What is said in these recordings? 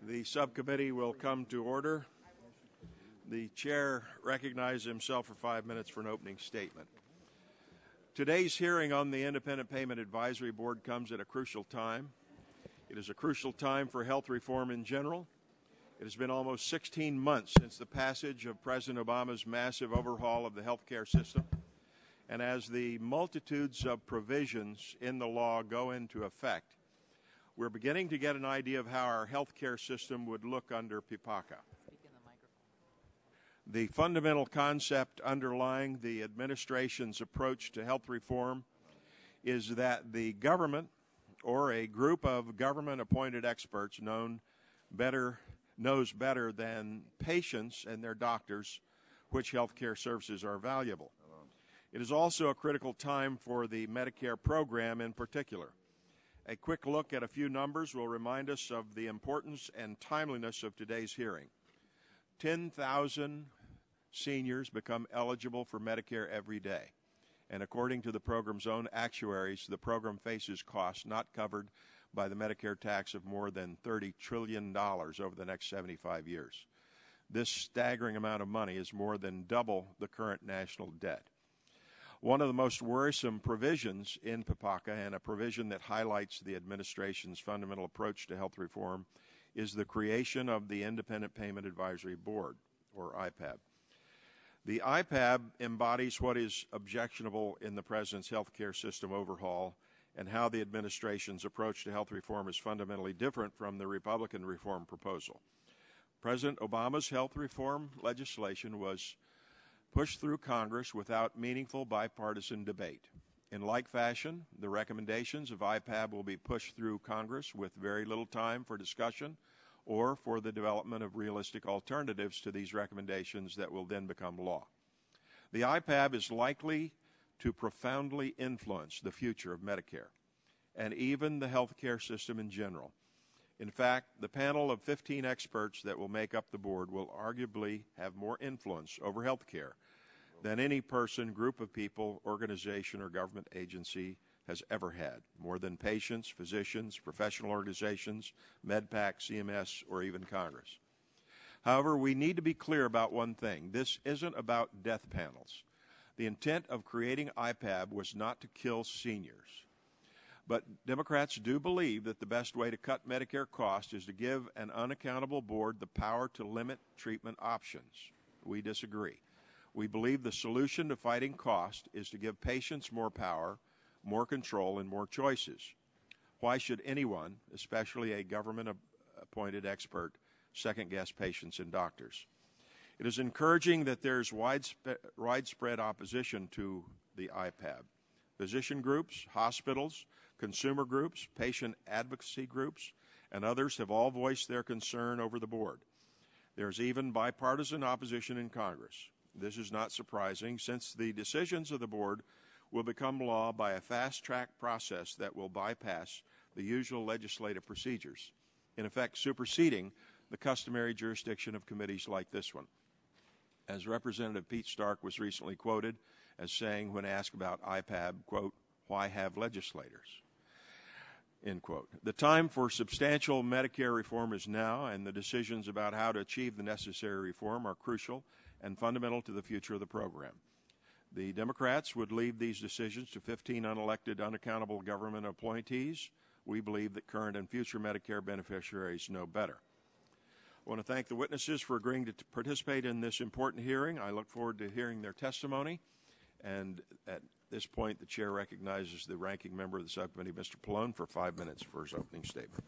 The subcommittee will come to order. The chair recognizes himself for 5 minutes for an opening statement. Today's hearing on the Independent Payment Advisory Board comes at a crucial time. It is a crucial time for health reform in general. It has been almost 16 months since the passage of President Obama's massive overhaul of the health care system. And as the multitudes of provisions in the law go into effect, we're beginning to get an idea of how our health care system would look under PPACA. The fundamental concept underlying the administration's approach to health reform is that the government or a group of government-appointed experts knows better than patients and their doctors which health care services are valuable. It is also a critical time for the Medicare program in particular. A quick look at a few numbers will remind us of the importance and timeliness of today's hearing. 10,000 seniors become eligible for Medicare every day. And according to the program's own actuaries, the program faces costs not covered by the Medicare tax of more than $30 trillion over the next 75 years. This staggering amount of money is more than double the current national debt. One of the most worrisome provisions in PPACA, and a provision that highlights the administration's fundamental approach to health reform, is the creation of the Independent Payment Advisory Board, or IPAB. The IPAB embodies what is objectionable in the President's health care system overhaul and how the administration's approach to health reform is fundamentally different from the Republican reform proposal. President Obama's health reform legislation was pushed through Congress without meaningful bipartisan debate. In like fashion, the recommendations of IPAB will be pushed through Congress with very little time for discussion or for the development of realistic alternatives to these recommendations that will then become law. The IPAB is likely to profoundly influence the future of Medicare and even the health care system in general. In fact, the panel of 15 experts that will make up the board will arguably have more influence over health care than any person, group of people, organization, or government agency has ever had, more than patients, physicians, professional organizations, MedPAC, CMS, or even Congress. However, we need to be clear about one thing. This isn't about death panels. The intent of creating IPAB was not to kill seniors. But Democrats do believe that the best way to cut Medicare costs is to give an unaccountable board the power to limit treatment options. We disagree. We believe the solution to fighting cost is to give patients more power, more control, and more choices. Why should anyone, especially a government-appointed expert, second-guess patients and doctors? It is encouraging that there's widespread opposition to the IPAB. Physician groups, hospitals, consumer groups, patient advocacy groups, and others have all voiced their concern over the board. There's even bipartisan opposition in Congress. This is not surprising, since the decisions of the board will become law by a fast-track process that will bypass the usual legislative procedures, in effect superseding the customary jurisdiction of committees like this one. As Representative Pete Stark was recently quoted as saying when asked about IPAB, quote, "Why have legislators?" End quote. The time for substantial Medicare reform is now, and the decisions about how to achieve the necessary reform are crucial and fundamental to the future of the program. The Democrats would leave these decisions to 15 unelected, unaccountable government appointees. We believe that current and future Medicare beneficiaries know better. I want to thank the witnesses for agreeing to participate in this important hearing. I look forward to hearing their testimony. And at this point, the chair recognizes the ranking member of the subcommittee, Mr. Pallone, for 5 minutes for his opening statement.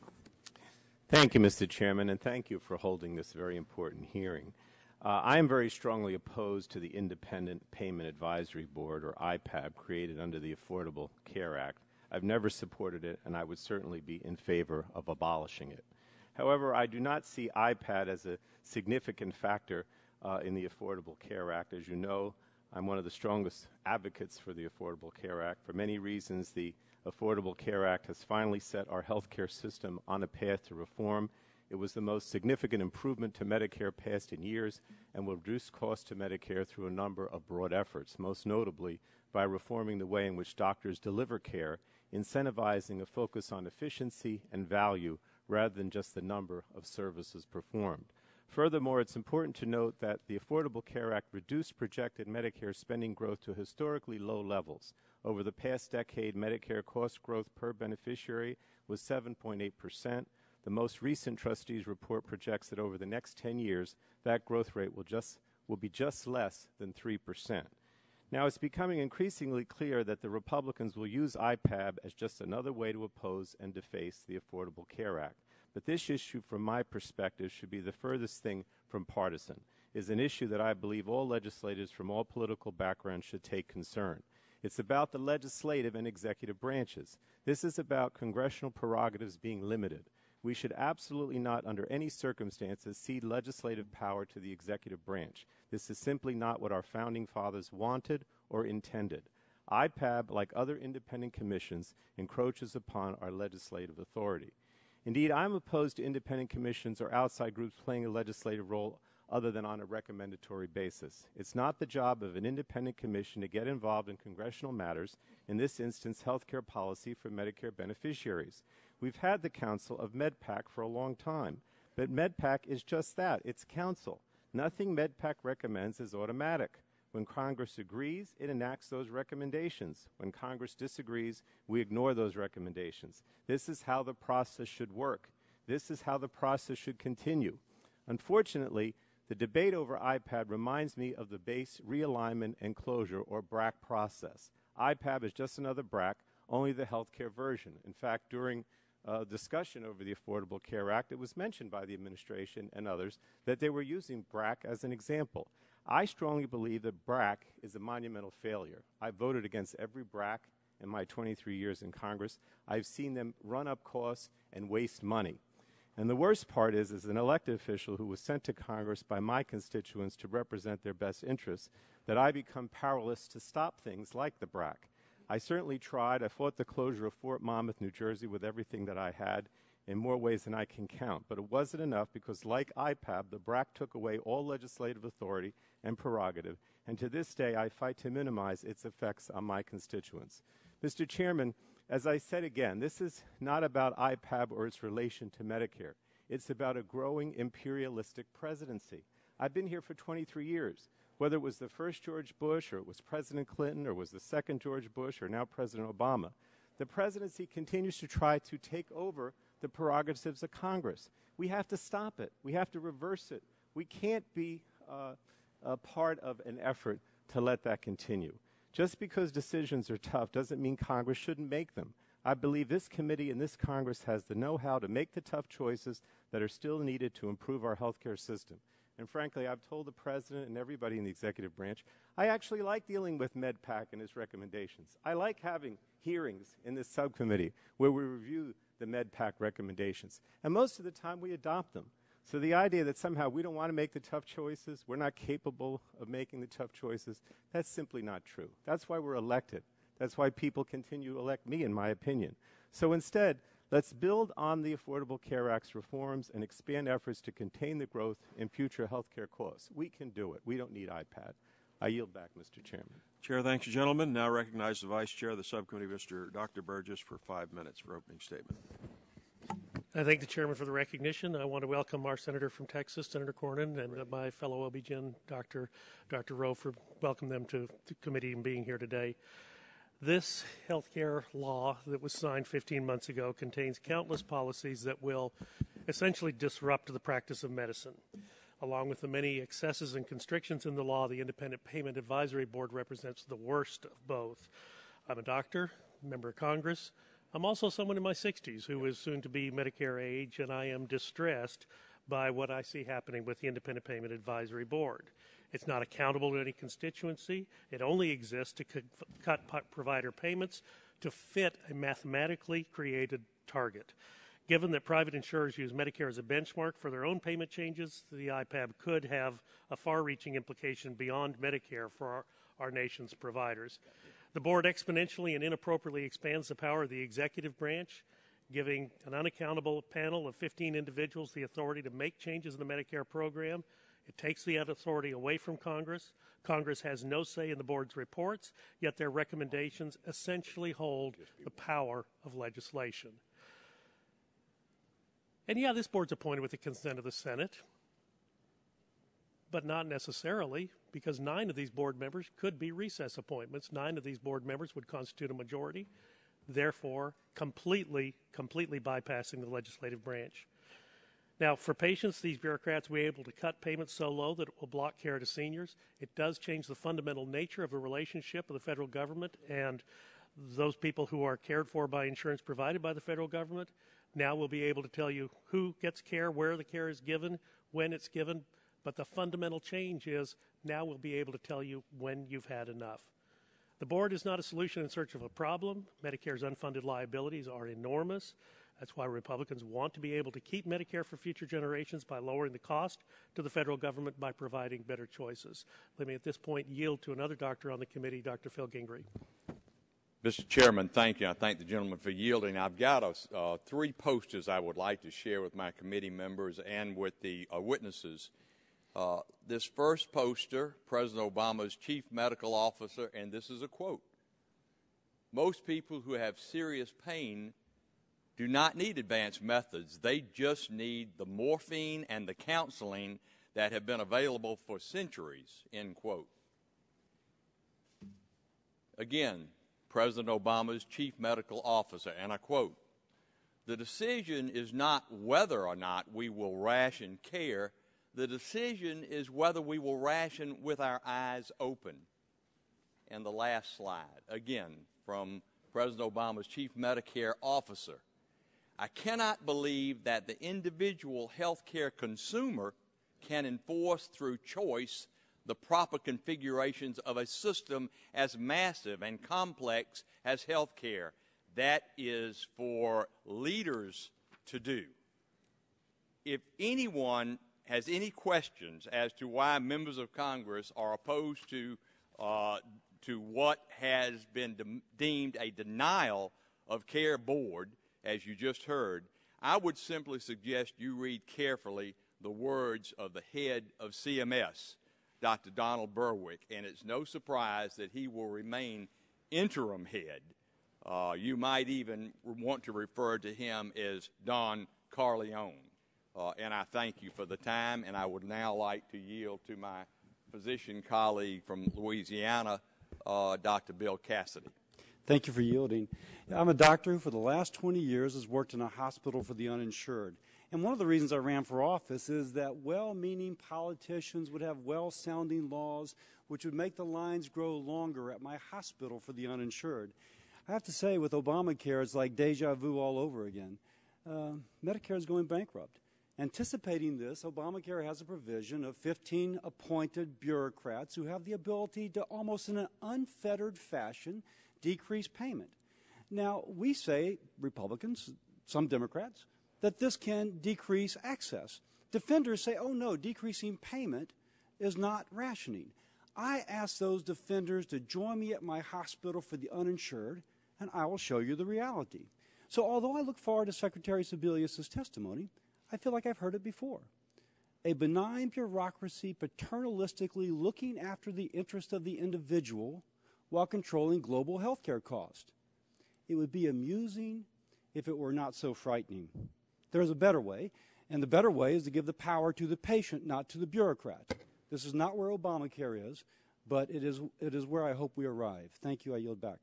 Thank you, Mr. Chairman, and thank you for holding this very important hearing. I am very strongly opposed to the Independent Payment Advisory Board, or IPAB, created under the Affordable Care Act. I've never supported it, and I would certainly be in favor of abolishing it. However, I do not see IPAB as a significant factor in the Affordable Care Act. As you know, I'm one of the strongest advocates for the Affordable Care Act. For many reasons, the Affordable Care Act has finally set our health care system on a path to reform. It was the most significant improvement to Medicare passed in years and will reduce costs to Medicare through a number of broad efforts, most notably by reforming the way in which doctors deliver care, incentivizing a focus on efficiency and value rather than just the number of services performed. Furthermore, it's important to note that the Affordable Care Act reduced projected Medicare spending growth to historically low levels. Over the past decade, Medicare cost growth per beneficiary was 7.8%. The most recent trustees report projects that over the next 10 years, that growth rate will be just less than 3%. Now, it's becoming increasingly clear that the Republicans will use IPAB as just another way to oppose and deface the Affordable Care Act. But this issue, from my perspective, should be the furthest thing from partisan. It is an issue that I believe all legislators from all political backgrounds should take concern. It's about the legislative and executive branches. This is about congressional prerogatives being limited. We should absolutely not, under any circumstances, cede legislative power to the executive branch. This is simply not what our founding fathers wanted or intended. IPAB, like other independent commissions, encroaches upon our legislative authority. Indeed, I'm opposed to independent commissions or outside groups playing a legislative role other than on a recommendatory basis. It's not the job of an independent commission to get involved in congressional matters, in this instance, health care policy for Medicare beneficiaries. We've had the counsel of MedPAC for a long time, but MedPAC is just that. It's counsel. Nothing MedPAC recommends is automatic. When Congress agrees, it enacts those recommendations. When Congress disagrees, we ignore those recommendations. This is how the process should work. This is how the process should continue. Unfortunately, the debate over IPAB reminds me of the base realignment and closure, or BRAC, process. IPAB is just another BRAC, only the health care version. In fact, during discussion over the Affordable Care Act, it was mentioned by the administration and others that they were using BRAC as an example. I strongly believe that BRAC is a monumental failure. I voted against every BRAC in my 23 years in Congress. I've seen them run up costs and waste money. And the worst part is, as an elected official who was sent to Congress by my constituents to represent their best interests, that I become powerless to stop things like the BRAC. I certainly tried. I fought the closure of Fort Monmouth, New Jersey, with everything that I had in more ways than I can count. But it wasn't enough because, like IPAB, the BRAC took away all legislative authority and prerogative, and to this day I fight to minimize its effects on my constituents. Mr. Chairman, as I said again, this is not about IPAB or its relation to Medicare. It's about a growing imperialistic presidency. I've been here for 23 years. Whether it was the first George Bush, or it was President Clinton, or it was the second George Bush, or now President Obama, the presidency continues to try to take over the prerogatives of Congress. We have to stop it. We have to reverse it. We can't be a part of an effort to let that continue. Just because decisions are tough doesn't mean Congress shouldn't make them. I believe this committee and this Congress has the know-how to make the tough choices that are still needed to improve our health care system. And frankly, I've told the President and everybody in the executive branch, I actually like dealing with MedPAC and his recommendations. I like having hearings in this subcommittee where we review the MedPAC recommendations. And most of the time, we adopt them. So the idea that somehow we don't want to make the tough choices, we're not capable of making the tough choices, that's simply not true. That's why we're elected. That's why people continue to elect me, in my opinion. So instead, let's build on the Affordable Care Act's reforms and expand efforts to contain the growth in future health care costs. We can do it. We don't need IPAB. I yield back, Mr. Chairman. Chair, thanks, gentlemen. Now recognize the Vice Chair of the Subcommittee, Dr. Burgess, for 5 minutes for opening statement. I thank the Chairman for the recognition. I want to welcome our Senator from Texas, Senator Cornyn, and my fellow OB-GYN, Dr. Rowe, for welcoming them to the committee and being here today. This health care law that was signed 15 months ago contains countless policies that will essentially disrupt the practice of medicine. Along with the many excesses and constrictions in the law, the Independent Payment Advisory Board represents the worst of both. I'm a doctor, member of Congress. I'm also someone in my 60s who is soon to be Medicare age, and I am distressed by what I see happening with the Independent Payment Advisory Board. It's not accountable to any constituency. It only exists to cut provider payments to fit a mathematically created target. Given that private insurers use Medicare as a benchmark for their own payment changes, the IPAB could have a far-reaching implication beyond Medicare for our nation's providers. The board exponentially and inappropriately expands the power of the executive branch, giving an unaccountable panel of 15 individuals the authority to make changes in the Medicare program. It takes the authority away from Congress. Congress has no say in the board's reports, yet their recommendations essentially hold the power of legislation. And yeah, this board's appointed with the consent of the Senate, but not necessarily, because 9 of these board members could be recess appointments. 9 of these board members would constitute a majority, therefore completely bypassing the legislative branch. Now, for patients, these bureaucrats will be able to cut payments so low that it will block care to seniors. It does change the fundamental nature of the relationship of the federal government and those people who are cared for by insurance provided by the federal government. Now we'll be able to tell you who gets care, where the care is given, when it's given. But the fundamental change is now we'll be able to tell you when you've had enough. The board is not a solution in search of a problem. Medicare's unfunded liabilities are enormous. That's why Republicans want to be able to keep Medicare for future generations by lowering the cost to the federal government by providing better choices. Let me at this point yield to another doctor on the committee, Dr. Phil Gingrey. Mr. Chairman, thank you. I thank the gentleman for yielding. I've got 3 posters I would like to share with my committee members and with the witnesses. This first poster, President Obama's chief medical officer, and this is a quote: "Most people who have serious pain do not need advanced methods. They just need the morphine and the counseling that have been available for centuries," end quote. Again, President Obama's chief medical officer, and I quote, "The decision is not whether or not we will ration care. The decision is whether we will ration with our eyes open." And the last slide, again, from President Obama's chief Medicare officer: "I cannot believe that the individual health care consumer can enforce through choice the proper configurations of a system as massive and complex as health care. That is for leaders to do." If anyone has any questions as to why members of Congress are opposed to what has been deemed a denial of care board, as you just heard, I would simply suggest you read carefully the words of the head of CMS, Dr. Donald Berwick, and it's no surprise that he will remain interim head. You might even want to refer to him as Don Corleone. And I thank you for the time, and I would now like to yield to my physician colleague from Louisiana, Dr. Bill Cassidy. Thank you for yielding. I'm a doctor who for the last 20 years has worked in a hospital for the uninsured. And one of the reasons I ran for office is that well-meaning politicians would have well-sounding laws which would make the lines grow longer at my hospital for the uninsured. I have to say, with Obamacare, it's like deja vu all over again. Medicare is going bankrupt. Anticipating this, Obamacare has a provision of 15 appointed bureaucrats who have the ability to, almost in an unfettered fashion, decrease payment. Now, we say, Republicans, some Democrats, that this can decrease access. Defenders say, oh no, decreasing payment is not rationing. I ask those defenders to join me at my hospital for the uninsured, and I will show you the reality. So although I look forward to Secretary Sebelius' testimony, I feel like I've heard it before. A benign bureaucracy paternalistically looking after the interest of the individual while controlling global health care costs. It would be amusing if it were not so frightening. There is a better way, and the better way is to give the power to the patient, not to the bureaucrat. This is not where Obamacare is, but it is where I hope we arrive. Thank you. I yield back.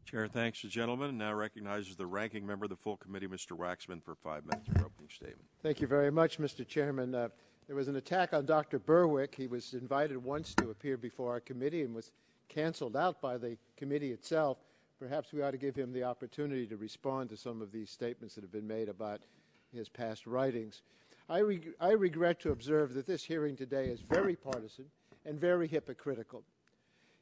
Chair thanks the gentleman and now recognizes the ranking member of the full committee, Mr. Waxman, for 5 minutes for opening statement. Thank you very much, Mr. Chairman. There was an attack on Dr. Berwick. He was invited once to appear before our committee and was canceled out by the committee itself. Perhaps we ought to give him the opportunity to respond to some of these statements that have been made about his past writings. I regret to observe that this hearing today is very partisan and very hypocritical.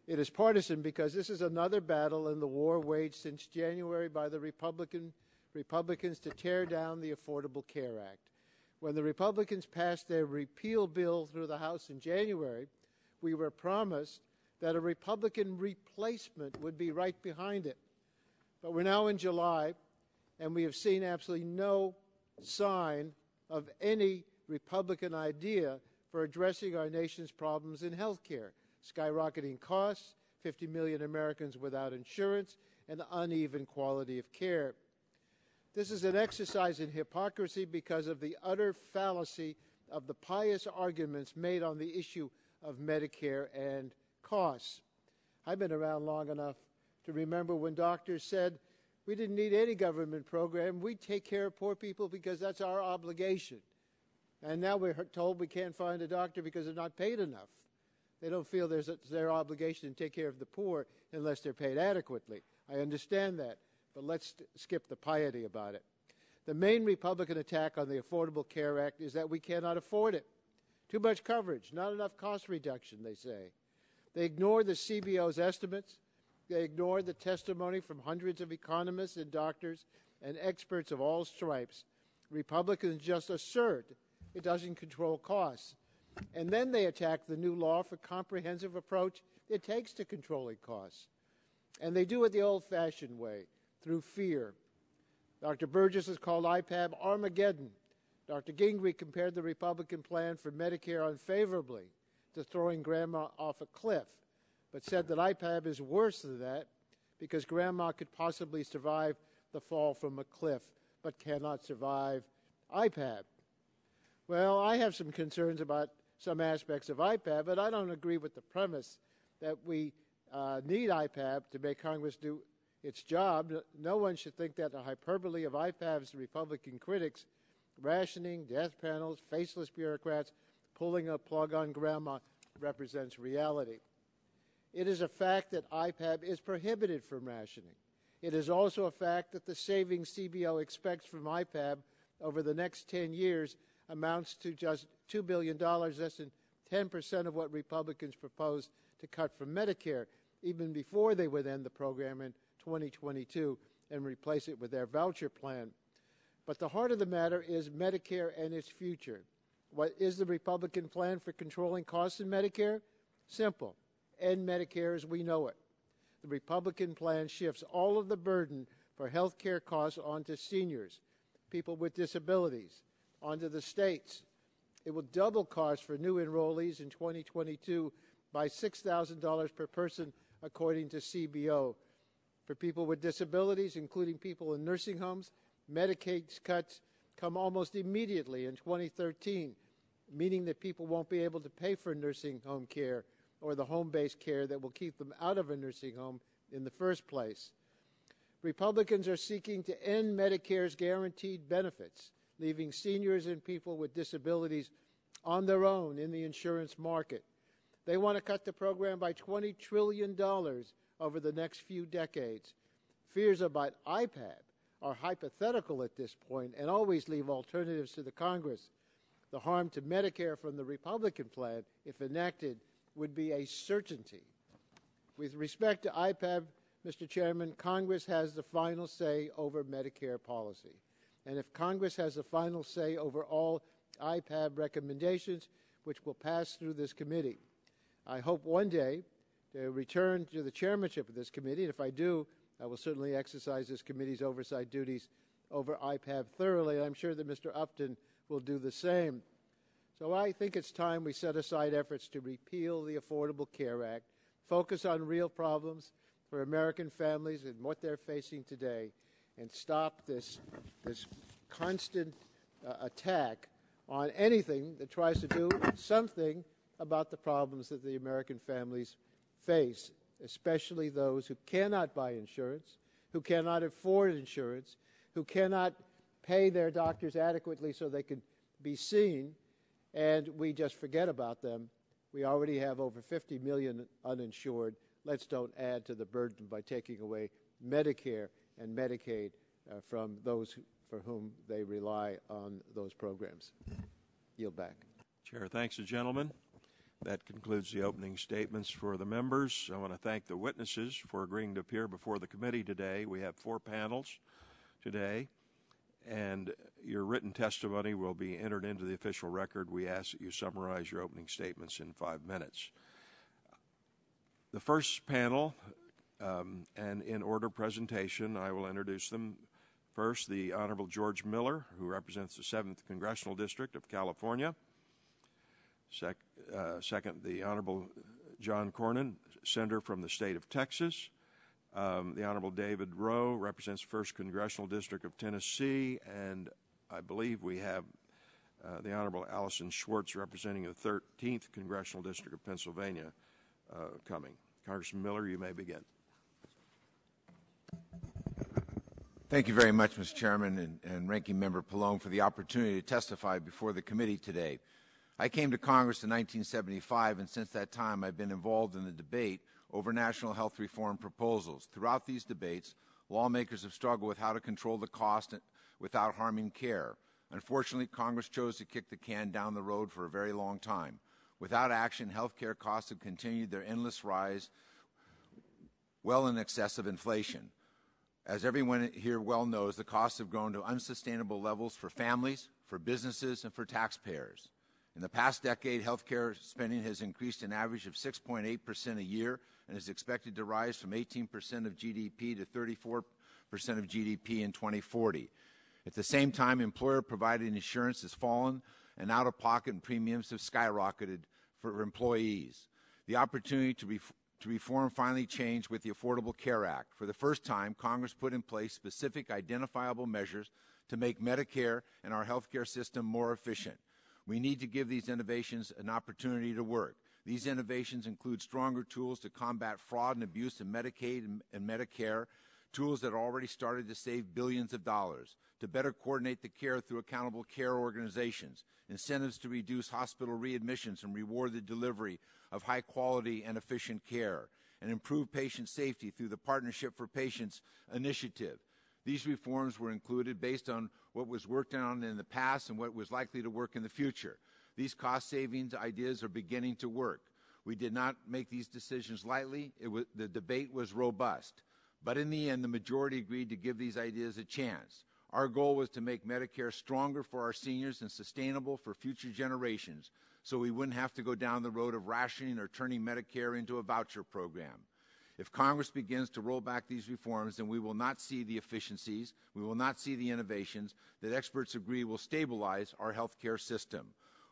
It is partisan because this is another battle in the war waged since January by the Republicans to tear down the Affordable Care Act. When the Republicans passed their repeal bill through the House in January, we were promised that a Republican replacement would be right behind it. But we're now in July, and we have seen absolutely no sign of any Republican idea for addressing our nation's problems in health care. Skyrocketing costs, 50 million Americans without insurance, and uneven quality of care. This is an exercise in hypocrisy because of the utter fallacy of the pious arguments made on the issue of Medicare and costs. I've been around long enough to remember when doctors said, we didn't need any government program. We take care of poor people because that's our obligation. And now we're told we can't find a doctor because they're not paid enough. They don't feel it's their obligation to take care of the poor unless they're paid adequately. I understand that, but let's skip the piety about it. The main Republican attack on the Affordable Care Act is that we cannot afford it. Too much coverage, not enough cost reduction, they say. They ignore the CBO's estimates. They ignore the testimony from hundreds of economists and doctors and experts of all stripes. Republicans just assert it doesn't control costs. And then they attack the new law for comprehensive approach it takes to controlling costs. And they do it the old-fashioned way, through fear. Dr. Burgess has called IPAB Armageddon. Dr. Gingrich compared the Republican plan for Medicare unfavorably to throwing grandma off a cliff, but said that IPAB is worse than that because grandma could possibly survive the fall from a cliff, but cannot survive IPAB. Well, I have some concerns about some aspects of IPAB, but I don't agree with the premise that we need IPAB to make Congress do its job. No one should think that the hyperbole of IPAB's Republican critics, rationing, death panels, faceless bureaucrats, pulling a plug on grandma, represents reality. It is a fact that IPAB is prohibited from rationing. It is also a fact that the savings CBO expects from IPAB over the next 10 years amounts to just $2 billion, less than 10% of what Republicans proposed to cut from Medicare, even before they would end the program in 2022 and replace it with their voucher plan. But the heart of the matter is Medicare and its future. What is the Republican plan for controlling costs in Medicare? Simple. End Medicare as we know it. The Republican plan shifts all of the burden for health care costs onto seniors, people with disabilities, onto the states. It will double costs for new enrollees in 2022 by $6,000 per person, according to CBO. For people with disabilities, including people in nursing homes, Medicaid cuts come almost immediately in 2013, meaning that people won't be able to pay for nursing home care or the home-based care that will keep them out of a nursing home in the first place. Republicans are seeking to end Medicare's guaranteed benefits, leaving seniors and people with disabilities on their own in the insurance market. They want to cut the program by $20 trillion over the next few decades. Fears about IPAB are hypothetical at this point and always leave alternatives to the Congress. The harm to Medicare from the Republican plan, if enacted, would be a certainty. With respect to IPAB, Mr. Chairman, Congress has the final say over Medicare policy. And if Congress has the final say over all IPAB recommendations, which will pass through this committee, I hope one day to return to the chairmanship of this committee. And if I do, I will certainly exercise this committee's oversight duties over IPAB thoroughly. I'm sure that Mr. Upton will do the same. So I think it's time we set aside efforts to repeal the Affordable Care Act, focus on real problems for American families and what they're facing today, and stop this constant attack on anything that tries to do something about the problems that the American families face, especially those who cannot buy insurance, who cannot afford insurance, who cannot pay their doctors adequately so they can be seen, and we just forget about them. We already have over 50 million uninsured. Let's don't add to the burden by taking away Medicare and Medicaid from those for whom they rely on those programs. Yield back. Chair, thanks, gentlemen. That concludes the opening statements for the members. I want to thank the witnesses for agreeing to appear before the committee today. We have 4 panels today, and your written testimony will be entered into the official record. We ask that you summarize your opening statements in 5 minutes. The first panel, and in order presentation, I will introduce them. First, the Honorable George Miller, who represents the 7th Congressional District of California. Second, the Honorable John Cornyn, Senator from the state of Texas. The Honorable David Rowe represents 1st Congressional District of Tennessee, and I believe we have the Honorable Allison Schwartz representing the 13th Congressional District of Pennsylvania coming. Congressman Miller, you may begin. Thank you very much, Mr. Chairman and Ranking Member Pallone, for the opportunity to testify before the committee today. I came to Congress in 1975, and since that time I've been involved in the debate over national health reform proposals. Throughout these debates, lawmakers have struggled with how to control the cost without harming care. Unfortunately, Congress chose to kick the can down the road for a very long time. Without action, health care costs have continued their endless rise, well in excess of inflation. As everyone here well knows, the costs have grown to unsustainable levels for families, for businesses, and for taxpayers. In the past decade, health care spending has increased an average of 6.8% a year and is expected to rise from 18% of GDP to 34% of GDP in 2040. At the same time, employer-provided insurance has fallen and out-of-pocket premiums have skyrocketed for employees. The opportunity to reform finally changed with the Affordable Care Act. For the first time, Congress put in place specific identifiable measures to make Medicare and our health care system more efficient. We need to give these innovations an opportunity to work. These innovations include stronger tools to combat fraud and abuse in Medicaid and Medicare, tools that are already started to save billions of dollars, to better coordinate the care through accountable care organizations, incentives to reduce hospital readmissions and reward the delivery of high quality and efficient care, and improve patient safety through the Partnership for Patients initiative. These reforms were included based on what was worked on in the past and what was likely to work in the future. These cost savings ideas are beginning to work. We did not make these decisions lightly. The debate was robust. But in the end, the majority agreed to give these ideas a chance. Our goal was to make Medicare stronger for our seniors and sustainable for future generations, so we wouldn't have to go down the road of rationing or turning Medicare into a voucher program. If Congress begins to roll back these reforms, then we will not see the efficiencies, we will not see the innovations that experts agree will stabilize our health care system.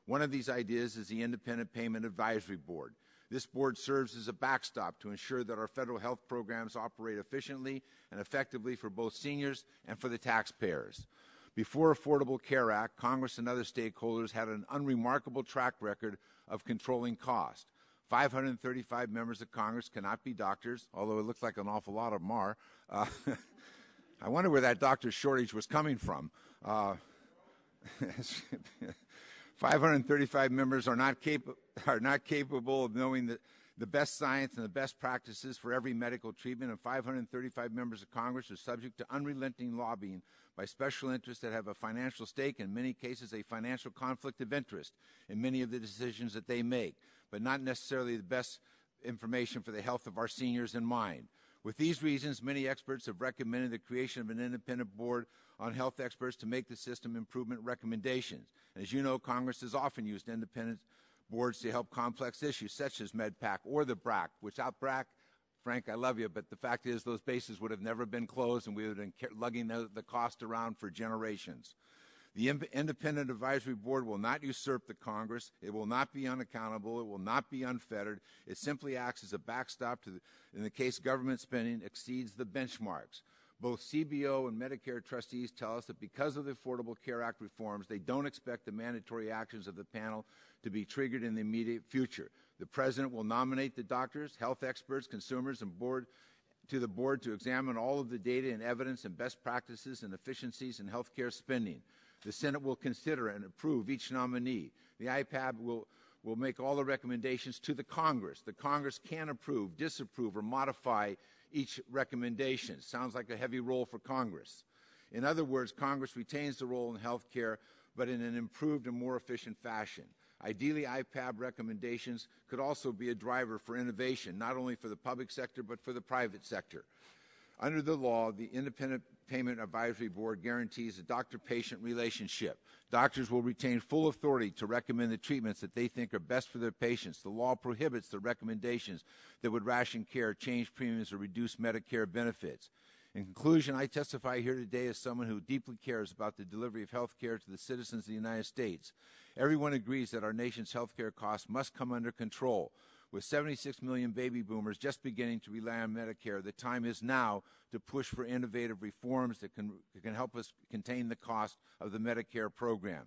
One of these ideas is the Independent Payment Advisory Board. This board serves as a backstop to ensure that our federal health programs operate efficiently and effectively for both seniors and for the taxpayers. Before Affordable Care Act, Congress and other stakeholders had an unremarkable track record of controlling cost. 535 members of Congress cannot be doctors, although it looks like an awful lot of them are. I wonder where that doctor shortage was coming from. 535 members are not capable of knowing the best science and the best practices for every medical treatment, and 535 members of Congress are subject to unrelenting lobbying by special interests that have a financial stake, in many cases a financial conflict of interest in many of the decisions that they make, but not necessarily the best information for the health of our seniors in mind. With these reasons, many experts have recommended the creation of an independent board on health experts to make the system improvement recommendations. And as you know, Congress has often used independent boards to help complex issues such as MedPAC or the BRAC. Without BRAC, Frank, I love you, but the fact is those bases would have never been closed and we would have been lugging the cost around for generations. The Independent Advisory Board will not usurp the Congress. It will not be unaccountable. It will not be unfettered. It simply acts as a backstop in the case government spending exceeds the benchmarks. Both CBO and Medicare trustees tell us that because of the Affordable Care Act reforms, they don't expect the mandatory actions of the panel to be triggered in the immediate future. The President will nominate the doctors, health experts, consumers, and to the board to examine all of the data and evidence and best practices and efficiencies in health care spending. The Senate will consider and approve each nominee. The IPAB will make all the recommendations to the Congress. The Congress can approve, disapprove, or modify each recommendation. Sounds like a heavy role for Congress. In other words, Congress retains the role in health care, but in an improved and more efficient fashion. Ideally, IPAB recommendations could also be a driver for innovation, not only for the public sector, but for the private sector. Under the law, the Independent Payment Advisory Board guarantees a doctor-patient relationship. Doctors will retain full authority to recommend the treatments that they think are best for their patients. The law prohibits the recommendations that would ration care, change premiums, or reduce Medicare benefits. In conclusion, I testify here today as someone who deeply cares about the delivery of health care to the citizens of the United States. Everyone agrees that our nation's health care costs must come under control. With 76 million baby boomers just beginning to rely on Medicare, the time is now to push for innovative reforms that can help us contain the cost of the Medicare program.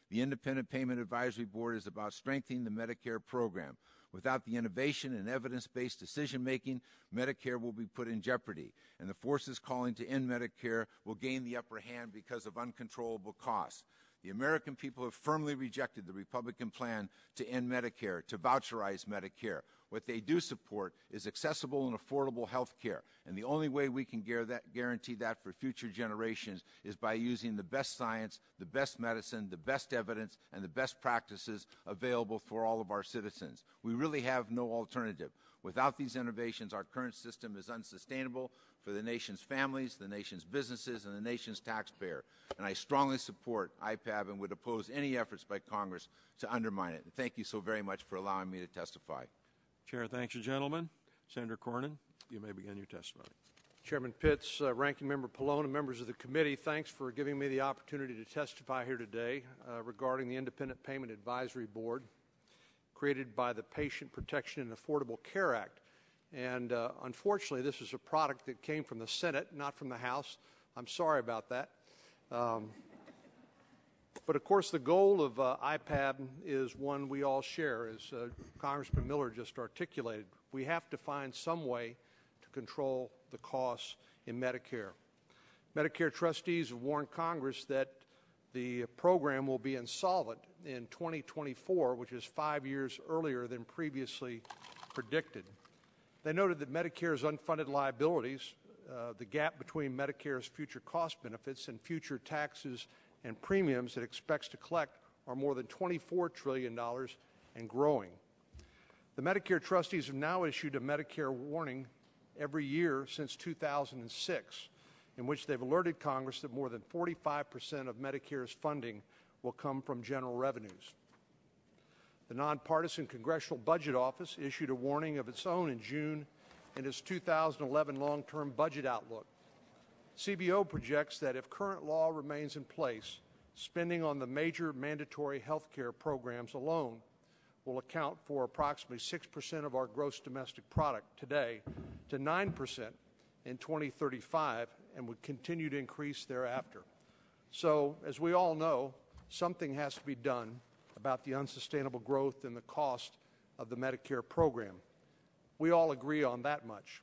The Independent Payment Advisory Board is about strengthening the Medicare program. Without the innovation and evidence-based decision-making, Medicare will be put in jeopardy, and the forces calling to end Medicare will gain the upper hand because of uncontrollable costs. The American people have firmly rejected the Republican plan to end Medicare, to voucherize Medicare. What they do support is accessible and affordable health care, and the only way we can guarantee that for future generations is by using the best science, the best medicine, the best evidence, and the best practices available for all of our citizens. We really have no alternative. Without these innovations, our current system is unsustainable for the nation's families, the nation's businesses, and the nation's taxpayer. And I strongly support IPAB and would oppose any efforts by Congress to undermine it. And thank you so very much for allowing me to testify. Chair thanks you, gentlemen. Senator Cornyn, you may begin your testimony. Chairman Pitts, Ranking Member Pallone, and members of the committee, thanks for giving me the opportunity to testify here today regarding the Independent Payment Advisory Board created by the Patient Protection and Affordable Care Act. And unfortunately, this is a product that came from the Senate, not from the House. I'm sorry about that. But of course, the goal of IPAB is one we all share, as Congressman Miller just articulated. We have to find some way to control the costs in Medicare. Medicare trustees have warned Congress that the program will be insolvent in 2024, which is 5 years earlier than previously predicted. They noted that Medicare's unfunded liabilities, the gap between Medicare's future cost benefits and future taxes and premiums it expects to collect, are more than $24 trillion and growing. The Medicare trustees have now issued a Medicare warning every year since 2006, in which they've alerted Congress that more than 45% of Medicare's funding will come from general revenues. The Nonpartisan Congressional Budget Office issued a warning of its own in June in its 2011 long-term budget outlook. CBO projects that if current law remains in place, spending on the major mandatory health care programs alone will account for approximately 6% of our gross domestic product today to 9% in 2035 and would continue to increase thereafter. So, as we all know, something has to be done about the unsustainable growth and the cost of the Medicare program. We all agree on that much.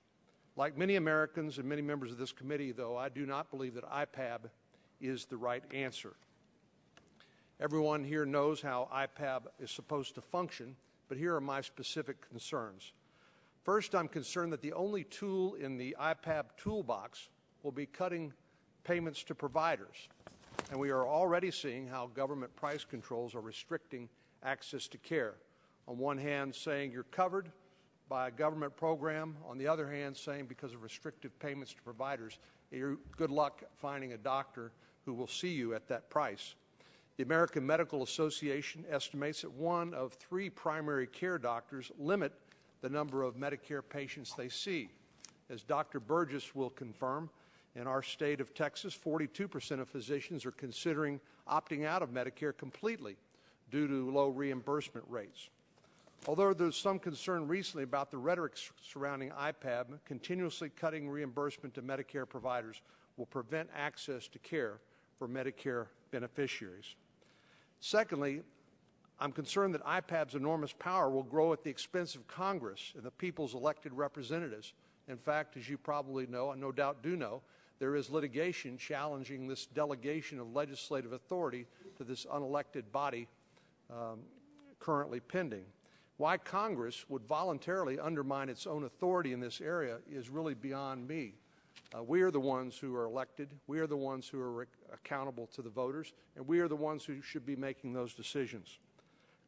Like many Americans and many members of this committee, though, I do not believe that IPAB is the right answer. Everyone here knows how IPAB is supposed to function, but here are my specific concerns. First, I'm concerned that the only tool in the IPAB toolbox will be cutting payments to providers. And we are already seeing how government price controls are restricting access to care. On one hand, saying you're covered by a government program. On the other hand, saying because of restrictive payments to providers, good luck finding a doctor who will see you at that price. The American Medical Association estimates that 1 of 3 primary care doctors limit the number of Medicare patients they see. As Dr. Burgess will confirm, in our state of Texas, 42% of physicians are considering opting out of Medicare completely due to low reimbursement rates. Although there's some concern recently about the rhetoric surrounding IPAB, continuously cutting reimbursement to Medicare providers will prevent access to care for Medicare beneficiaries. Secondly, I'm concerned that IPAB's enormous power will grow at the expense of Congress and the people's elected representatives. In fact, as you probably know, and no doubt do know, there is litigation challenging this delegation of legislative authority to this unelected body currently pending. Why Congress would voluntarily undermine its own authority in this area is really beyond me. We are the ones who are elected, we are the ones who are accountable to the voters, and we are the ones who should be making those decisions.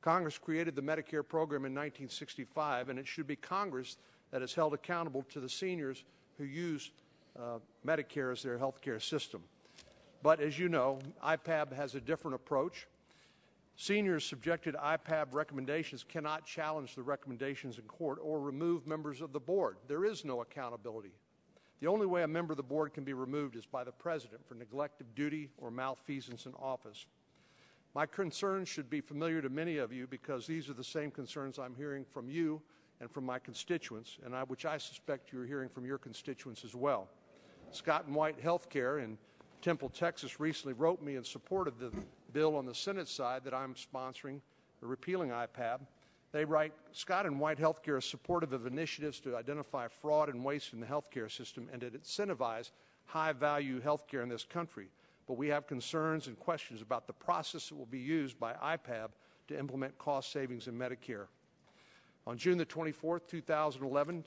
Congress created the Medicare program in 1965, and it should be Congress that is held accountable to the seniors who use Medicare as their health care system. But as you know, IPAB has a different approach. Seniors subjected to IPAB recommendations cannot challenge the recommendations in court or remove members of the board. There is no accountability. The only way a member of the board can be removed is by the president for neglect of duty or malfeasance in office. My concerns should be familiar to many of you because these are the same concerns I'm hearing from you and from my constituents, and which I suspect you're hearing from your constituents as well. Scott and White Healthcare in Temple, Texas recently wrote me in support of the bill on the Senate side that I'm sponsoring, repealing IPAB. They write, Scott and White Healthcare is supportive of initiatives to identify fraud and waste in the healthcare system and to incentivize high-value healthcare in this country. But we have concerns and questions about the process that will be used by IPAB to implement cost savings in Medicare. On June the 24th, 2011,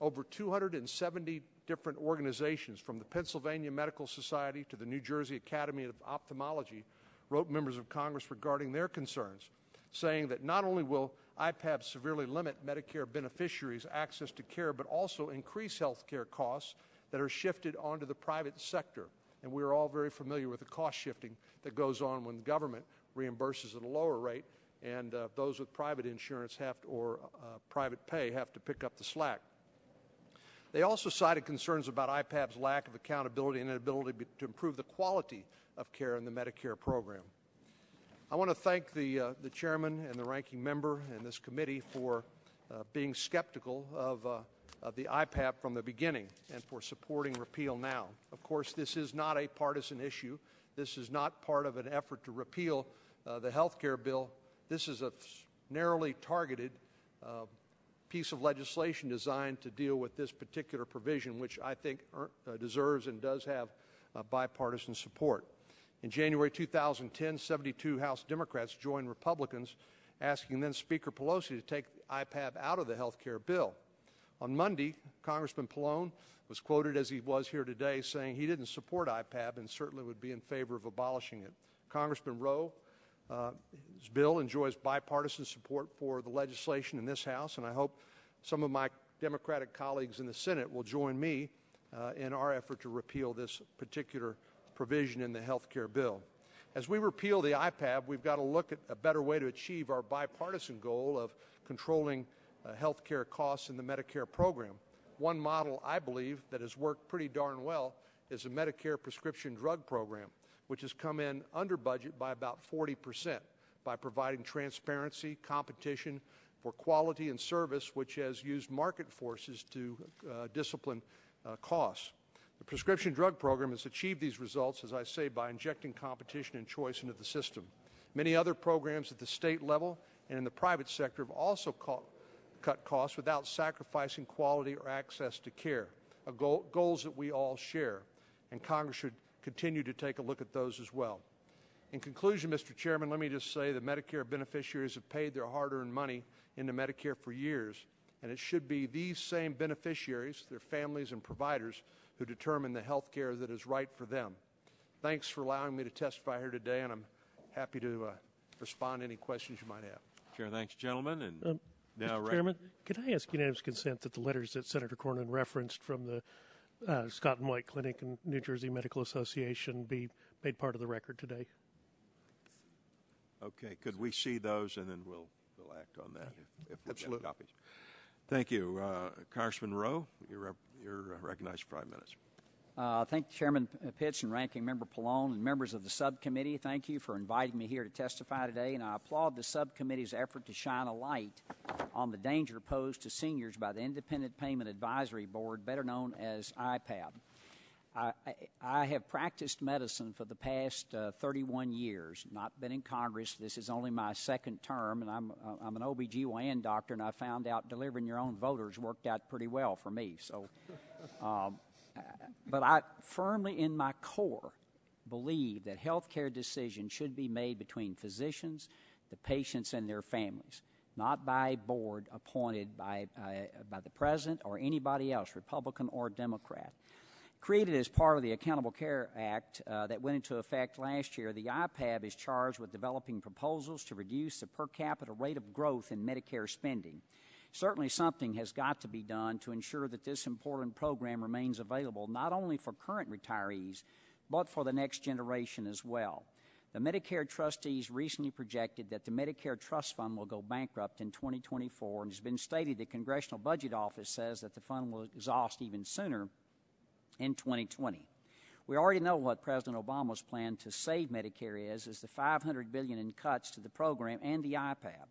over 270 different organizations from the Pennsylvania Medical Society to the New Jersey Academy of Ophthalmology wrote members of Congress regarding their concerns, saying that not only will IPAB severely limit Medicare beneficiaries' access to care, but also increase health care costs that are shifted onto the private sector. And we are all very familiar with the cost shifting that goes on when the government reimburses at a lower rate, and those with private insurance or private pay have to pick up the slack. They also cited concerns about IPAB's lack of accountability and inability to improve the quality of care in the Medicare program. I want to thank the chairman and the ranking member and this committee for being skeptical of the IPAB from the beginning and for supporting repeal now. Of course, this is not a partisan issue. This is not part of an effort to repeal the health care bill. This is a narrowly targeted piece of legislation designed to deal with this particular provision, which I think deserves and does have bipartisan support. In January 2010, 72 House Democrats joined Republicans, asking then Speaker Pelosi to take IPAB out of the health care bill. On Monday, Congressman Pallone was quoted as he was here today, saying he didn't support IPAB and certainly would be in favor of abolishing it. Congressman Rowe, his bill enjoys bipartisan support for the legislation in this House, and I hope some of my Democratic colleagues in the Senate will join me in our effort to repeal this particular provision in the health care bill. As we repeal the IPAB, we've got to look at a better way to achieve our bipartisan goal of controlling health care costs in the Medicare program. One model, I believe, that has worked pretty darn well is the Medicare prescription drug program, which has come in under budget by about 40% by providing transparency, competition for quality and service, which has used market forces to discipline costs. The prescription drug program has achieved these results, as I say, by injecting competition and choice into the system. Many other programs at the state level and in the private sector have also cut costs without sacrificing quality or access to care, goals that we all share, and Congress should continue to take a look at those as well. In conclusion, Mr. Chairman, let me just say that Medicare beneficiaries have paid their hard-earned money into Medicare for years, and it should be these same beneficiaries, their families and providers, who determine the health care that is right for them. Thanks for allowing me to testify here today, and I'm happy to respond to any questions you might have. Chair, thanks, gentlemen. And now, Mr. Chairman, could I ask unanimous consent that the letters that Senator Cornyn referenced from the Scott and White Clinic and New Jersey Medical Association be made part of the record today? Okay, could we see those, and then we'll act on that if we Absolutely. get copies. Thank you. Congressman Rowe, you're recognized for 5 minutes. Thank you, Chairman Pitts and Ranking Member Pallone and members of the subcommittee. Thank you for inviting me here to testify today, and I applaud the subcommittee's effort to shine a light on the danger posed to seniors by the Independent Payment Advisory Board, better known as IPAB. I have practiced medicine for the past 31 years, not been in Congress. This is only my second term, and I'm an OBGYN doctor, and I found out delivering your own voters worked out pretty well for me. So, but I firmly in my core believe that health care decisions should be made between physicians, the patients, and their families, not by a board appointed by the president or anybody else, Republican or Democrat. Created as part of the Accountable Care Act that went into effect last year, the IPAB is charged with developing proposals to reduce the per capita rate of growth in Medicare spending. Certainly something has got to be done to ensure that this important program remains available not only for current retirees, but for the next generation as well. The Medicare trustees recently projected that the Medicare Trust Fund will go bankrupt in 2024, and it's been stated the Congressional Budget Office says that the fund will exhaust even sooner in 2020. We already know what President Obama's plan to save Medicare is the $500 billion in cuts to the program and the IPAB.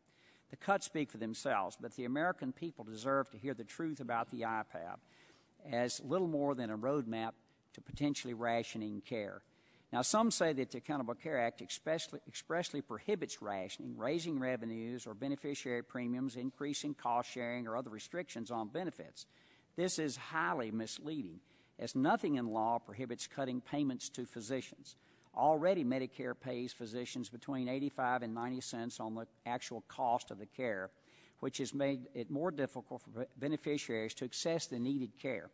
The cuts speak for themselves, but the American people deserve to hear the truth about the IPAB as little more than a roadmap to potentially rationing care. Now, some say that the Accountable Care Act expressly prohibits rationing, raising revenues or beneficiary premiums, increasing cost sharing, or other restrictions on benefits. This is highly misleading, as nothing in law prohibits cutting payments to physicians. Already, Medicare pays physicians between 85 and 90 cents on the actual cost of the care, which has made it more difficult for beneficiaries to access the needed care.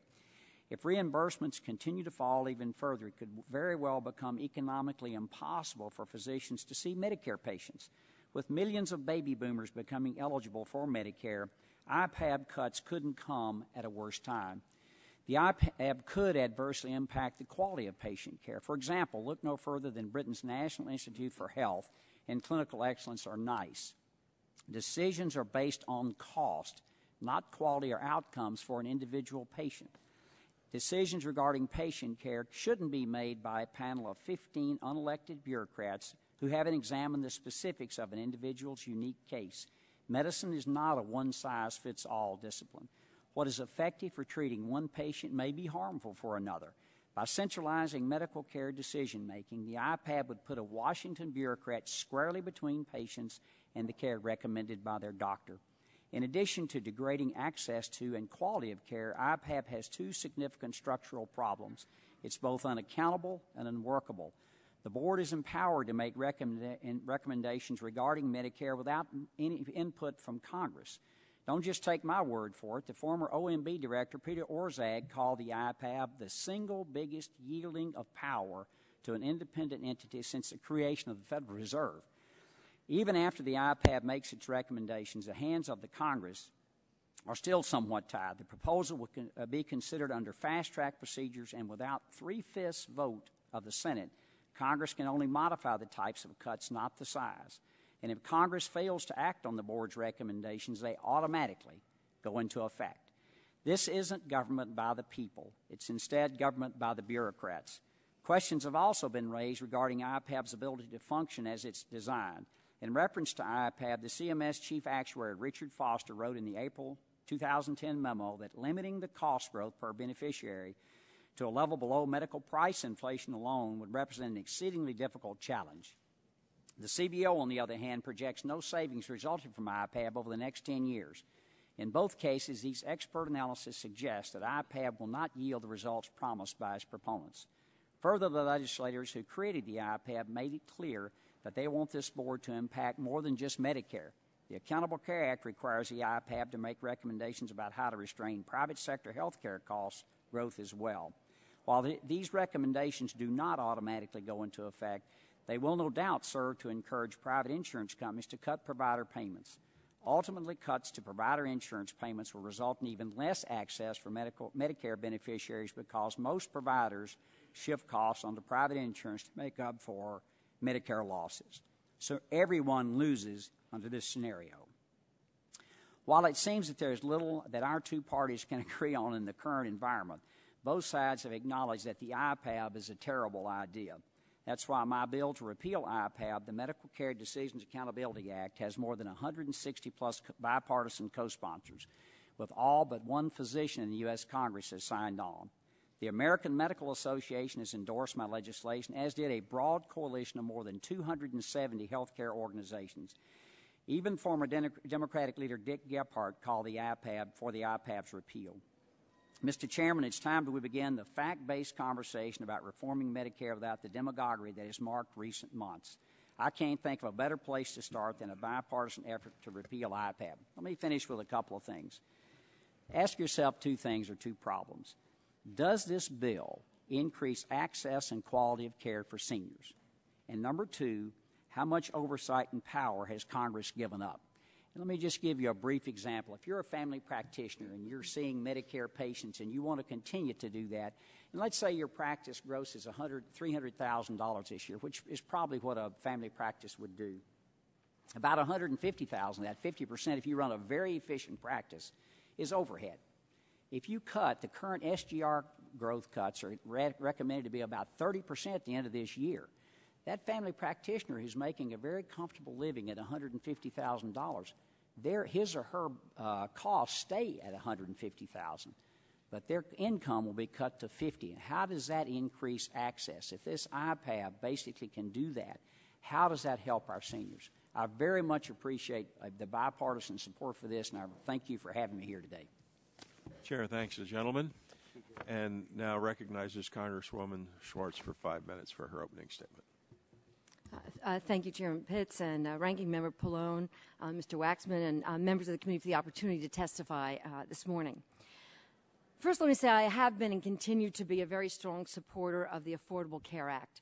If reimbursements continue to fall even further, it could very well become economically impossible for physicians to see Medicare patients. With millions of baby boomers becoming eligible for Medicare, IPAB cuts couldn't come at a worse time. The IPAB could adversely impact the quality of patient care. For example, look no further than Britain's National Institute for Health and Clinical Excellence, or NICE. Decisions are based on cost, not quality or outcomes for an individual patient. Decisions regarding patient care shouldn't be made by a panel of 15 unelected bureaucrats who haven't examined the specifics of an individual's unique case. Medicine is not a one-size-fits-all discipline. What is effective for treating one patient may be harmful for another. By centralizing medical care decision-making, the IPAB would put a Washington bureaucrat squarely between patients and the care recommended by their doctor. In addition to degrading access to and quality of care, IPAB has two significant structural problems. It's both unaccountable and unworkable. The board is empowered to make recommendations regarding Medicare without any input from Congress. Don't just take my word for it. The former OMB director, Peter Orszag, called the IPAB the single biggest yielding of power to an independent entity since the creation of the Federal Reserve. Even after the IPAB makes its recommendations, the hands of the Congress are still somewhat tied. The proposal will be considered under fast-track procedures, and without 3/5 vote of the Senate, Congress can only modify the types of cuts, not the size. And if Congress fails to act on the board's recommendations, they automatically go into effect. This isn't government by the people. It's instead government by the bureaucrats. Questions have also been raised regarding IPAB's ability to function as it's designed. In reference to IPAB, the CMS Chief Actuary, Richard Foster, wrote in the April 2010 memo that limiting the cost growth per beneficiary to a level below medical price inflation alone would represent an exceedingly difficult challenge. The CBO, on the other hand, projects no savings resulting from IPAB over the next 10 years. In both cases, these expert analyses suggest that IPAB will not yield the results promised by its proponents. Further, the legislators who created the IPAB made it clear that they want this board to impact more than just Medicare. The Accountable Care Act requires the IPAB to make recommendations about how to restrain private sector health care cost growth as well. While these recommendations do not automatically go into effect, they will no doubt serve to encourage private insurance companies to cut provider payments. Ultimately, cuts to provider insurance payments will result in even less access for Medicare beneficiaries because most providers shift costs onto private insurance to make up for Medicare losses. So everyone loses under this scenario. While it seems that there is little that our two parties can agree on in the current environment, both sides have acknowledged that the IPAB is a terrible idea. That's why my bill to repeal IPAB, the Medical Care Decisions Accountability Act, has more than 160-plus bipartisan co-sponsors, with all but one physician in the U.S. Congress has signed on. The American Medical Association has endorsed my legislation, as did a broad coalition of more than 270 healthcare organizations. Even former Democratic leader Dick Gephardt called the IPAB for the IPAB's repeal. Mr. Chairman, it's time that we begin the fact-based conversation about reforming Medicare without the demagoguery that has marked recent months. I can't think of a better place to start than a bipartisan effort to repeal IPAB. Let me finish with a couple of things. Ask yourself two things or two problems. Does this bill increase access and quality of care for seniors? And number two, how much oversight and power has Congress given up? And let me just give you a brief example. If you're a family practitioner and you're seeing Medicare patients and you want to continue to do that, and let's say your practice grosses $300,000 this year, which is probably what a family practice would do. About $150,000, that 50%, if you run a very efficient practice, is overhead. If you cut, the current SGR growth cuts are recommended to be about 30% at the end of this year. That family practitioner who's making a very comfortable living at $150,000 his or her costs stay at $150,000, but their income will be cut to $50,000. And how does that increase access? If this IPAB basically can do that, how does that help our seniors? I very much appreciate the bipartisan support for this, and I thank you for having me here today. Chair thanks the gentleman, and now recognizes Congresswoman Schwartz for 5 minutes for her opening statement. Thank you, Chairman Pitts and Ranking Member Pallone, Mr. Waxman, and members of the committee for the opportunity to testify this morning. First, let me say I have been and continue to be a very strong supporter of the Affordable Care Act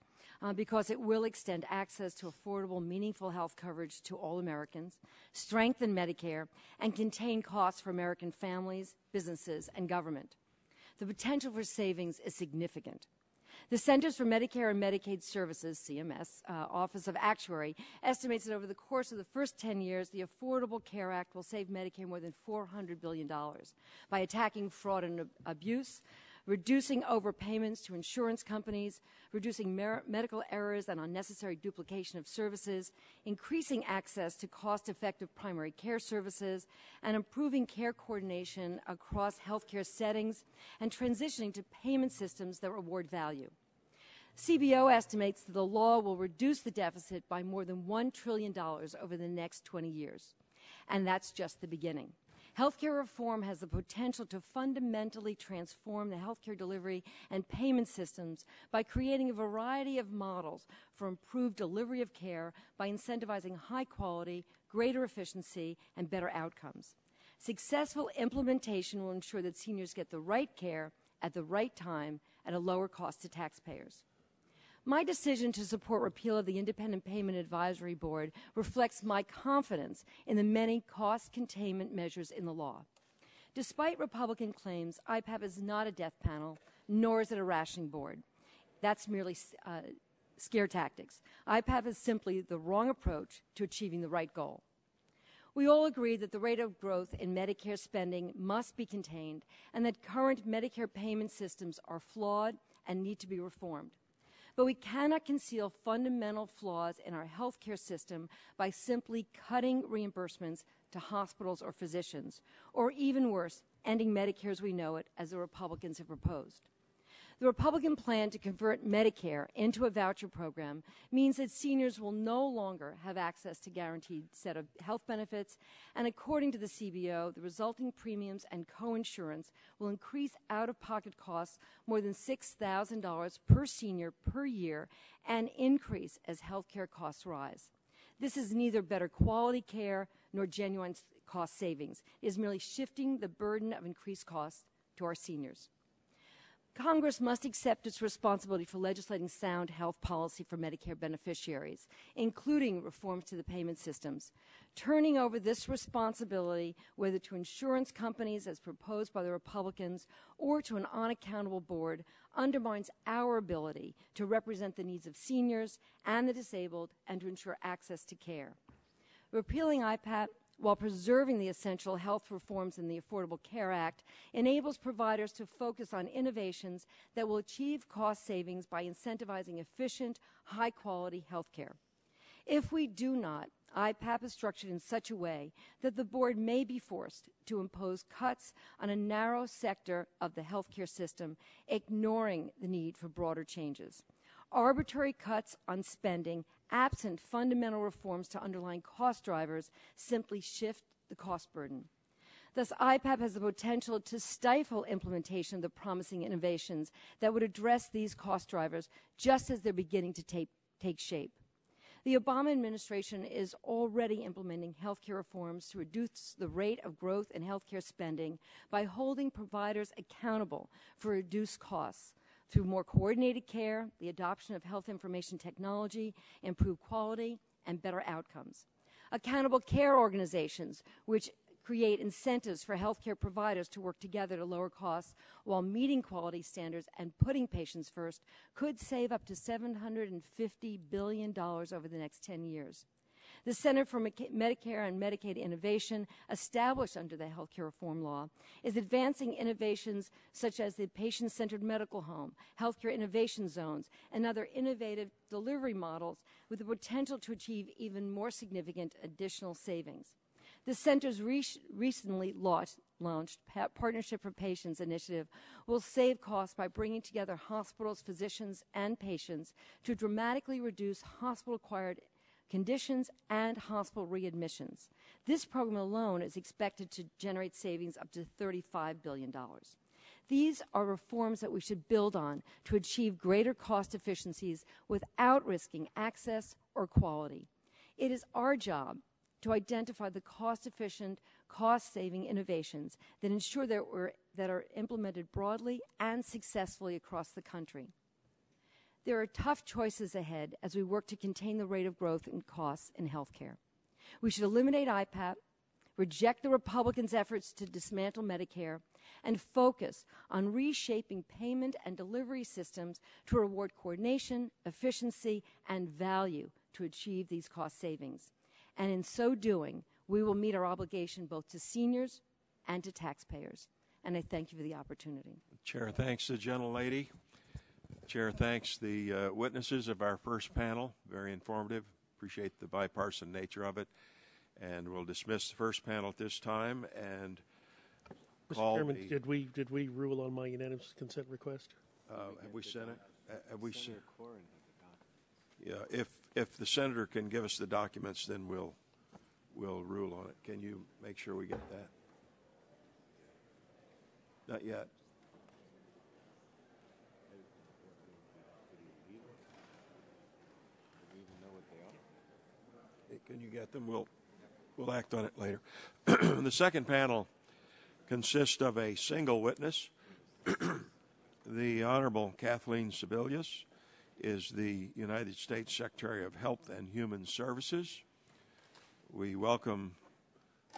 because it will extend access to affordable, meaningful health coverage to all Americans, strengthen Medicare, and contain costs for American families, businesses, and government. The potential for savings is significant. The Centers for Medicare and Medicaid Services, CMS, Office of Actuary, estimates that over the course of the first 10 years, the Affordable Care Act will save Medicare more than $400 billion by attacking fraud and abuse, reducing overpayments to insurance companies, reducing medical errors and unnecessary duplication of services, increasing access to cost-effective primary care services, and improving care coordination across healthcare settings, and transitioning to payment systems that reward value. CBO estimates that the law will reduce the deficit by more than $1 trillion over the next 20 years. And that's just the beginning. Healthcare reform has the potential to fundamentally transform the healthcare delivery and payment systems by creating a variety of models for improved delivery of care by incentivizing high quality, greater efficiency, and better outcomes. Successful implementation will ensure that seniors get the right care at the right time at a lower cost to taxpayers. My decision to support repeal of the Independent Payment Advisory Board reflects my confidence in the many cost containment measures in the law. Despite Republican claims, IPAB is not a death panel, nor is it a rationing board. That's merely scare tactics. IPAB is simply the wrong approach to achieving the right goal. We all agree that the rate of growth in Medicare spending must be contained and that current Medicare payment systems are flawed and need to be reformed. But we cannot conceal fundamental flaws in our healthcare system by simply cutting reimbursements to hospitals or physicians, or even worse, ending Medicare as we know it, as the Republicans have proposed. The Republican plan to convert Medicare into a voucher program means that seniors will no longer have access to guaranteed set of health benefits, and according to the CBO, the resulting premiums and coinsurance will increase out-of-pocket costs more than $6,000 per senior per year and increase as health care costs rise. This is neither better quality care nor genuine cost savings. It is merely shifting the burden of increased costs to our seniors. Congress must accept its responsibility for legislating sound health policy for Medicare beneficiaries, including reforms to the payment systems. Turning over this responsibility, whether to insurance companies as proposed by the Republicans or to an unaccountable board, undermines our ability to represent the needs of seniors and the disabled and to ensure access to care. Repealing IPAB while preserving the essential health reforms in the Affordable Care Act, enables providers to focus on innovations that will achieve cost savings by incentivizing efficient, high-quality health care. If we do not, IPAB is structured in such a way that the board may be forced to impose cuts on a narrow sector of the healthcare system, ignoring the need for broader changes. Arbitrary cuts on spending, absent fundamental reforms to underlying cost drivers, simply shift the cost burden. Thus, IPAB has the potential to stifle implementation of the promising innovations that would address these cost drivers just as they're beginning to take shape. The Obama administration is already implementing healthcare reforms to reduce the rate of growth in healthcare spending by holding providers accountable for reduced costs through more coordinated care, the adoption of health information technology, improved quality, and better outcomes. Accountable care organizations, which create incentives for healthcare providers to work together to lower costs while meeting quality standards and putting patients first, could save up to $750 billion over the next 10 years. The Center for Medicare and Medicaid Innovation, established under the healthcare reform law, is advancing innovations such as the patient-centered medical home, healthcare innovation zones, and other innovative delivery models with the potential to achieve even more significant additional savings. The center's recently launched Partnership for Patients initiative will save costs by bringing together hospitals, physicians, and patients to dramatically reduce hospital-acquired conditions and hospital readmissions. This program alone is expected to generate savings up to $35 billion. These are reforms that we should build on to achieve greater cost efficiencies without risking access or quality. It is our job to identify the cost-efficient, cost-saving innovations that ensure that are implemented broadly and successfully across the country. There are tough choices ahead as we work to contain the rate of growth in costs in healthcare. We should eliminate IPAB, reject the Republicans' efforts to dismantle Medicare, and focus on reshaping payment and delivery systems to reward coordination, efficiency, and value to achieve these cost savings. And in so doing, we will meet our obligation both to seniors and to taxpayers. And I thank you for the opportunity. Chair thanks the gentlelady. Chair thanks the witnesses of our first panel. Very informative. Appreciate the bipartisan nature of it. And we'll dismiss the first panel at this time and Mr. Chairman, did we rule on my unanimous consent request? Have we sent it? Have we sent? Yeah. If the senator can give us the documents, then we'll rule on it. Can you make sure we get that? Not yet. Can you get them? We'll act on it later. The second panel consists of a single witness. The Honorable Kathleen Sebelius is the United States Secretary of Health and Human Services. We welcome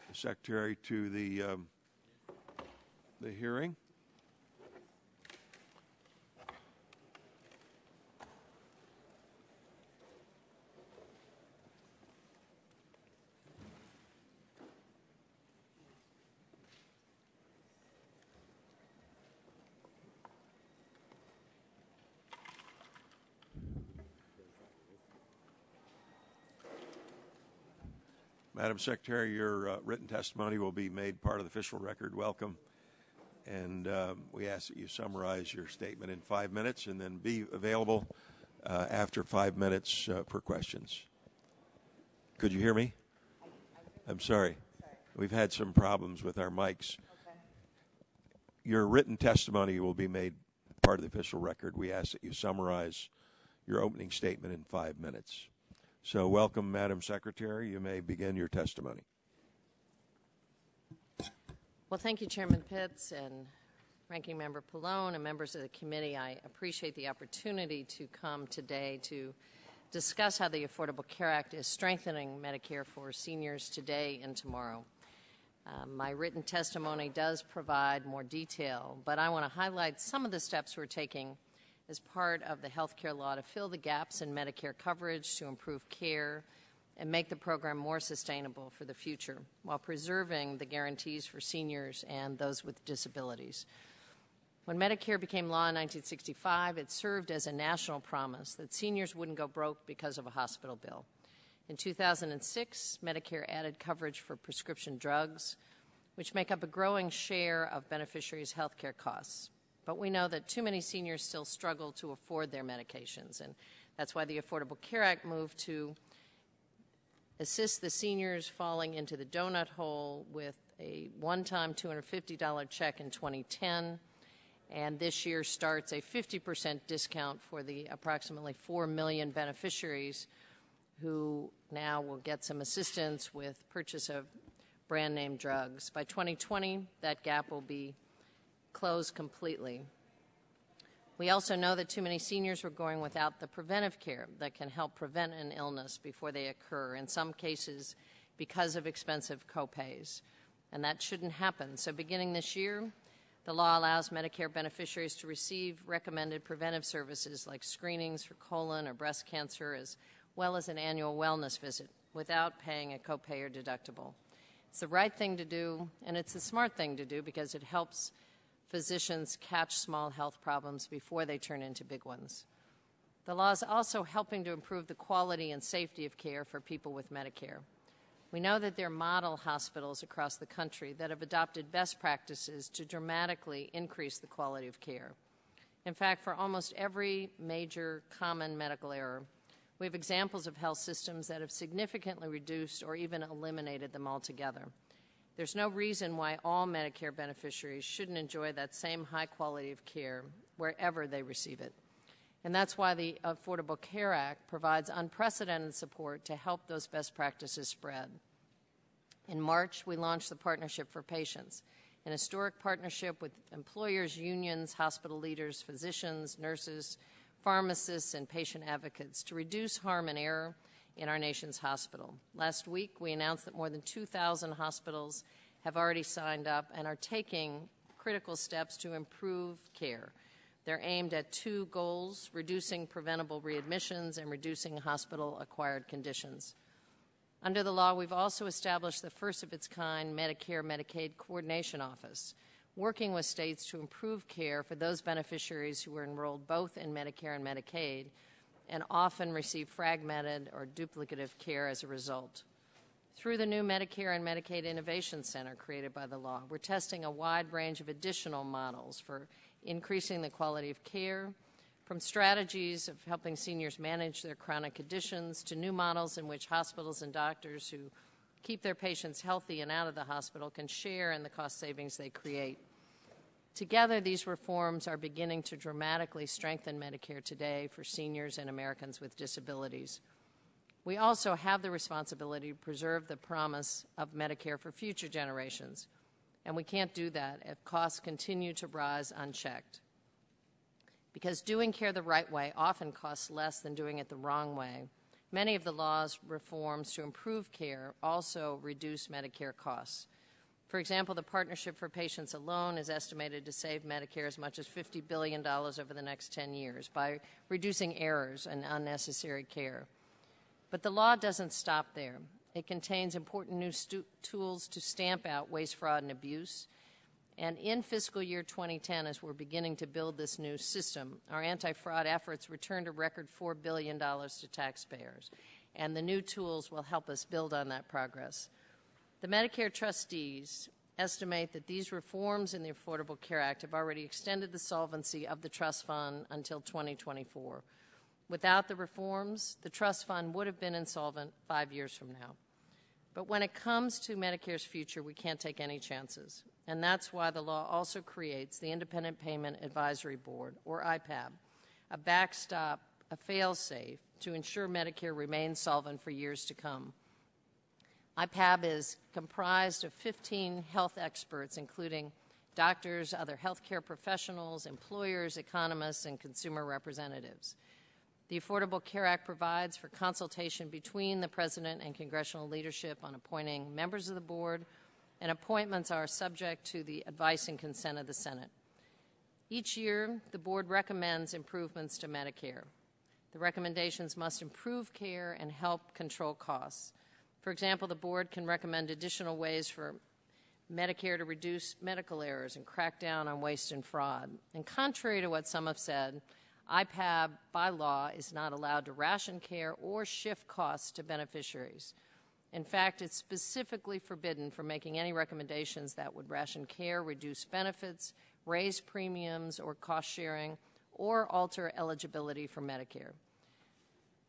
the Secretary to the hearing. Madam Secretary, your written testimony will be made part of the official record. Welcome. And we ask that you summarize your statement in 5 minutes and then be available after 5 minutes for questions. Could you hear me? I'm sorry. We've had some problems with our mics. Okay. Your written testimony will be made part of the official record. We ask that you summarize your opening statement in 5 minutes. So welcome, Madam Secretary. You may begin your testimony. Well, thank you, Chairman Pitts and Ranking Member Pallone and members of the committee. I appreciate the opportunity to come today to discuss how the Affordable Care Act is strengthening Medicare for seniors today and tomorrow. My written testimony does provide more detail, but I want to highlight some of the steps we're taking as part of the health care law to fill the gaps in Medicare coverage, to improve care, and make the program more sustainable for the future, while preserving the guarantees for seniors and those with disabilities. When Medicare became law in 1965, it served as a national promise that seniors wouldn't go broke because of a hospital bill. In 2006, Medicare added coverage for prescription drugs, which make up a growing share of beneficiaries' health care costs. But we know that too many seniors still struggle to afford their medications, and that's why the Affordable Care Act moved to assist the seniors falling into the donut hole with a one-time $250 check in 2010, and this year starts a 50% discount for the approximately 4 million beneficiaries who now will get some assistance with purchase of brand-name drugs. By 2020, that gap will be closed completely. We also know that too many seniors were going without the preventive care that can help prevent an illness before they occur, in some cases because of expensive copays. And that shouldn't happen. So beginning this year, the law allows Medicare beneficiaries to receive recommended preventive services like screenings for colon or breast cancer, as well as an annual wellness visit, without paying a copay or deductible. It's the right thing to do, and it's the smart thing to do because it helps physicians catch small health problems before they turn into big ones. The law is also helping to improve the quality and safety of care for people with Medicare. We know that there are model hospitals across the country that have adopted best practices to dramatically increase the quality of care. In fact, for almost every major common medical error, we have examples of health systems that have significantly reduced or even eliminated them altogether. There's no reason why all Medicare beneficiaries shouldn't enjoy that same high quality of care wherever they receive it. And that's why the Affordable Care Act provides unprecedented support to help those best practices spread. In March, we launched the Partnership for Patients, an historic partnership with employers, unions, hospital leaders, physicians, nurses, pharmacists, and patient advocates to reduce harm and error in our nation's hospital. Last week, we announced that more than 2,000 hospitals have already signed up and are taking critical steps to improve care. They're aimed at two goals: reducing preventable readmissions and reducing hospital-acquired conditions. Under the law, we've also established the first of its kind Medicare-Medicaid Coordination Office, working with states to improve care for those beneficiaries who are enrolled both in Medicare and Medicaid and often receive fragmented or duplicative care as a result. Through the new Medicare and Medicaid Innovation Center created by the law, we're testing a wide range of additional models for increasing the quality of care, from strategies of helping seniors manage their chronic conditions to new models in which hospitals and doctors who keep their patients healthy and out of the hospital can share in the cost savings they create. Together, these reforms are beginning to dramatically strengthen Medicare today for seniors and Americans with disabilities. We also have the responsibility to preserve the promise of Medicare for future generations, and we can't do that if costs continue to rise unchecked. Because doing care the right way often costs less than doing it the wrong way, many of the law's reforms to improve care also reduce Medicare costs. For example, the Partnership for Patients alone is estimated to save Medicare as much as $50 billion over the next 10 years by reducing errors and unnecessary care. But the law doesn't stop there. It contains important new tools to stamp out waste, fraud, and abuse. And in fiscal year 2010, as we're beginning to build this new system, our anti-fraud efforts returned a record $4 billion to taxpayers. And the new tools will help us build on that progress. The Medicare trustees estimate that these reforms in the Affordable Care Act have already extended the solvency of the trust fund until 2024. Without the reforms, the trust fund would have been insolvent 5 years from now. But when it comes to Medicare's future, we can't take any chances. And that's why the law also creates the Independent Payment Advisory Board, or IPAB, a backstop, a fail-safe to ensure Medicare remains solvent for years to come. IPAB is comprised of 15 health experts, including doctors, other healthcare professionals, employers, economists, and consumer representatives. The Affordable Care Act provides for consultation between the President and congressional leadership on appointing members of the board, and appointments are subject to the advice and consent of the Senate. Each year, the board recommends improvements to Medicare. The recommendations must improve care and help control costs. For example, the board can recommend additional ways for Medicare to reduce medical errors and crack down on waste and fraud. And contrary to what some have said, IPAB, by law, is not allowed to ration care or shift costs to beneficiaries. In fact, it's specifically forbidden from making any recommendations that would ration care, reduce benefits, raise premiums or cost sharing, or alter eligibility for Medicare.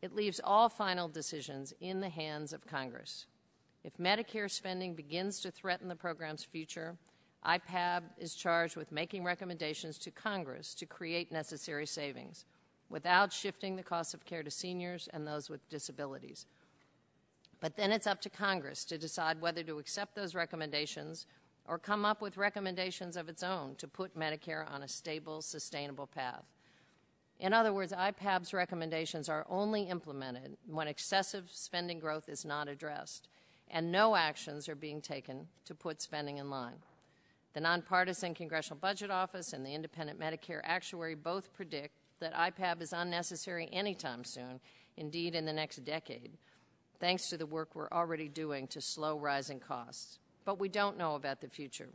It leaves all final decisions in the hands of Congress. If Medicare spending begins to threaten the program's future, IPAB is charged with making recommendations to Congress to create necessary savings without shifting the cost of care to seniors and those with disabilities. But then it's up to Congress to decide whether to accept those recommendations or come up with recommendations of its own to put Medicare on a stable, sustainable path. In other words, IPAB's recommendations are only implemented when excessive spending growth is not addressed and no actions are being taken to put spending in line. The nonpartisan Congressional Budget Office and the independent Medicare actuary both predict that IPAB is unnecessary anytime soon, indeed in the next decade, thanks to the work we're already doing to slow rising costs. But we don't know about the future,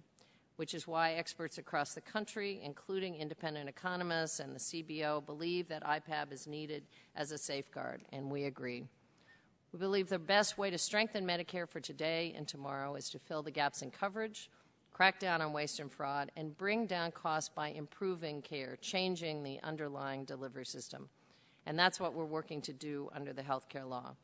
which is why experts across the country, including independent economists and the CBO, believe that IPAB is needed as a safeguard, and we agree. We believe the best way to strengthen Medicare for today and tomorrow is to fill the gaps in coverage, crack down on waste and fraud, and bring down costs by improving care, changing the underlying delivery system. And that's what we're working to do under the health care law.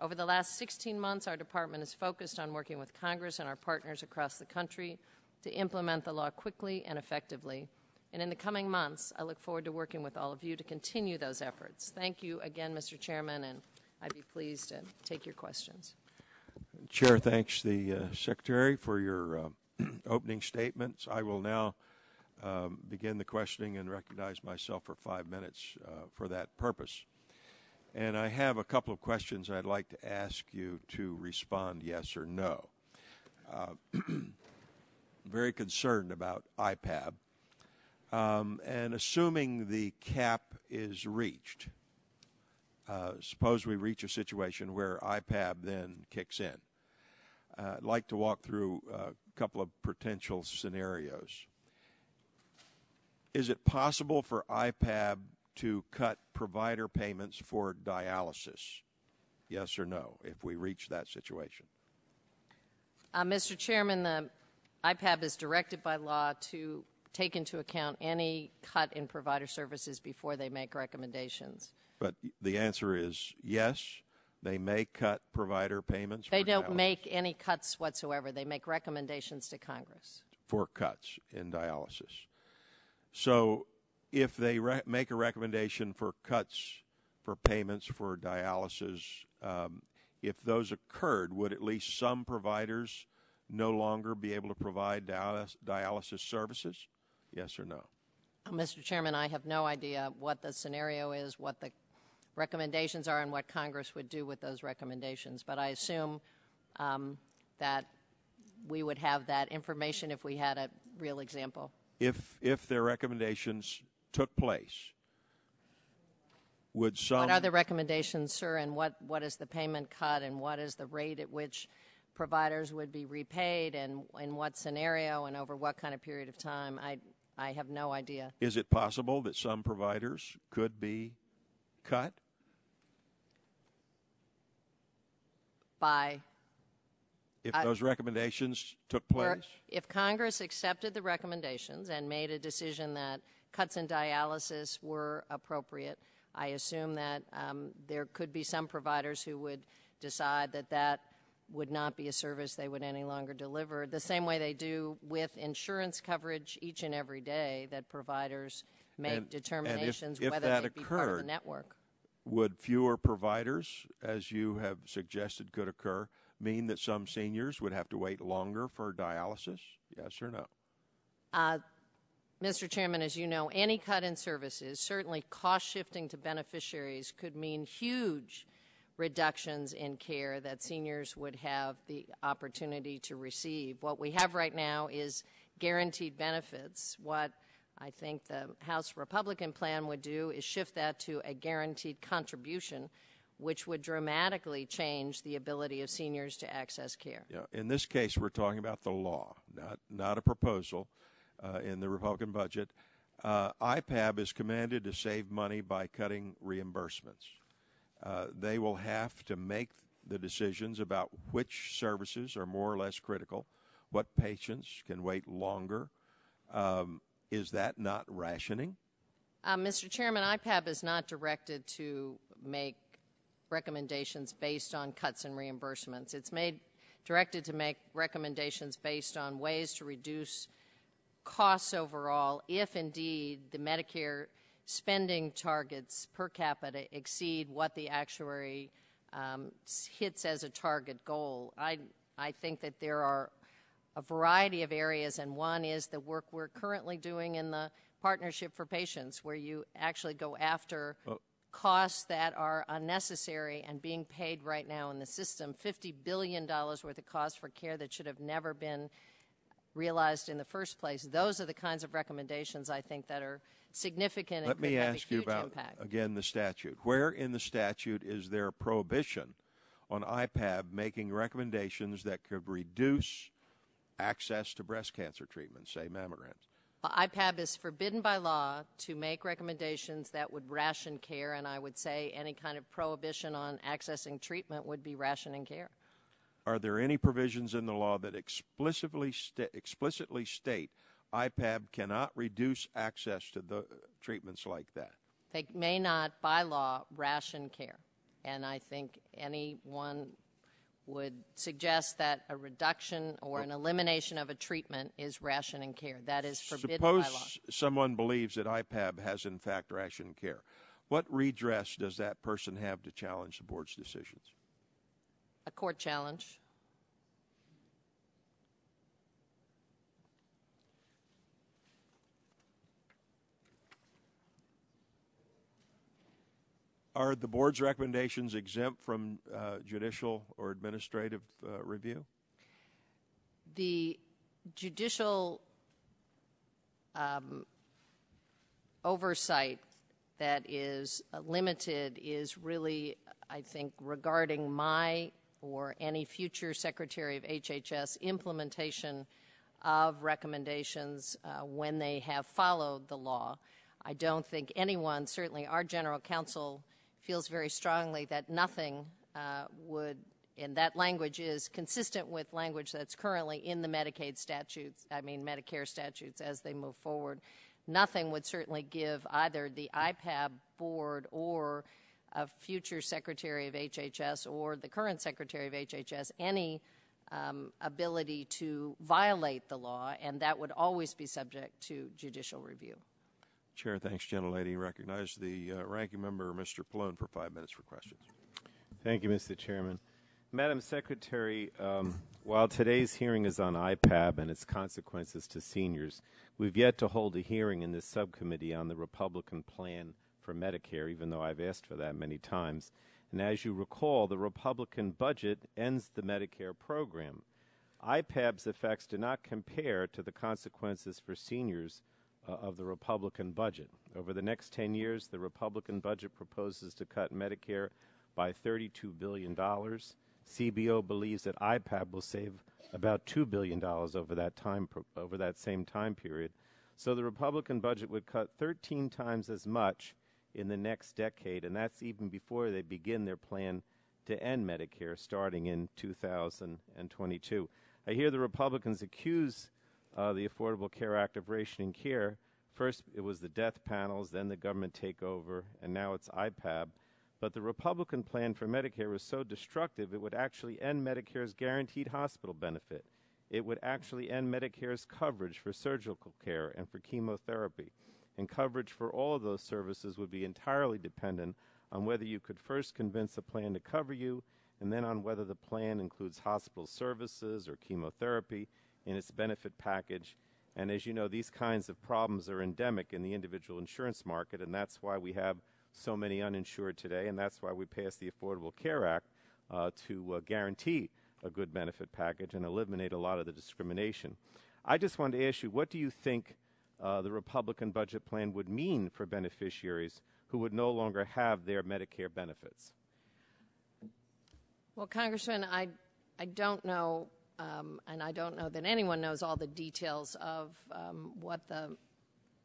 Over the last 16 months, our department is focused on working with Congress and our partners across the country to implement the law quickly and effectively. And in the coming months, I look forward to working with all of you to continue those efforts. Thank you again, Mr. Chairman, and I'd be pleased to take your questions. Chair thanks the Secretary for your opening statements. I will now begin the questioning and recognize myself for 5 minutes for that purpose. And I have a couple of questions I'd like to ask you to respond yes or no. Very concerned about IPAB. And assuming the cap is reached, suppose we reach a situation where IPAB then kicks in. I'd like to walk through a couple of potential scenarios. Is it possible for IPAB to cut provider payments for dialysis? Yes or no, if we reach that situation? Mr. Chairman, the IPAB is directed by law to take into account any cut in provider services before they make recommendations. But the answer is yes, they may cut provider payments. They don't make any cuts whatsoever. They make recommendations to Congress. For cuts in dialysis. So if they make a recommendation for cuts for payments for dialysis, if those occurred, would at least some providers no longer be able to provide dialysis services? Yes or no? Mr. Chairman, I have no idea what the scenario is, what the recommendations are, and what Congress would do with those recommendations. But I assume that we would have that information if we had a real example. If their recommendations took place, would some... What are the recommendations, sir, and what is the payment cut, and what is the rate at which providers would be repaid, and in what scenario, and over what kind of period of time? I have no idea. Is it possible that some providers could be cut? By... If those recommendations took place? If Congress accepted the recommendations and made a decision that cuts in dialysis were appropriate, I assume that there could be some providers who would decide that that would not be a service they would any longer deliver, the same way they do with insurance coverage each and every day, that providers make determinations if whether that they'd be part of the occurred, network. Would fewer providers, as you have suggested could occur, mean that some seniors would have to wait longer for dialysis? Yes or no? Mr. Chairman, as you know, any cut in services, certainly cost shifting to beneficiaries, could mean huge reductions in care that seniors would have the opportunity to receive. What we have right now is guaranteed benefits. What I think the House Republican plan would do is shift that to a guaranteed contribution, which would dramatically change the ability of seniors to access care. Yeah. In this case, we're talking about the law, not a proposal in the Republican budget. IPAB is commanded to save money by cutting reimbursements. They will have to make the decisions about which services are more or less critical, what patients can wait longer. Is that not rationing? Mr. Chairman, IPAB is not directed to make recommendations based on cuts and reimbursements. It's directed to make recommendations based on ways to reduce costs overall if indeed the Medicare spending targets per capita exceed what the actuary hits as a target goal. I think that there are a variety of areas, and one is the work we're currently doing in the Partnership for Patients, where you actually go after costs that are unnecessary and being paid right now in the system, $50 billion worth of costs for care that should have never been realized in the first place. Those are the kinds of recommendations I think that are significant and could have a huge impact. Again, the statute. Where in the statute is there a prohibition on IPAB making recommendations that could reduce access to breast cancer treatment, say mammograms? IPAB is forbidden by law to make recommendations that would ration care, and I would say any kind of prohibition on accessing treatment would be rationing care. Are there any provisions in the law that explicitly state IPAB cannot reduce access to the treatments like that? They may not, by law, ration care. And I think anyone would suggest that a reduction or an elimination of a treatment is rationing care. That is forbidden by law. Suppose someone believes that IPAB has, in fact, rationed care. What redress does that person have to challenge the board's decisions? A court challenge. Are the board's recommendations exempt from judicial or administrative review? The judicial oversight that is limited is really, I think, regarding my or any future Secretary of HHS implementation of recommendations when they have followed the law. I don't think anyone, certainly our General Counsel, feels very strongly that nothing would, and that language is consistent with language that's currently in the Medicaid statutes, Medicare statutes as they move forward. Nothing would certainly give either the IPAB board or a future Secretary of HHS or the current Secretary of HHS any ability to violate the law, and that would always be subject to judicial review. Chair, thanks, gentlelady. Recognize the ranking member, Mr. Pallone, for 5 minutes for questions. Thank you, Mr. Chairman. Madam Secretary, while today's hearing is on IPAB and its consequences to seniors, we've yet to hold a hearing in this subcommittee on the Republican plan for Medicare, even though I've asked for that many times. And as you recall, the Republican budget ends the Medicare program. IPAB's effects do not compare to the consequences for seniors of the Republican budget. Over the next 10 years, the Republican budget proposes to cut Medicare by $32 billion. CBO believes that IPAB will save about $2 billion over that same time period. So the Republican budget would cut 13 times as much in the next decade, and that's even before they begin their plan to end Medicare starting in 2022. I hear the Republicans accuse the Affordable Care Act of rationing care. First, it was the death panels, then the government takeover, and now it's IPAB. But the Republican plan for Medicare was so destructive, it would actually end Medicare's guaranteed hospital benefit. It would actually end Medicare's coverage for surgical care and for chemotherapy. And coverage for all of those services would be entirely dependent on whether you could first convince a plan to cover you, and then on whether the plan includes hospital services or chemotherapy in its benefit package. And as you know, these kinds of problems are endemic in the individual insurance market, and that's why we have so many uninsured today, and that's why we passed the Affordable Care Act to guarantee a good benefit package and eliminate a lot of the discrimination. I just wanted to ask you, what do you think the Republican budget plan would mean for beneficiaries who would no longer have their Medicare benefits? Well, Congressman, I don't know, and I don't know that anyone knows all the details of what the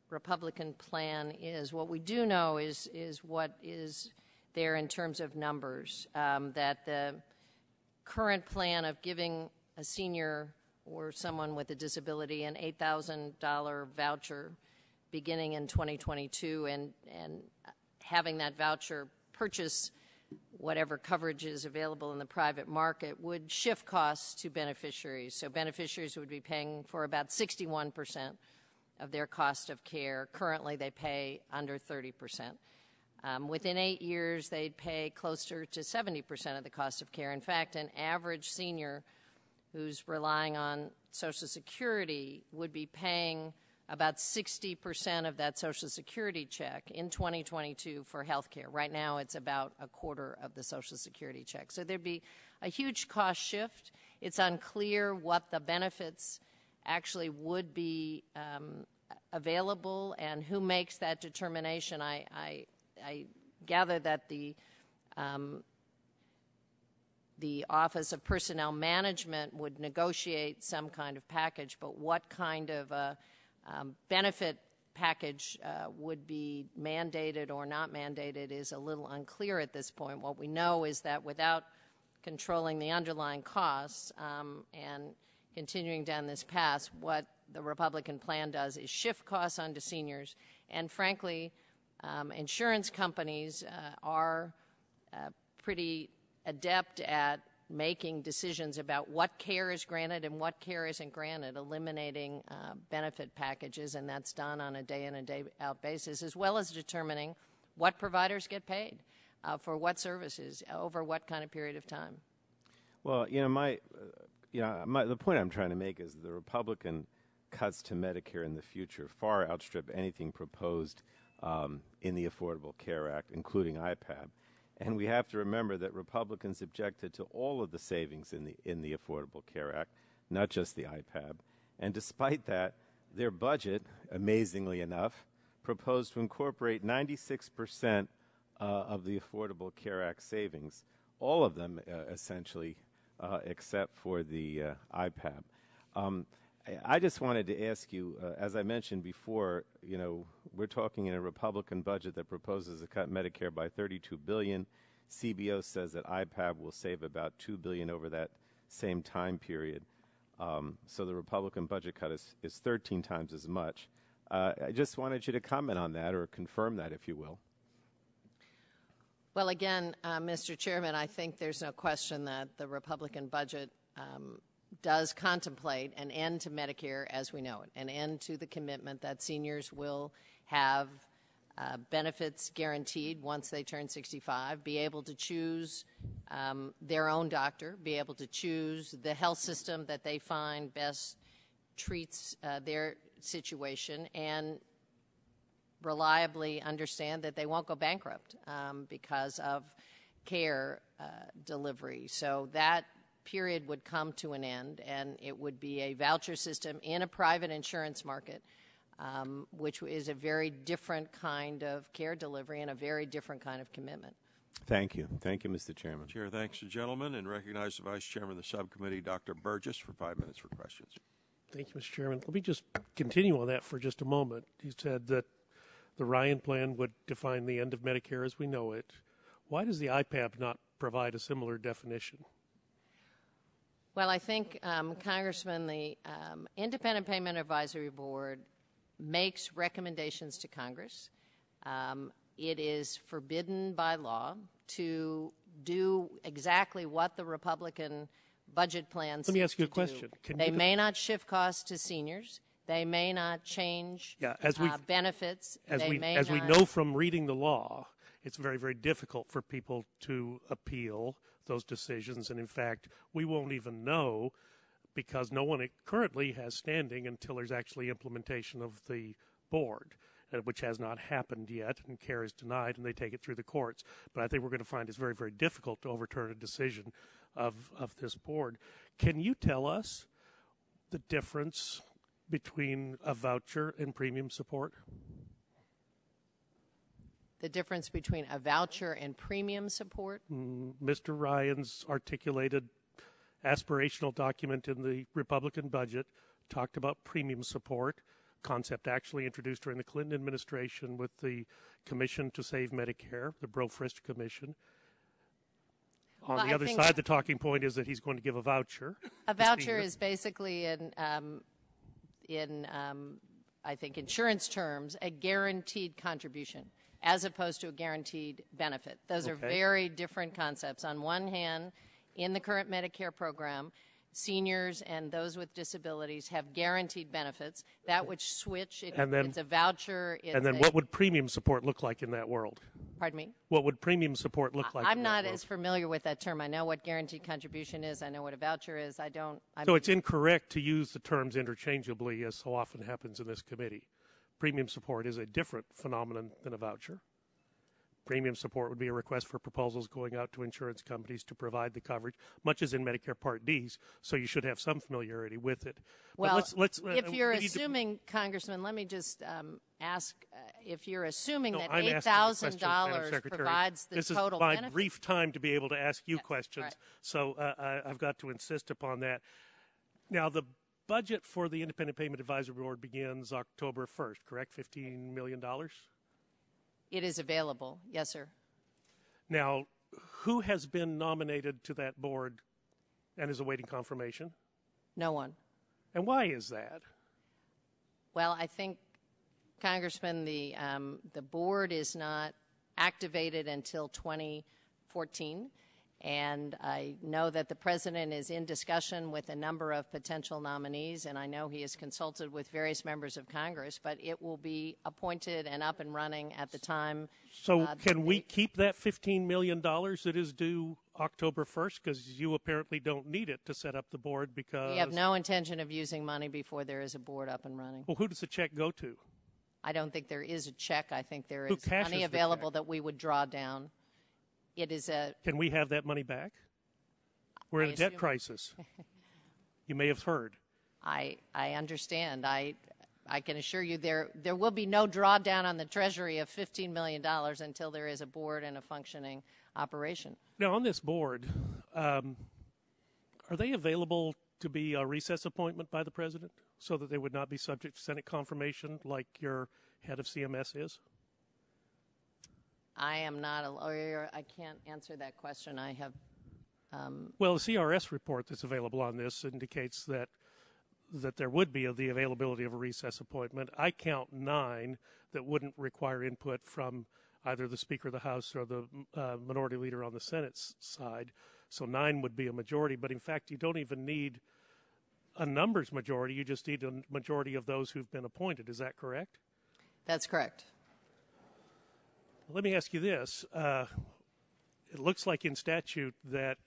Republican plan is. What we do know is what is there in terms of numbers, that the current plan of giving a senior or someone with a disability an $8,000 voucher beginning in 2022 and having that voucher purchase whatever coverage is available in the private market would shift costs to beneficiaries. So beneficiaries would be paying for about 61% of their cost of care. Currently, they pay under 30%. Within 8 years, they'd pay closer to 70% of the cost of care. In fact, an average senior who's relying on Social Security would be paying about 60% of that Social Security check in 2022 for health care. Right now, it's about a quarter of the Social Security check. So there'd be a huge cost shift. It's unclear what the benefits actually would be available and who makes that determination. I gather that the Office of Personnel Management would negotiate some kind of package, but what kind of benefit package would be mandated or not mandated is a little unclear at this point. What we know is that without controlling the underlying costs and continuing down this path, what the Republican plan does is shift costs onto seniors. And frankly, insurance companies are pretty adept at making decisions about what care is granted and what care isn't granted, eliminating benefit packages, and that's done on a day-in and day-out basis, as well as determining what providers get paid for what services over what kind of period of time. Well, the point I'm trying to make is the Republican cuts to Medicare in the future far outstrip anything proposed in the Affordable Care Act, including IPAB. And we have to remember that Republicans objected to all of the savings in the Affordable Care Act, not just the IPAB. And despite that, their budget, amazingly enough, proposed to incorporate 96% of the Affordable Care Act savings, all of them essentially, except for the IPAB. I just wanted to ask you, as I mentioned before, we're talking in a Republican budget that proposes to cut Medicare by $32 billion. CBO says that IPAB will save about $2 billion over that same time period. So the Republican budget cut is 13 times as much. I just wanted you to comment on that or confirm that, if you will. Well, again, Mr. Chairman, I think there's no question that the Republican budget does contemplate an end to Medicare as we know it, an end to the commitment that seniors will have benefits guaranteed once they turn 65, be able to choose their own doctor, be able to choose the health system that they find best treats their situation, and reliably understand that they won't go bankrupt because of care delivery. So that period would come to an end, and it would be a voucher system in a private insurance market, which is a very different kind of care delivery and a very different kind of commitment. Thank you. Thank you, Mr. Chairman. Chair, thanks to the gentleman, and recognize the Vice Chairman of the Subcommittee, Dr. Burgess, for 5 minutes for questions. Thank you, Mr. Chairman. Let me just continue on that for just a moment. You said that the Ryan plan would define the end of Medicare as we know it. Why does the IPAB not provide a similar definition? Well, I think, Congressman, the Independent Payment Advisory Board makes recommendations to Congress. It is forbidden by law to do exactly what the Republican budget plans. Let me ask you a question. They may not shift costs to seniors. They may not change benefits. As we know from reading the law, it's very, very difficult for people to appeal those decisions. And in fact, we won't even know because no one currently has standing until there's actually implementation of the board, which has not happened yet, and care is denied, and they take it through the courts. But I think we're going to find it's very, very difficult to overturn a decision of this board. Can you tell us the difference between a voucher and premium support? The difference between a voucher and premium support? Mr. Ryan's articulated aspirational document in the Republican budget talked about premium support, concept actually introduced during the Clinton administration with the Commission to Save Medicare, the Bro-Frist Commission. On the other side, the talking point is that he's going to give a voucher. A voucher is basically, in I think, insurance terms, a guaranteed contribution, as opposed to a guaranteed benefit. Those are very different concepts. On one hand, in the current Medicare program, seniors and those with disabilities have guaranteed benefits. That would switch. It's a voucher. And then what would premium support look like in that world? Pardon me? What would premium support look like? I'm not as familiar with that term. I know what guaranteed contribution is. I know what a voucher is. So it's incorrect to use the terms interchangeably, as so often happens in this committee. Premium support is a different phenomenon than a voucher. Premium support would be a request for proposals going out to insurance companies to provide the coverage, much as in Medicare Part D, so you should have some familiarity with it. Well, if you're assuming, Congressman, let me just ask, if you're assuming that $8,000 provides the total benefit. This is my brief time to be able to ask you questions, so I've got to insist upon that. Now, the budget for the Independent Payment Advisory Board begins October 1st, correct? $15 million? It is available, yes, sir. Now, who has been nominated to that board and is awaiting confirmation? No one. And why is that? Well, I think, Congressman, the board is not activated until 2014, and I know that the President is in discussion with a number of potential nominees, and I know he has consulted with various members of Congress, but it will be appointed and up and running at the time. So can we keep that $15 million that is due October 1st? Because you apparently don't need it to set up the board because... We have no intention of using money before there is a board up and running. Well, who does the check go to? I don't think there is a check. I think there is money available that we would draw down. It is a... Can we have that money back? We're in a debt crisis. You may have heard. I understand. I can assure you there will be no drawdown on the Treasury of $15 million until there is a board and a functioning operation. Now, on this board, are they available to be a recess appointment by the President so that they would not be subject to Senate confirmation like your head of CMS is? I am not a lawyer. I can't answer that question. I have... Well, the CRS report that's available on this indicates that there would be the availability of a recess appointment. I count 9 that wouldn't require input from either the Speaker of the House or the Minority Leader on the Senate side. So 9 would be a majority, but in fact you don't even need a numbers majority. You just need a majority of those who've been appointed. Is that correct? That's correct. Let me ask you this. It looks like in statute that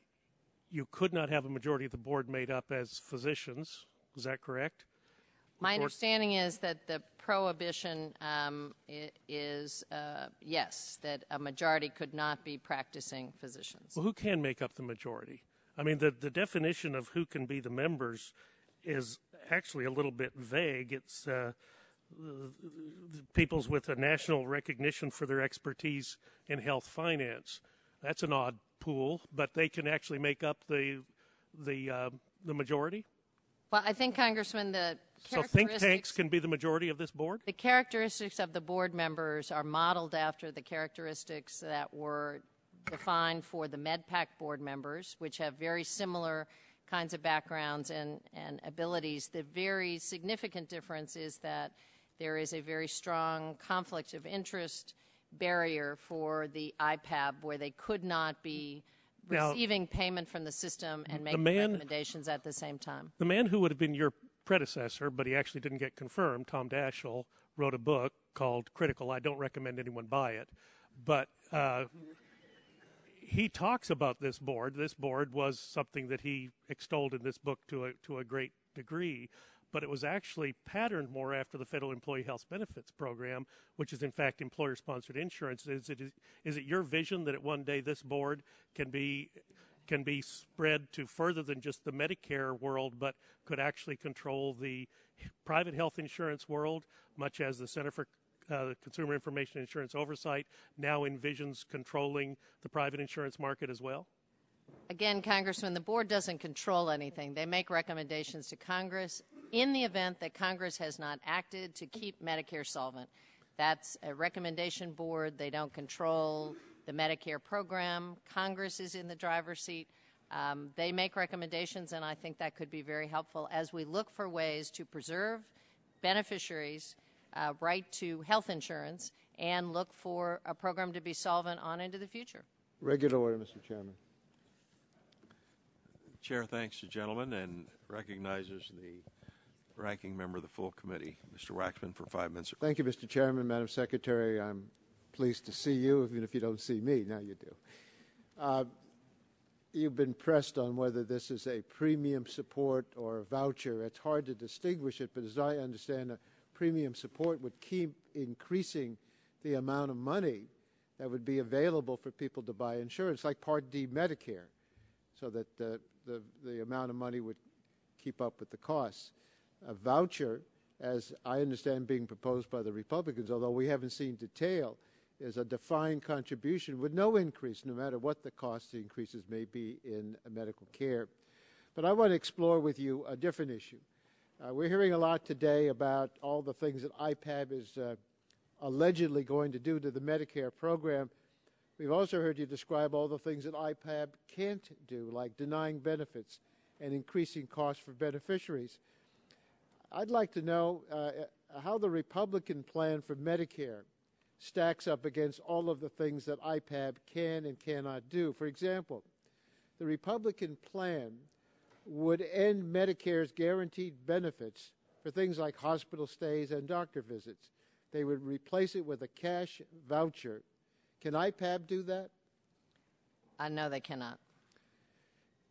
you could not have a majority of the board made up as physicians. Is that correct? My understanding is that the prohibition is, yes, that a majority could not be practicing physicians. Well, who can make up the majority? I mean, the definition of who can be the members is actually a little bit vague. It's peoples with a national recognition for their expertise in health finance. That's an odd pool, but they can actually make up the majority? Well, I think, Congressman, the So think tanks can be the majority of this board? The characteristics of the board members are modeled after the characteristics that were defined for the MedPAC board members, which have very similar kinds of backgrounds and abilities. The very significant difference is that there is a very strong conflict of interest barrier for the IPAB where they could not be receiving payment from the system and making recommendations at the same time. The man who would have been your predecessor, but he actually didn't get confirmed, Tom Daschle, wrote a book called Critical. I don't recommend anyone buy it. But he talks about this board. This board was something that he extolled in this book to a great degree, but it was actually patterned more after the Federal Employee Health Benefits Program, which is in fact employer-sponsored insurance. Is it your vision that at one day this board can be spread to further than just the Medicare world, but could actually control the private health insurance world, much as the Center for Consumer Information Insurance Oversight now envisions controlling the private insurance market as well? Again, Congressman, the board doesn't control anything. They make recommendations to Congress in the event that Congress has not acted to keep Medicare solvent. That's a recommendation board. They don't control the Medicare program. Congress is in the driver's seat. They make recommendations, and I think that could be very helpful as we look for ways to preserve beneficiaries' right to health insurance and look for a program to be solvent on into the future. Regular order, Mr. Chairman. Chair thanks the gentleman and recognizes the ranking member of the full committee, Mr. Waxman, for 5 minutes. Thank you, Mr. Chairman. Madam Secretary, I'm pleased to see you, even if you don't see me. Now you do. You've been pressed on whether this is a premium support or a voucher. It's hard to distinguish it, but as I understand it, premium support would keep increasing the amount of money that would be available for people to buy insurance, like Part D Medicare, so that the amount of money would keep up with the costs. A voucher, as I understand being proposed by the Republicans, although we haven't seen detail, is a defined contribution with no increase, no matter what the cost increases may be in medical care. But I want to explore with you a different issue. We're hearing a lot today about all the things that IPAB is allegedly going to do to the Medicare program. We've also heard you describe all the things that IPAB can't do, like denying benefits and increasing costs for beneficiaries. I'd like to know how the Republican plan for Medicare stacks up against all of the things that IPAB can and cannot do. For example, the Republican plan would end Medicare's guaranteed benefits for things like hospital stays and doctor visits. They would replace it with a cash voucher. Can IPAB do that? No, they cannot.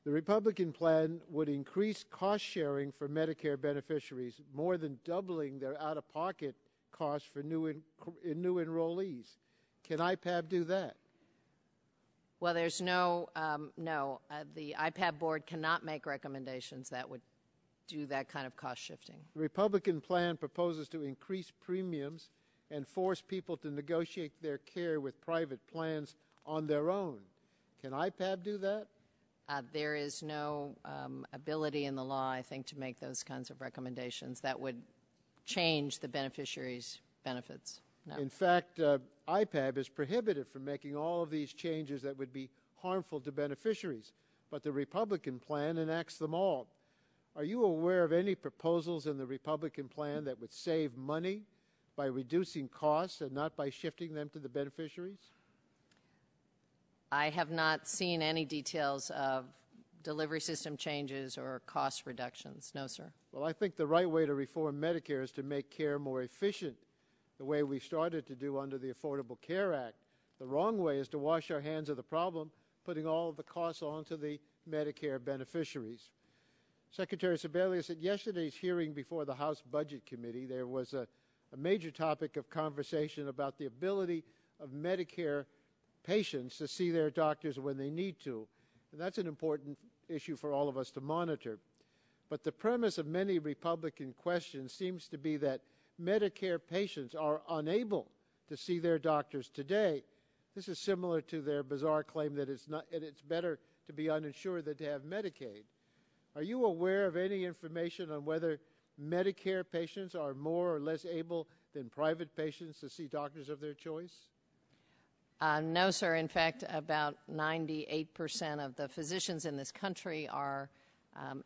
The Republican plan would increase cost sharing for Medicare beneficiaries, more than doubling their out-of-pocket costs for new enrollees. Can IPAB do that? Well, there's no, the IPAB board cannot make recommendations that would do that kind of cost shifting. The Republican plan proposes to increase premiums and force people to negotiate their care with private plans on their own. Can IPAB do that? There is no ability in the law, I think, to make those kinds of recommendations that would change the beneficiaries' benefits. No. In fact, IPAB is prohibited from making all of these changes that would be harmful to beneficiaries, but the Republican plan enacts them all. Are you aware of any proposals in the Republican plan that would save money by reducing costs and not by shifting them to the beneficiaries? I have not seen any details of delivery system changes or cost reductions. No, sir. Well, I think the right way to reform Medicare is to make care more efficient, the way we started to do under the Affordable Care Act. The wrong way is to wash our hands of the problem, putting all of the costs onto the Medicare beneficiaries. Secretary Sebelius, at yesterday's hearing before the House Budget Committee, there was a major topic of conversation about the ability of Medicare patients to see their doctors when they need to. And that's an important issue for all of us to monitor. But the premise of many Republican questions seems to be that Medicare patients are unable to see their doctors today. This is similar to their bizarre claim that it's better to be uninsured than to have Medicaid. Are you aware of any information on whether Medicare patients are more or less able than private patients to see doctors of their choice? No, sir. In fact, about 98% of the physicians in this country are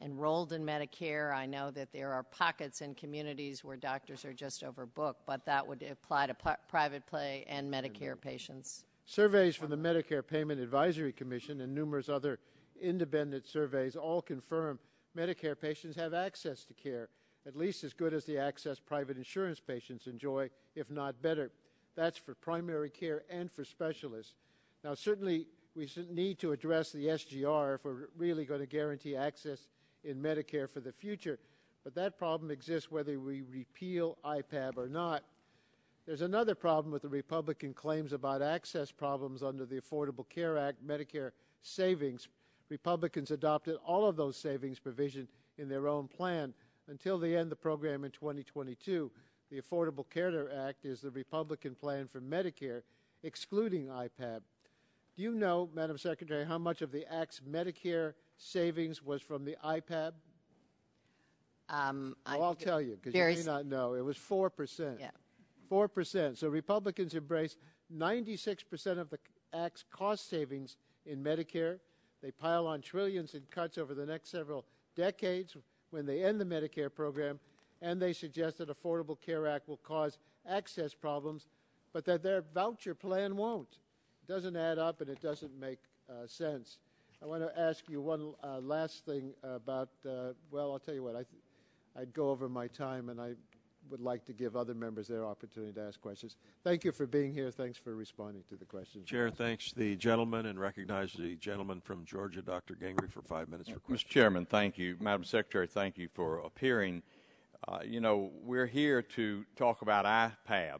enrolled in Medicare. I know that there are pockets in communities where doctors are just overbooked, but that would apply to private pay and Medicare patients. Surveys from the Medicare Payment Advisory Commission and numerous other independent surveys all confirm Medicare patients have access to care, at least as good as the access private insurance patients enjoy, if not better. That's for primary care and for specialists. Now, certainly, we need to address the SGR if we're really going to guarantee access in Medicare for the future. But that problem exists whether we repeal IPAB or not. There's another problem with the Republican claims about access problems under the Affordable Care Act, Medicare savings. Republicans adopted all of those savings provision in their own plan until they end the program in 2022. The Affordable Care Act is the Republican plan for Medicare, excluding IPAB. Do you know, Madam Secretary, how much of the Act's Medicare savings was from the IPAB? I'll tell you, because you may not know. It was 4%. Yeah. 4%. So Republicans embrace 96% of the Act's cost savings in Medicare. They pile on trillions in cuts over the next several decades when they end the Medicare program, and they suggest that Affordable Care Act will cause access problems, but that their voucher plan won't. It doesn't add up, and it doesn't make sense. I want to ask you one last thing about, well, I'll tell you what, I'd go over my time, and I would like to give other members their opportunity to ask questions. Thank you for being here. Thanks for responding to the questions. Chair, thanks the gentleman, and recognize the gentleman from Georgia, Dr. Gingrey, for 5 minutes for questions. Mr. Chairman, thank you. Madam Secretary, thank you for appearing. You know, we're here to talk about IPAB,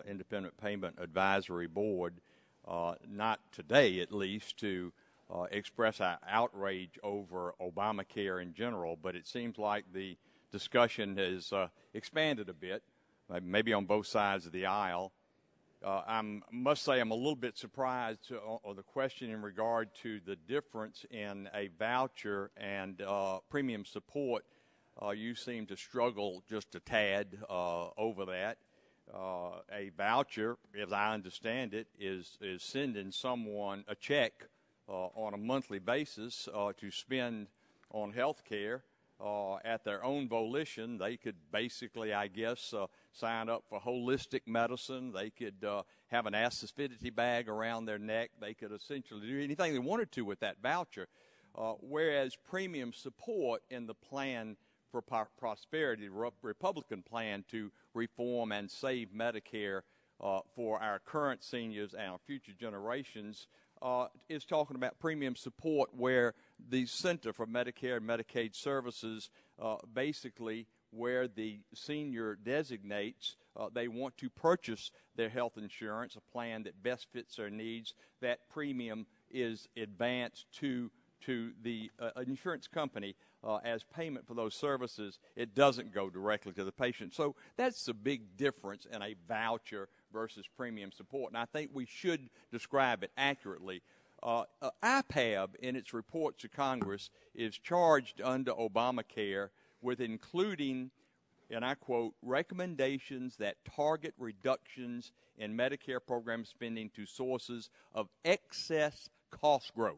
Independent Payment Advisory Board, not today at least, to express our outrage over Obamacare in general, but it seems like the discussion has expanded a bit, maybe on both sides of the aisle. I must say I'm a little bit surprised on the question in regard to the difference in a voucher and premium support You seem to struggle just a tad over that. A voucher, as I understand it, is sending someone a check on a monthly basis to spend on health care at their own volition. They could basically, I guess, sign up for holistic medicine. They could have an acidity bag around their neck. They could essentially do anything they wanted to with that voucher, whereas premium support in the plan for prosperity, the Republican plan to reform and save Medicare for our current seniors and our future generations, is talking about premium support where the Center for Medicare and Medicaid Services, basically where the senior designates they want to purchase their health insurance, a plan that best fits their needs. That premium is advanced to the insurance company as payment for those services. It doesn't go directly to the patient. So that's the big difference in a voucher versus premium support, and I think we should describe it accurately. IPAB, in its report to Congress, is charged under Obamacare with including, and I quote, recommendations that target reductions in Medicare program spending to sources of excess cost growth.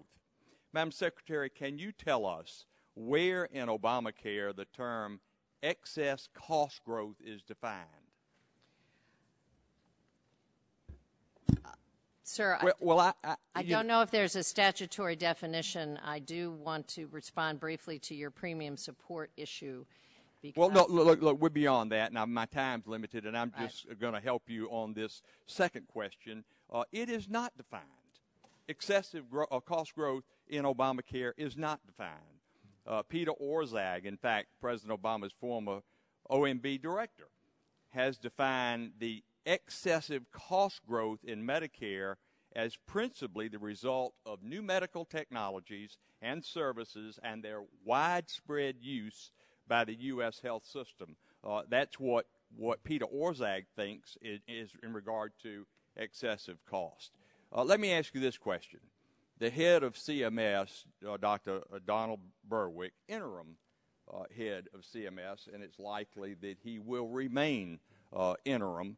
Madam Secretary, can you tell us where in Obamacare the term excess cost growth is defined? Sir, I don't know if there's a statutory definition. I do want to respond briefly to your premium support issue. Well, no, look, we're beyond that. Now, my time's limited, and I'm just going to help you on this second question. It is not defined. Excessive cost growth in Obamacare is not defined. Peter Orszag, in fact, President Obama's former OMB director, has defined the excessive cost growth in Medicare as principally the result of new medical technologies and services and their widespread use by the U.S. health system. That's what Peter Orszag thinks is in regard to excessive cost. Let me ask you this question. The head of CMS, Dr. Donald Berwick, interim head of CMS, and it's likely that he will remain interim,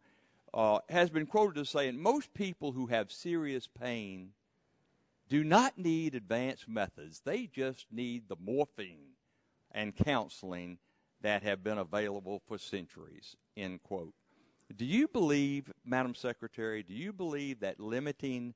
has been quoted as saying, most people who have serious pain do not need advanced methods. They just need the morphine and counseling that have been available for centuries, end quote. Do you believe, Madam Secretary, do you believe that limiting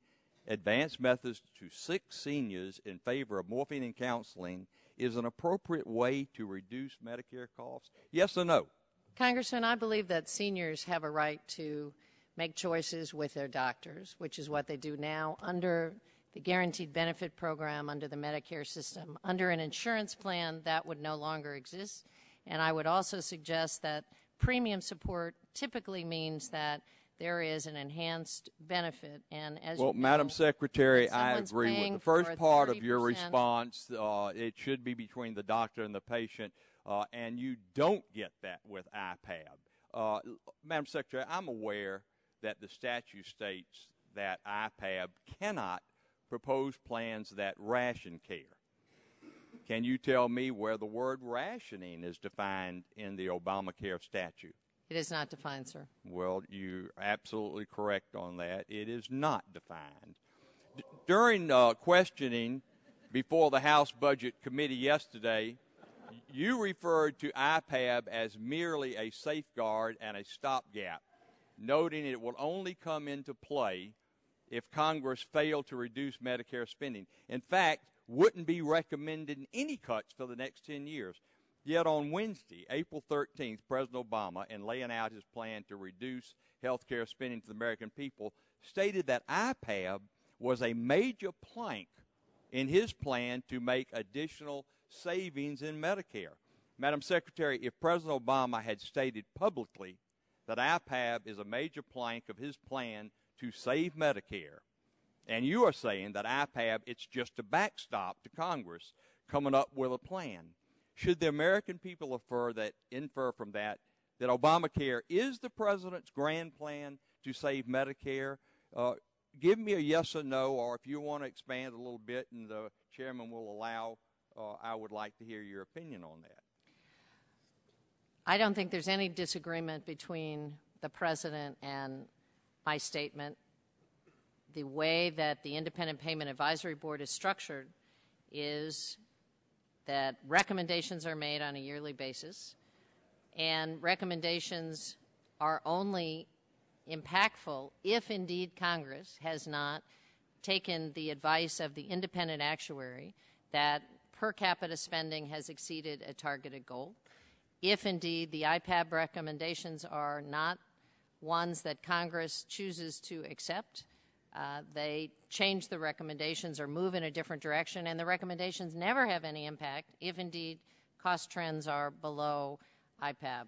advanced methods to sick seniors in favor of morphine and counseling is an appropriate way to reduce Medicare costs? Yes or no? Congressman, I believe that seniors have a right to make choices with their doctors, which is what they do now under the guaranteed benefit program, under the Medicare system. Under an insurance plan, that would no longer exist. And I would also suggest that premium support typically means that there is an enhanced benefit. And as well, Madam Secretary, I agree with the first part of your response. It should be between the doctor and the patient, and you don't get that with IPAB. Madam Secretary, I'm aware that the statute states that IPAB cannot propose plans that ration care. Can you tell me where the word rationing is defined in the Obamacare statute? It is not defined, sir. Well, you're absolutely correct on that. It is not defined. During questioning before the House Budget Committee yesterday, you referred to IPAB as merely a safeguard and a stopgap, noting it will only come into play if Congress failed to reduce Medicare spending. In fact, wouldn't be recommending any cuts for the next 10 years. Yet on Wednesday, April 13th, President Obama, in laying out his plan to reduce health care spending to the American people, stated that IPAB was a major plank in his plan to make additional savings in Medicare. Madam Secretary, if President Obama had stated publicly that IPAB is a major plank of his plan to save Medicare, and you are saying that IPAB, it's just a backstop to Congress coming up with a plan, should the American people infer from that Obamacare is the president's grand plan to save Medicare? Give me a yes or no, or if you want to expand a little bit and the chairman will allow, I would like to hear your opinion on that. I don't think there's any disagreement between the President and my statement. The way that the Independent Payment Advisory Board is structured is that recommendations are made on a yearly basis, and recommendations are only impactful if indeed Congress has not taken the advice of the independent actuary that per capita spending has exceeded a targeted goal. If indeed the IPAB recommendations are not ones that Congress chooses to accept, they change the recommendations or move in a different direction, and the recommendations never have any impact if indeed cost trends are below IPAB.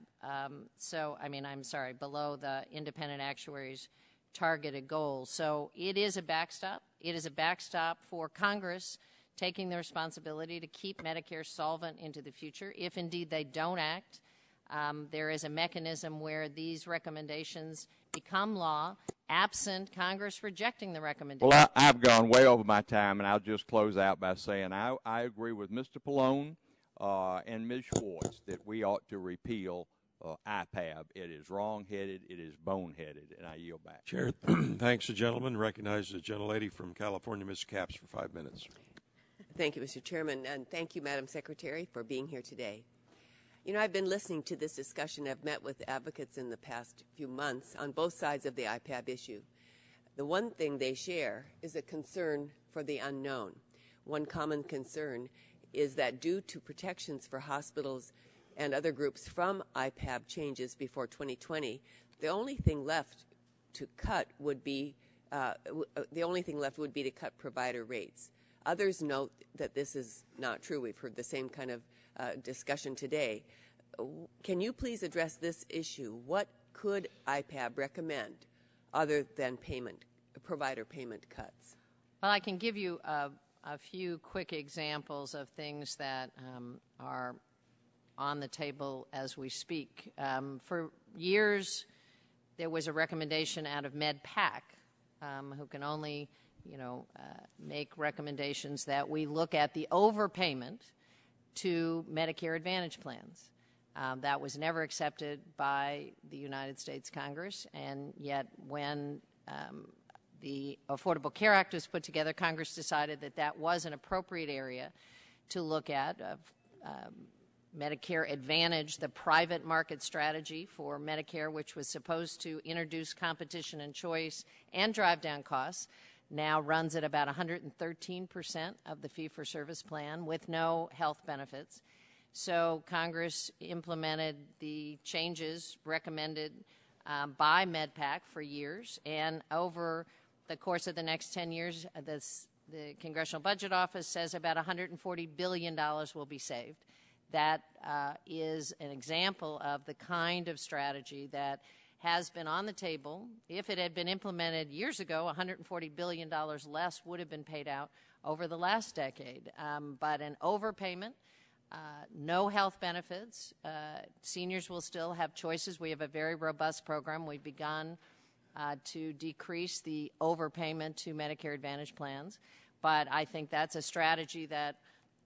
Below the independent actuary's targeted goals. So it is a backstop. It is a backstop for Congress taking the responsibility to keep Medicare solvent into the future. If indeed they don't act, there is a mechanism where these recommendations become law, absent Congress rejecting the recommendation. Well, I've gone way over my time, and I'll just close out by saying I agree with Mr. Pallone and Ms. Schwartz that we ought to repeal IPAB. It is wrong-headed, it is bone-headed, and I yield back. Chair, thanks the gentleman. Recognize the gentlelady from California, Ms. Capps, for 5 minutes. Thank you, Mr. Chairman, and thank you, Madam Secretary, for being here today. You know, I've been listening to this discussion. I've met with advocates in the past few months on both sides of the IPAB issue. The one thing they share is a concern for the unknown. One common concern is that due to protections for hospitals and other groups from IPAB changes before 2020, the only thing left to cut would be to cut provider rates. Others note that this is not true. We've heard the same kind of discussion today. Can you please address this issue? What could IPAB recommend other than provider payment cuts? Well, I can give you a few quick examples of things that are on the table as we speak. For years, there was a recommendation out of MedPAC, who can only make recommendations that we look at the overpayment to Medicare Advantage plans. That was never accepted by the United States Congress, and yet when the Affordable Care Act was put together, Congress decided that that was an appropriate area to look at. Medicare Advantage, the private market strategy for Medicare, which was supposed to introduce competition and choice and drive down costs, now runs at about 113% of the fee-for-service plan with no health benefits. So Congress implemented the changes recommended by MedPAC for years, and over the course of the next 10 years, the Congressional Budget Office says about $140 billion will be saved. That is an example of the kind of strategy that has been on the table. If it had been implemented years ago, $140 billion less would have been paid out over the last decade. But an overpayment, no health benefits, seniors will still have choices. We have a very robust program. We've begun to decrease the overpayment to Medicare Advantage plans. But I think that's a strategy that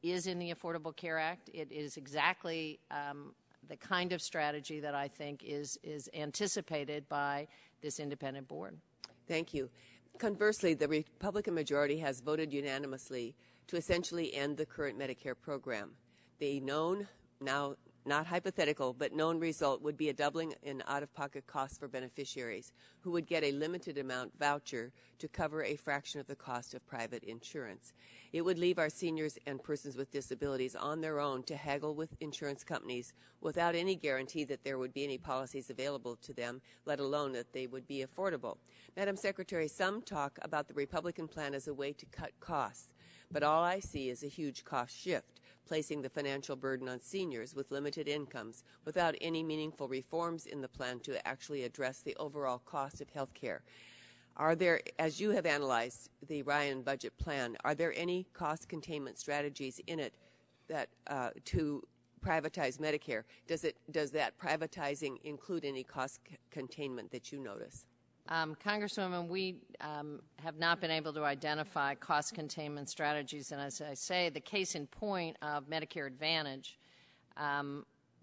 is in the Affordable Care Act. It is exactly the kind of strategy that I think is anticipated by this independent board. Thank you. Conversely, the Republican majority has voted unanimously to essentially end the current Medicare program. The known, now not hypothetical, but known result would be a doubling in out-of-pocket costs for beneficiaries who would get a limited amount voucher to cover a fraction of the cost of private insurance. It would leave our seniors and persons with disabilities on their own to haggle with insurance companies without any guarantee that there would be any policies available to them, let alone that they would be affordable. Madam Secretary, some talk about the Republican plan as a way to cut costs, but all I see is a huge cost shift, placing the financial burden on seniors with limited incomes without any meaningful reforms in the plan to actually address the overall cost of health care. Are there, as you have analyzed the Ryan budget plan, are there any cost containment strategies in it that to privatize Medicare? Does that privatizing include any cost containment that you notice? Congresswoman, we have not been able to identify cost containment strategies, and as I say, the case in point of Medicare Advantage,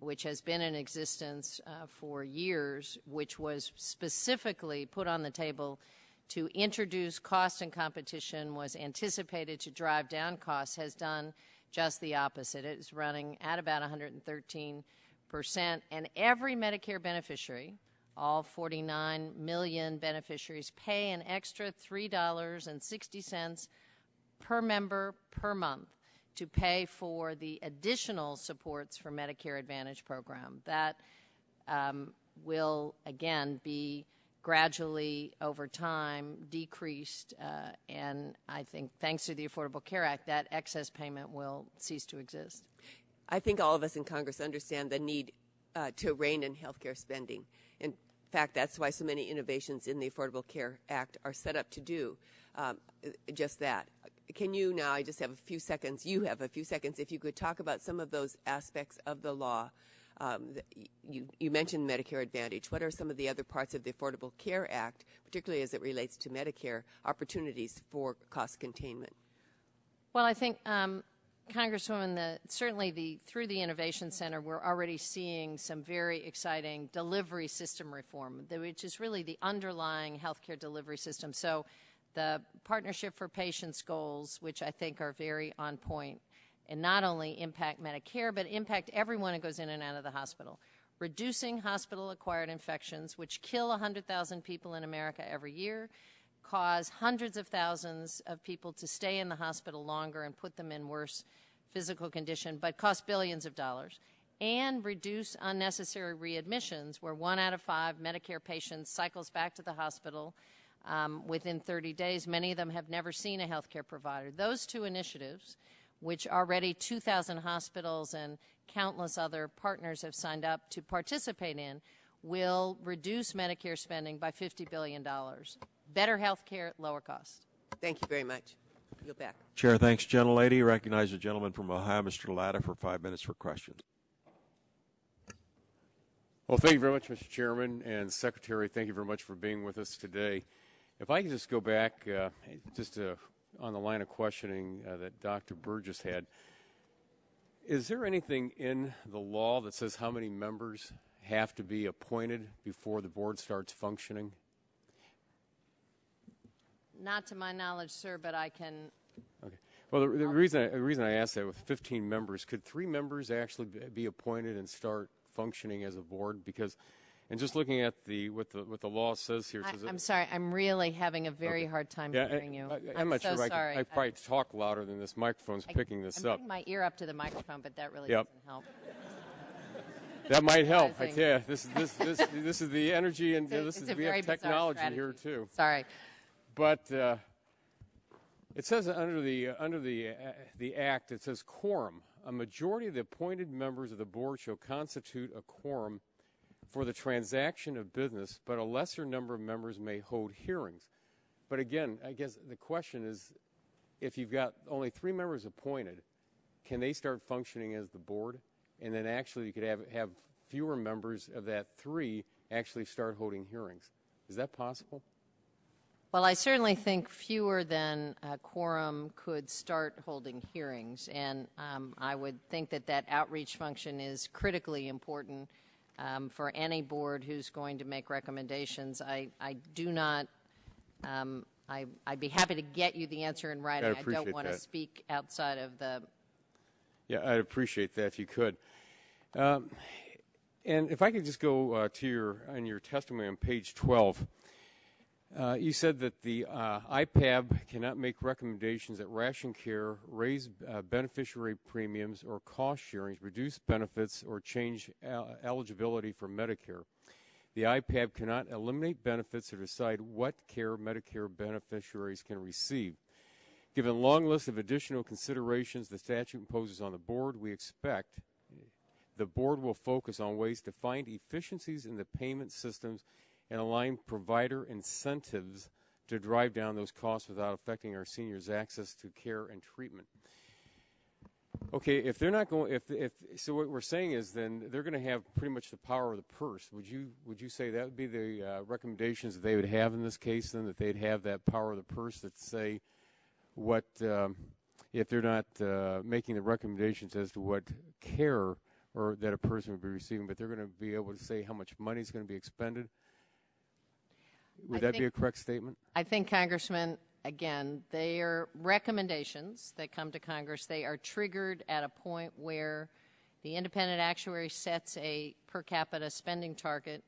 which has been in existence for years, which was specifically put on the table to introduce cost and competition, was anticipated to drive down costs, has done just the opposite. It is running at about 113%, and every Medicare beneficiary, all 49 million beneficiaries, pay an extra $3.60 per member per month to pay for the additional supports for Medicare Advantage program. That will, again, be gradually over time decreased, and I think thanks to the Affordable Care Act, that excess payment will cease to exist. I think all of us in Congress understand the need to rein in health care spending. In fact, that's why so many innovations in the Affordable Care Act are set up to do just that. Can you now, I just have a few seconds, you have a few seconds, if you could talk about some of those aspects of the law. You mentioned Medicare Advantage. What are some of the other parts of the Affordable Care Act, particularly as it relates to Medicare, opportunities for cost containment? Well, I think, Congresswoman, certainly through the Innovation Center, we're already seeing some very exciting delivery system reform, which is really the underlying healthcare delivery system. So the Partnership for Patients goals, which I think are very on point, and not only impact Medicare, but impact everyone who goes in and out of the hospital. Reducing hospital-acquired infections, which kill 100,000 people in America every year, cause hundreds of thousands of people to stay in the hospital longer and put them in worse physical condition, but cost billions of dollars. And reduce unnecessary readmissions, where 1 out of 5 Medicare patients cycles back to the hospital within 30 days. Many of them have never seen a health care provider. Those two initiatives, which already 2,000 hospitals and countless other partners have signed up to participate in, will reduce Medicare spending by $50 billion. Better health care at lower cost. Thank you very much. You'll back. Chair, thanks, gentlelady. Recognize the gentleman from Ohio, Mr. Latta, for 5 minutes for questions. Well, thank you very much, Mr. Chairman, and Secretary, thank you very much for being with us today. If I could just go back on the line of questioning that Dr. Burgess had, is there anything in the law that says how many members have to be appointed before the board starts functioning? Not to my knowledge, sir, but I can. Okay. Well, the reason I asked that, with 15 members, could 3 members actually be appointed and start functioning as a board? Because, and just looking at what the law says here, I'm sorry, I'm really having a very hard time hearing you. I'm not so sure. Sorry. I probably talk louder than this microphone's picking this up. I'm putting my ear up to the microphone, but that really doesn't help. That might help. I tell you, this is the energy, and we have technology here too. Sorry. But it says under the Act, it says quorum. A majority of the appointed members of the board shall constitute a quorum for the transaction of business, but a lesser number of members may hold hearings. But again, I guess the question is, if you've got only 3 members appointed, can they start functioning as the board? And then actually you could have fewer members of that 3 actually start holding hearings. Is that possible? Well, I certainly think fewer than a quorum could start holding hearings, and I would think that outreach function is critically important for any board who's going to make recommendations. I do not, I'd be happy to get you the answer in writing. I don't want to speak outside of the. Yeah, I'd appreciate that if you could. And if I could just go to your testimony on page 12. You said that the IPAB cannot make recommendations that ration care raise beneficiary premiums or cost sharings, reduce benefits, or change eligibility for Medicare. The IPAB cannot eliminate benefits or decide what care Medicare beneficiaries can receive. Given a long list of additional considerations the statute imposes on the board, we expect the board will focus on ways to find efficiencies in the payment systems and align provider incentives to drive down those costs without affecting our seniors' access to care and treatment. Okay, if they're not going, so what we're saying is then they're going to have pretty much the power of the purse. Would you say that would be the recommendations that they would have in this case? Then that they'd have that power of the purse that say what if they're not making the recommendations as to what care or that a person would be receiving, but they're going to be able to say how much money is going to be expended? Would that be a correct statement? I think, Congressman, again, they are recommendations that come to Congress. They are triggered at a point where the independent actuary sets a per capita spending target.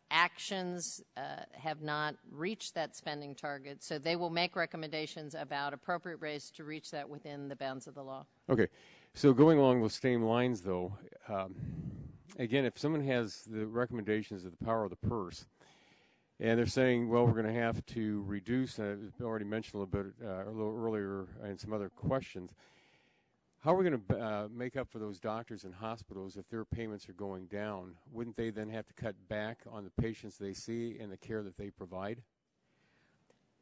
Actions have not reached that spending target, so they will make recommendations about appropriate ways to reach that within the bounds of the law. Okay. So going along those same lines, though, again, if someone has the recommendations of the power of the purse, and they're saying, well, we're going to have to reduce, and I've already mentioned a little earlier in some other questions, how are we going to make up for those doctors and hospitals if their payments are going down? Wouldn't they then have to cut back on the patients they see and the care that they provide?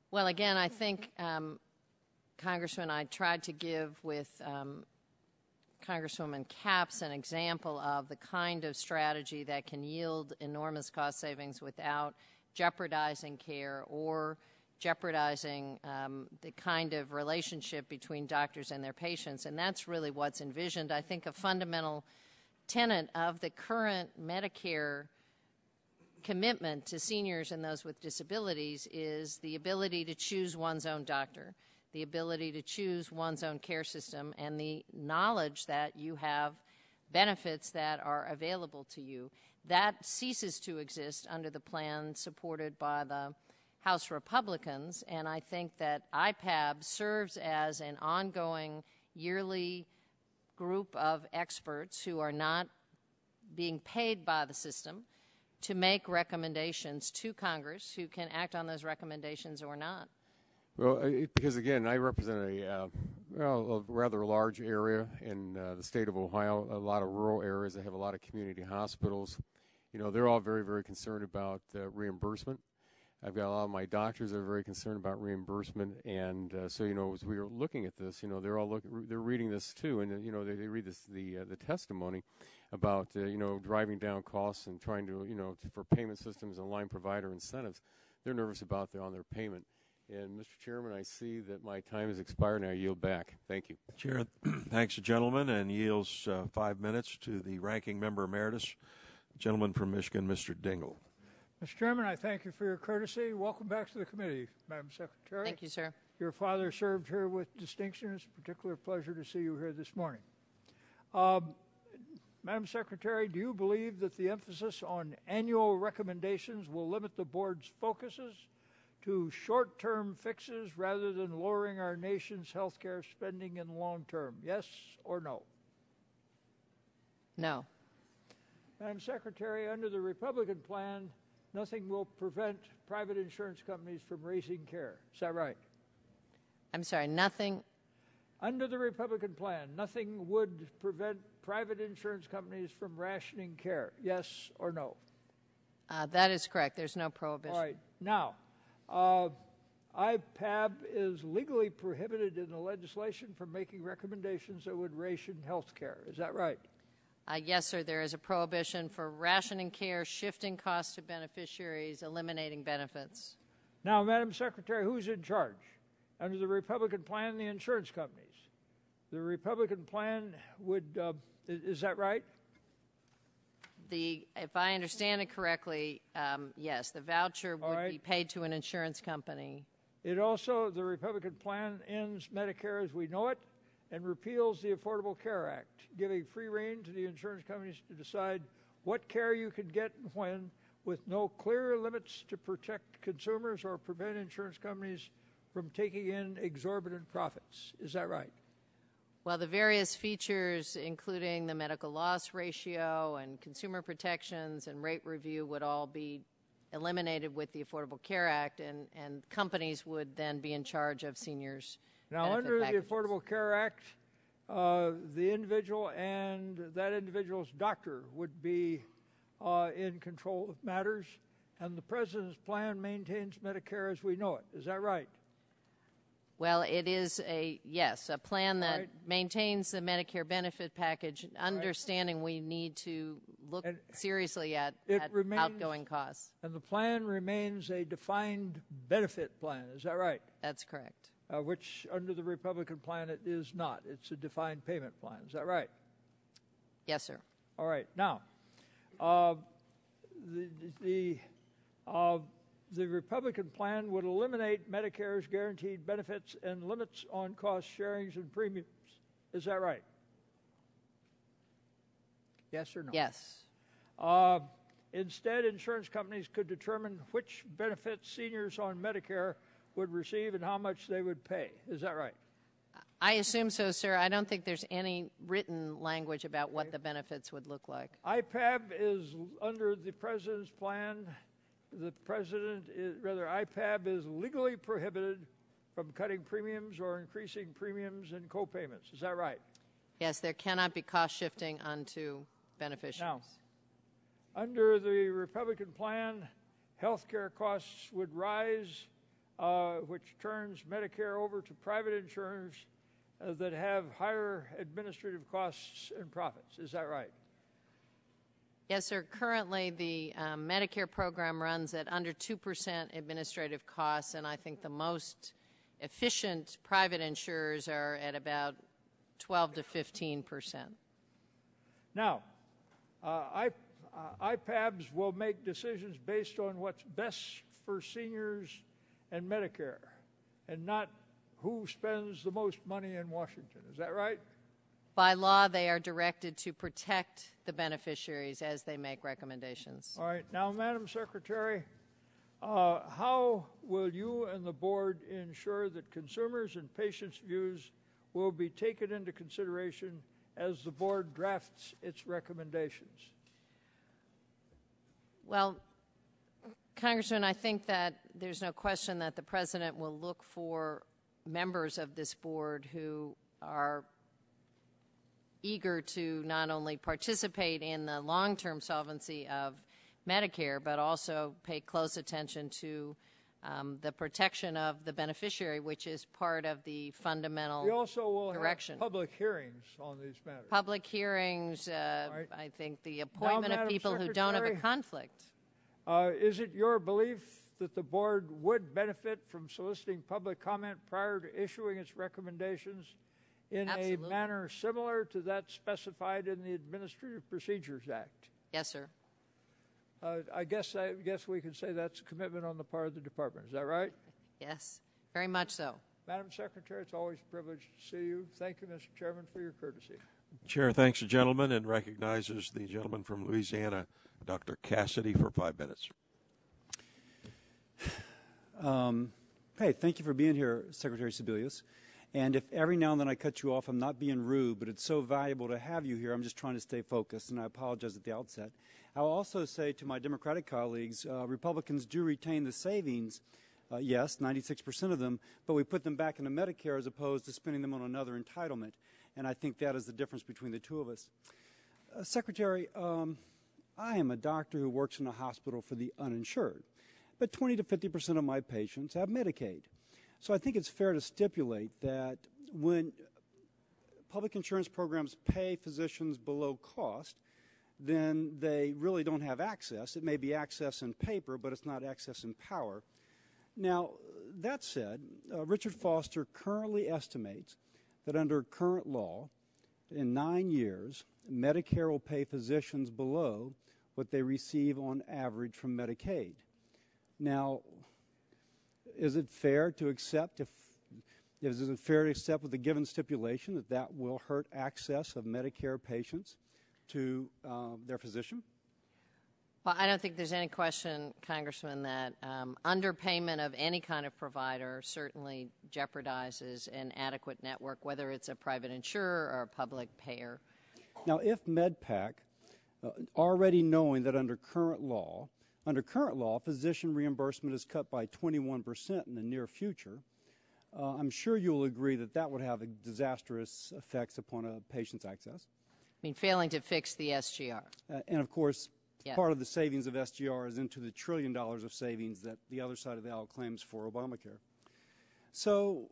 Well, again, I think, Congressman, I tried to give with Congresswoman Capps an example of the kind of strategy that can yield enormous cost savings without jeopardizing care or jeopardizing the kind of relationship between doctors and their patients. And that's really what's envisioned. I think a fundamental tenet of the current Medicare commitment to seniors and those with disabilities is the ability to choose one's own doctor, the ability to choose one's own care system, and the knowledge that you have benefits that are available to you. That ceases to exist under the plan supported by the House Republicans, and I think that IPAB serves as an ongoing yearly group of experts who are not being paid by the system to make recommendations to Congress, who can act on those recommendations or not. Well, because again, I represent a rather large area in the state of Ohio, a lot of rural areas that have a lot of community hospitals. You know, they're all very, very concerned about reimbursement. I've got a lot of my doctors that are very concerned about reimbursement, and so you know, as we were looking at this, you know, they're reading this too, and you know, they read this the testimony about you know, driving down costs and trying to, you know, for payment systems and line provider incentives. They're nervous about on their payment. And Mr. Chairman, I see that my time has expired, and I yield back. Thank you. Chair, thanks, gentleman, and yields 5 minutes to the ranking member emeritus, gentleman from Michigan, Mr. Dingell. Mr. Chairman, I thank you for your courtesy. Welcome back to the committee, Madam Secretary. Thank you, sir. Your father served here with distinction. It's a particular pleasure to see you here this morning. Madam Secretary, do you believe that the emphasis on annual recommendations will limit the board's focuses to short-term fixes rather than lowering our nation's health care spending in the long term? Yes or no? No. Madam Secretary, under the Republican plan, nothing will prevent private insurance companies from raising care. Is that right? I'm sorry, nothing? Under the Republican plan, nothing would prevent private insurance companies from rationing care. Yes or no? That is correct. There's no prohibition. All right. Now, IPAB is legally prohibited in the legislation from making recommendations that would ration health care. Is that right? Yes, sir. There is a prohibition for rationing care, shifting costs to beneficiaries, eliminating benefits. Now, Madam Secretary, who's in charge? Under the Republican plan, the insurance companies. The Republican plan would, is that right? If I understand it correctly, yes, the voucher would be paid to an insurance company. It also, the Republican plan ends Medicare as we know it and repeals the Affordable Care Act, giving free rein to the insurance companies to decide what care you can get and when, with no clear limits to protect consumers or prevent insurance companies from taking in exorbitant profits. Is that right? Well, the various features, including the medical loss ratio and consumer protections and rate review, would all be eliminated with the Affordable Care Act, and companies would then be in charge of seniors' Now, under the Affordable Care Act, the individual and that individual's doctor would be in control of matters, and the President's plan maintains Medicare as we know it. Is that right? Well, it is a plan that maintains the Medicare benefit package, understanding we need to look seriously at outgoing costs. And the plan remains a defined benefit plan. Is that right? That's correct. Which under the Republican plan it is not. It's a defined payment plan. Is that right? Yes, sir. All right. Now, the Republican plan would eliminate Medicare's guaranteed benefits and limits on cost sharings and premiums. Is that right? Yes or no? Yes. Instead, insurance companies could determine which benefits seniors on Medicare would receive and how much they would pay. Is that right? I assume so, sir. I don't think there's any written language about what the benefits would look like. IPAB is under the president's plan. IPAB is legally prohibited from cutting premiums or increasing premiums and co-payments. Is that right? Yes, there cannot be cost shifting onto beneficiaries. Now, under the Republican plan, health care costs would rise, which turns Medicare over to private insurers that have higher administrative costs and profits. Is that right? Yes, sir. Currently, the Medicare program runs at under 2% administrative costs, and I think the most efficient private insurers are at about 12 to 15%. Now, IPABs will make decisions based on what's best for seniors and Medicare, and not who spends the most money in Washington. Is that right? By law, they are directed to protect the beneficiaries as they make recommendations. All right. Now, Madam Secretary, how will you and the board ensure that consumers and patients' views will be taken into consideration as the board drafts its recommendations? Well, Congressman, I think that there's no question that the President will look for members of this board who are eager to not only participate in the long-term solvency of Medicare, but also pay close attention to the protection of the beneficiary, which is part of the fundamental direction. We also will have public hearings on these matters. Public hearings, right. I think the appointment of people who don't have a conflict. Is it your belief that the board would benefit from soliciting public comment prior to issuing its recommendations in Absolutely. a manner similar to that specified in the Administrative Procedures Act? Yes, sir. I guess we can say that's a commitment on the part of the department. Is that right? Yes, very much so. Madam Secretary, it's always a privilege to see you. Thank you, Mr. Chairman, for your courtesy. Chair thanks the gentleman and recognizes the gentleman from Louisiana, Dr. Cassidy, for 5 minutes. Hey, thank you for being here, Secretary Sebelius. And if every now and then I cut you off, I'm not being rude, but it's so valuable to have you here. I'm just trying to stay focused, and I apologize at the outset. I'll also say to my Democratic colleagues, Republicans do retain the savings, yes, 96% of them, but we put them back into Medicare as opposed to spending them on another entitlement. And I think that is the difference between the two of us. Secretary, I am a doctor who works in a hospital for the uninsured, but 20 to 50% of my patients have Medicaid. So I think it's fair to stipulate that when public insurance programs pay physicians below cost, then they really don't have access. It may be access in paper, but it's not access in power. Now, that said, Richard Foster currently estimates that under current law, in 9 years, Medicare will pay physicians below what they receive on average from Medicaid. Now, is it fair to accept with the given stipulation that that will hurt access of Medicare patients to their physician? Well, I don't think there's any question, Congressman, that underpayment of any kind of provider certainly jeopardizes an adequate network, whether it's a private insurer or a public payer. Now, if MedPAC, already knowing that under current law, physician reimbursement is cut by 21% in the near future, I'm sure you'll agree that that would have disastrous effects upon a patient's access. I mean, failing to fix the SGR. And, of course, yeah. Part of the savings of SGR is into the $1 trillion of savings that the other side of the aisle claims for Obamacare. So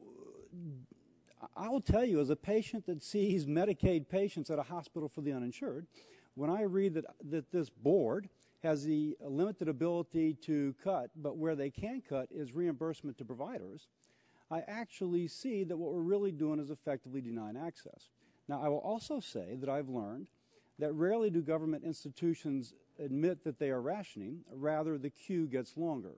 I will tell you, as a patient that sees Medicaid patients at a hospital for the uninsured, when I read that this board has the limited ability to cut, but where they can cut is reimbursement to providers, I actually see that what we're really doing is effectively denying access. Now, I will also say that I've learned that rarely do government institutions admit that they are rationing. Rather, the queue gets longer.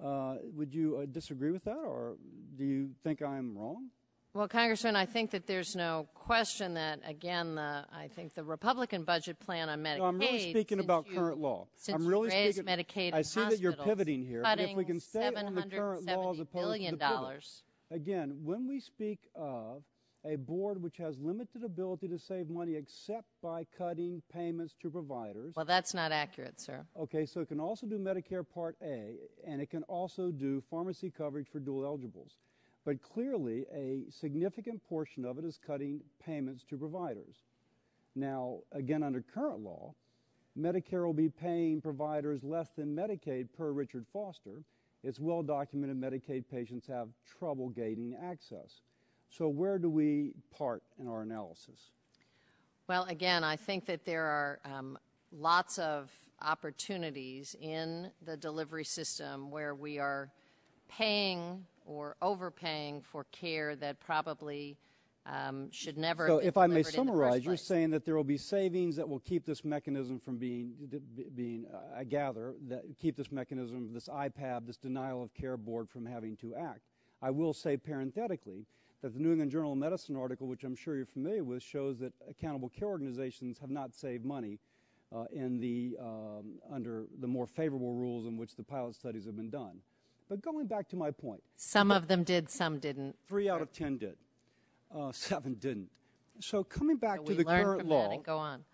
Would you disagree with that, or do you think I'm wrong? Well, Congressman, I think that there's no question that, again, I think the Republican budget plan on Medicaid. No, I'm really speaking about current law. Since I'm really you raised speaking. Medicaid I see that you're pivoting here, but if we can stay on the current law as opposed to the pivot. Again, when we speak of a board which has limited ability to save money except by cutting payments to providers. Well, that's not accurate, sir. Okay, so it can also do Medicare Part A, and it can also do pharmacy coverage for dual eligibles. But clearly, a significant portion of it is cutting payments to providers. Now, again, under current law, Medicare will be paying providers less than Medicaid per Richard Foster. It's well documented Medicaid patients have trouble gaining access. So where do we part in our analysis? Well, again, I think that there are lots of opportunities in the delivery system where we are paying or overpaying for care that probably should never have been So if I may delivered in the summarize, first you're place. saying that there will be savings that will keep this mechanism from being I gather, that keep this mechanism, this IPAB, this denial of care board from having to act. I will say parenthetically that the New England Journal of Medicine article, which I'm sure you're familiar with, shows that accountable care organizations have not saved money under the more favorable rules in which the pilot studies have been done. But going back to my point. Some of them did, some didn't. 3 out of 10 did. 7 didn't. So coming back So to we the learn current from law. that and go on.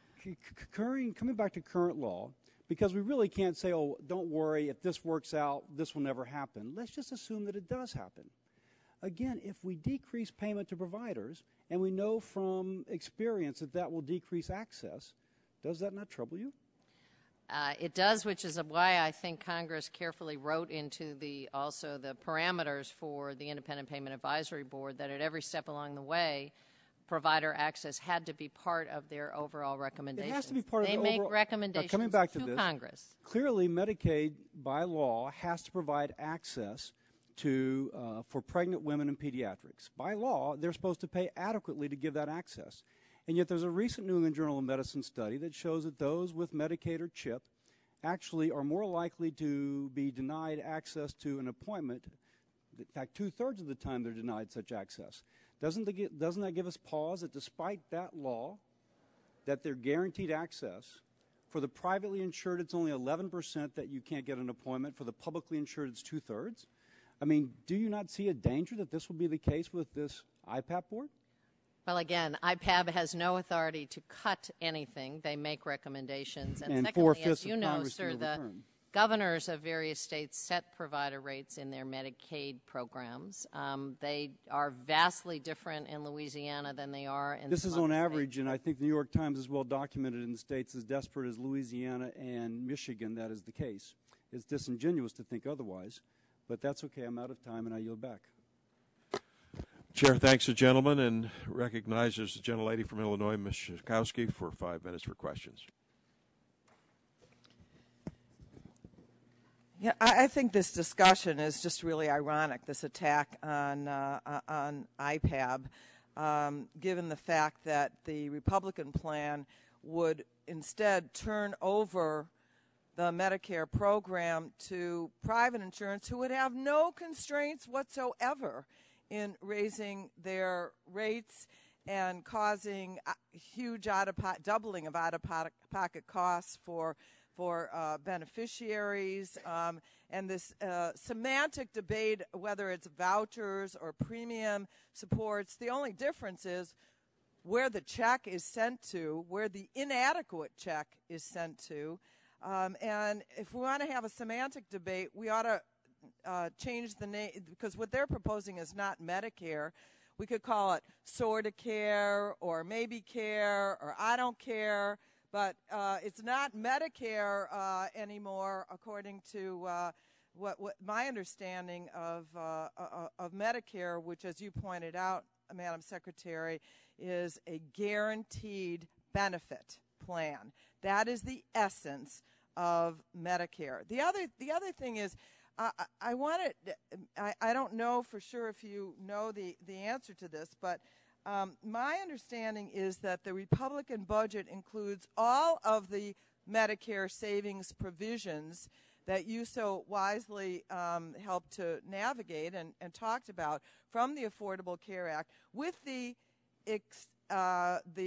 Coming back to current law, because we really can't say, oh, don't worry, if this works out, this will never happen. Let's just assume that it does happen. Again, if we decrease payment to providers, and we know from experience that that will decrease access, does that not trouble you? It does, which is why I think Congress carefully wrote into also the parameters for the Independent Payment Advisory Board that at every step along the way, provider access had to be part of their overall recommendations. It has to be part of the overall. They make recommendations coming back to this, Congress. Clearly, Medicaid, by law, has to provide access for pregnant women and pediatrics. By law, they're supposed to pay adequately to give that access. And yet there's a recent New England Journal of Medicine study that shows that those with Medicaid or CHIP actually are more likely to be denied access to an appointment. In fact, 2/3 of the time they're denied such access. Doesn't that give us pause that despite that law, that they're guaranteed access? For the privately insured, it's only 11% that you can't get an appointment. For the publicly insured, it's 2/3. I mean, do you not see a danger that this will be the case with this IPAB board? Well, again, IPAB has no authority to cut anything. They make recommendations. And secondly, 4/5 as you of know, Congress sir, can the overturn. governors of various states set provider rates in their Medicaid programs. They are vastly different in Louisiana than they are in This is some on other average, states. and I think the New York Times is well documented in states as desperate as Louisiana and Michigan that is the case. It's disingenuous to think otherwise, but that's okay. I'm out of time, and I yield back. Chair thanks the gentleman and recognizes the gentlelady from Illinois, Ms. Schakowsky, for 5 minutes for questions. Yeah, I think this discussion is just really ironic, this attack on IPAB, given the fact that the Republican plan would instead turn over the Medicare program to private insurance who would have no constraints whatsoever in raising their rates and causing huge doubling of out-of-pocket costs for beneficiaries, and this semantic debate whether it's vouchers or premium supports. The only difference is where the check is sent to, where the inadequate check is sent to. And if we want to have a semantic debate, we ought to change the name, because what they're proposing is not Medicare. We could call it sort of care or maybe care or I don't care, but it's not Medicare anymore, according to what my understanding of Medicare, which, as you pointed out, Madam Secretary, is a guaranteed benefit plan. That is the essence of Medicare. The other thing is, I don't know for sure if you know the answer to this, but My understanding is that the Republican budget includes all of the Medicare savings provisions that you so wisely helped to navigate and talked about from the Affordable Care Act, with the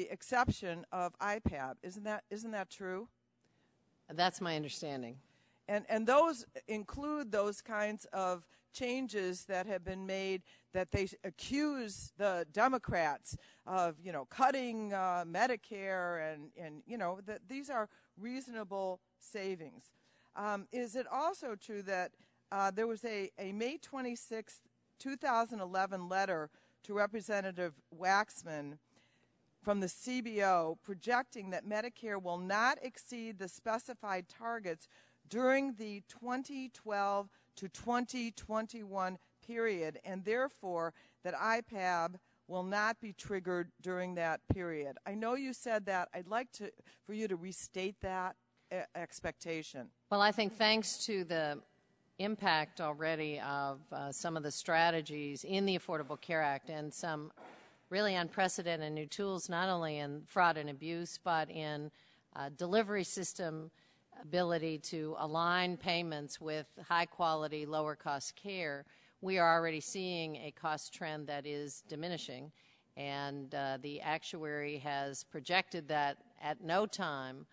exception of IPAB. Isn't that true? That's my understanding. And those include those kinds of changes that have been made that they accuse the Democrats of, cutting Medicare and that these are reasonable savings. Is it also true that there was a May 26, 2011 letter to Representative Waxman from the CBO projecting that Medicare will not exceed the specified targets during the 2012 to 2021 period, and therefore that IPAB will not be triggered during that period? I know you said that. I'd like for you to restate that expectation. Well, I think thanks to the impact already of some of the strategies in the Affordable Care Act and some really unprecedented new tools, not only in fraud and abuse, but in delivery system ability to align payments with high-quality, lower-cost care, we are already seeing a cost trend that is diminishing. And the actuary has projected that at no time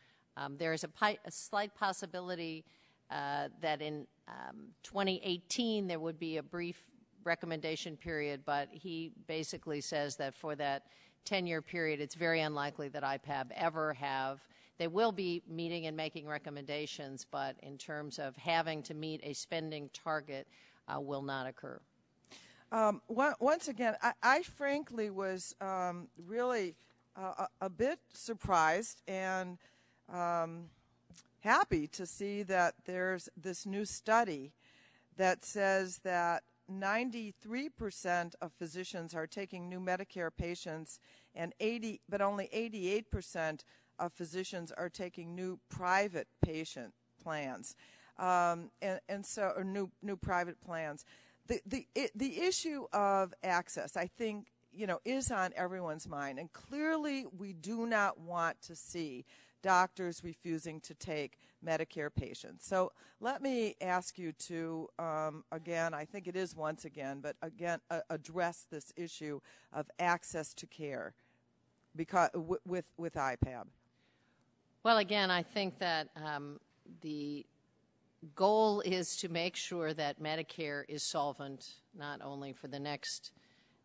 there is a slight possibility that in 2018 there would be a brief recommendation period, but he basically says that for that 10-year period, it's very unlikely that IPAB ever have. They will be meeting and making recommendations, but in terms of having to meet a spending target, will not occur. Once again, I frankly was really a bit surprised and happy to see that there's this new study that says that 93% of physicians are taking new Medicare patients, but only 88% of physicians are taking new private patient plans, and so or new private plans. The issue of access, I think, is on everyone's mind, and clearly we do not want to see doctors refusing to take Medicare patients. So let me ask you to, again, I think it is once again, but again, address this issue of access to care because with IPAB. Well, again, I think that the goal is to make sure that Medicare is solvent not only for the next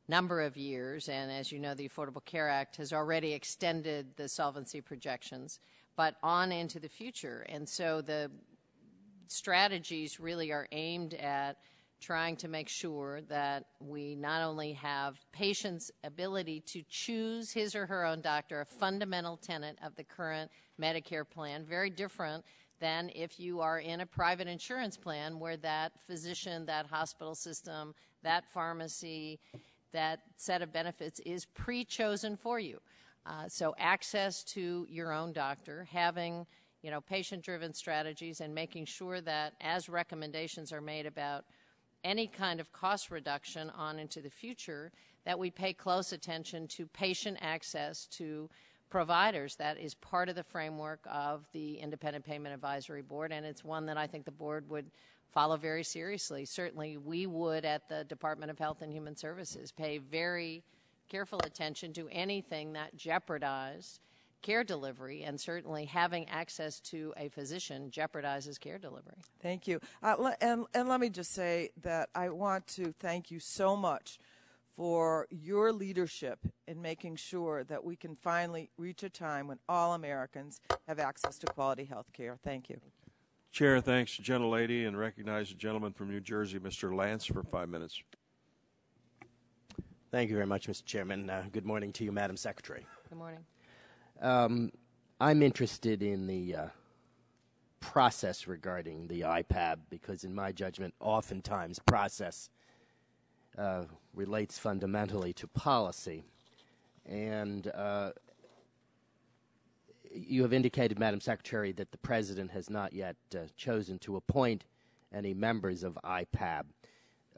number of years, and as you know, the Affordable Care Act has already extended the solvency projections, but on into the future. And so the strategies really are aimed at trying to make sure that we not only have patients' ability to choose his or her own doctor, a fundamental tenet of the current Medicare plan, very different than if you are in a private insurance plan where that physician, that hospital system, that pharmacy, that set of benefits is pre-chosen for you. So access to your own doctor, having patient-driven strategies, and making sure that as recommendations are made about any kind of cost reduction on into the future, that we pay close attention to patient access to providers. That is part of the framework of the Independent Payment Advisory Board, and it's one that I think the board would follow very seriously. Certainly we would at the Department of Health and Human Services pay very careful attention to anything that jeopardized care delivery, and certainly having access to a physician jeopardizes care delivery. Thank you. And let me just say that I want to thank you so much for your leadership in making sure that we can finally reach a time when all Americans have access to quality health care. Thank you. Chair, thanks, gentlelady, and recognize the gentleman from New Jersey, Mr. Lance, for 5 minutes. Thank you very much, Mr. Chairman. Good morning to you, Madam Secretary. Good morning. I'm interested in the process regarding the IPAB because, in my judgment, oftentimes process relates fundamentally to policy. And you have indicated, Madam Secretary, that the President has not yet chosen to appoint any members of IPAB.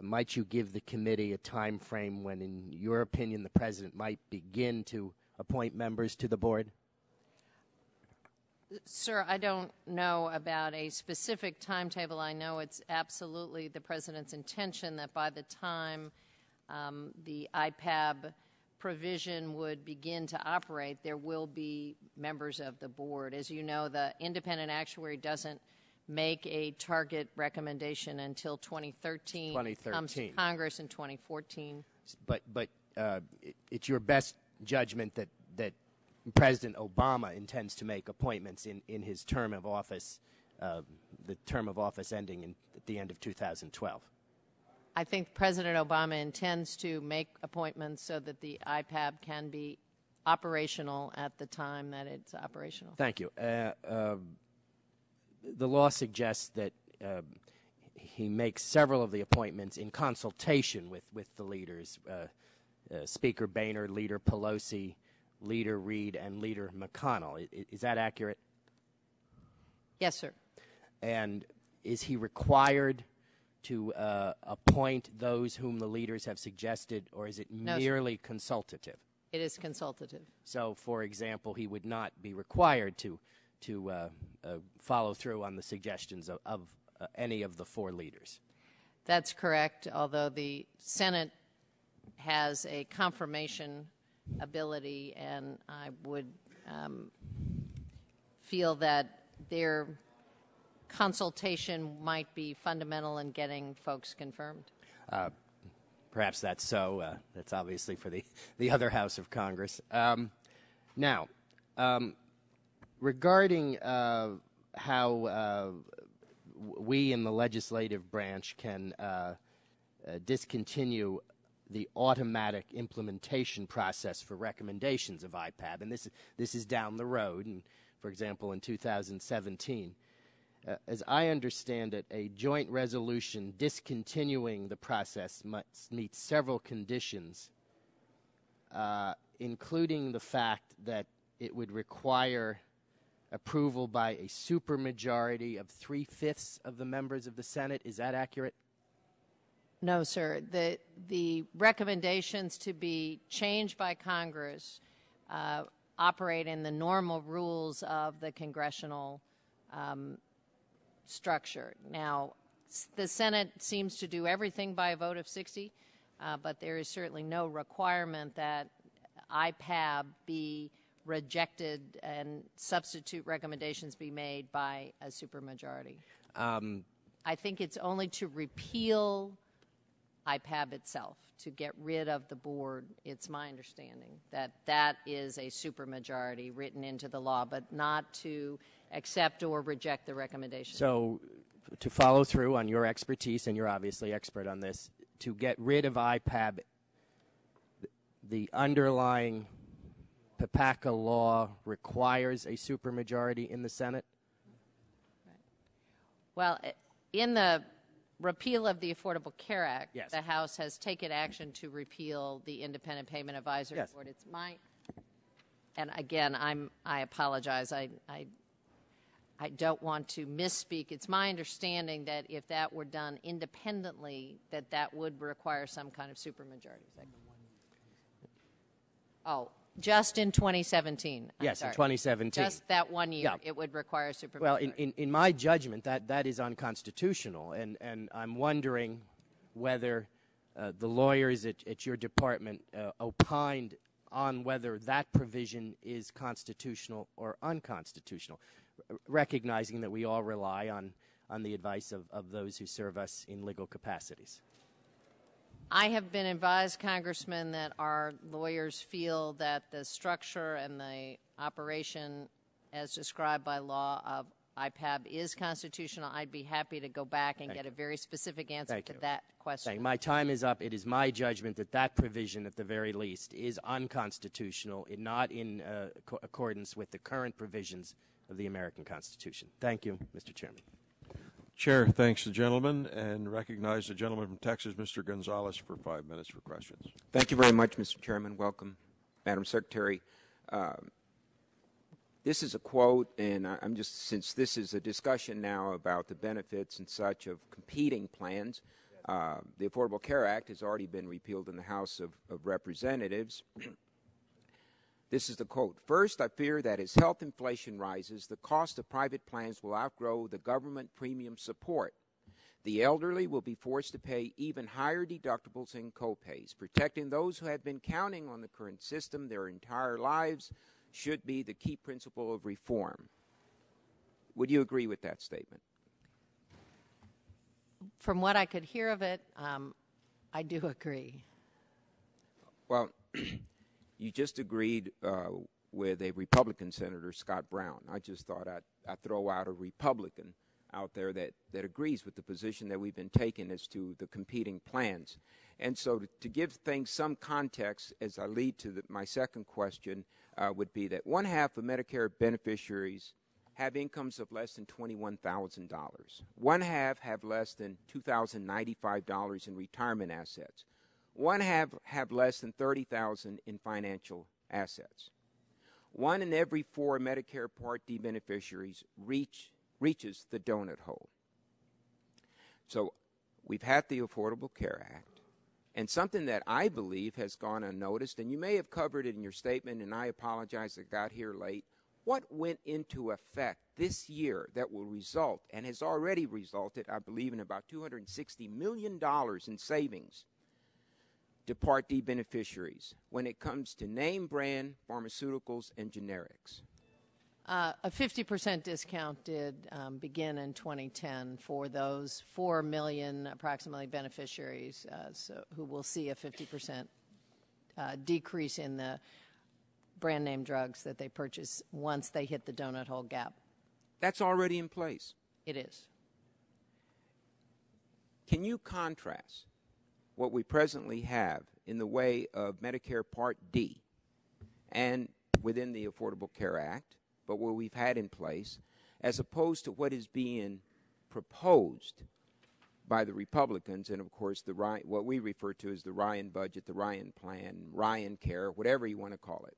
might you give the committee a time frame when, in your opinion, the President might begin to appoint members to the board? Sir, I don't know about a specific timetable. I know it's absolutely the President's intention that by the time the IPAB provision would begin to operate, there will be members of the board. As you know, the independent actuary doesn't make a target recommendation until 2013. 2013. It comes to Congress in 2014. But it's your best judgment that President Obama intends to make appointments in his term of office, the term of office ending at the end of 2012. I think President Obama intends to make appointments so that the IPAB can be operational at the time that it's operational. Thank you. The law suggests that he makes several of the appointments in consultation with the leaders, Speaker Boehner, Leader Pelosi, Leader Reid, and Leader McConnell. Is that accurate? Yes, sir. And is he required to appoint those whom the leaders have suggested, or is it merely consultative? It is consultative. So, for example, he would not be required to follow through on the suggestions of any of the four leaders. That's correct, although the Senate has a confirmation ability, and I would feel that their consultation might be fundamental in getting folks confirmed. Perhaps that's so. That's obviously for the other House of Congress. Now, regarding how we in the legislative branch can discontinue the automatic implementation process for recommendations of IPAB, and this is down the road, and for example in 2017, as I understand it, a joint resolution discontinuing the process must meet several conditions, including the fact that it would require approval by a supermajority of 3/5 of the members of the Senate. Is that accurate? No, sir. The recommendations to be changed by Congress operate in the normal rules of the congressional structure. Now, the Senate seems to do everything by a vote of 60, but there is certainly no requirement that IPAB be rejected and substitute recommendations be made by a supermajority. I think it's only to repeal IPAB itself, to get rid of the board. It's my understanding that that is a supermajority written into the law, but not to accept or reject the recommendation. So, to follow through on your expertise, and you're obviously expert on this, to get rid of IPAB, the underlying PPACA law requires a supermajority in the Senate? Well, in the repeal of the Affordable Care Act, yes, the House has taken action to repeal the Independent Payment Advisory yes. Board. It's my, and again, I apologize. I don't want to misspeak. It's my understanding that if that were done independently, that would require some kind of supermajority. Oh, just in 2017. Yes, in 2017. Just that 1 year, yeah. It would require supermajority. Well, in my judgment, that is unconstitutional, and I'm wondering whether the lawyers at your department opined on whether that provision is constitutional or unconstitutional, recognizing that we all rely on the advice of those who serve us in legal capacities. I have been advised, Congressman, that our lawyers feel that the structure and the operation as described by law of IPAB is constitutional. I'd be happy to go back and get a very specific answer to that question. My time is up. It is my judgment that that provision, at the very least, is unconstitutional, not in accordance with the current provisions of the American Constitution. Thank you, Mr. Chairman. Chair thanks the gentleman and recognize the gentleman from Texas, Mr. Gonzalez, for 5 minutes for questions. Thank you very much, Mr. Chairman. Welcome, Madam Secretary. This is a quote, and I'm just, since this is a discussion now about the benefits and such of competing plans, The Affordable Care Act has already been repealed in the House of Representatives. This is the quote. First, I fear that as health inflation rises, the cost of private plans will outgrow the government premium support. The elderly will be forced to pay even higher deductibles and copays. Protecting those who have been counting on the current system their entire lives should be the key principle of reform. Would you agree with that statement? From what I could hear of it, I do agree. Well, you just agreed with a Republican Senator, Scott Brown. I just thought I'd throw out a Republican out there that agrees with the position that we've been taking as to the competing plans. And so to give things some context as I lead to my second question would be that 1/2 of Medicare beneficiaries have incomes of less than $21,000. 1/2 have less than $2,095 in retirement assets. 1/2 have less than $30,000 in financial assets. 1 in every 4 Medicare Part D beneficiaries reaches the donut hole. So we've had the Affordable Care Act, and something that I believe has gone unnoticed, and you may have covered it in your statement, and I apologize I got here late. What went into effect this year that will result, and has already resulted, I believe, in about $260 million in savings to Part D beneficiaries when it comes to name brand pharmaceuticals and generics? A 50% discount did begin in 2010 for those 4 million approximately beneficiaries who will see a 50% decrease in the brand name drugs that they purchase once they hit the donut hole gap. That's already in place. It is. Can you contrast what we presently have in the way of Medicare Part D and within the Affordable Care Act, but what we've had in place, as opposed to what is being proposed by the Republicans and, of course, what we refer to as the Ryan budget, the Ryan plan, Ryan Care, whatever you want to call it?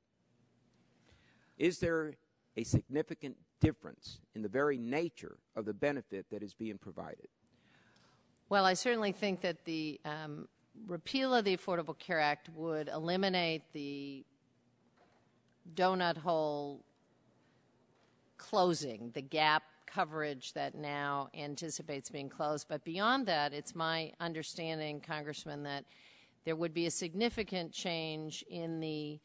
Is there a significant difference in the very nature of the benefit that is being provided? Well, I certainly think that the repeal of the Affordable Care Act would eliminate the donut hole closing, the gap coverage that now anticipates being closed. But beyond that, it's my understanding, Congressman, that there would be a significant change in the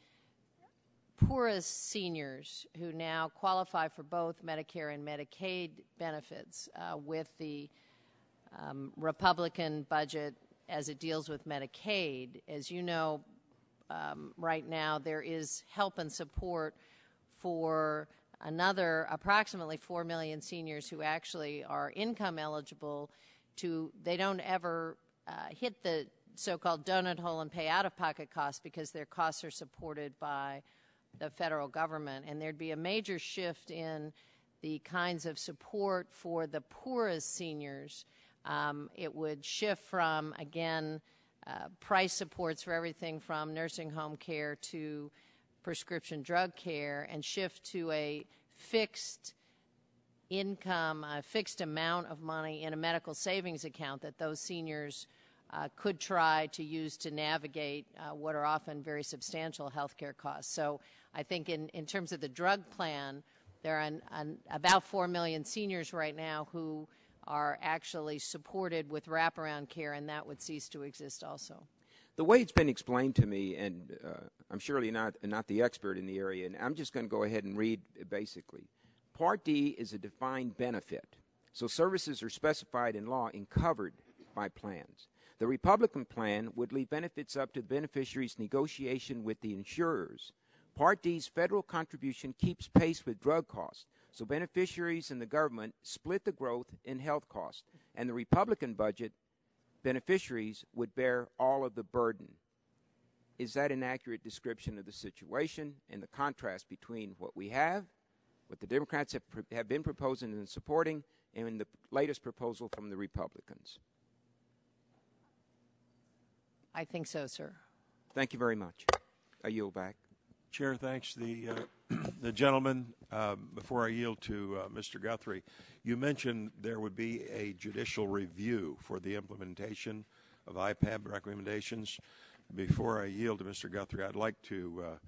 poorest seniors who now qualify for both Medicare and Medicaid benefits with the Republican budget as it deals with Medicaid. As you know, right now there is help and support for another approximately 4 million seniors who actually are income eligible they don't ever hit the so-called donut hole and pay out-of-pocket costs because their costs are supported by the federal government. And there'd be a major shift in the kinds of support for the poorest seniors. It would shift from, again, price supports for everything from nursing home care to prescription drug care, and shift to a fixed income, a fixed amount of money in a medical savings account that those seniors could try to use to navigate what are often very substantial health care costs. So I think in terms of the drug plan, there are about 4 million seniors right now who are actually supported with wraparound care, and that would cease to exist also. The way it's been explained to me, and I'm surely not the expert in the area, and I'm just going to go ahead and read basically. Part D is a defined benefit, so services are specified in law and covered by plans. The Republican plan would leave benefits up to the beneficiary's negotiation with the insurers. Part D's federal contribution keeps pace with drug costs, so beneficiaries and the government split the growth in health costs, and the Republican budget beneficiaries would bear all of the burden. Is that an accurate description of the situation and the contrast between what we have, what the Democrats have been proposing and supporting, and the latest proposal from the Republicans? I think so, sir. Thank you very much. I yield back. Chair, thanks. The The gentleman, before I yield to Mr. Guthrie, you mentioned there would be a judicial review for the implementation of IPAB recommendations. Before I yield to Mr. Guthrie, I'd like to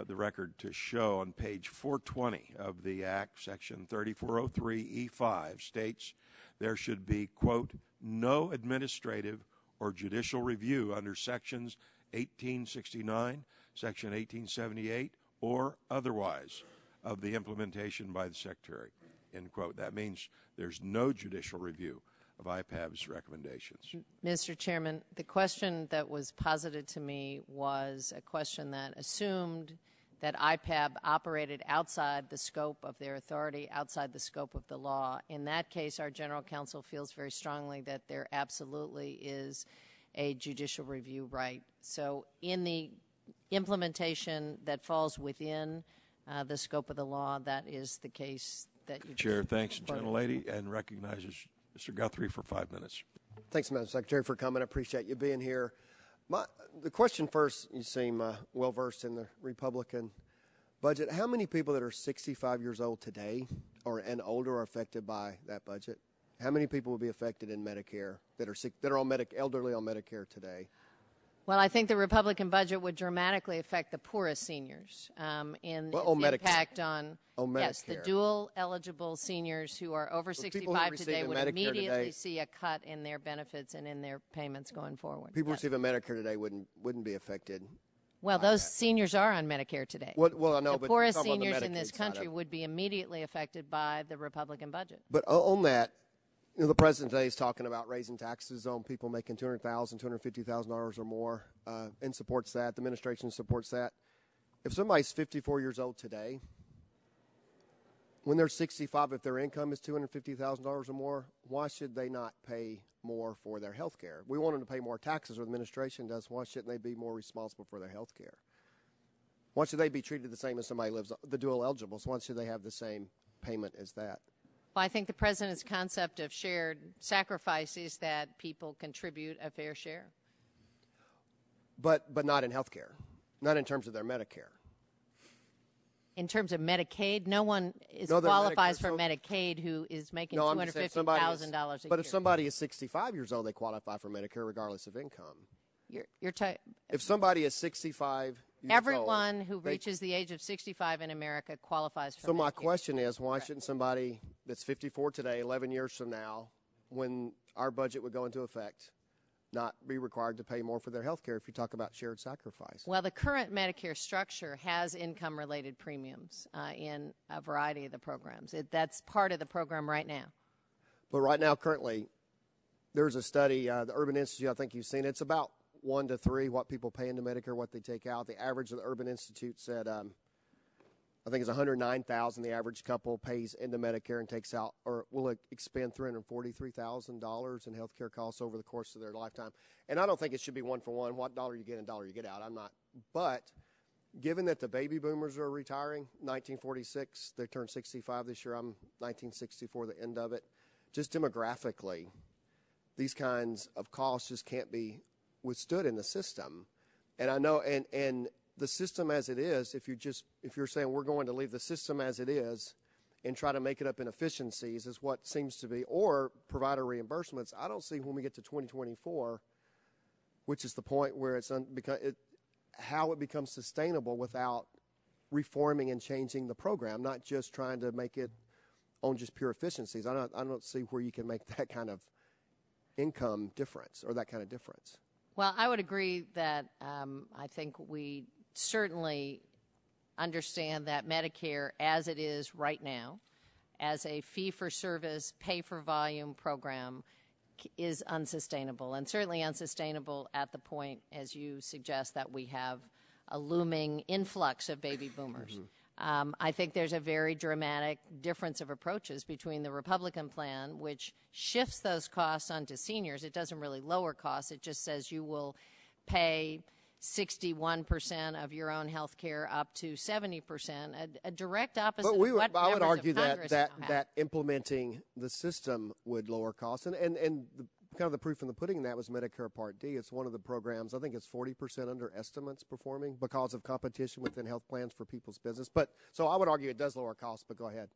the record to show on page 420 of the Act, Section 3403E5 states there should be, quote, no administrative or judicial review under Sections 1869, Section 1878, or otherwise of the implementation by the Secretary, end quote. That means there's no judicial review of IPAB's recommendations. Mr. Chairman, the question that was posited to me was a question that assumed that IPAB operated outside the scope of their authority, outside the scope of the law. In that case, our general counsel feels very strongly that there absolutely is a judicial review right. So in the implementation that falls within the scope of the law, that is the case that you Chair, thanks, gentlelady, and recognizes Mr. Guthrie for 5 minutes. Thanks, Madam Secretary, for coming. I appreciate you being here. The question first, you seem well-versed in the Republican budget. How many people that are 65 years old today and older are affected by that budget? How many people will be affected in Medicare that are on elderly on Medicare today? Well, I think the Republican budget would dramatically affect the poorest seniors in its impact on yes, the dual eligible seniors who are over 65 today would immediately see a cut in their benefits and in their payments going forward. People receiving Medicare today wouldn't be affected. Well, those seniors are on Medicare today. Well, I know, the but poorest seniors in this country would be immediately affected by the Republican budget. But on that, you know, the president today is talking about raising taxes on people making $200,000, $250,000 or more, and supports that. The administration supports that. If somebody's 54 years old today, when they're 65, if their income is $250,000 or more, why should they not pay more for their health care? We want them to pay more taxes, or the administration does. Why shouldn't they be more responsible for their health care? Why should they be treated the same as somebody who lives the dual eligible? So why should they have the same payment as that? Well, I think the president's concept of shared sacrifice is that people contribute a fair share. But not in health care, not in terms of their Medicare. In terms of Medicaid, no one qualifies for Medicaid who is making $250,000 a year. But if somebody is 65 years old, they qualify for Medicare regardless of income. If somebody is 65 everyone who reaches the age of 65 in America qualifies for Medicare. So my question is, why shouldn't somebody that's 54 today, 11 years from now, when our budget would go into effect, not be required to pay more for their health care if you talk about shared sacrifice? Well, the current Medicare structure has income-related premiums in a variety of the programs. That's part of the program right now. But right now, currently, there's a study, the Urban Institute, I think you've seen, it's about 1 to 3, what people pay into Medicare, what they take out. The average of the Urban Institute said, I think it's $109,000. The average couple pays into Medicare and takes out, or will expend $343,000 in health care costs over the course of their lifetime. And I don't think it should be one for one. What dollar you get and dollar you get out. I'm not. But given that the baby boomers are retiring, 1946, they turned 65 this year. I'm 1964, the end of it. Just demographically, these kinds of costs just can't be withstood in the system. And I know, and the system as it is, if you're saying we're going to leave the system as it is and try to make it up in efficiencies is what seems to be, or provider reimbursements, I don't see when we get to 2024, which is the point where how it becomes sustainable without reforming and changing the program, not just trying to make it on just pure efficiencies. I don't see where you can make that kind of income difference or that kind of difference. Well, I would agree that I think we certainly understand that Medicare, as it is right now, as a fee-for-service, pay-for-volume program, is unsustainable, and certainly unsustainable at the point, as you suggest, that we have a looming influx of baby boomers. I think there's a very dramatic difference of approaches between the Republican plan, which shifts those costs onto seniors. It doesn't really lower costs. It just says you will pay 61% of your own health care up to 70%, a direct opposite of what I would members argue of Congress that implementing the system would lower costs. And the kind of the proof in the pudding in that was Medicare Part D. It's one of the programs, I think it's 40% under estimates performing because of competition within health plans for people's business. But so I would argue it does lower costs, but go ahead.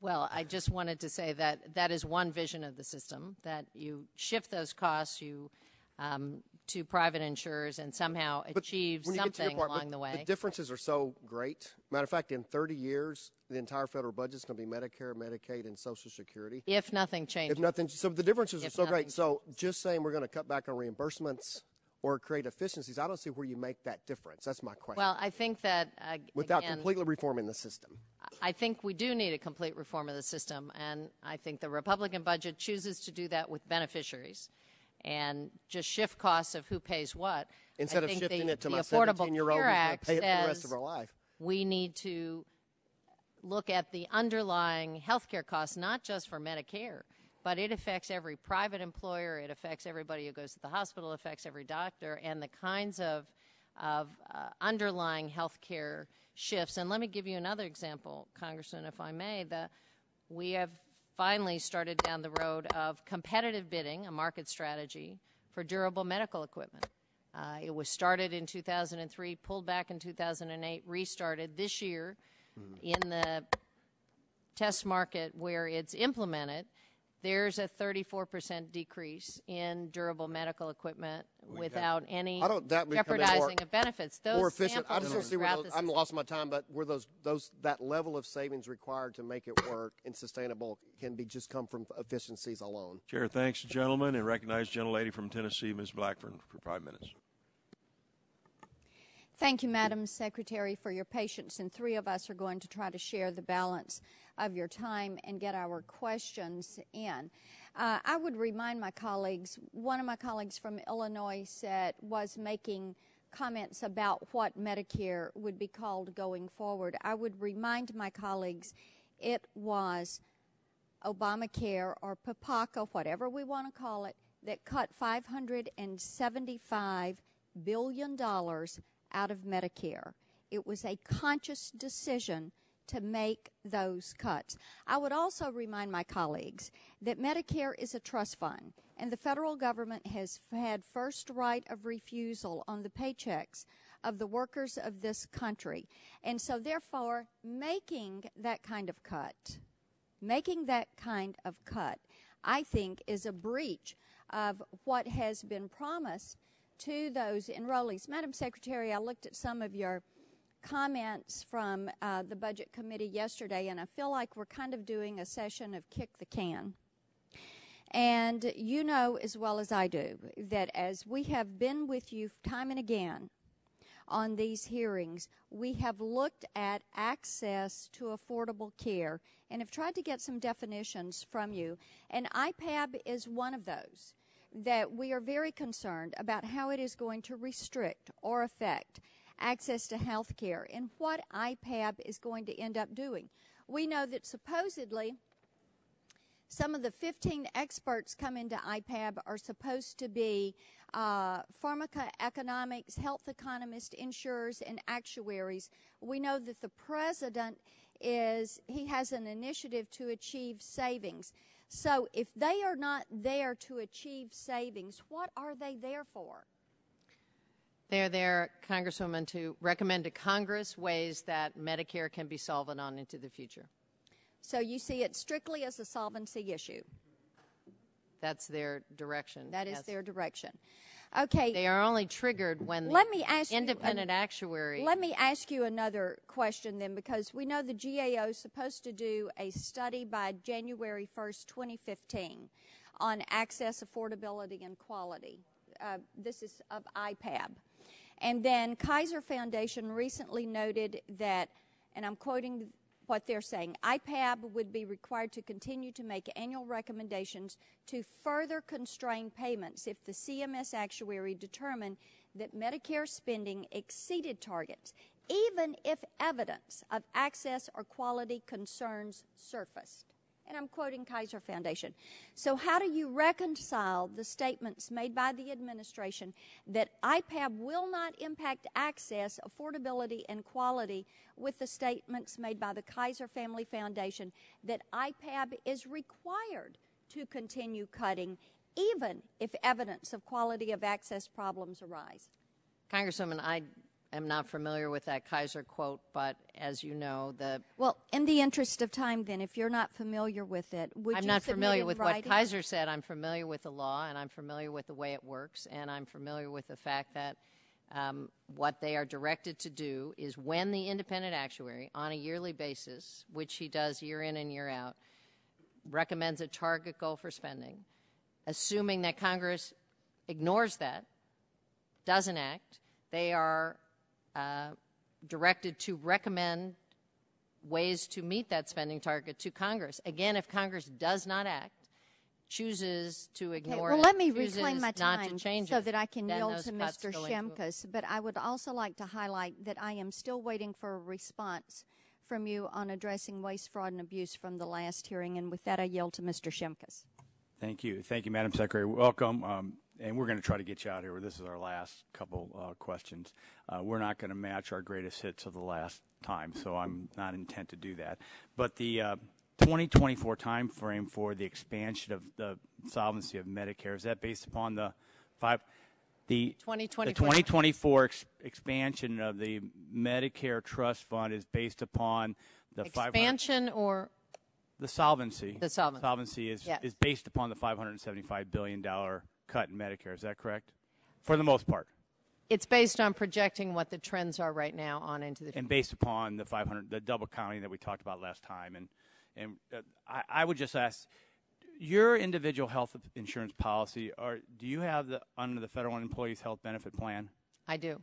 Well, I just wanted to say that that is one vision of the system, that you shift those costs to private insurers and somehow achieve something along the way. The differences are so great. Matter of fact, in 30 years, the entire federal budget is going to be Medicare, Medicaid, and Social Security. If nothing changes. If nothing, so the differences are so great. So just saying we're going to cut back on reimbursements or create efficiencies, I don't see where you make that difference. That's my question. Well, I think that without again, completely reforming the system. I think we do need a complete reform of the system, and I think the Republican budget chooses to do that with beneficiaries and just shift costs of who pays what. Instead of shifting it to my Affordable 17-year-old who's going to pay it for the rest of says our life. We need to look at the underlying health care costs, not just for Medicare, but it affects every private employer, it affects everybody who goes to the hospital, it affects every doctor, and the kinds of underlying health care shifts. And let me give you another example, Congressman, if I may. We have finally started down the road of competitive bidding, a market strategy for durable medical equipment. It was started in 2003, pulled back in 2008, restarted this year in the test market where it's implemented. There's a 34% decrease in durable medical equipment without any jeopardizing of benefits. Those more efficient. I just don't see where I'm lost my time, but where that level of savings required to make it work and sustainable can be just come from efficiencies alone. Chair, thanks, gentlemen, and recognize gentlelady from Tennessee, Ms. Blackburn, for 5 minutes. Thank you, Madam Secretary, for your patience, and three of us are going to try to share the balance of your time and get our questions in. I would remind my colleagues, one of my colleagues from Illinois was making comments about what Medicare would be called going forward. I would remind my colleagues it was Obamacare or PPACA, whatever we want to call it, that cut $575 billion out of Medicare. It was a conscious decision to make those cuts. I would also remind my colleagues that Medicare is a trust fund, and the federal government has had first right of refusal on the paychecks of the workers of this country. And so therefore, making that kind of cut, I think is a breach of what has been promised to those enrollees. Madam Secretary, I looked at some of your comments from the Budget Committee yesterday, and I feel like we're kind of doing a session of kick the can. And you know as well as I do that as we have been with you time and again on these hearings, we have looked at access to affordable care and have tried to get some definitions from you. And IPAB is one of those that we are very concerned about how it is going to restrict or affect access to health care and what IPAB is going to end up doing. We know that supposedly some of the 15 experts come into IPAB are supposed to be pharmacoeconomics, health economists, insurers, and actuaries. We know that the president he has an initiative to achieve savings. So if they are not there to achieve savings, what are they there for? They're there, Congresswoman, to recommend to Congress ways that Medicare can be solvent on into the future. So you see it strictly as a solvency issue? That's their direction. That is their direction. Okay. They are only triggered when the independent actuary... Let me ask you another question then, because we know the GAO is supposed to do a study by January 1st, 2015 on access, affordability, and quality. This is of IPAB. And then Kaiser Foundation recently noted that, and I'm quoting what they're saying, IPAB would be required to continue to make annual recommendations to further constrain payments if the CMS actuary determined that Medicare spending exceeded targets, even if evidence of access or quality concerns surfaced. And I'm quoting Kaiser Foundation. So how do you reconcile the statements made by the administration that IPAB will not impact access, affordability, and quality with the statements made by the Kaiser Family Foundation that IPAB is required to continue cutting, even if evidence of quality of access problems arise? Congresswoman, I am not familiar with that Kaiser quote, but as you know, Well, in the interest of time, then, if you're not familiar with it, would I'm you not submit familiar in with writing? what Kaiser said. I'm familiar with the law, and I'm familiar with the way it works, and I'm familiar with the fact that what they are directed to do is when the independent actuary, on a yearly basis, which he does year in and year out, recommends a target goal for spending, assuming that Congress ignores that, doesn't act, they are directed to recommend ways to meet that spending target to Congress. Again, if Congress does not act, chooses to ignore well, it, let me chooses reclaim my not to time change so it, that I can then yield those to cuts Mr. go into Shimkus. But I would also like to highlight that I am still waiting for a response from you on addressing waste, fraud, and abuse from the last hearing. And with that, I yield to Mr. Shimkus. Thank you. Thank you, Madam Secretary. Welcome. And we're going to try to get you out here. This is our last couple questions. We're not going to match our greatest hits of the last time, so I'm not intent to do that. But the 2024 time frame for the expansion of the solvency of Medicare, is that based upon the 2024 expansion of the Medicare Trust Fund is based upon the expansion or the solvency? The solvency is yes. is based upon the $575 billion cut in Medicare. Is that correct? For the most part. It's based on projecting what the trends are right now on into the future. And based upon the double counting that we talked about last time. And I would just ask, your individual health insurance policy, do you have under the Federal Employees Health Benefit Plan? I do.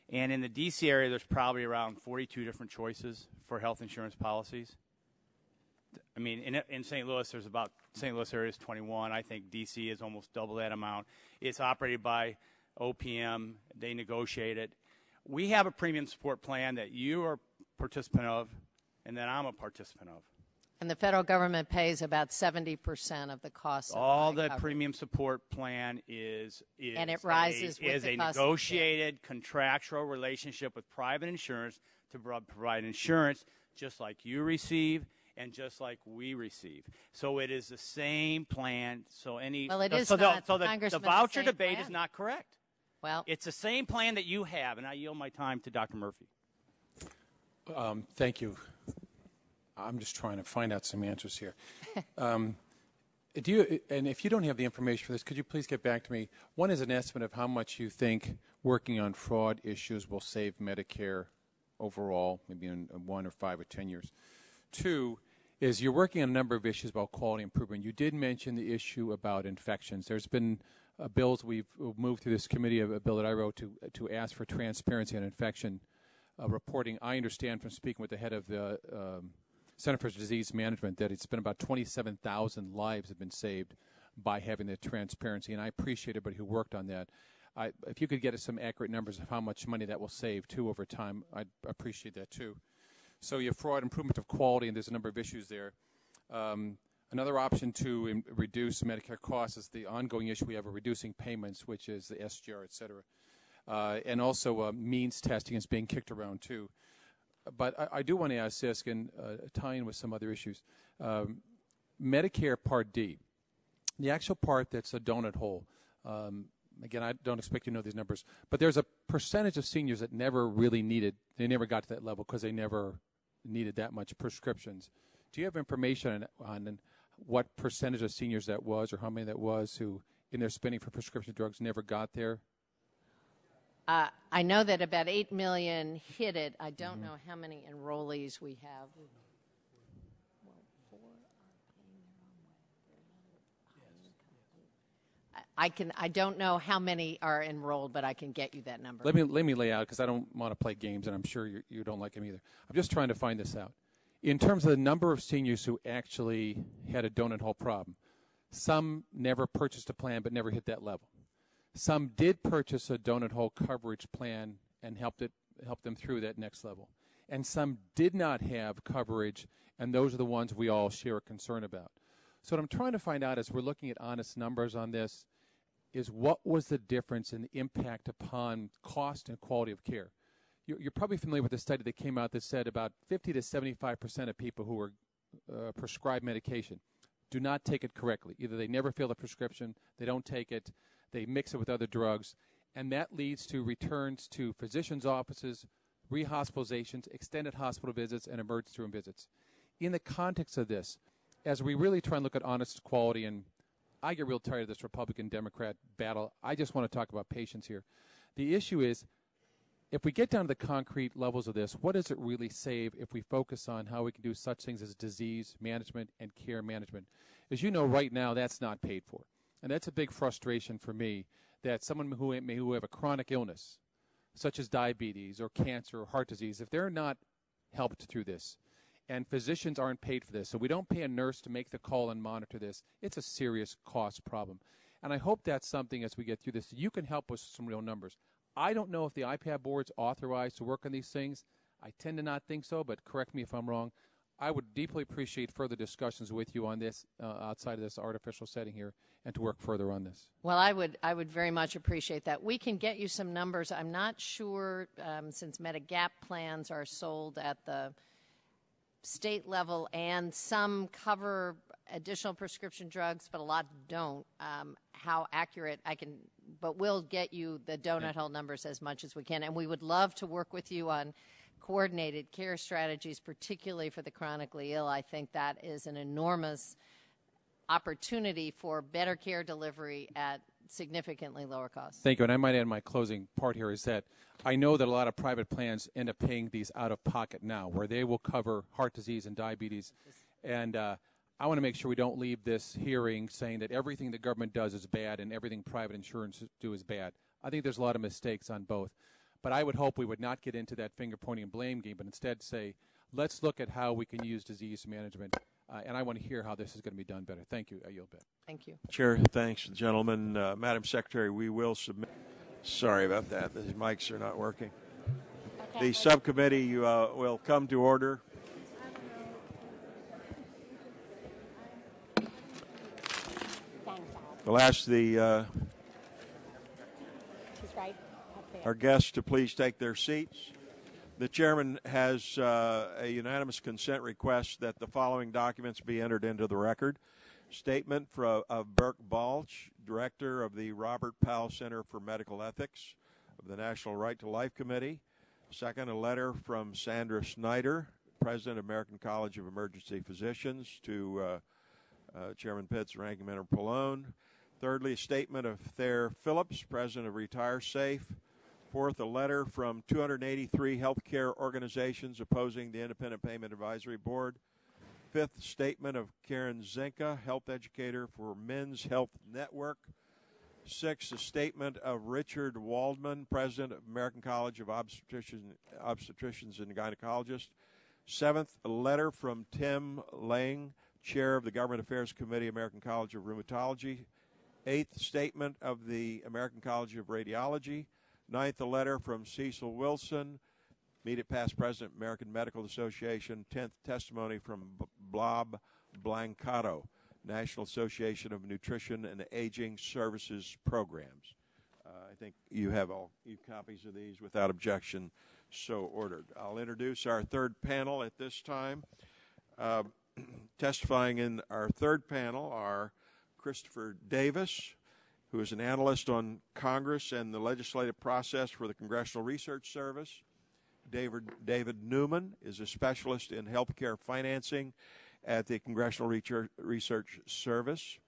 And in the D.C. area, there's probably around 42 different choices for health insurance policies. I mean, in St. Louis, St. Louis area is 21. I think D.C. is almost double that amount. It's operated by OPM. They negotiate it. We have a premium support plan that you are a participant of and that I'm a participant of. And the federal government pays about 70% of the cost. All the premium support plan is and it rises with the a cost negotiated contractual relationship with private insurance to provide insurance just like you receive and just like we receive. So it is the same plan. So it is so not. The voucher debate plan. is not correct. Well, it's the same plan that you have, and I yield my time to Dr. Murphy. Thank you. I'm just trying to find out some answers here. And if you don't have the information for this, could you please get back to me? One is an estimate of how much you think working on fraud issues will save Medicare overall, maybe in 1 or 5 or 10 years. Two is you're working on a number of issues about quality improvement. You did mention the issue about infections. There's been bills we've moved through this committee, a bill that I wrote to ask for transparency on infection reporting. I understand from speaking with the head of the Center for Disease Management that it's been about 27,000 lives have been saved by having the transparency, and I appreciate everybody who worked on that. If you could get us some accurate numbers of how much money that will save, too, over time, I'd appreciate that, too. So you have fraud, improvement of quality, and there's a number of issues there. Another option to reduce Medicare costs is the ongoing issue we have of reducing payments, which is the SGR, et cetera. And also means testing is being kicked around, too. But I do want to ask this, and tie in with some other issues. Medicare Part D, the actual part that's a donut hole. Again, I don't expect you to know these numbers, but there's a percentage of seniors that never really they never got to that level because they never needed that much prescriptions. Do you have information on what percentage of seniors that was, or how many that was, who in their spending for prescription drugs never got there? I know that about 8 million hit it. I don't know how many enrollees we have. I don't know how many are enrolled, but I can get you that number. Let me lay out, because I don't want to play games, and I'm sure you don't like them either. I'm just trying to find this out. In terms of the number of seniors who actually had a donut hole problem, some never purchased a plan but never hit that level. Some did purchase a donut hole coverage plan and helped them through that next level. And some did not have coverage, and those are the ones we all share a concern about. So what I'm trying to find out as we're looking at honest numbers on this is what was the difference in the impact upon cost and quality of care. You're probably familiar with the study that came out that said about 50 to 75% of people who were prescribed medication do not take it correctly. Either they never fill the prescription, they don't take it, they mix it with other drugs, and that leads to returns to physicians' offices, rehospitalizations, extended hospital visits, and emergency room visits. In the context of this, as we really try and look at honest quality, and I get real tired of this Republican-Democrat battle, I just want to talk about patients here. The issue is, if we get down to the concrete levels of this, what does it really save if we focus on how we can do such things as disease management and care management? As you know, right now, that's not paid for. And that's a big frustration for me, that someone who have a chronic illness, such as diabetes or cancer or heart disease, if they're not helped through this, and physicians aren't paid for this, so we don't pay a nurse to make the call and monitor this, it's a serious cost problem. And I hope that's something, as we get through this, you can help us with some real numbers. I don't know if the IPAB board's authorized to work on these things. I tend to not think so, but correct me if I'm wrong. I would deeply appreciate further discussions with you on this outside of this artificial setting here, and to work further on this. Well, I would very much appreciate that. We can get you some numbers. I'm not sure, since Medigap plans are sold at the state level and some cover additional prescription drugs, but a lot don't, how accurate I can, but we'll get you the donut hole numbers as much as we can. And we would love to work with you on coordinated care strategies, particularly for the chronically ill. I think that is an enormous opportunity for better care delivery at significantly lower costs. Thank you. And I might add, my closing part here is that I know that a lot of private plans end up paying these out of pocket now, where they will cover heart disease and diabetes. And I want to make sure we don't leave this hearing saying that everything the government does is bad and everything private insurance do is bad. I think there's a lot of mistakes on both. But I would hope we would not get into that finger-pointing and blame game, but instead say, let's look at how we can use disease management. And I want to hear how this is going to be done better. Thank you. I yield back. Thank you. Chair, thanks, gentlemen. Madam Secretary, we will submit. Sorry about that. The mics are not working. Okay. The subcommittee will come to order. We'll ask our guests to please take their seats. The chairman has a unanimous consent request that the following documents be entered into the record. Statement of Burke Balch, Director of the Robert Powell Center for Medical Ethics of the National Right to Life Committee. Second, a letter from Sandra Snyder, President of American College of Emergency Physicians, to Chairman Pitts, Ranking Member Pallone. Thirdly, a statement of Thayer Phillips, President of Retire Safe. Fourth, a letter from 283 healthcare organizations opposing the Independent Payment Advisory Board. Fifth, statement of Karen Zinka, health educator for Men's Health Network. Sixth, a statement of Richard Waldman, President of American College of Obstetricians and Gynecologists. Seventh, a letter from Tim Lang, Chair of the Government Affairs Committee, American College of Rheumatology. Eighth, statement of the American College of Radiology. Ninth, a letter from Cecil Wilson, immediate past president, American Medical Association. 10th, testimony from Bob Blancato, National Association of Nutrition and Aging Services Programs. I think you have copies of these without objection, so ordered. I'll introduce our third panel at this time. Testifying in our third panel are Christopher Davis, who is an analyst on Congress and the legislative process for the Congressional Research Service. David Newman is a specialist in healthcare financing at the Congressional Research Service.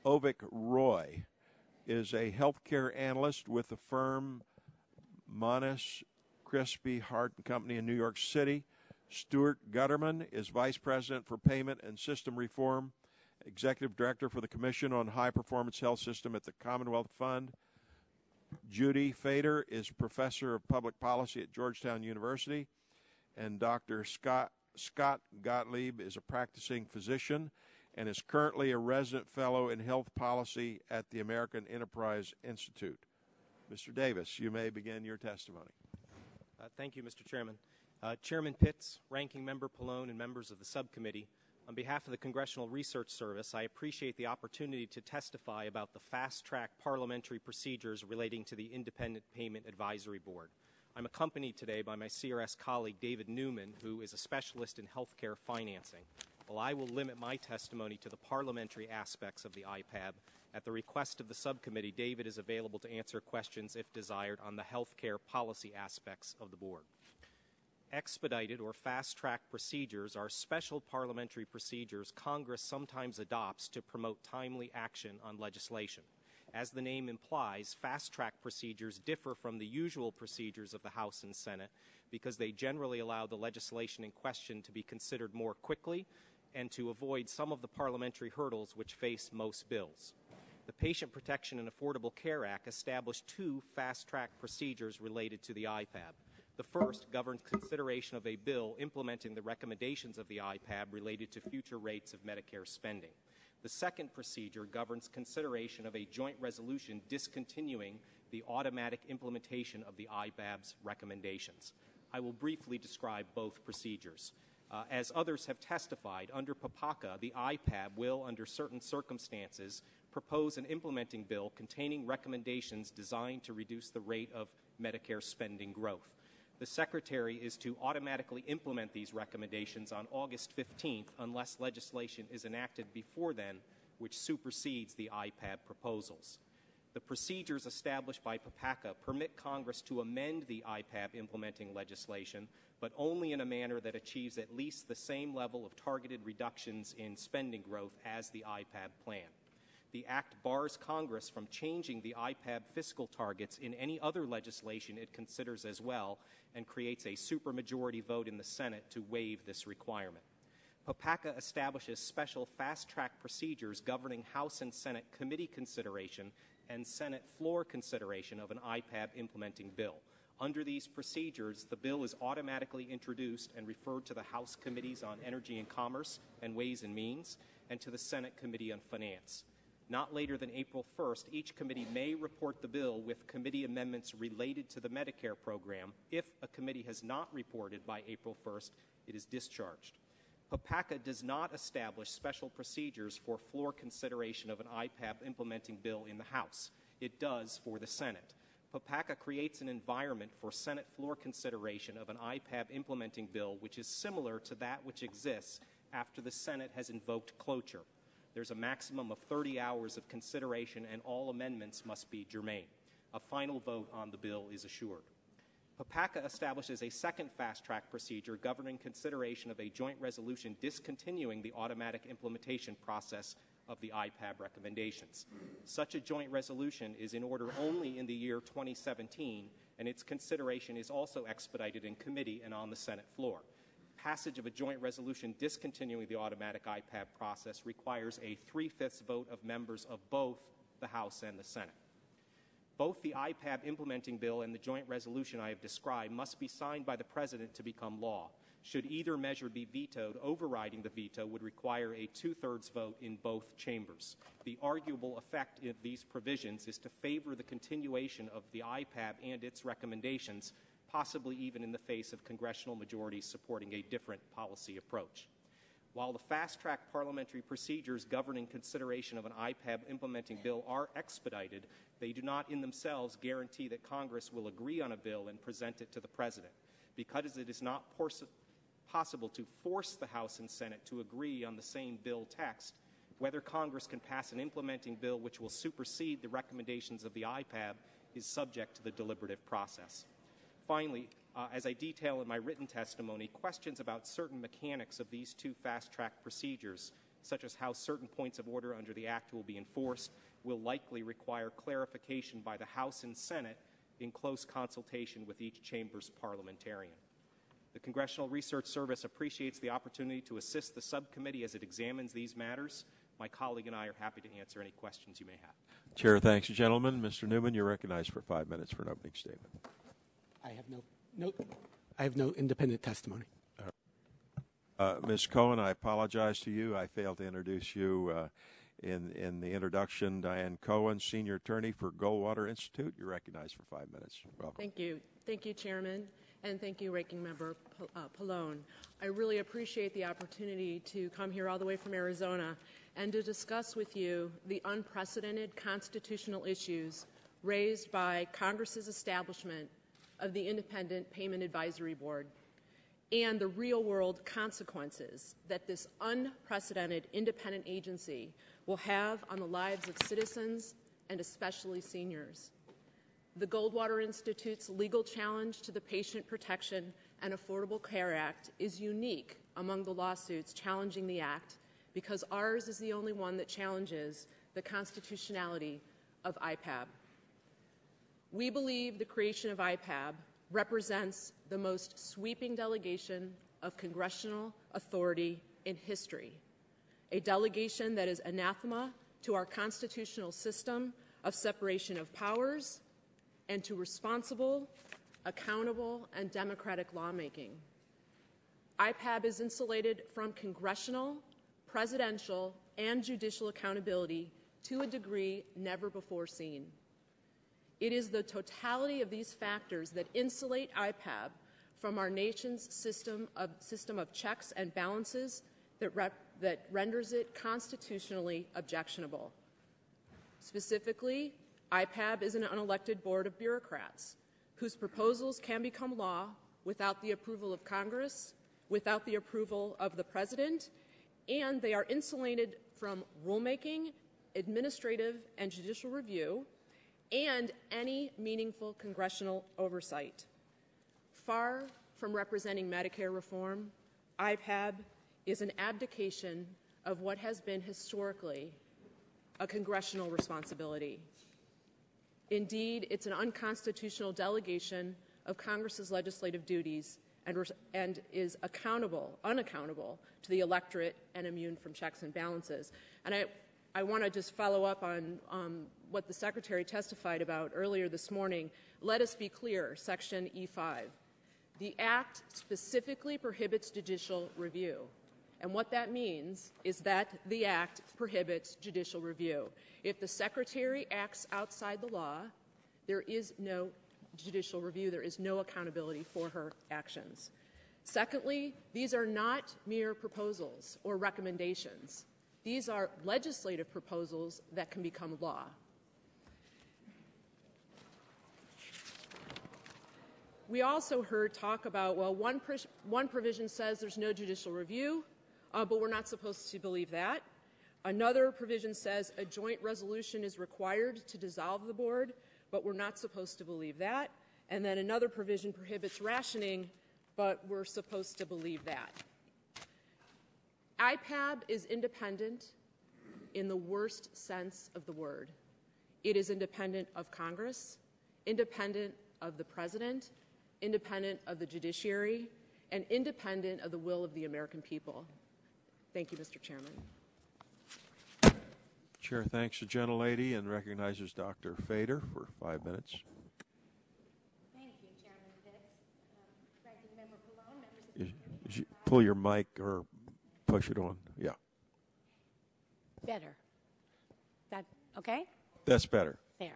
Ovik Roy is a healthcare analyst with the firm Monis Crispy Hart & Company in New York City. Stuart Gutterman is Vice President for Payment and System Reform, Executive Director for the Commission on High Performance Health System at the Commonwealth Fund. Judy Fader is Professor of Public Policy at Georgetown University. And Dr. Scott Gottlieb is a practicing physician and is currently a resident fellow in health policy at the American Enterprise Institute. Mr. Davis, you may begin your testimony. Thank you, Mr. Chairman. Chairman Pitts, Ranking Member Pallone, and members of the subcommittee, on behalf of the Congressional Research Service, I appreciate the opportunity to testify about the fast-track parliamentary procedures relating to the Independent Payment Advisory Board. I'm accompanied today by my CRS colleague, David Newman, who is a specialist in healthcare financing. Well, I will limit my testimony to the parliamentary aspects of the IPAB. At the request of the subcommittee, David is available to answer questions, if desired, on the health care policy aspects of the board. Expedited or fast-track procedures are special parliamentary procedures Congress sometimes adopts to promote timely action on legislation. As the name implies, fast-track procedures differ from the usual procedures of the House and Senate because they generally allow the legislation in question to be considered more quickly and to avoid some of the parliamentary hurdles which face most bills. The Patient Protection and Affordable Care Act established two fast-track procedures related to the IPAB. The first governs consideration of a bill implementing the recommendations of the IPAB related to future rates of Medicare spending. The second procedure governs consideration of a joint resolution discontinuing the automatic implementation of the IPAB's recommendations. I will briefly describe both procedures. As others have testified, under PPACA, the IPAB will, under certain circumstances, propose an implementing bill containing recommendations designed to reduce the rate of Medicare spending growth. The Secretary is to automatically implement these recommendations on August 15th unless legislation is enacted before then, which supersedes the IPAB proposals. The procedures established by PPACA permit Congress to amend the IPAB implementing legislation, but only in a manner that achieves at least the same level of targeted reductions in spending growth as the IPAB plan. The Act bars Congress from changing the IPAB fiscal targets in any other legislation it considers as well and creates a supermajority vote in the Senate to waive this requirement. PPACA establishes special fast-track procedures governing House and Senate committee consideration and Senate floor consideration of an IPAB implementing bill. Under these procedures, the bill is automatically introduced and referred to the House Committees on Energy and Commerce and Ways and Means and to the Senate Committee on Finance. Not later than April 1st, each committee may report the bill with committee amendments related to the Medicare program. If a committee has not reported by April 1st, it is discharged. PPACA does not establish special procedures for floor consideration of an IPAB implementing bill in the House. It does for the Senate. PPACA creates an environment for Senate floor consideration of an IPAB implementing bill which is similar to that which exists after the Senate has invoked cloture. There's a maximum of 30 hours of consideration and all amendments must be germane. A final vote on the bill is assured. PPACA establishes a second fast-track procedure governing consideration of a joint resolution discontinuing the automatic implementation process of the IPAB recommendations. Such a joint resolution is in order only in the year 2017, and its consideration is also expedited in committee and on the Senate floor. Passage of a joint resolution discontinuing the automatic IPAB process requires a 3/5 vote of members of both the House and the Senate. Both the IPAB implementing bill and the joint resolution I have described must be signed by the President to become law. Should either measure be vetoed, overriding the veto would require a 2/3 vote in both chambers. The arguable effect of these provisions is to favor the continuation of the IPAB and its recommendations, possibly even in the face of congressional majorities supporting a different policy approach. While the fast-track parliamentary procedures governing consideration of an IPAB implementing bill are expedited, they do not in themselves guarantee that Congress will agree on a bill and present it to the President. Because it is not possible to force the House and Senate to agree on the same bill text, whether Congress can pass an implementing bill which will supersede the recommendations of the IPAB is subject to the deliberative process. Finally, as I detail in my written testimony, questions about certain mechanics of these two fast-track procedures, such as how certain points of order under the Act will be enforced, will likely require clarification by the House and Senate in close consultation with each chamber's parliamentarian. The Congressional Research Service appreciates the opportunity to assist the subcommittee as it examines these matters. My colleague and I are happy to answer any questions you may have. Chair, thanks, gentlemen. Mr. Newman, you're recognized for 5 minutes for an opening statement. I have no independent testimony. Ms. Cohen, I apologize to you. I failed to introduce you in the introduction. Diane Cohen, Senior Attorney for Goldwater Institute. You're recognized for 5 minutes. Welcome. Thank you. Thank you, Chairman, and thank you, Ranking Member Pallone. I really appreciate the opportunity to come here all the way from Arizona and to discuss with you the unprecedented constitutional issues raised by Congress's establishment of the Independent Payment Advisory Board. and the real-world consequences that this unprecedented independent agency will have on the lives of citizens and especially seniors. The Goldwater Institute's legal challenge to the Patient Protection and Affordable Care Act is unique among the lawsuits challenging the Act because ours is the only one that challenges the constitutionality of IPAB. We believe the creation of IPAB represents the most sweeping delegation of congressional authority in history, a delegation that is anathema to our constitutional system of separation of powers and to responsible, accountable, and democratic lawmaking. IPAB is insulated from congressional, presidential, and judicial accountability to a degree never before seen. It is the totality of these factors that insulate IPAB from our nation's system of checks and balances that renders it constitutionally objectionable. Specifically, IPAB is an unelected board of bureaucrats whose proposals can become law without the approval of Congress, without the approval of the President, and they are insulated from rulemaking, administrative and judicial review, and any meaningful congressional oversight. Far from representing Medicare reform, IPAB is an abdication of what has been historically a congressional responsibility. Indeed, it's an unconstitutional delegation of Congress's legislative duties and is unaccountable to the electorate and immune from checks and balances. And I want to just follow up on what the Secretary testified about earlier this morning. Let us be clear, Section E5. The Act specifically prohibits judicial review. And what that means is that the Act prohibits judicial review. If the Secretary acts outside the law, there is no judicial review. There is no accountability for her actions. Secondly, these are not mere proposals or recommendations. These are legislative proposals that can become law. We also heard talk about, well, one provision says there's no judicial review, but we're not supposed to believe that. Another provision says a joint resolution is required to dissolve the board, but we're not supposed to believe that. And then another provision prohibits rationing, but we're supposed to believe that. IPAB is independent in the worst sense of the word. It is independent of Congress, independent of the President, independent of the judiciary, and independent of the will of the American people. Thank you, Mr. Chairman. Chair thanks the gentlelady and recognizes Dr. Fader for 5 minutes. Thank you, Chairman Pitts. Ranking Member Pallone, members of the You pull your mic or push it on. Yeah. Better. That okay? That's better. There.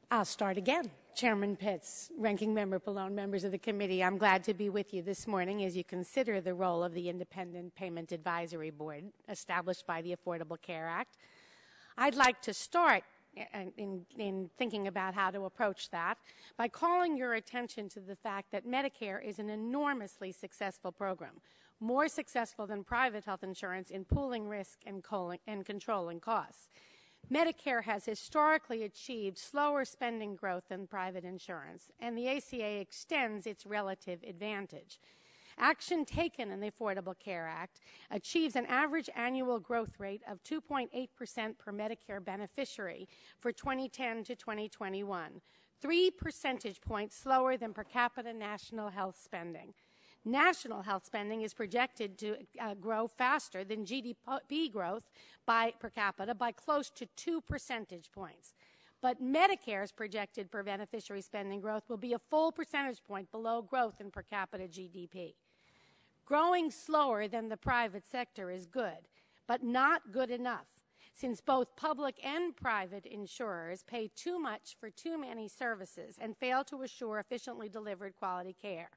I'll start again. Chairman Pitts, Ranking Member Pallone, members of the committee, I'm glad to be with you this morning as you consider the role of the Independent Payment Advisory Board established by the Affordable Care Act. I'd like to start in thinking about how to approach that by calling your attention to the fact that Medicare is an enormously successful program, more successful than private health insurance in pooling risk and controlling costs. Medicare has historically achieved slower spending growth than private insurance, and the ACA extends its relative advantage. Action taken in the Affordable Care Act achieves an average annual growth rate of 2.8% per Medicare beneficiary for 2010 to 2021, 3 percentage points slower than per capita national health spending. National health spending is projected to grow faster than GDP growth per capita by close to 2 percentage points. But Medicare's projected per beneficiary spending growth will be a full percentage point below growth in per capita GDP. Growing slower than the private sector is good, but not good enough, since both public and private insurers pay too much for too many services and fail to assure efficiently delivered quality care.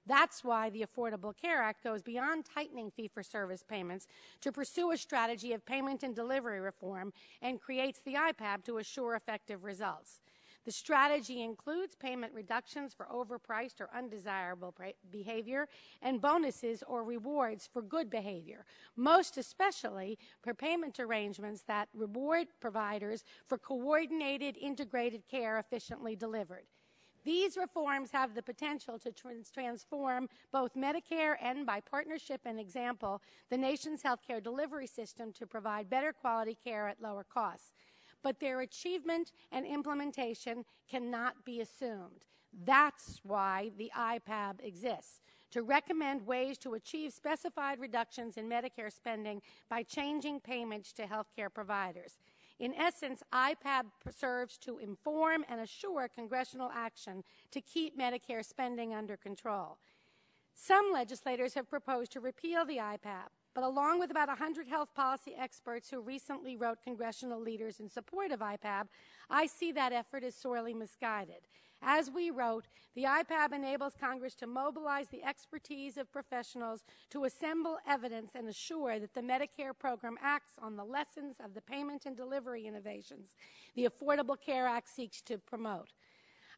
That's why the Affordable Care Act goes beyond tightening fee-for-service payments to pursue a strategy of payment and delivery reform and creates the IPAB to assure effective results. The strategy includes payment reductions for overpriced or undesirable behavior and bonuses or rewards for good behavior, most especially for payment arrangements that reward providers for coordinated, integrated care efficiently delivered. These reforms have the potential to transform both Medicare and, by partnership and example, the nation's healthcare delivery system to provide better quality care at lower costs. But their achievement and implementation cannot be assumed. That's why the IPAB exists, to recommend ways to achieve specified reductions in Medicare spending by changing payments to healthcare providers. In essence, IPAB serves to inform and assure congressional action to keep Medicare spending under control. Some legislators have proposed to repeal the IPAB, but along with about 100 health policy experts who recently wrote congressional leaders in support of IPAB, I see that effort as sorely misguided. As we wrote, the IPAB enables Congress to mobilize the expertise of professionals to assemble evidence and assure that the Medicare program acts on the lessons of the payment and delivery innovations the Affordable Care Act seeks to promote.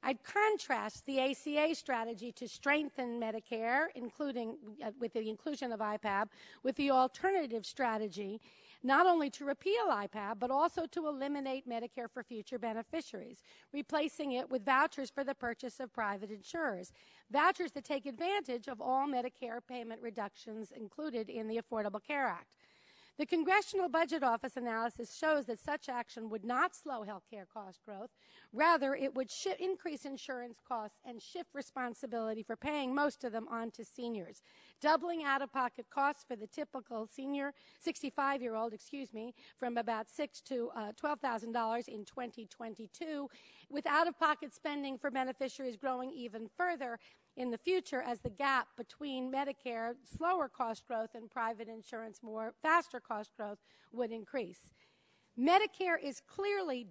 I'd contrast the ACA strategy to strengthen Medicare, including with the inclusion of IPAB, with the alternative strategy, not only to repeal IPAB, but also to eliminate Medicare for future beneficiaries, replacing it with vouchers for the purchase of private insurers, vouchers that take advantage of all Medicare payment reductions included in the Affordable Care Act. The Congressional Budget Office analysis shows that such action would not slow health care cost growth. Rather, it would increase insurance costs and shift responsibility for paying most of them onto seniors, doubling out-of-pocket costs for the typical senior, 65-year-old, from about $6,000 to $12,000 in 2022, with out-of-pocket spending for beneficiaries growing even further in the future as the gap between Medicare, slower cost growth, and private insurance, faster cost growth, would increase. Medicare is clearly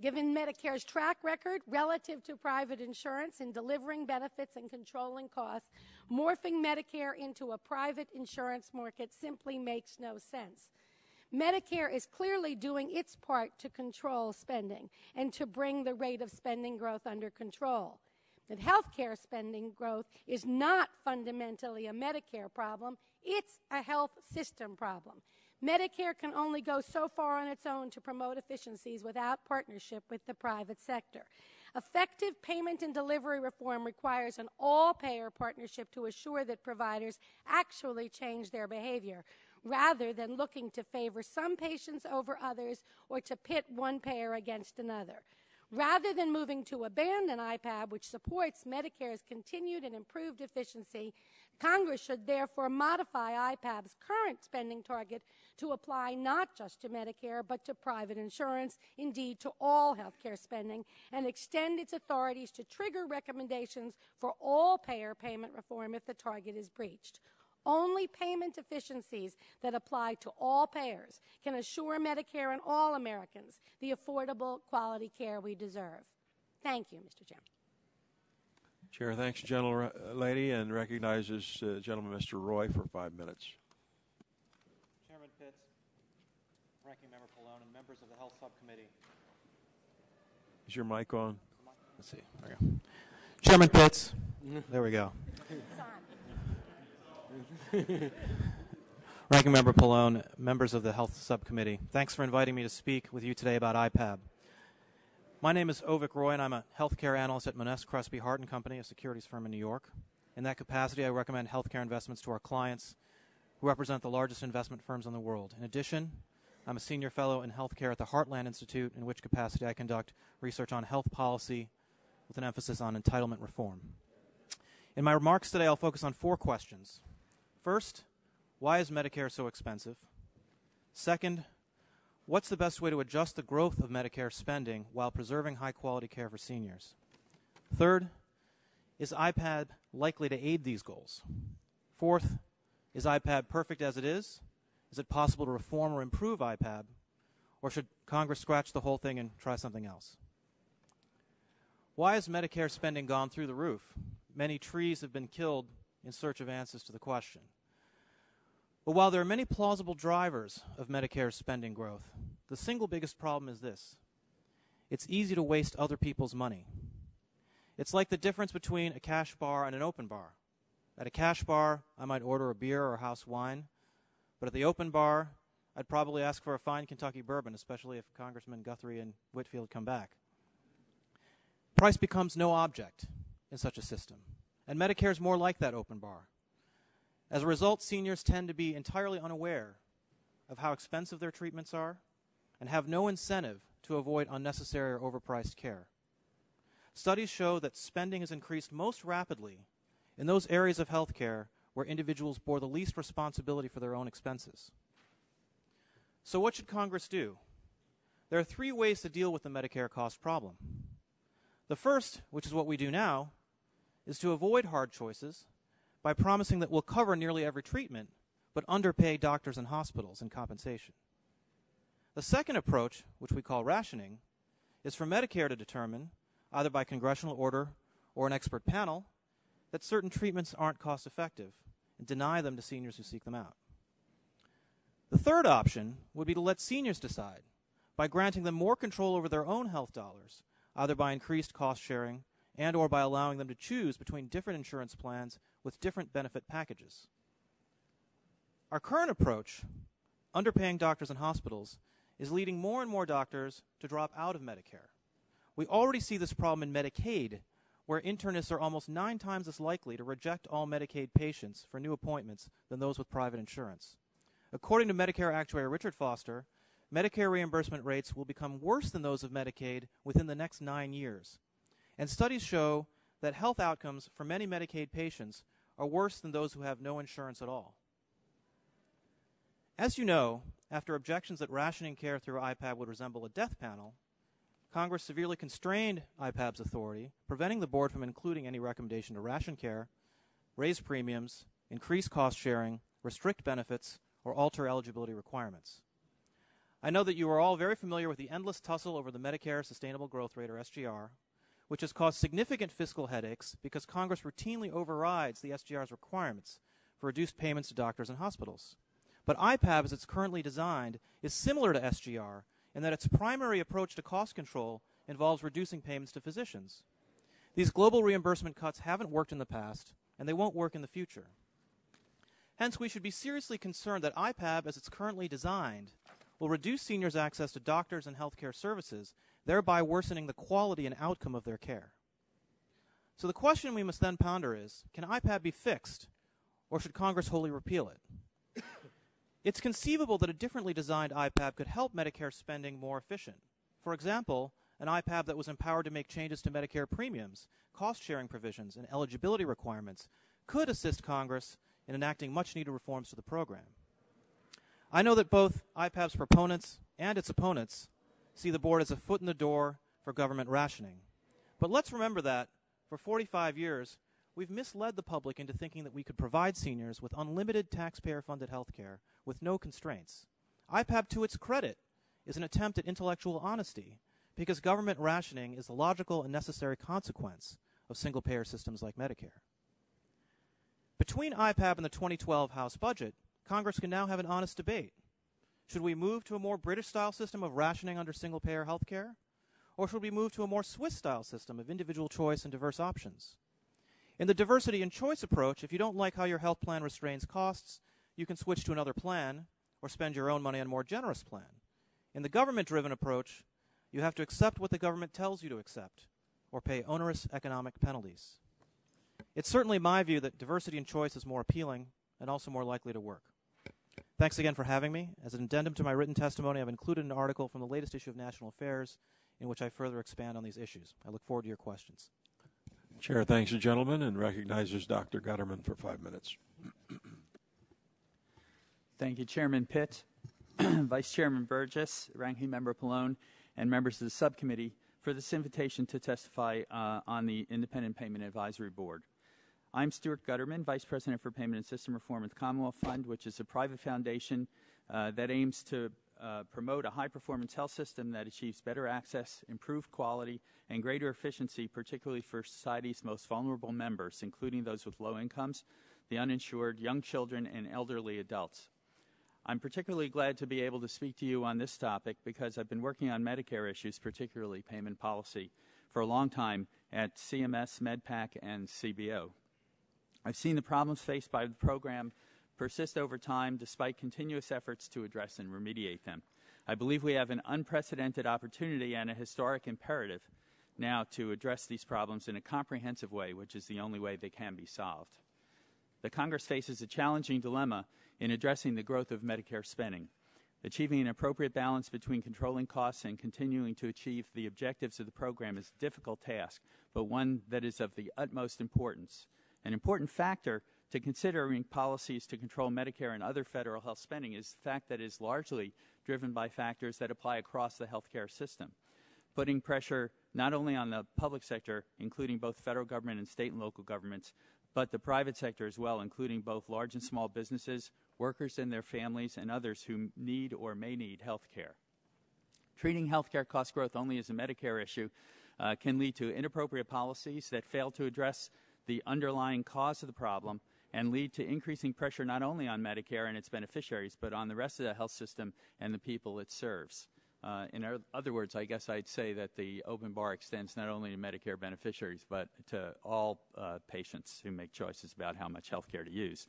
given Medicare's track record relative to private insurance in delivering benefits and controlling costs, morphing Medicare into a private insurance market simply makes no sense. Medicare is clearly doing its part to control spending and to bring the rate of spending growth under control. That healthcare spending growth is not fundamentally a Medicare problem, it's a health system problem. Medicare can only go so far on its own to promote efficiencies without partnership with the private sector. Effective payment and delivery reform requires an all-payer partnership to assure that providers actually change their behavior, rather than looking to favor some patients over others or to pit one payer against another. Rather than moving to abandon IPAB, which supports Medicare's continued and improved efficiency, Congress should therefore modify IPAB's current spending target to apply not just to Medicare, but to private insurance, indeed to all health care spending, and extend its authorities to trigger recommendations for all payer payment reform if the target is breached. Only payment efficiencies that apply to all payers can assure Medicare and all Americans the affordable quality care we deserve. Thank you, Mr. Chairman. Chair thanks, gentlelady, and recognizes gentleman Mr. Roy for 5 minutes. Chairman Pitts, Ranking Member Pallone, and members of the Health Subcommittee. Is your mic on? Let's see. There we go. Chairman Pitts, there we go. Ranking Member Pallone, members of the Health Subcommittee, thanks for inviting me to speak with you today about IPAB. My name is Ovik Roy, and I'm a healthcare analyst at Moness, Crespi, Hart & Company, a securities firm in New York. In that capacity, I recommend healthcare investments to our clients who represent the largest investment firms in the world. In addition, I'm a senior fellow in healthcare at the Heartland Institute, in which capacity I conduct research on health policy with an emphasis on entitlement reform. In my remarks today, I'll focus on 4 questions. First, why is Medicare so expensive? Second, what's the best way to adjust the growth of Medicare spending while preserving high-quality care for seniors? Third, is IPAB likely to aid these goals? Fourth, is IPAB perfect as it is? Is it possible to reform or improve IPAB? Or should Congress scratch the whole thing and try something else? Why has Medicare spending gone through the roof? Many trees have been killed in search of answers to the question. But while there are many plausible drivers of Medicare's spending growth, the single biggest problem is this. it's easy to waste other people's money. It's like the difference between a cash bar and an open bar. At a cash bar, I might order a beer or a house wine, but at the open bar, I'd probably ask for a fine Kentucky bourbon, especially if Congressman Guthrie and Whitfield come back. Price becomes no object in such a system, and Medicare is more like that open bar. As a result, seniors tend to be entirely unaware of how expensive their treatments are and have no incentive to avoid unnecessary or overpriced care. Studies show that spending has increased most rapidly in those areas of health care where individuals bore the least responsibility for their own expenses. So what should Congress do? There are three ways to deal with the Medicare cost problem. The first, which is what we do now, is to avoid hard choices by promising that we'll cover nearly every treatment, but underpay doctors and hospitals in compensation. The second approach, which we call rationing, is for Medicare to determine, either by congressional order or an expert panel, that certain treatments aren't cost effective and deny them to seniors who seek them out. The third option would be to let seniors decide by granting them more control over their own health dollars, either by increased cost sharing and or by allowing them to choose between different insurance plans with different benefit packages. Our current approach, underpaying doctors and hospitals, is leading more and more doctors to drop out of Medicare. We already see this problem in Medicaid, where internists are almost 9 times as likely to reject all Medicaid patients for new appointments than those with private insurance. According to Medicare actuary Richard Foster, Medicare reimbursement rates will become worse than those of Medicaid within the next 9 years. And studies show that health outcomes for many Medicaid patients are worse than those who have no insurance at all. As you know, after objections that rationing care through IPAB would resemble a death panel, Congress severely constrained IPAB's authority, preventing the board from including any recommendation to ration care, raise premiums, increase cost sharing, restrict benefits, or alter eligibility requirements. I know that you are all very familiar with the endless tussle over the Medicare Sustainable Growth Rate, or SGR, which has caused significant fiscal headaches because Congress routinely overrides the SGR's requirements for reduced payments to doctors and hospitals. But IPAB, as it's currently designed, is similar to SGR in that its primary approach to cost control involves reducing payments to physicians. These global reimbursement cuts haven't worked in the past, and they won't work in the future. Hence, we should be seriously concerned that IPAB, as it's currently designed, will reduce seniors' access to doctors and healthcare services, thereby worsening the quality and outcome of their care. So the question we must then ponder is, can IPAB be fixed, or should Congress wholly repeal it? It's conceivable that a differently designed IPAB could help Medicare spending more efficient. For example, an IPAB that was empowered to make changes to Medicare premiums, cost-sharing provisions, and eligibility requirements could assist Congress in enacting much-needed reforms to the program. I know that both IPAB's proponents and its opponents see the board as a foot in the door for government rationing. But let's remember that, for 45 years, we've misled the public into thinking that we could provide seniors with unlimited taxpayer-funded health care with no constraints. IPAB, to its credit, is an attempt at intellectual honesty because government rationing is the logical and necessary consequence of single-payer systems like Medicare. Between IPAB and the 2012 House budget, Congress can now have an honest debate. Should we move to a more British-style system of rationing under single-payer health care? Or should we move to a more Swiss-style system of individual choice and diverse options? In the diversity and choice approach, if you don't like how your health plan restrains costs, you can switch to another plan or spend your own money on a more generous plan. In the government-driven approach, you have to accept what the government tells you to accept or pay onerous economic penalties. It's certainly my view that diversity and choice is more appealing and also more likely to work. Thanks again for having me. As an addendum to my written testimony, I've included an article from the latest issue of National Affairs in which I further expand on these issues. I look forward to your questions. Chair thanks the gentleman and recognizes Dr. Gutterman for 5 minutes. Thank you, Chairman Pitt, Vice Chairman Burgess, Ranking Member Pallone, and members of the subcommittee for this invitation to testify on the Independent Payment Advisory Board. I'm Stuart Gutterman, Vice President for Payment and System Reform at the Commonwealth Fund, which is a private foundation that aims to promote a high-performance health system that achieves better access, improved quality, and greater efficiency, particularly for society's most vulnerable members, including those with low incomes, the uninsured, young children, and elderly adults. I'm particularly glad to be able to speak to you on this topic because I've been working on Medicare issues, particularly payment policy, for a long time at CMS, MedPAC, and CBO. I've seen the problems faced by the program persist over time despite continuous efforts to address and remediate them. I believe we have an unprecedented opportunity and a historic imperative now to address these problems in a comprehensive way, which is the only way they can be solved. The Congress faces a challenging dilemma in addressing the growth of Medicare spending. Achieving an appropriate balance between controlling costs and continuing to achieve the objectives of the program is a difficult task, but one that is of the utmost importance. An important factor to considering policies to control Medicare and other federal health spending is the fact that it is largely driven by factors that apply across the healthcare system, putting pressure not only on the public sector, including both federal government and state and local governments, but the private sector as well, including both large and small businesses, workers and their families, and others who need or may need health care. Treating health care cost growth only as a Medicare issue can lead to inappropriate policies that fail to address the underlying cause of the problem and lead to increasing pressure not only on Medicare and its beneficiaries, but on the rest of the health system and the people it serves. In other words, I guess I'd say that the open bar extends not only to Medicare beneficiaries, but to all patients who make choices about how much health care to use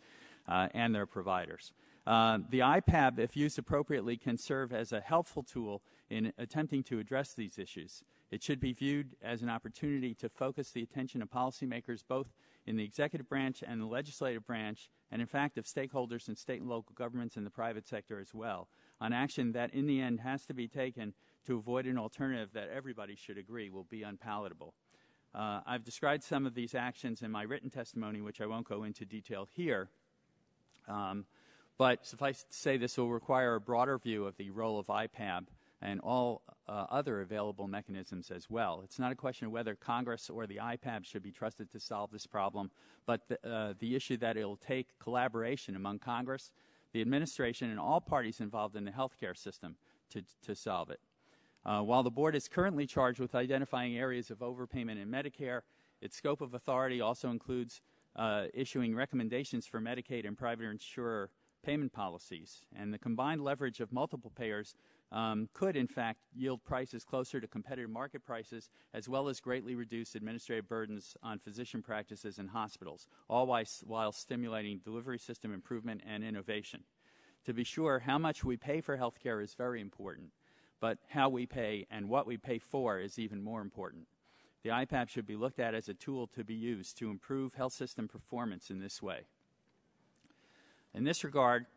and their providers. The IPAB, if used appropriately, can serve as a helpful tool in attempting to address these issues. It should be viewed as an opportunity to focus the attention of policymakers both in the executive branch and the legislative branch, and in fact of stakeholders in state and local governments and the private sector as well, on action that in the end has to be taken to avoid an alternative that everybody should agree will be unpalatable. I've described some of these actions in my written testimony, which I won't go into detail here, but suffice to say this will require a broader view of the role of IPAB and all other available mechanisms as well. It's not a question of whether Congress or the IPAB should be trusted to solve this problem, but the issue that it will take collaboration among Congress, the administration, and all parties involved in the healthcare system to solve it. While the board is currently charged with identifying areas of overpayment in Medicare, its scope of authority also includes issuing recommendations for Medicaid and private insurer payment policies, and the combined leverage of multiple payers could, in fact, yield prices closer to competitive market prices, as well as greatly reduce administrative burdens on physician practices and hospitals, all while stimulating delivery system improvement and innovation. To be sure, how much we pay for health care is very important, but how we pay and what we pay for is even more important. The IPAB should be looked at as a tool to be used to improve health system performance in this way. In this regard,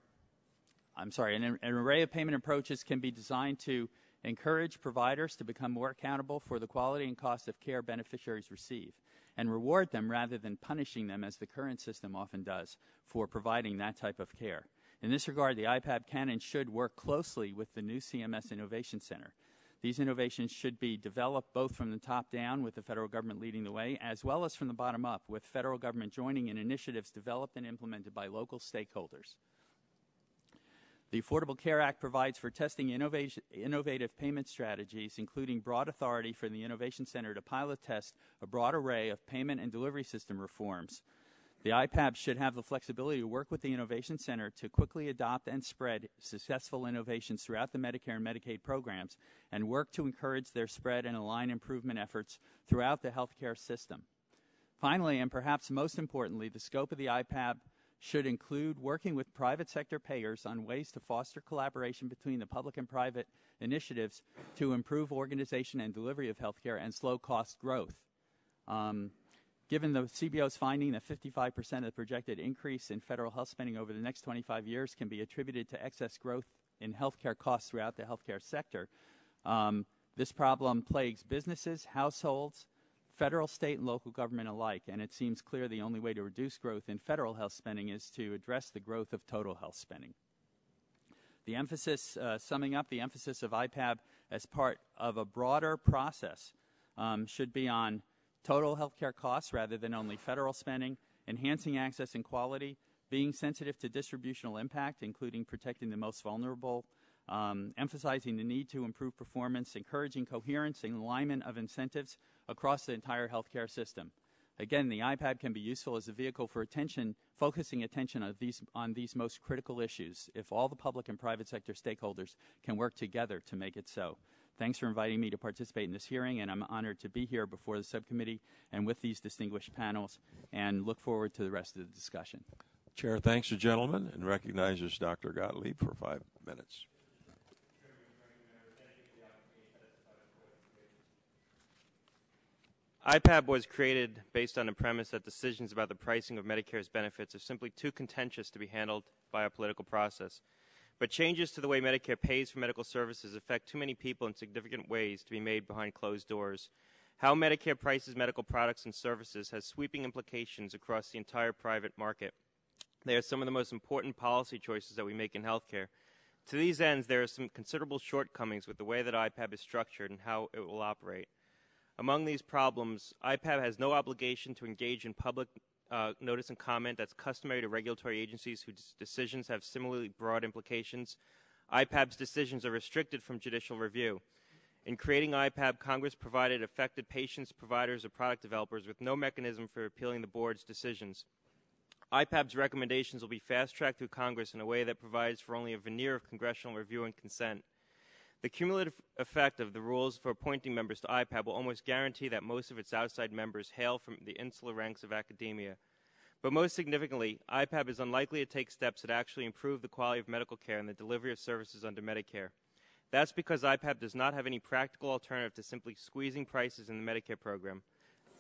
an array of payment approaches can be designed to encourage providers to become more accountable for the quality and cost of care beneficiaries receive and reward them rather than punishing them, as the current system often does, for providing that type of care. In this regard, the IPAB can and should work closely with the new CMS Innovation Center. These innovations should be developed both from the top down, with the federal government leading the way, as well as from the bottom up, with federal government joining in initiatives developed and implemented by local stakeholders. The Affordable Care Act provides for testing innovative payment strategies, including broad authority for the Innovation Center to pilot test a broad array of payment and delivery system reforms. The IPAB should have the flexibility to work with the Innovation Center to quickly adopt and spread successful innovations throughout the Medicare and Medicaid programs and work to encourage their spread and align improvement efforts throughout the healthcare system. Finally, and perhaps most importantly, the scope of the IPAB should include working with private sector payers on ways to foster collaboration between the public and private initiatives to improve organization and delivery of healthcare and slow cost growth. Given the CBO's finding that 55% of the projected increase in federal health spending over the next 25 years can be attributed to excess growth in healthcare costs throughout the healthcare sector, this problem plagues businesses, households, federal, state, and local government alike, and it seems clear the only way to reduce growth in federal health spending is to address the growth of total health spending. The emphasis, summing up, the emphasis of IPAB as part of a broader process should be on total health care costs rather than only federal spending, enhancing access and quality, being sensitive to distributional impact, including protecting the most vulnerable, emphasizing the need to improve performance, encouraging coherence and alignment of incentives across the entire healthcare system. Again, the IPAB can be useful as a vehicle for focusing attention on these most critical issues if all the public and private sector stakeholders can work together to make it so. Thanks for inviting me to participate in this hearing, and I'm honored to be here before the subcommittee and with these distinguished panels, and look forward to the rest of the discussion. Chair thanks the gentleman and recognizes Dr. Gottlieb for 5 minutes. IPAB was created based on the premise that decisions about the pricing of Medicare's benefits are simply too contentious to be handled by a political process. But changes to the way Medicare pays for medical services affect too many people in significant ways to be made behind closed doors. How Medicare prices medical products and services has sweeping implications across the entire private market. They are some of the most important policy choices that we make in healthcare. To these ends, there are some considerable shortcomings with the way that IPAB is structured and how it will operate. Among these problems, IPAB has no obligation to engage in public notice and comment that's customary to regulatory agencies whose decisions have similarly broad implications. IPAB's decisions are restricted from judicial review. In creating IPAB, Congress provided affected patients, providers, or product developers with no mechanism for appealing the board's decisions. IPAB's recommendations will be fast-tracked through Congress in a way that provides for only a veneer of congressional review and consent. The cumulative effect of the rules for appointing members to IPAB will almost guarantee that most of its outside members hail from the insular ranks of academia. But most significantly, IPAB is unlikely to take steps that actually improve the quality of medical care and the delivery of services under Medicare. That's because IPAB does not have any practical alternative to simply squeezing prices in the Medicare program.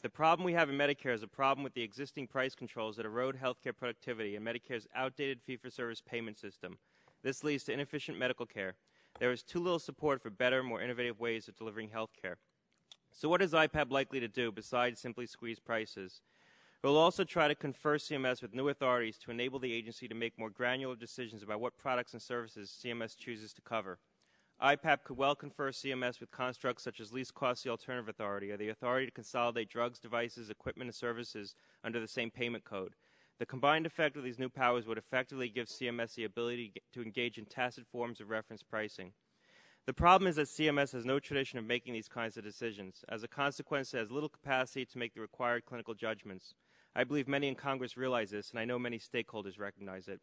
The problem we have in Medicare is a problem with the existing price controls that erode healthcare productivity and Medicare's outdated fee-for-service payment system. This leads to inefficient medical care. There is too little support for better, more innovative ways of delivering health care. So what is IPAB likely to do besides simply squeeze prices? It will also try to confer CMS with new authorities to enable the agency to make more granular decisions about what products and services CMS chooses to cover. IPAB could well confer CMS with constructs such as least costly alternative authority or the authority to consolidate drugs, devices, equipment, and services under the same payment code. The combined effect of these new powers would effectively give CMS the ability to engage in tacit forms of reference pricing. The problem is that CMS has no tradition of making these kinds of decisions. As a consequence, it has little capacity to make the required clinical judgments. I believe many in Congress realize this, and I know many stakeholders recognize it.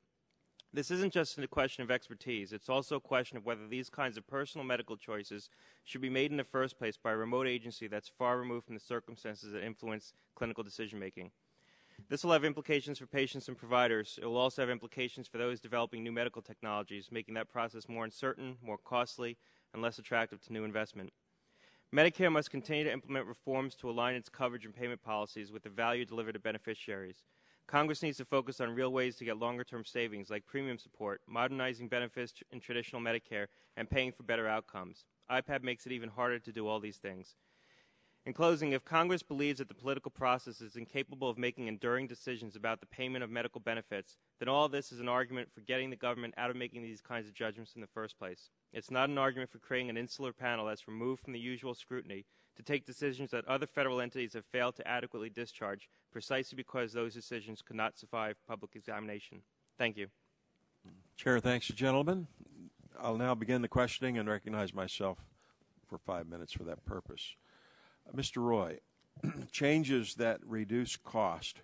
This isn't just a question of expertise. It's also a question of whether these kinds of personal medical choices should be made in the first place by a remote agency that's far removed from the circumstances that influence clinical decision-making. This will have implications for patients and providers. It will also have implications for those developing new medical technologies, making that process more uncertain, more costly, and less attractive to new investment. Medicare must continue to implement reforms to align its coverage and payment policies with the value delivered to beneficiaries. Congress needs to focus on real ways to get longer-term savings like premium support, modernizing benefits in traditional Medicare, and paying for better outcomes. IPAB makes it even harder to do all these things. In closing, if Congress believes that the political process is incapable of making enduring decisions about the payment of medical benefits, then all this is an argument for getting the government out of making these kinds of judgments in the first place. It's not an argument for creating an insular panel that's removed from the usual scrutiny to take decisions that other federal entities have failed to adequately discharge precisely because those decisions could not survive public examination. Thank you. Chair thanks the gentleman. I'll now begin the questioning and recognize myself for 5 minutes for that purpose. Mr. Roy, changes that reduce cost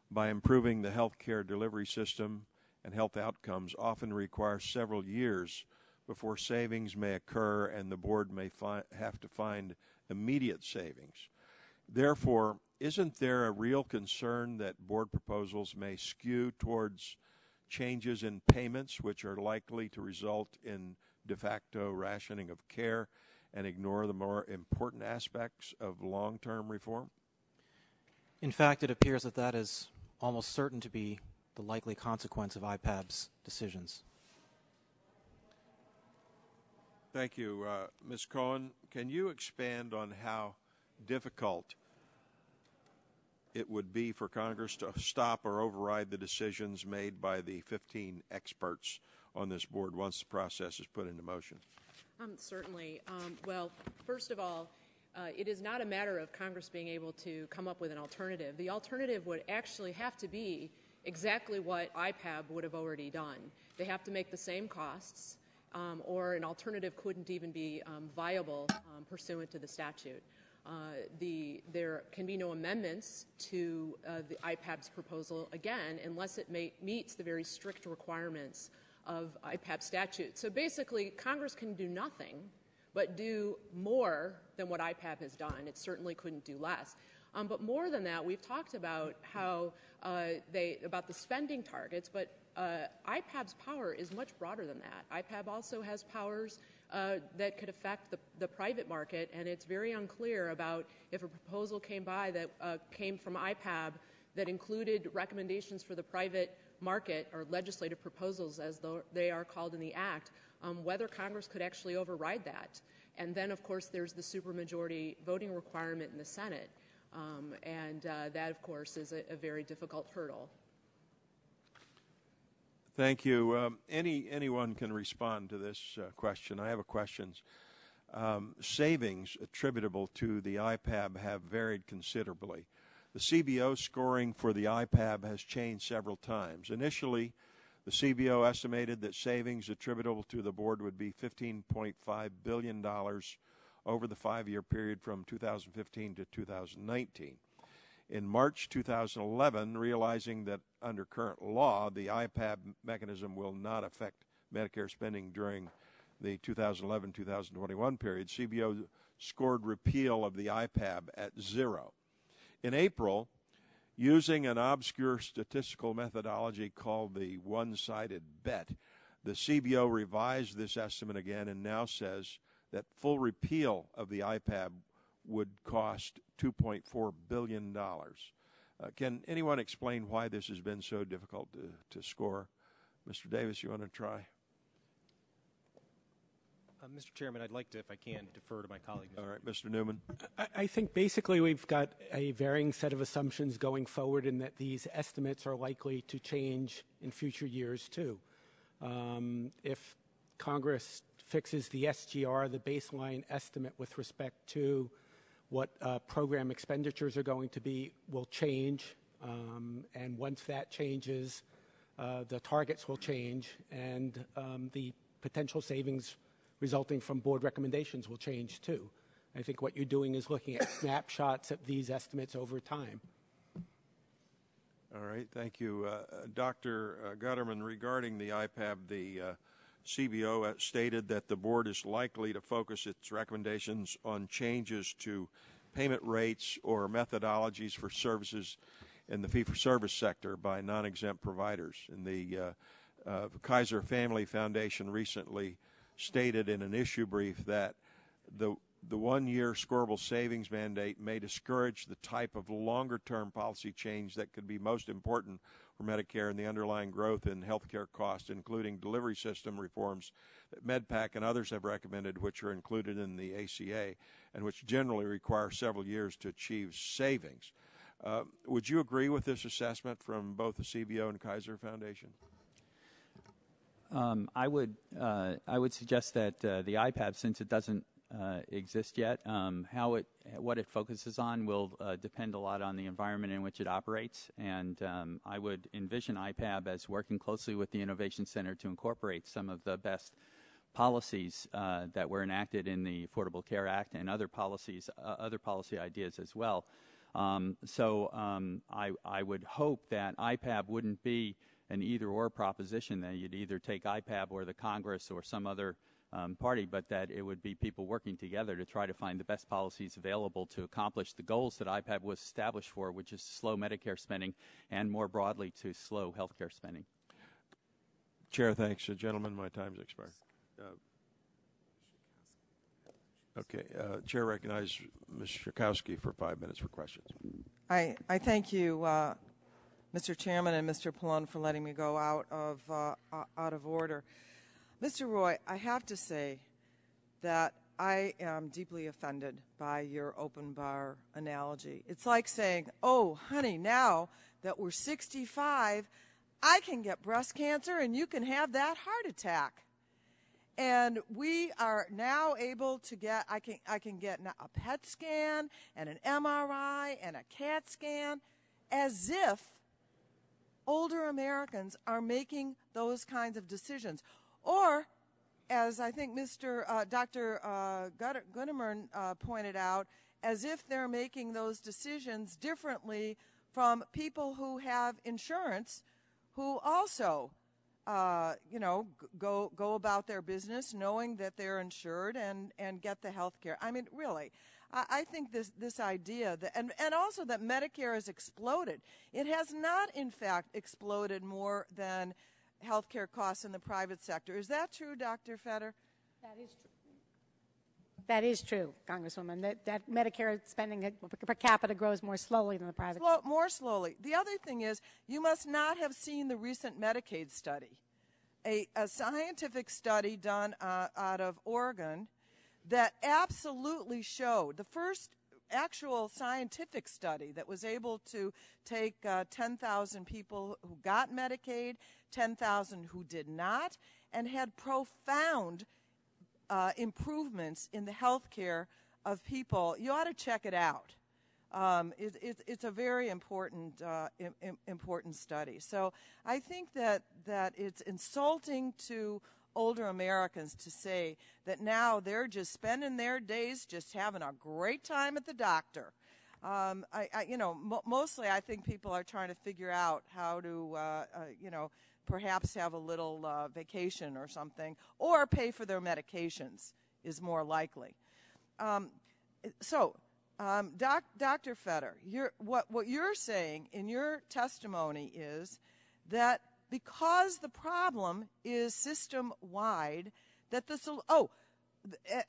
by improving the health care delivery system and health outcomes often require several years before savings may occur and the board may have to find immediate savings. Therefore, isn't there a real concern that board proposals may skew towards changes in payments which are likely to result in de facto rationing of care and ignore the more important aspects of long-term reform? In fact, it appears that that is almost certain to be the likely consequence of IPAB's decisions. Thank you. Ms. Cohen, can you expand on how difficult it would be for Congress to stop or override the decisions made by the 15 experts on this board once the process is put into motion? Certainly. Well, first of all, it is not a matter of Congress being able to come up with an alternative. The alternative would actually have to be exactly what IPAB would have already done. They have to make the same costs, or an alternative couldn't even be viable pursuant to the statute. there can be no amendments to the IPAB's proposal, again, unless it meets the very strict requirements of IPAB statute. So basically, Congress can do nothing but do more than what IPAB has done. It certainly couldn't do less. But more than that, we've talked about how about the spending targets, but IPAB's power is much broader than that. IPAB also has powers that could affect the private market, and it's very unclear about if a proposal came by that came from IPAB that included recommendations for the private market, or legislative proposals as though they are called in the Act, whether Congress could actually override that. And then, of course, there's the supermajority voting requirement in the Senate, and that, of course, is a very difficult hurdle. Thank you. Anyone can respond to this question. I have a question. Savings attributable to the IPAB have varied considerably. The CBO scoring for the IPAB has changed several times. Initially, the CBO estimated that savings attributable to the board would be $15.5 billion over the 5-year period from 2015 to 2019. In March 2011, realizing that under current law, the IPAB mechanism will not affect Medicare spending during the 2011-2021 period, CBO scored repeal of the IPAB at 0. In April, using an obscure statistical methodology called the one-sided bet, the CBO revised this estimate again and now says that full repeal of the IPAB would cost $2.4 billion. Can anyone explain why this has been so difficult to score? Mr. Davis, you want to try? Mr. Chairman, I'd like to, if I can, defer to my colleague. All right, Mr. Newman. I think basically we've got a varying set of assumptions going forward, and that these estimates are likely to change in future years too. If Congress fixes the SGR, the baseline estimate with respect to what program expenditures are going to be will change, and once that changes, the targets will change, and the potential savings resulting from board recommendations will change too. I think what you're doing is looking at snapshots of these estimates over time. All right, thank you. Dr. Gutterman, regarding the IPAB, the CBO stated that the board is likely to focus its recommendations on changes to payment rates or methodologies for services in the fee-for-service sector by non-exempt providers. And the Kaiser Family Foundation recently stated in an issue brief that the one-year scorable savings mandate may discourage the type of longer-term policy change that could be most important for Medicare and the underlying growth in healthcare costs, including delivery system reforms that MedPAC and others have recommended, which are included in the ACA, and which generally require several years to achieve savings. Would you agree with this assessment from both the CBO and Kaiser Foundation? I would suggest that the IPAB, since it doesn't exist yet, what it focuses on will depend a lot on the environment in which it operates. And I would envision IPAB as working closely with the Innovation Center to incorporate some of the best policies that were enacted in the Affordable Care Act and other policy ideas as well. I would hope that IPAB wouldn't be an either-or proposition, that you'd either take IPAB or the Congress or some other party, but that it would be people working together to try to find the best policies available to accomplish the goals that IPAB was established for, which is to slow Medicare spending and, more broadly, to slow health care spending. Chair, thanks. Gentlemen, my time's expired. Okay. Chair recognizes Ms. Schakowsky for 5 minutes for questions. I thank you, Mr. Chairman and Mr. Pallone, for letting me go out of order. Mr. Roy, I have to say that I am deeply offended by your open bar analogy. It's like saying, oh, honey, now that we're 65, I can get breast cancer and you can have that heart attack. And we are now able to get, I can get a PET scan and an MRI and a CAT scan, as if older Americans are making those kinds of decisions. Or, as I think Dr. Gutterman pointed out, as if they're making those decisions differently from people who have insurance who also go about their business knowing that they're insured and get the health care. I mean, really, I think this idea that, and also that Medicare has exploded. It has not, in fact, exploded more than health care costs in the private sector. Is that true, Dr. Fetter? That is true. That is true, Congresswoman, that Medicare spending per capita grows more slowly than the private. More slowly. The other thing is, you must not have seen the recent Medicaid study, a scientific study done out of Oregon that absolutely showed, the first actual scientific study that was able to take 10,000 people who got Medicaid, 10,000 who did not, and had profound improvements in the health care of people. You ought to check it out. It's a very important important study. So I think that it's insulting to older Americans to say that now they're just spending their days just having a great time at the doctor. Mostly I think people are trying to figure out how to, perhaps have a little vacation or something, or pay for their medications is more likely. Dr. Fetter, what you're saying in your testimony is that because the problem is system-wide, that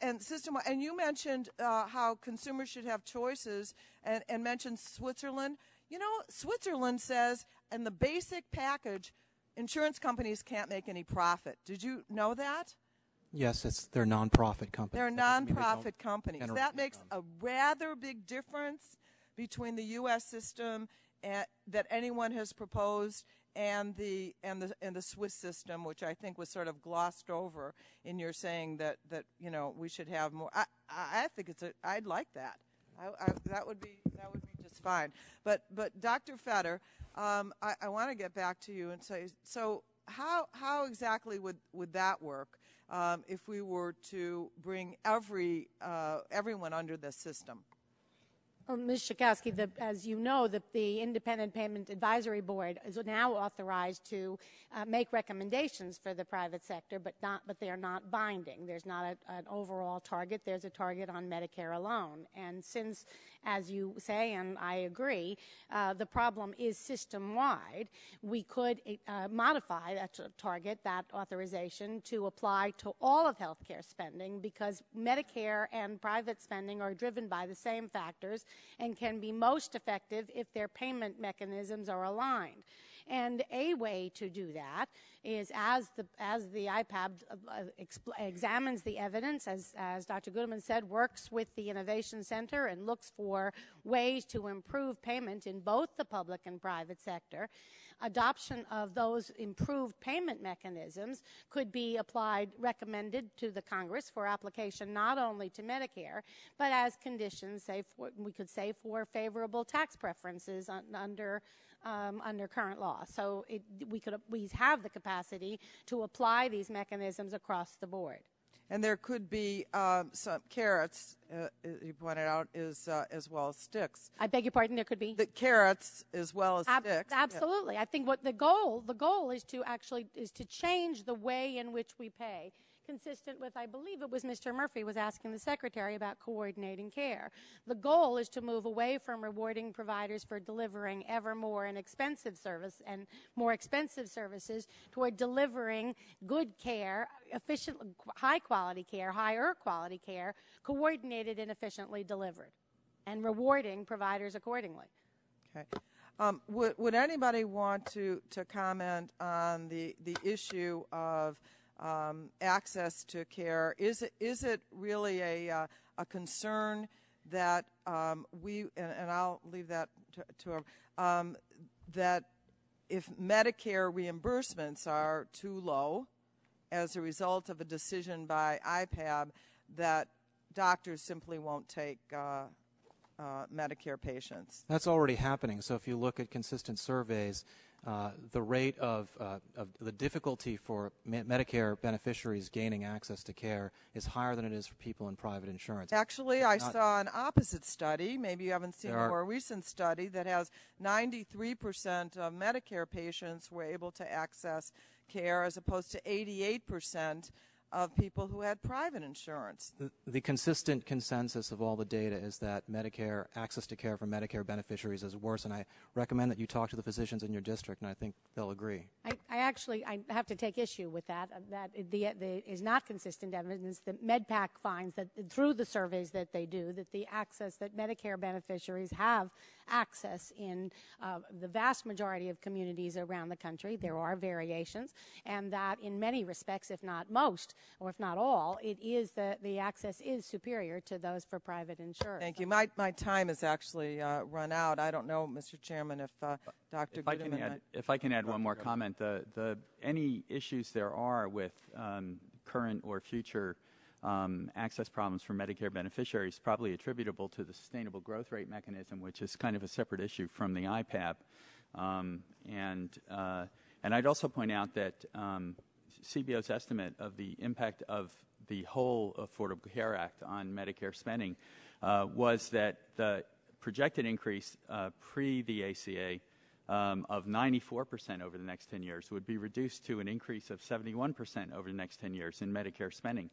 and you mentioned how consumers should have choices and mentioned Switzerland. You know, Switzerland says in the basic package, insurance companies can't make any profit. Did you know that? Yes, they're nonprofit companies. They're nonprofit companies. That makes a rather big difference between the U.S. system that anyone has proposed and the Swiss system, which I think was sort of glossed over in your saying that we should have more. I think I'd like that. That would be just fine. But Dr. Fetter, I want to get back to you and say, so how exactly would that work if we were to bring everyone under the system? Well, Ms. Schakowsky, as you know, the Independent Payment Advisory Board is now authorized to make recommendations for the private sector, but they are not binding. There's not an overall target. There's a target on Medicare alone. And since, as you say, and I agree, the problem is system-wide, we could modify that target, that authorization, to apply to all of healthcare spending, because Medicare and private spending are driven by the same factors and can be most effective if their payment mechanisms are aligned. And a way to do that is, as the IPAB examines the evidence, as Dr. Goodman said, works with the Innovation Center and looks for ways to improve payment in both the public and private sector. Adoption of those improved payment mechanisms could be recommended to the Congress for application not only to Medicare, but as conditions, we could say, for favorable tax preferences under current law. So we have the capacity to apply these mechanisms across the board. And there could be some carrots, you pointed out, as well as sticks. I beg your pardon, there could be? The carrots as well as sticks. Absolutely. Yeah. I think what the goal is to change the way in which we pay, consistent with, I believe it was Mr. Murphy was asking the Secretary about coordinating care. The goal is to move away from rewarding providers for delivering ever more and more expensive services toward delivering good care, efficient, higher quality care, coordinated and efficiently delivered, and rewarding providers accordingly. Okay. Would anybody want to comment on the issue of access to care? Is it really a concern that and I'll leave that to that if Medicare reimbursements are too low as a result of a decision by IPAB, that doctors simply won't take Medicare patients? That's already happening. So if you look at consistent surveys, the rate of the difficulty for Medicare beneficiaries gaining access to care is higher than it is for people in private insurance. Actually, I saw an opposite study. Maybe you haven't seen a more recent study that has 93% of Medicare patients were able to access care as opposed to 88% of people who had private insurance. The consistent consensus of all the data is that Medicare access to care for Medicare beneficiaries is worse, and I recommend that you talk to the physicians in your district, and I think they'll agree. I have to take issue with that. That is not consistent evidence that MedPAC finds that through the surveys that they do, that the access that Medicare beneficiaries have access in the vast majority of communities around the country. There are variations, and that in many respects, if not most, or if not all, it is the access is superior to those for private insurance. Thank you. My time has actually run out. I don't know, Mr. Chairman, if Dr. Goodman if I can add one more comment, any issues there are with current or future access problems for Medicare beneficiaries probably attributable to the sustainable growth rate mechanism, which is kind of a separate issue from the IPAB. And I'd also point out that CBO's estimate of the impact of the whole Affordable Care Act on Medicare spending was that the projected increase pre the ACA of 94% over the next 10 years would be reduced to an increase of 71% over the next 10 years in Medicare spending.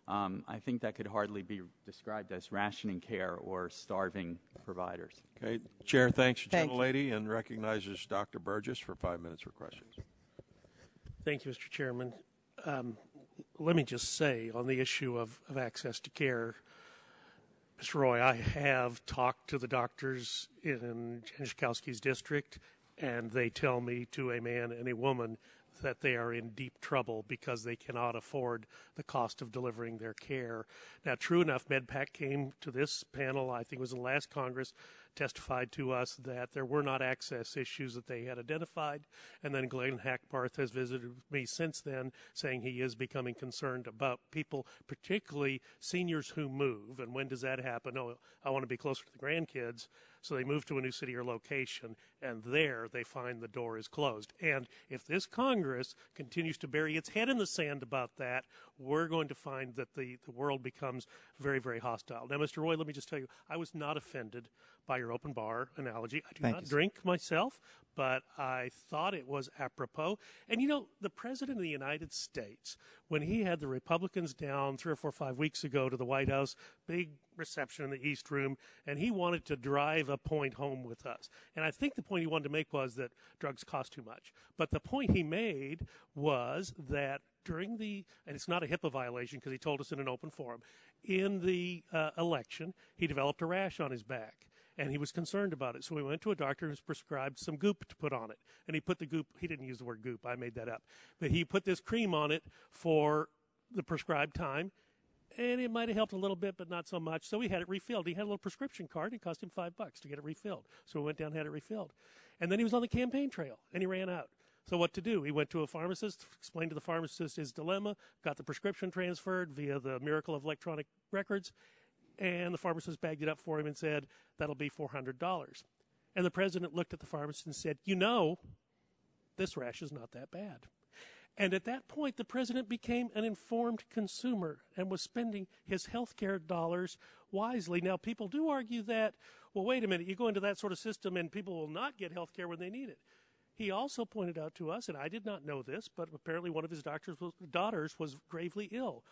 I think that could hardly be described as rationing care or starving providers. Okay, Chair thanks the gentlelady and recognizes Dr. Burgess for 5 minutes for questions. Thank you, Mr. Chairman. Let me just say on the issue of access to care, Mr. Roy, I have talked to the doctors in Janikowski's district, and they tell me to a man and a woman that they are in deep trouble because they cannot afford the cost of delivering their care. Now, true enough, MedPAC came to this panel, I think it was in the last Congress, testified to us that there were not access issues that they had identified, and then Glenn Hackbarth has visited me since then saying he is becoming concerned about people, particularly seniors who move. And when does that happen? Oh, I want to be closer to the grandkids. So they move to a new city or location, and there they find the door is closed. And if this Congress continues to bury its head in the sand about that, we're going to find that the world becomes very, very hostile. Now, Mr. Roy, let me just tell you, I was not offended by your open bar analogy. I do not drink myself, but I thought it was apropos. And, you know, the President of the United States, when he had the Republicans down 3 or 4 or 5 weeks ago to the White House, big reception in the East Room, and he wanted to drive a point home with us. And I think the point he wanted to make was that drugs cost too much. But the point he made was that during the, and it's not a HIPAA violation because he told us in an open forum, in the election, he developed a rash on his back. And he was concerned about it. So we went to a doctor who's prescribed some goop to put on it. And he put the goop, he didn't use the word goop, I made that up. But he put this cream on it for the prescribed time. And it might have helped a little bit, but not so much. So we had it refilled. He had a little prescription card. It cost him $5 to get it refilled. So we went down and had it refilled. And then he was on the campaign trail, and he ran out. So what to do? He went to a pharmacist, explained to the pharmacist his dilemma, got the prescription transferred via the miracle of electronic records, and the pharmacist bagged it up for him and said, that'll be $400. And the president looked at the pharmacist and said, you know, this rash is not that bad. And at that point, the president became an informed consumer and was spending his health care dollars wisely. Now, people do argue that, well, wait a minute, you go into that sort of system and people will not get health care when they need it. He also pointed out to us, and I did not know this, but apparently one of his daughters was gravely ill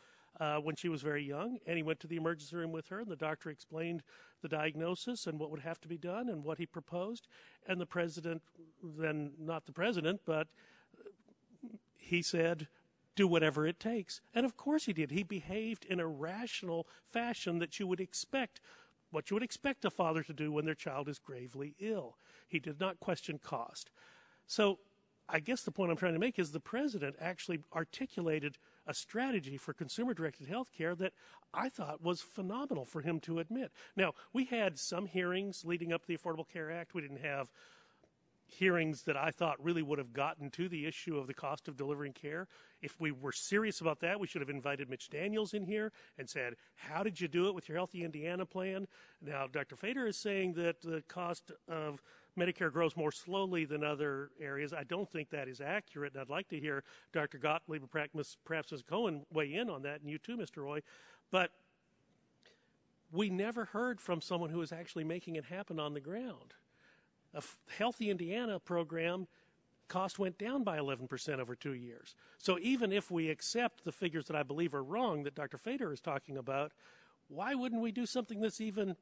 when she was very young, and he went to the emergency room with her, and the doctor explained the diagnosis and what would have to be done and what he proposed. And the president, then not the president, but he said, do whatever it takes. And of course he did. He behaved in a rational fashion that you would expect, what you would expect a father to do when their child is gravely ill. He did not question cost. So I guess the point I'm trying to make is the president actually articulated a strategy for consumer-directed health care that I thought was phenomenal for him to admit. Now, we had some hearings leading up to the Affordable Care Act. We didn't have hearings that I thought really would have gotten to the issue of the cost of delivering care. If we were serious about that, we should have invited Mitch Daniels in here and said, how did you do it with your Healthy Indiana plan? Now, Dr. Fader is saying that the cost of Medicare grows more slowly than other areas. I don't think that is accurate, and I'd like to hear Dr. Gottlieb or perhaps Ms. Cohen weigh in on that, and you too, Mr. Roy. But we never heard from someone who is actually making it happen on the ground. A Healthy Indiana program cost went down by 11% over 2 years. So even if we accept the figures that I believe are wrong that Dr. Fader is talking about, why wouldn't we do something that's even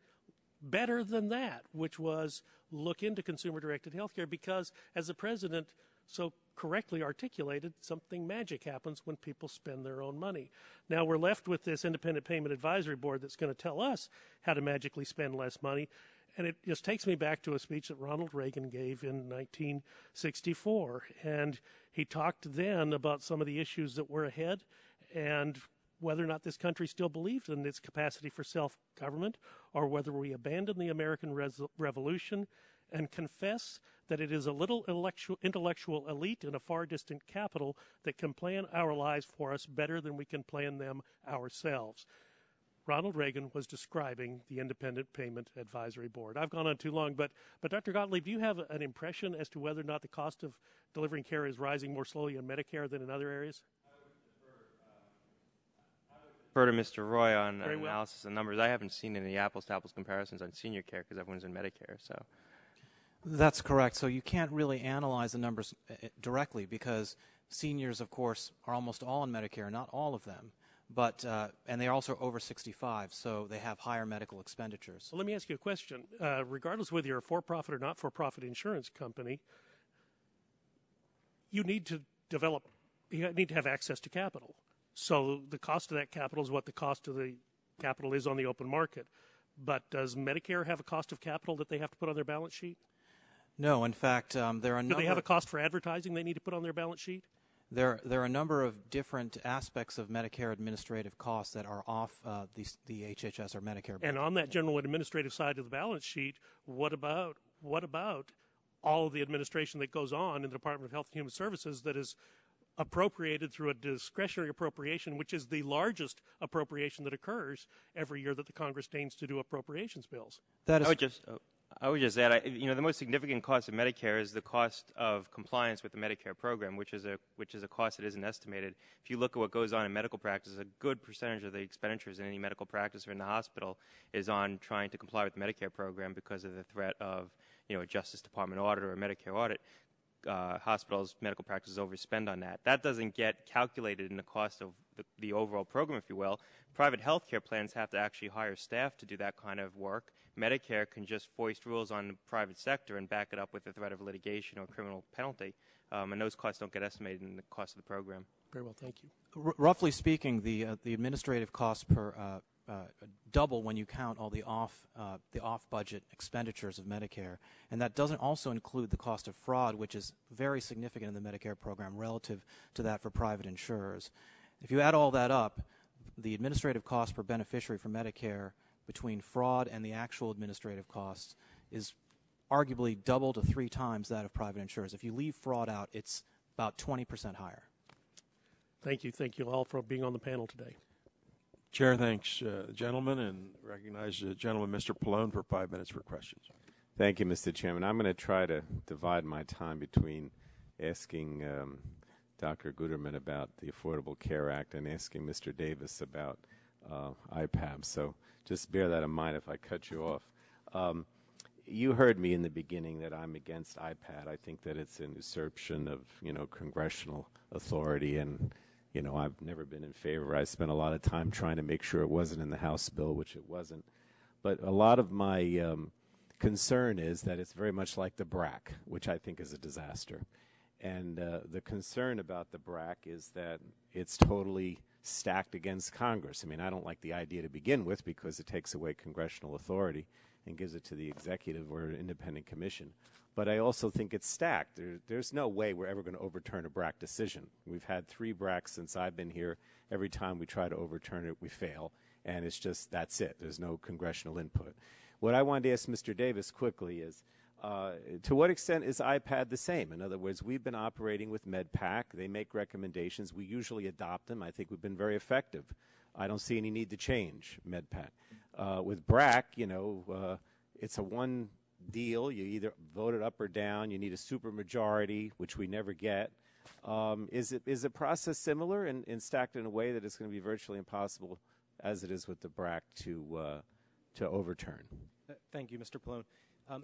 better than that, which was look into consumer-directed healthcare? Because, as the President so correctly articulated, something magic happens when people spend their own money. Now we're left with this Independent Payment Advisory Board that's going to tell us how to magically spend less money. And it just takes me back to a speech that Ronald Reagan gave in 1964. And he talked then about some of the issues that were ahead and whether or not this country still believed in its capacity for self-government, or whether we abandon the American Revolution and confess that it is a little intellectual elite in a far distant capital that can plan our lives for us better than we can plan them ourselves. Ronald Reagan was describing the Independent Payment Advisory Board. I've gone on too long, but Dr. Gottlieb, do you have an impression as to whether or not the cost of delivering care is rising more slowly in Medicare than in other areas? Refer to Mr. Roy on analysis and numbers. I haven't seen any apples-to-apples comparisons on senior care because everyone's in Medicare. So that's correct. So you can't really analyze the numbers directly because seniors, of course, are almost all in Medicare, not all of them. But and they are also over 65, so they have higher medical expenditures. Well, let me ask you a question. Regardless of whether you're a for-profit or not-for-profit insurance company, you need to have access to capital. So the cost of that capital is what the cost of the capital is on the open market. But does Medicare have a cost of capital that they have to put on their balance sheet? No, in fact, there are a number. Do they have a cost for advertising they need to put on their balance sheet? There are a number of different aspects of Medicare administrative costs that are off the HHS or Medicare budget. And on that general administrative side of the balance sheet, what about all of the administration that goes on in the Department of Health and Human Services that is appropriated through a discretionary appropriation, which is the largest appropriation that occurs every year that the Congress deigns to do appropriations bills? That is. I would just add, the most significant cost of Medicare is the cost of compliance with the Medicare program, which is a cost that isn't estimated. If you look at what goes on in medical practice, a good percentage of the expenditures in any medical practice or in the hospital is on trying to comply with the Medicare program because of the threat of, a Justice Department audit or a Medicare audit. Hospitals, medical practices overspend on that. That doesn't get calculated in the cost of the overall program, if you will. Private health care plans have to actually hire staff to do that kind of work. Medicare can just foist rules on the private sector and back it up with the threat of litigation or criminal penalty, and those costs don't get estimated in the cost of the program. Very well, thank you. Roughly speaking, the administrative costs per double when you count all the off-budget expenditures of Medicare, and that doesn't also include the cost of fraud, which is very significant in the Medicare program relative to that for private insurers. If you add all that up, the administrative cost per beneficiary for Medicare between fraud and the actual administrative costs is arguably double to 3 times that of private insurers. If you leave fraud out, it's about 20% higher. Thank you. Thank you all for being on the panel today. Chair thanks the gentleman and recognize the gentleman, Mr. Pallone, for 5 minutes for questions. Thank you, Mr. Chairman. I'm going to try to divide my time between asking Dr. Guterman about the Affordable Care Act and asking Mr. Davis about IPAB. So just bear that in mind if I cut you off. You heard me in the beginning that I'm against IPAB. I think that it's an usurpation of, congressional authority, and, I've never been in favor. I spent a lot of time trying to make sure it wasn't in the House bill, which it wasn't. But a lot of my concern is that it's very much like the BRAC, which I think is a disaster. And the concern about the BRAC is that it's totally stacked against Congress. I mean, I don't like the idea to begin with because it takes away congressional authority and gives it to the executive or an independent commission. But I also think it's stacked. There's no way we're ever going to overturn a BRAC decision. We've had 3 BRACs since I've been here. Every time we try to overturn it, we fail. And it's just, that's it. There's no congressional input. What I wanted to ask Mr. Davis quickly is, To what extent is IPAB the same? In other words, we've been operating with MedPAC. They make recommendations. We usually adopt them. I think we've been very effective. I don't see any need to change MedPAC. With BRAC, it's a one deal. You either vote it up or down. You need a supermajority, which we never get. Is the process similar and stacked in a way that it's going to be virtually impossible, as it is with the BRAC, to overturn? Thank you, Mr. Pallone.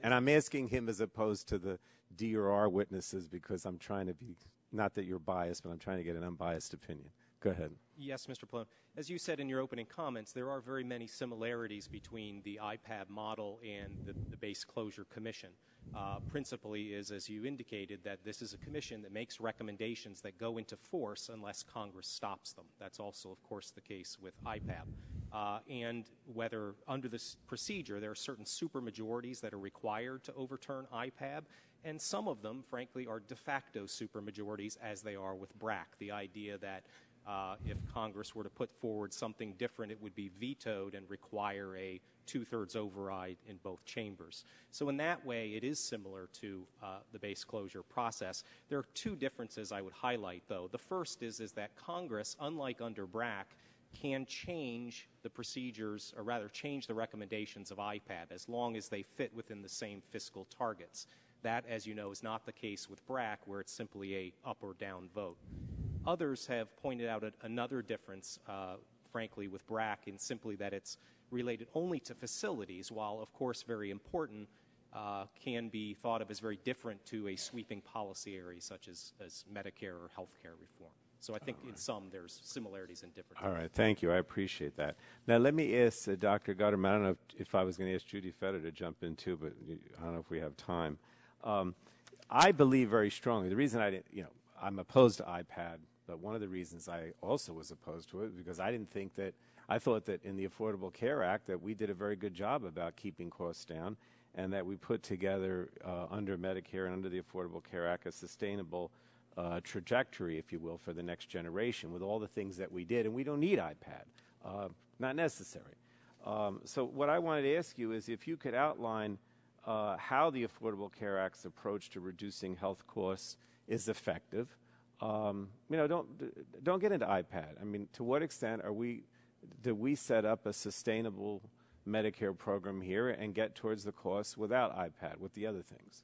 And I'm asking him as opposed to the D or R witnesses because I'm trying to be, not that you're biased, but I'm trying to get an unbiased opinion. Go ahead. Yes, Mr. Pallone. As you said in your opening comments, there are very many similarities between the IPAB model and the Base Closure Commission. Principally is, as you indicated, that this is a commission that makes recommendations that go into force unless Congress stops them. That's also, of course, the case with IPAB. And whether under this procedure there are certain supermajorities that are required to overturn IPAB, and some of them, frankly, are de facto supermajorities, as they are with BRAC. The idea that if Congress were to put forward something different, it would be vetoed and require a two-thirds override in both chambers. So in that way, it is similar to the base closure process. There are two differences I would highlight, though. The first is that Congress, unlike under BRAC, can change the procedures, or rather change the recommendations of IPAB as long as they fit within the same fiscal targets. That, as you know, is not the case with BRAC, where it's simply a up or down vote. Others have pointed out another difference, frankly, with BRAC, in simply that it's related only to facilities, while, of course, very important, can be thought of as very different to a sweeping policy area such as Medicare or health care reform. So I think in some there's similarities and differences. All right, thank you. I appreciate that. Now let me ask Dr. Gutterman. I don't know if I was going to ask Judy Fetter to jump in too, but I don't know if we have time. I believe very strongly. The reason I didn't, I'm opposed to IPAB, but one of the reasons I also was opposed to it was because I thought that in the Affordable Care Act that we did a very good job about keeping costs down, and that we put together under Medicare and under the Affordable Care Act a sustainable trajectory, if you will, for the next generation with all the things that we did. And we don't need IPAB, not necessary. So what I wanted to ask you is if you could outline how the Affordable Care Act's approach to reducing health costs is effective. Don't get into IPAB. I mean, to what extent do we set up a sustainable Medicare program here and get towards the costs without IPAB, with the other things?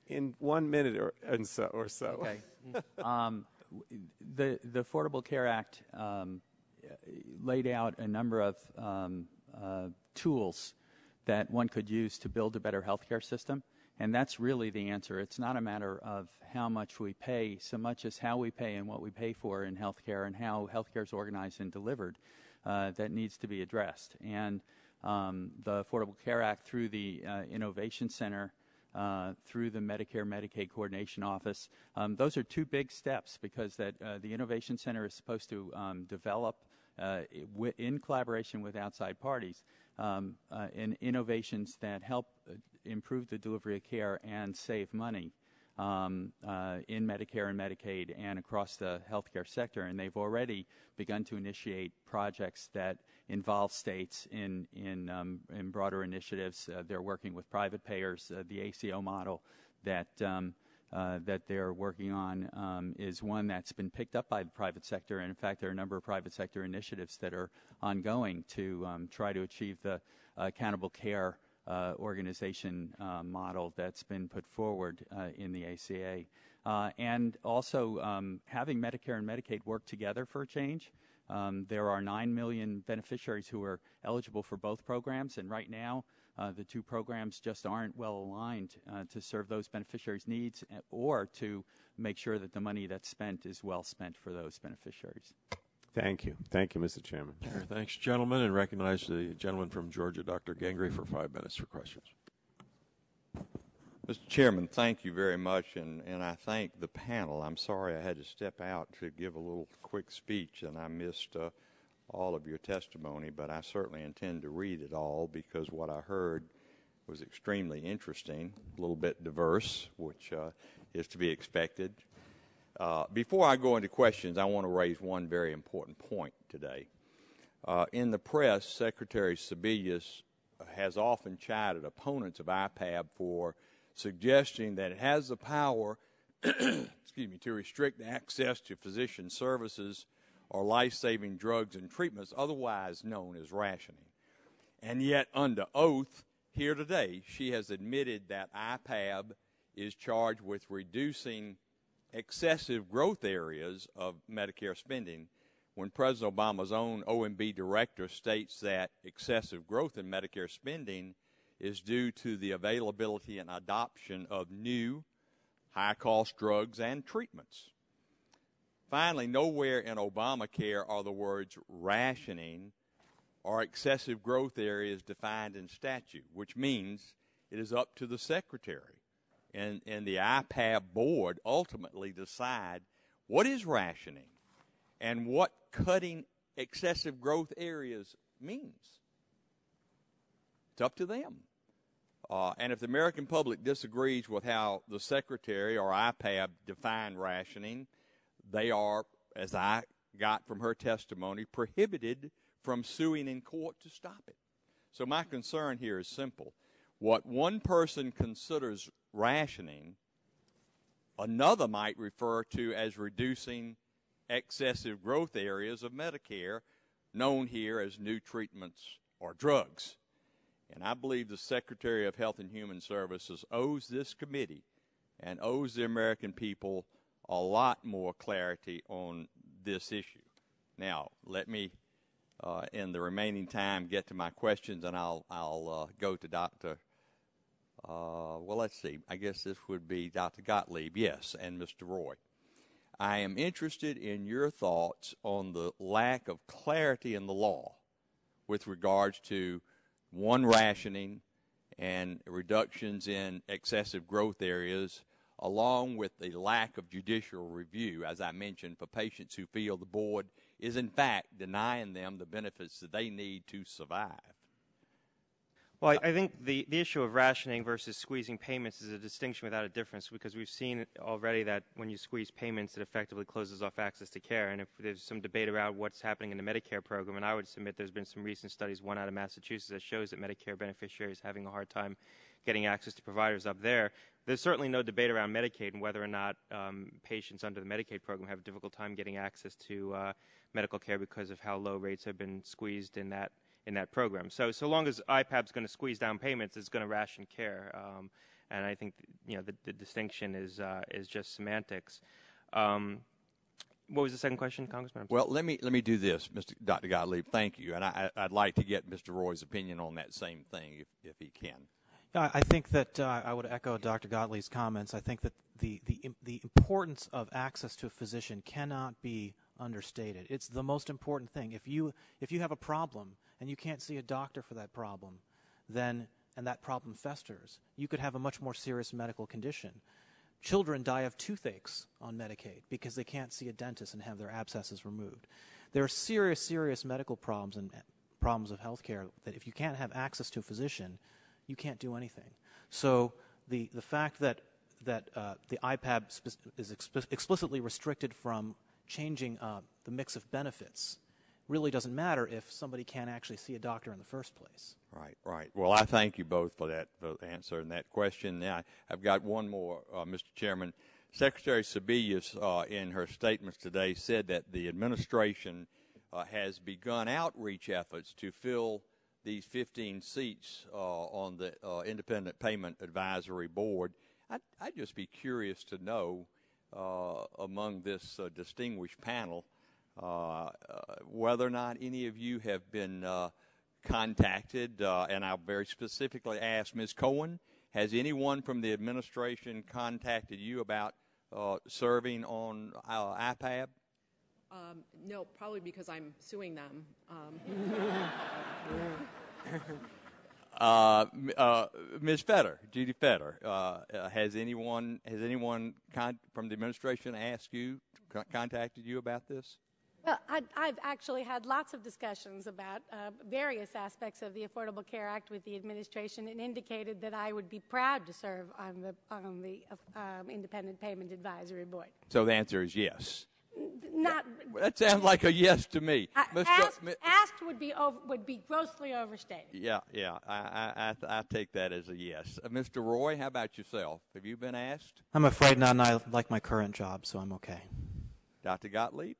In 1 minute or so. Okay. The Affordable Care Act laid out a number of tools that one could use to build a better healthcare system, and that's really the answer. It's not a matter of how much we pay so much as how we pay and what we pay for in healthcare and how healthcare is organized and delivered that needs to be addressed. And the Affordable Care Act, through the Innovation Center, through the Medicare Medicaid Coordination Office. Those are two big steps, because the Innovation Center is supposed to develop, in collaboration with outside parties, in innovations that help improve the delivery of care and save money in Medicare and Medicaid and across the healthcare sector. And they've already begun to initiate projects that involve states in broader initiatives. They're working with private payers. The ACO model that they're working on is one that's been picked up by the private sector. And in fact, there are a number of private sector initiatives that are ongoing to try to achieve the accountable care organization model that's been put forward in the ACA. And also having Medicare and Medicaid work together for a change. There are 9 million beneficiaries who are eligible for both programs, and right now the two programs just aren't well aligned to serve those beneficiaries' needs or to make sure that the money that's spent is well spent for those beneficiaries. Thank you. Thank you, Mr. Chairman. Thanks, gentlemen, and recognize the gentleman from Georgia, Dr. Gangry, for 5 minutes for questions. Mr. Chairman, thank you very much, and I thank the panel. I'm sorry I had to step out to give a little quick speech, and I missed all of your testimony, but I certainly intend to read it all because what I heard was extremely interesting, a little bit diverse, which is to be expected. Before I go into questions, I want to raise one very important point today. In the press, Secretary Sebelius has often chided opponents of IPAB for suggesting that it has the power to restrict access to physician services or life-saving drugs and treatments, otherwise known as rationing. And yet, under oath, here today, she has admitted that IPAB is charged with reducing excessive growth areas of Medicare spending, when President Obama's own OMB director states that excessive growth in Medicare spending is due to the availability and adoption of new high-cost drugs and treatments. Finally, nowhere in Obamacare are the words rationing or excessive growth areas defined in statute, which means it is up to the Secretary and the IPAB board ultimately decide what is rationing and what cutting excessive growth areas means. It's up to them. And if the American public disagrees with how the Secretary or IPAB define rationing, they are, as I got from her testimony, prohibited from suing in court to stop it. So my concern here is simple. What one person considers rationing, another might refer to as reducing excessive growth areas of Medicare, known here as new treatments or drugs. And I believe the Secretary of Health and Human Services owes this committee and owes the American people a lot more clarity on this issue. Now, let me, in the remaining time, get to my questions, and I'll go to Dr. Well, let's see. I guess this would be Dr. Gottlieb, yes, and Mr. Roy. I am interested in your thoughts on the lack of clarity in the law with regards to one, rationing and reductions in excessive growth areas, along with the lack of judicial review, as I mentioned, for patients who feel the board is in fact denying them the benefits that they need to survive. Well, I think the issue of rationing versus squeezing payments is a distinction without a difference, because we've seen already that when you squeeze payments, it effectively closes off access to care. And if there's some debate about what's happening in the Medicare program, and I would submit there's been some recent studies, one out of Massachusetts, that shows that Medicare beneficiaries are having a hard time getting access to providers up there. There's certainly no debate around Medicaid and whether or not patients under the Medicaid program have a difficult time getting access to medical care because of how low rates have been squeezed in that program. So long as IPAB's going to squeeze down payments, it's going to ration care. And I think the distinction is just semantics. What was the second question, Congressman? Well, let me do this, Dr. Gottlieb. Thank you, and I'd like to get Mr. Roy's opinion on that same thing, if he can. I think that I would echo Dr. Gottlieb's comments. I think that the importance of access to a physician cannot be understated. It's the most important thing. If you have a problem and you can't see a doctor for that problem, and that problem festers, you could have a much more serious medical condition. Children die of toothaches on Medicaid because they can't see a dentist and have their abscesses removed. There are serious, serious medical problems and problems of health care that if you can't have access to a physician, you can't do anything. So the fact that the IPAB is explicitly restricted from changing the mix of benefits really doesn't matter if somebody can't actually see a doctor in the first place. Right. Well, I thank you both for that answer and that question. Now, I've got one more, Mr. Chairman. Secretary Sebelius, in her statements today, said that the administration has begun outreach efforts to fill these 15 seats on the Independent Payment Advisory Board. I'd just be curious to know, among this distinguished panel, whether or not any of you have been contacted, and I'll very specifically ask Ms. Cohen, has anyone from the administration contacted you about serving on IPAB? No, probably because I'm suing them. Ms. Fetter, Judy Fetter, has anyone from the administration contacted you about this? Well, I've actually had lots of discussions about various aspects of the Affordable Care Act with the administration, and indicated that I would be proud to serve on the Independent Payment Advisory Board. So the answer is yes. Not That sounds like a yes to me. asked would be grossly overstated. Yeah, I take that as a yes. Mr. Roy, how about yourself? Have you been asked? I'm afraid not, and I like my current job, so I'm okay. Dr. Gottlieb?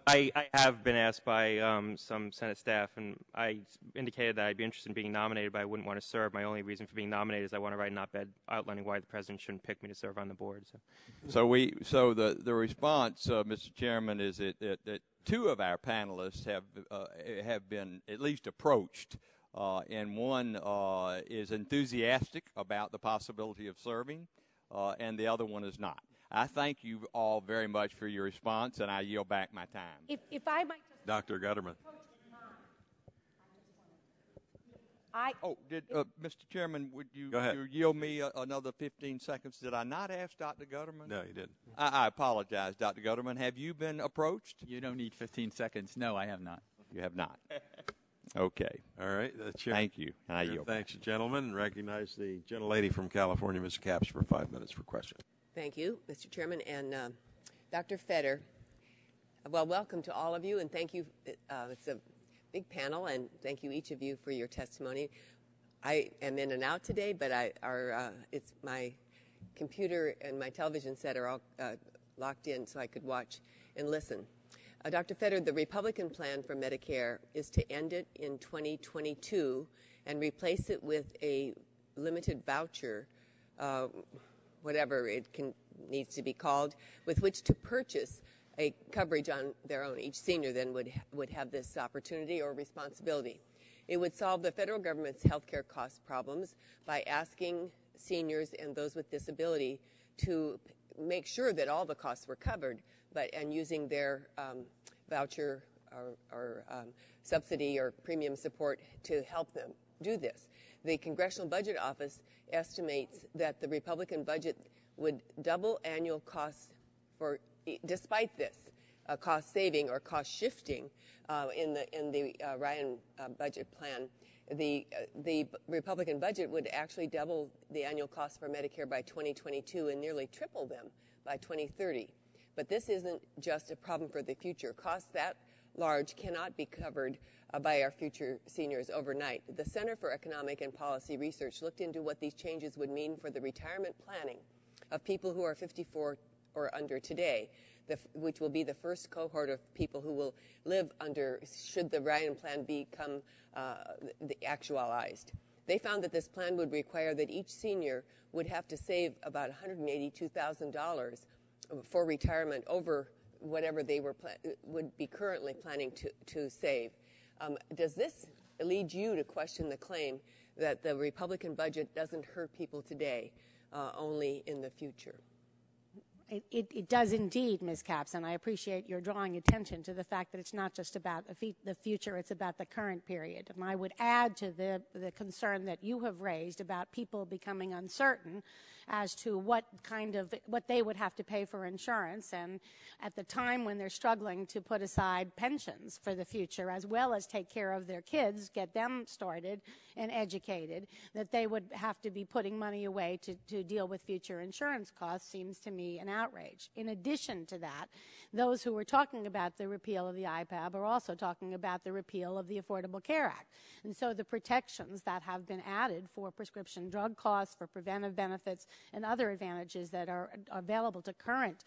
I have been asked by some Senate staff, and I indicated that I'd be interested in being nominated, but I wouldn't want to serve. My only reason for being nominated is I want to write an op-ed outlining why the president shouldn't pick me to serve on the board. So the response, Mr. Chairman, is that two of our panelists have been at least approached, and one is enthusiastic about the possibility of serving, and the other one is not. I thank you all very much for your response, and I yield back my time. If I might just Dr. Gutterman. Mr. Chairman, would you Go ahead. yield me another 15 seconds? Did I not ask Dr. Gutterman? No, you didn't. I apologize, Dr. Gutterman. Have you been approached? You don't need 15 seconds. No, I have not. You have not. Okay. All right. Thank you. And I yield Thanks, gentlemen. Recognize the gentlelady from California, Ms. Capps, for 5 minutes for questions. Thank you, Mr. Chairman. And Dr. Fetter, well, welcome to all of you, and thank you. It's a big panel, and thank you, each of you, for your testimony. I am in and out today, but it's my computer and my television set are all locked in so I could watch and listen. Dr. Fetter, the Republican plan for Medicare is to end it in 2022 and replace it with a limited voucher, whatever it needs to be called, with which to purchase a coverage on their own. Each senior then would have this opportunity or responsibility. It would solve the federal government's health care cost problems by asking seniors and those with disability to make sure that all the costs were covered, and using their voucher or subsidy or premium support to help them do this. The Congressional Budget Office estimates that the Republican budget would double annual costs despite this cost saving or cost shifting in the Ryan budget plan. The Republican budget would actually double the annual cost for Medicare by 2022 and nearly triple them by 2030. But this isn't just a problem for the future. Costs that large cannot be covered by our future seniors overnight. The Center for Economic and Policy Research looked into what these changes would mean for the retirement planning of people who are 54 or under today, which will be the first cohort of people who will live under, should the Ryan plan become actualized. They found that this plan would require that each senior would have to save about $182,000 for retirement over whatever they would be currently planning to save. Does this lead you to question the claim that the Republican budget doesn't hurt people today, only in the future? It does indeed, Ms. Capps, and I appreciate your drawing attention to the fact that it's not just about the future, it's about the current period. And I would add to the concern that you have raised about people becoming uncertain as to what they would have to pay for insurance, and at the time when they're struggling to put aside pensions for the future, as well as take care of their kids, get them started and educated, that they would have to be putting money away to deal with future insurance costs seems to me an outrage. In addition to that, those who are talking about the repeal of the IPAB are also talking about the repeal of the Affordable Care Act. And so the protections that have been added for prescription drug costs, for preventive benefits, and other advantages that are available to current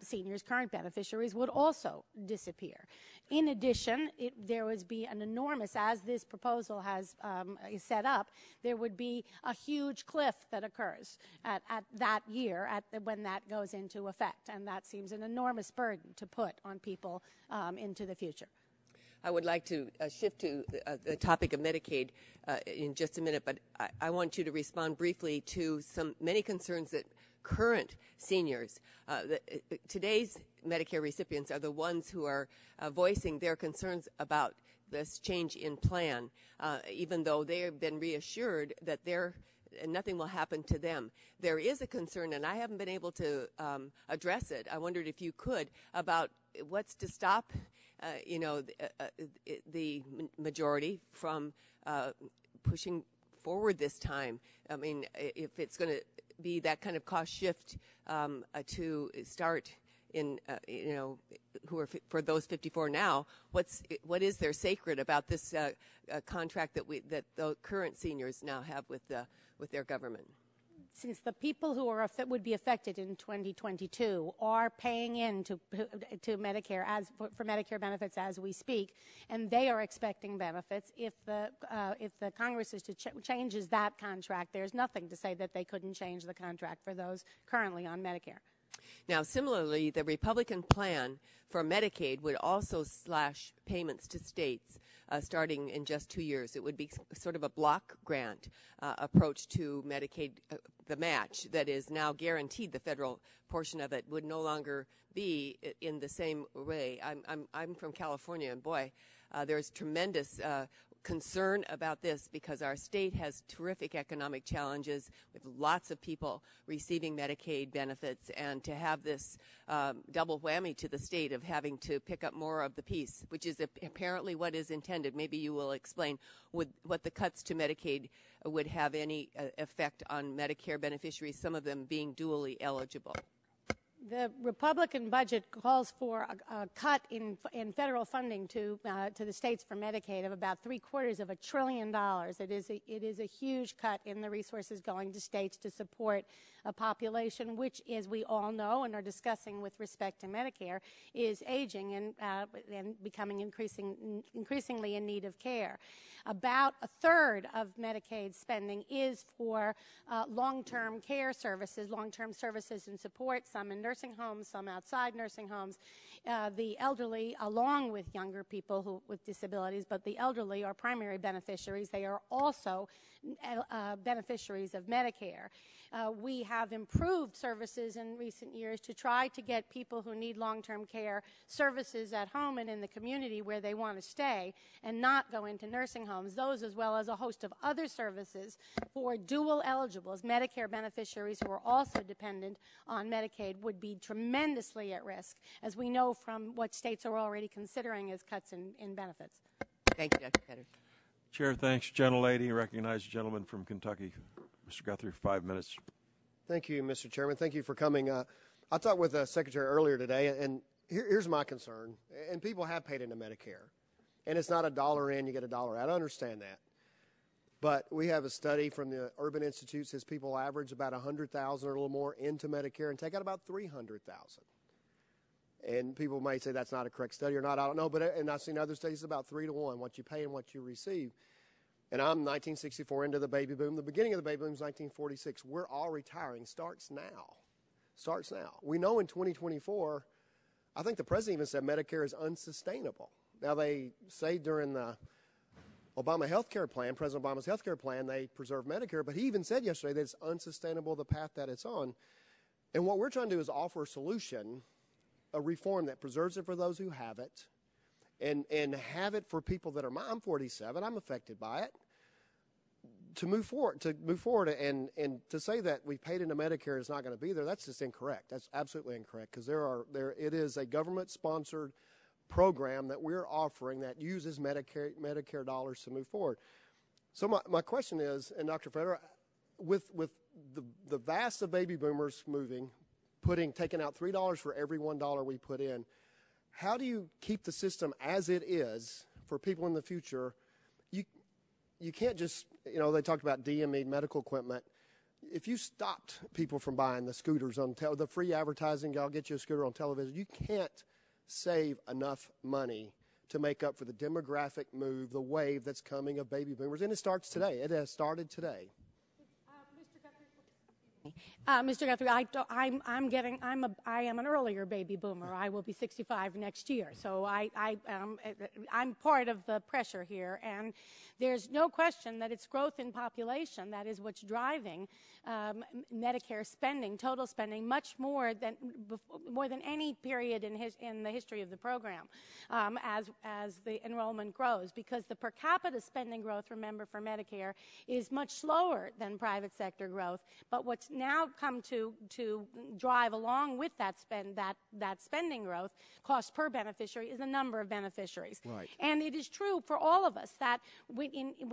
seniors, current beneficiaries, would also disappear. In addition, there would be an enormous, as this proposal has is set up, there would be a huge cliff that occurs at that year when that goes into effect, and that seems an enormous burden to put on people into the future. I would like to shift to the topic of Medicaid in just a minute, but I want you to respond briefly to many concerns that current seniors, today's Medicare recipients, are the ones who are voicing their concerns about this change in plan, even though they have been reassured that nothing will happen to them. There is a concern, and I haven't been able to address it. I wondered if you could, about what's to stop the majority from pushing forward this time. I mean, if it's going to be that kind of cost shift to start who are for those 54 now, what is there sacred about this contract that the current seniors now have with their government? Since the people who would be affected in 2022 are paying in to Medicare for Medicare benefits as we speak, and they are expecting benefits, if the Congress is to changes that contract, there's nothing to say that they couldn't change the contract for those currently on Medicare. Now, similarly, the Republican plan for Medicaid would also slash payments to states starting in just 2 years. It would be sort of a block grant approach to Medicaid. The match that is now guaranteed, the federal portion of it, would no longer be in the same way. I'm from California, and boy, there's tremendous concern about this because our state has terrific economic challenges with lots of people receiving Medicaid benefits, and to have this double whammy to the state of having to pick up more of the piece, which is apparently what is intended. Maybe you will explain what the cuts to Medicaid would have any effect on Medicare beneficiaries, some of them being dually eligible. The Republican budget calls for a cut in federal funding to the states for Medicaid of about $750 billion. It is a huge cut in the resources going to states to support a population which, as we all know and are discussing with respect to Medicare, is aging and becoming increasingly in need of care. About a third of Medicaid spending is for long-term care services, long-term services and support, some in nursing homes, some outside nursing homes. The elderly, along with younger people with disabilities, but the elderly are primary beneficiaries. They are also beneficiaries of Medicare. We have improved services in recent years to try to get people who need long-term care services at home and in the community where they want to stay and not go into nursing homes. Those, as well as a host of other services for dual eligibles, Medicare beneficiaries who are also dependent on Medicaid, would be tremendously at risk, as we know from what states are already considering as cuts in benefits. Thank you, Dr. Fetter. Chair, thanks. Gentlelady, recognize the gentleman from Kentucky. Mr. Guthrie, 5 minutes. Thank you, Mr. Chairman. Thank you for coming. I talked with the Secretary earlier today, and here's my concern. And people have paid into Medicare. And it's not $1 in, you get $1 out. I understand that. But we have a study from the Urban Institute that says people average about $100,000 or a little more into Medicare and take out about $300,000. And people might say that's not a correct study or not. I don't know. And I've seen other studies about 3 to 1, what you pay and what you receive. And I'm 1964 into the baby boom. The beginning of the baby boom is 1946. We're all retiring. Starts now. Starts now. We know in 2024, I think the president even said Medicare is unsustainable. Now, they say during the Obama health care plan, President Obama's health care plan, they preserve Medicare. But he even said yesterday that it's unsustainable, the path that it's on. And what we're trying to do is offer a solution, a reform that preserves it for those who have it, and have it for people that are, I'm 47, I'm affected by it, to move forward and to say that we've paid into Medicare is not going to be there, that's just incorrect. That's absolutely incorrect, because it is a government-sponsored program that we're offering that uses Medicare dollars to move forward. So my question is, and Dr. Fetter, with the vast of baby boomers moving, taking out $3 for every $1 we put in, how do you keep the system as it is for people in the future? You can't just, they talked about DME, medical equipment. If you stopped people from buying the scooters the free advertising, I'll get you a scooter on television, you can't save enough money to make up for the demographic move, the wave that's coming of baby boomers. And it starts today. It has started today. Mr. Guthrie, I am an earlier baby boomer. I will be 65 next year, so I'm part of the pressure here. And there's no question that it's growth in population that is what's driving Medicare spending, total spending, much more than any period in the history of the program, as the enrollment grows, because the per capita spending growth, remember, for Medicare is much slower than private sector growth. But what's now come to drive along with that spending growth, cost per beneficiary, is the number of beneficiaries. Right. And it is true for all of us that we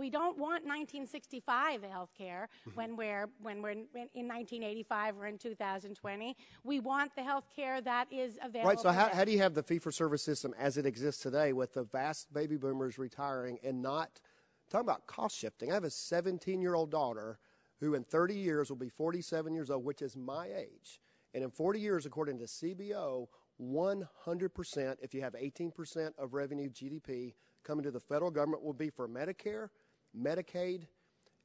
don't want 1965 health care when we're in 1985 or in 2020. We want the health care that is available. Right, so how do you have the fee-for-service system as it exists today with the vast baby boomers retiring and not talking about cost shifting? I have a 17-year-old daughter who in 30 years will be 47 years old, which is my age. And in 40 years, according to CBO, 100%, if you have 18% of revenue GDP coming to the federal government, will be for Medicare, Medicaid,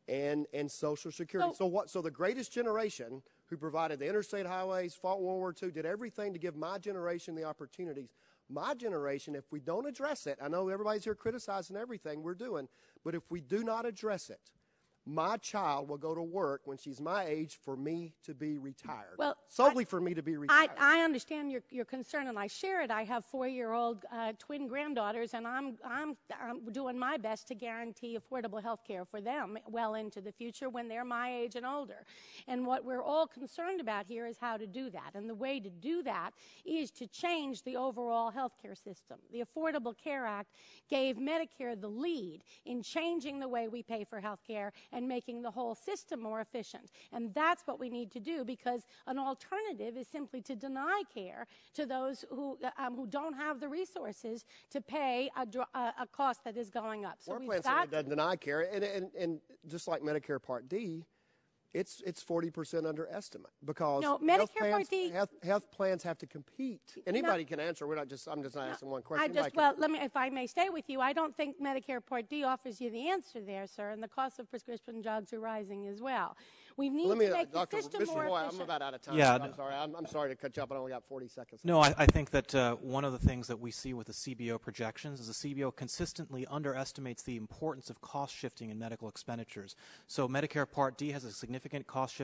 and Social Security. So the greatest generation who provided the interstate highways, fought World War II, did everything to give my generation the opportunities. My generation, if we don't address it, I know everybody's here criticizing everything we're doing, but if we do not address it, my child will go to work when she's my age for me to be retired. Well, solely for me to be retired. I understand your concern, and I share it. I have 4-year-old twin granddaughters, and I'm doing my best to guarantee affordable health care for them well into the future when they're my age and older. And what we're all concerned about here is how to do that. And the way to do that is to change the overall health care system. The Affordable Care Act gave Medicare the lead in changing the way we pay for health care and making the whole system more efficient. And that's what we need to do, because an alternative is simply to deny care to those who don't have the resources to pay a cost that is going up. So Our plan certainly doesn't deny care, and just like Medicare Part D, it's 40% underestimate because Medicare Part D health plans have to compete. Anybody can answer. I'm just not asking one question. Let me, if I may stay with you, I don't think Medicare Part D offers you the answer there, sir, and the cost of prescription drugs are rising as well. We need to make the system more efficient. I'm about out of time. Yeah, I'm sorry to cut you up. I only got 40 seconds. No, I think that one of the things that we see with the CBO projections is the CBO consistently underestimates the importance of cost shifting in medical expenditures. So Medicare Part D has a significant cost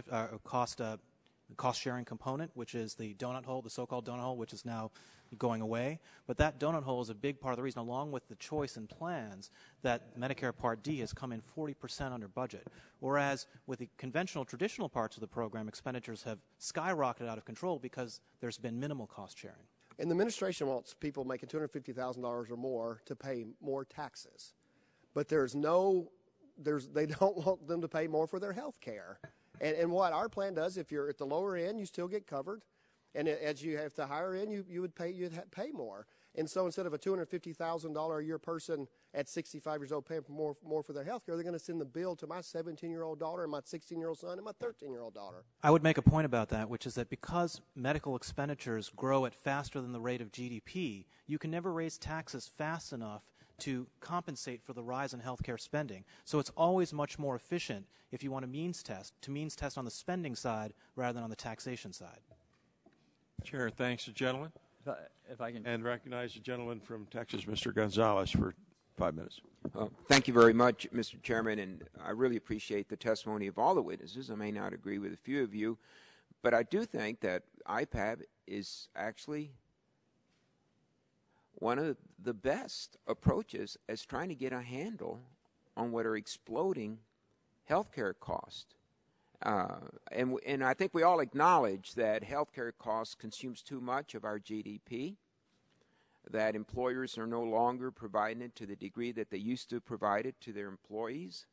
sharing component, which is the donut hole, the so-called donut hole, which is now going away. But that donut hole is a big part of the reason, along with the choice in plans, that Medicare Part D has come in 40% under budget. Whereas with the conventional, traditional parts of the program, expenditures have skyrocketed out of control because there's been minimal cost sharing. And the administration wants people making $250,000 or more to pay more taxes. But they don't want them to pay more for their health care. And what our plan does, if you're at the lower end, you still get covered. And as you have the higher end, you'd pay more. And so instead of a $250,000 a year person at 65 years old paying more for their health care, they're going to send the bill to my 17-year-old daughter and my 16-year-old son and my 13-year-old daughter. I would make a point about that, which is that because medical expenditures grow at faster than the rate of GDP, you can never raise taxes fast enough to compensate for the rise in healthcare spending. So it's always much more efficient if you want to means test on the spending side rather than on the taxation side. Chair, thanks, gentlemen. If I can. And recognize the gentleman from Texas, Mr. Gonzalez, for 5 minutes. Thank you very much, Mr. Chairman, and I really appreciate the testimony of all the witnesses. I may not agree with a few of you, but I do think that IPAB is actually one of the best approaches as trying to get a handle on what are exploding healthcare costs. And I think we all acknowledge that healthcare costs consumes too much of our GDP, that employers are no longer providing it to the degree that they used to provide it to their employees,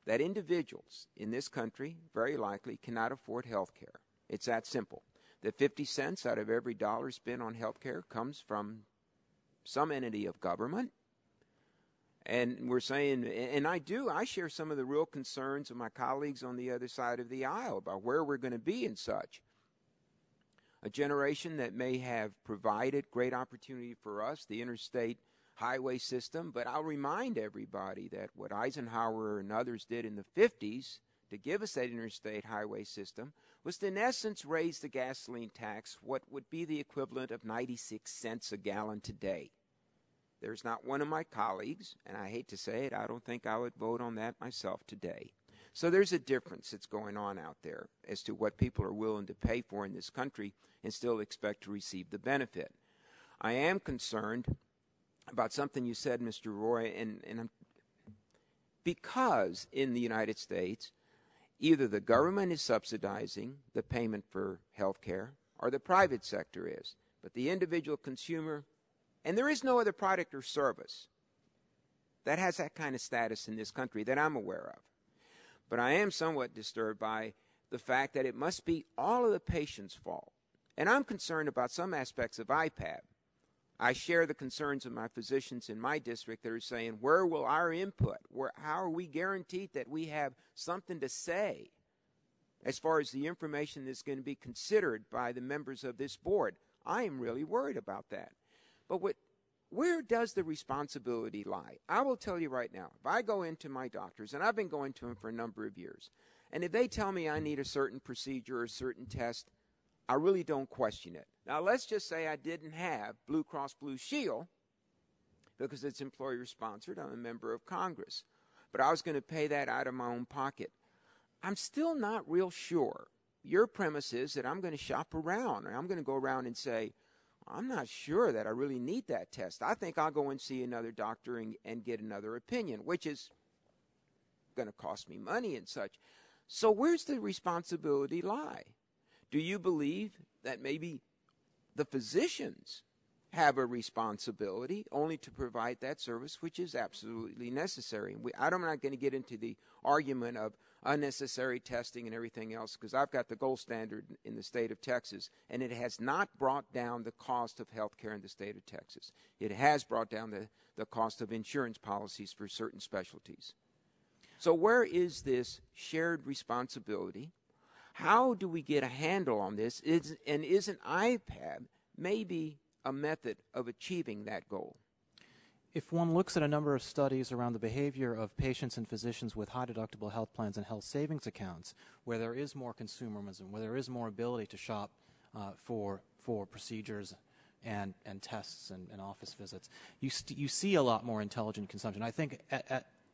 that individuals in this country very likely cannot afford healthcare. It's that simple. That 50 cents out of every dollar spent on healthcare comes from some entity of government. And we're saying, and I share some of the real concerns of my colleagues on the other side of the aisle about where we're going to be and such. A generation that may have provided great opportunity for us, the interstate highway system, but I'll remind everybody that what Eisenhower and others did in the 50s to give us that interstate highway system was to, in essence, raise the gasoline tax, what would be the equivalent of 96 cents a gallon today. There's not one of my colleagues, and I hate to say it, I don't think I would vote on that myself today. So there's a difference that's going on out there as to what people are willing to pay for in this country and still expect to receive the benefit. I am concerned about something you said, Mr. Roy, and because in the United States, Either the government is subsidizing the payment for health care or the private sector is. But the individual consumer, and there is no other product or service that has that kind of status in this country that I'm aware of. But I am somewhat disturbed by the fact that it must be all of the patient's fault. And I'm concerned about some aspects of IPAB. I share the concerns of my physicians in my district that are saying, where will our input? How are we guaranteed that we have something to say as far as the information that's going to be considered by the members of this board? I am really worried about that. But where does the responsibility lie? I will tell you right now, if I go into my doctors, and I've been going to them for a number of years, and if they tell me I need a certain procedure or a certain test, I really don't question it. Now, let's just say I didn't have Blue Cross Blue Shield because it's employer-sponsored. I'm a member of Congress. But I was going to pay that out of my own pocket. I'm still not real sure. Your premise is that I'm going to shop around, and I'm going to go around and say, I'm not sure that I really need that test. I think I'll go and see another doctor and get another opinion, which is going to cost me money and such. So where's the responsibility lie? Do you believe that maybe the physicians have a responsibility only to provide that service, which is absolutely necessary? I'm not going to get into the argument of unnecessary testing and everything else, because I've got the gold standard in the state of Texas, and it has not brought down the cost of health care in the state of Texas. It has brought down the cost of insurance policies for certain specialties. So where is this shared responsibility? How do we get a handle on this? And isn't IPAB maybe a method of achieving that goal? If one looks at a number of studies around the behavior of patients and physicians with high deductible health plans and health savings accounts, where there is more consumerism, where there is more ability to shop for procedures and tests and office visits, you see a lot more intelligent consumption. I think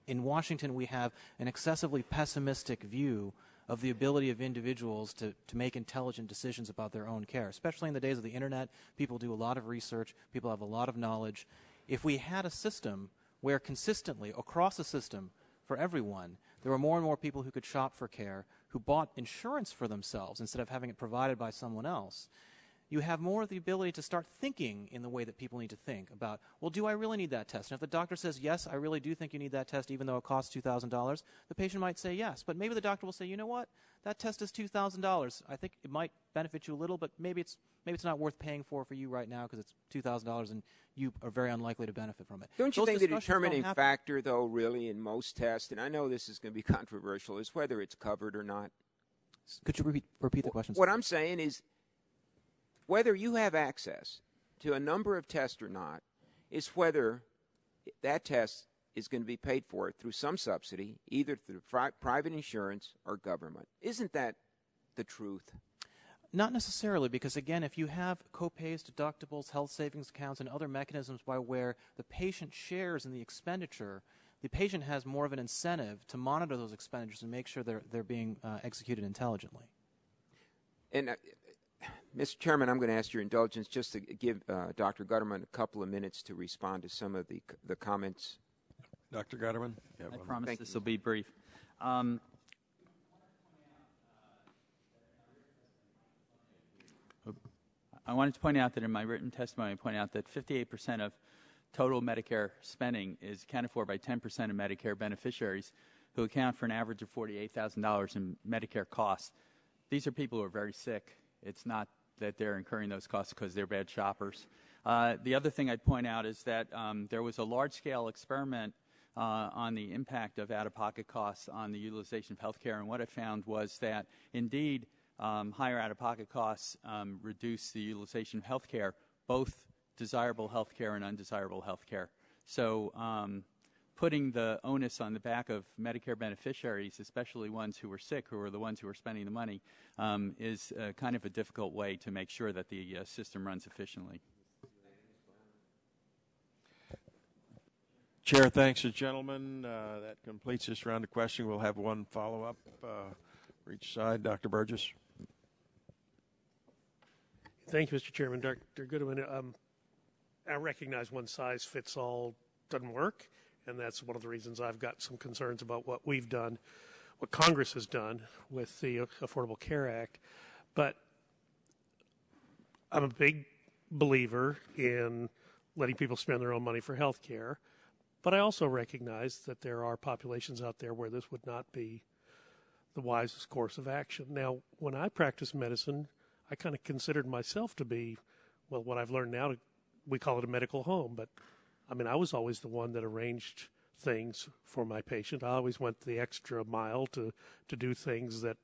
in Washington we have an excessively pessimistic view of the ability of individuals to make intelligent decisions about their own care. Especially in the days of the internet, people do a lot of research, people have a lot of knowledge. If we had a system where consistently, across the system, for everyone, there were more and more people who could shop for care, who bought insurance for themselves instead of having it provided by someone else, you have more of the ability to start thinking in the way that people need to think about, well, do I really need that test? And if the doctor says, yes, I really do think you need that test, even though it costs $2,000, the patient might say yes. But maybe the doctor will say, you know what, that test is $2,000. I think it might benefit you a little, but maybe it's not worth paying for you right now because it's $2,000 and you are very unlikely to benefit from it. Don't you think the determining factor, though, really, in most tests, and I know this is going to be controversial, is whether it's covered or not? Could you repeat the question? What I'm saying is, whether you have access to a number of tests or not is whether that test is going to be paid for through some subsidy, either through private insurance or government. Isn't that the truth? Not necessarily, because again, if you have co-pays, deductibles, health savings accounts, and other mechanisms by where the patient shares in the expenditure, the patient has more of an incentive to monitor those expenditures and make sure they're being executed intelligently. And Mr. Chairman, I'm going to ask your indulgence just to give Dr. Gutterman a couple of minutes to respond to some of the comments. Dr. Gutterman? I promise this will be brief. I wanted to point out that in my written testimony, I point out that 58% of total Medicare spending is accounted for by 10% of Medicare beneficiaries who account for an average of $48,000 in Medicare costs. These are people who are very sick. It's not that they're incurring those costs because they're bad shoppers. The other thing I'd point out is that there was a large-scale experiment on the impact of out-of-pocket costs on the utilization of health care, and what I found was that, indeed, higher out-of-pocket costs reduce the utilization of health care, both desirable health care and undesirable health care. So putting the onus on the back of Medicare beneficiaries, especially ones who are sick, who are the ones who are spending the money, is kind of a difficult way to make sure that the system runs efficiently. Chair, thanks to gentlemen. That completes this round of questioning. We'll have one follow-up for each side. Dr. Burgess. Thank you, Mr. Chairman. Dr. Goodman, I recognize one size fits all doesn't work, and that's one of the reasons I've got some concerns about what we've done. what Congress has done with the Affordable Care Act, but I'm a big believer in letting people spend their own money for health care. But I also recognize that there are populations out there where this would not be the wisest course of action. Now, when I practiced medicine, I kind of considered myself to be, well, what I've learned now, we call it a medical home. But, I mean, I was always the one that arranged things for my patient. I always went the extra mile to do things that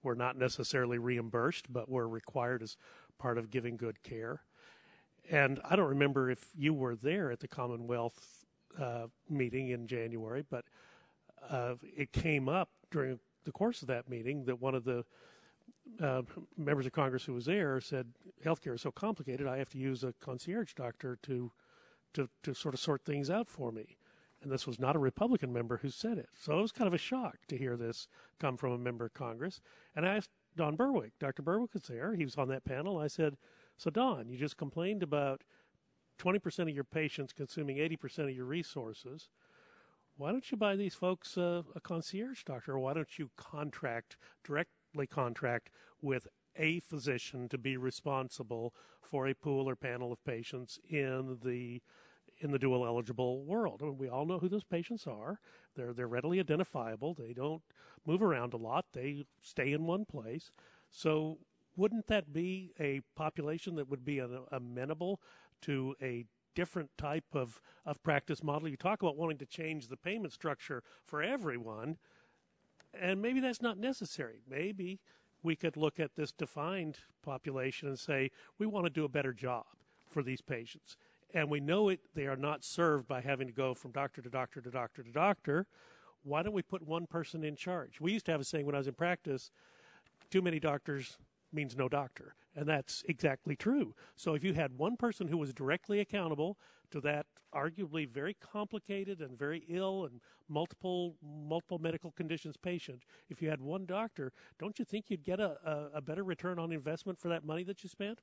were not necessarily reimbursed, but were required as part of giving good care. And I don't remember if you were there at the Commonwealth meeting in January, but it came up during the course of that meeting that one of the members of Congress who was there said, healthcare is so complicated, I have to use a concierge doctor to sort of sort things out for me. And this was not a Republican member who said it. So it was kind of a shock to hear this come from a member of Congress. And I asked Don Berwick. Dr. Berwick was there. He was on that panel. I said, so Don, you just complained about 20% of your patients consuming 80% of your resources. Why don't you buy these folks a concierge doctor? Or why don't you directly contract with a physician to be responsible for a pool or panel of patients in the dual eligible world? I mean, we all know who those patients are. They're readily identifiable. They don't move around a lot. They stay in one place. So wouldn't that be a population that would be amenable to a different type of practice model? You talk about wanting to change the payment structure for everyone, and maybe that's not necessary. Maybe we could look at this defined population and say, we want to do a better job for these patients. And we know they are not served by having to go from doctor to doctor to doctor to doctor. Why don't we put one person in charge? We used to have a saying when I was in practice, too many doctors means no doctor. And that's exactly true. So if you had one person who was directly accountable to that arguably very complicated and very ill and multiple medical conditions patient, if you had one doctor, don't you think you'd get a better return on investment for that money that you spent?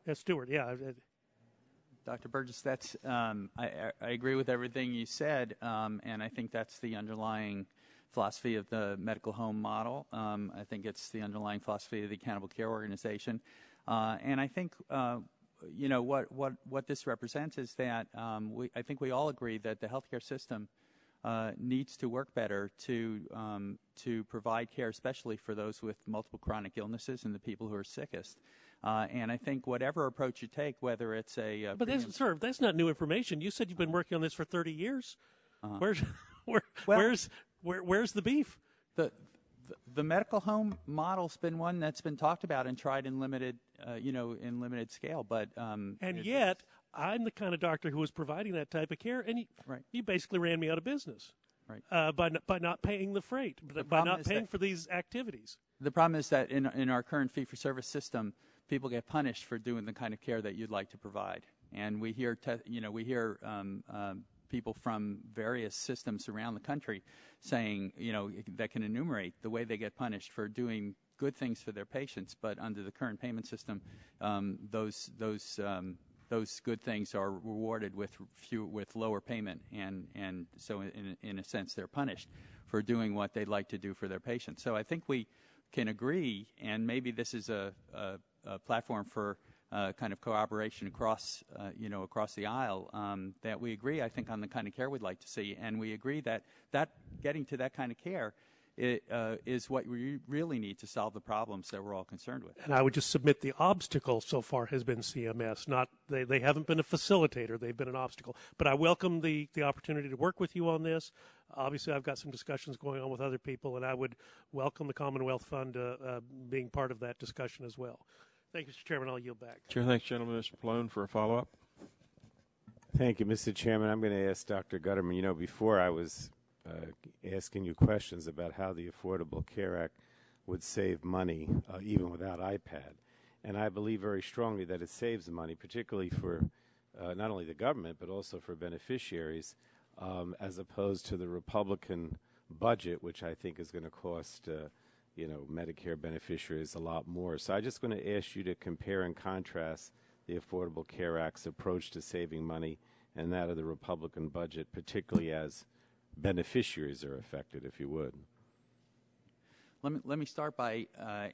Yeah, Stuart, yeah. Dr. Burgess, that's I agree with everything you said, and I think that's the underlying philosophy of the medical home model. I think it's the underlying philosophy of the Accountable Care Organization, and I think what this represents is that I think we all agree that the healthcare system needs to work better to provide care, especially for those with multiple chronic illnesses and the people who are sickest. And I think whatever approach you take, whether it's a but that's not new information. You said you've been working on this for 30 years. Where's the beef? The medical home model's been one that's been talked about and tried in limited scale. But and yet I'm the kind of doctor who was providing that type of care, and you basically ran me out of business. Right. By not paying the freight, by not paying for these activities. The problem is that in our current fee-for-service system, people get punished for doing the kind of care that you'd like to provide, and we hear people from various systems around the country saying, that can enumerate the way they get punished for doing good things for their patients, but under the current payment system, those good things are rewarded with lower payment, and so in a sense they're punished for doing what they'd like to do for their patients. So I think we can agree, and maybe this is a platform for kind of cooperation across the aisle, that we agree, I think, on the kind of care we'd like to see, and we agree that getting to that kind of care is what we really need to solve the problems that we're all concerned with. And I would just submit the obstacle so far has been CMS. Not they haven't been a facilitator; they've been an obstacle. But I welcome the opportunity to work with you on this. Obviously, I've got some discussions going on with other people, and I would welcome the Commonwealth Fund being part of that discussion as well. Thank you, Mr. Chairman. I'll yield back. Chair, thanks, gentlemen. Mr. Pallone for a follow-up. Thank you, Mr. Chairman. I'm going to ask Dr. Gutterman. Before I was asking you questions about how the Affordable Care Act would save money, even without IPAB. And I believe very strongly that it saves money, particularly for not only the government, but also for beneficiaries, as opposed to the Republican budget, which I think is going to cost Medicare beneficiaries a lot more. So I'm just going to ask you to compare and contrast the Affordable Care Act's approach to saving money and that of the Republican budget, particularly as beneficiaries are affected, if you would. Let me start by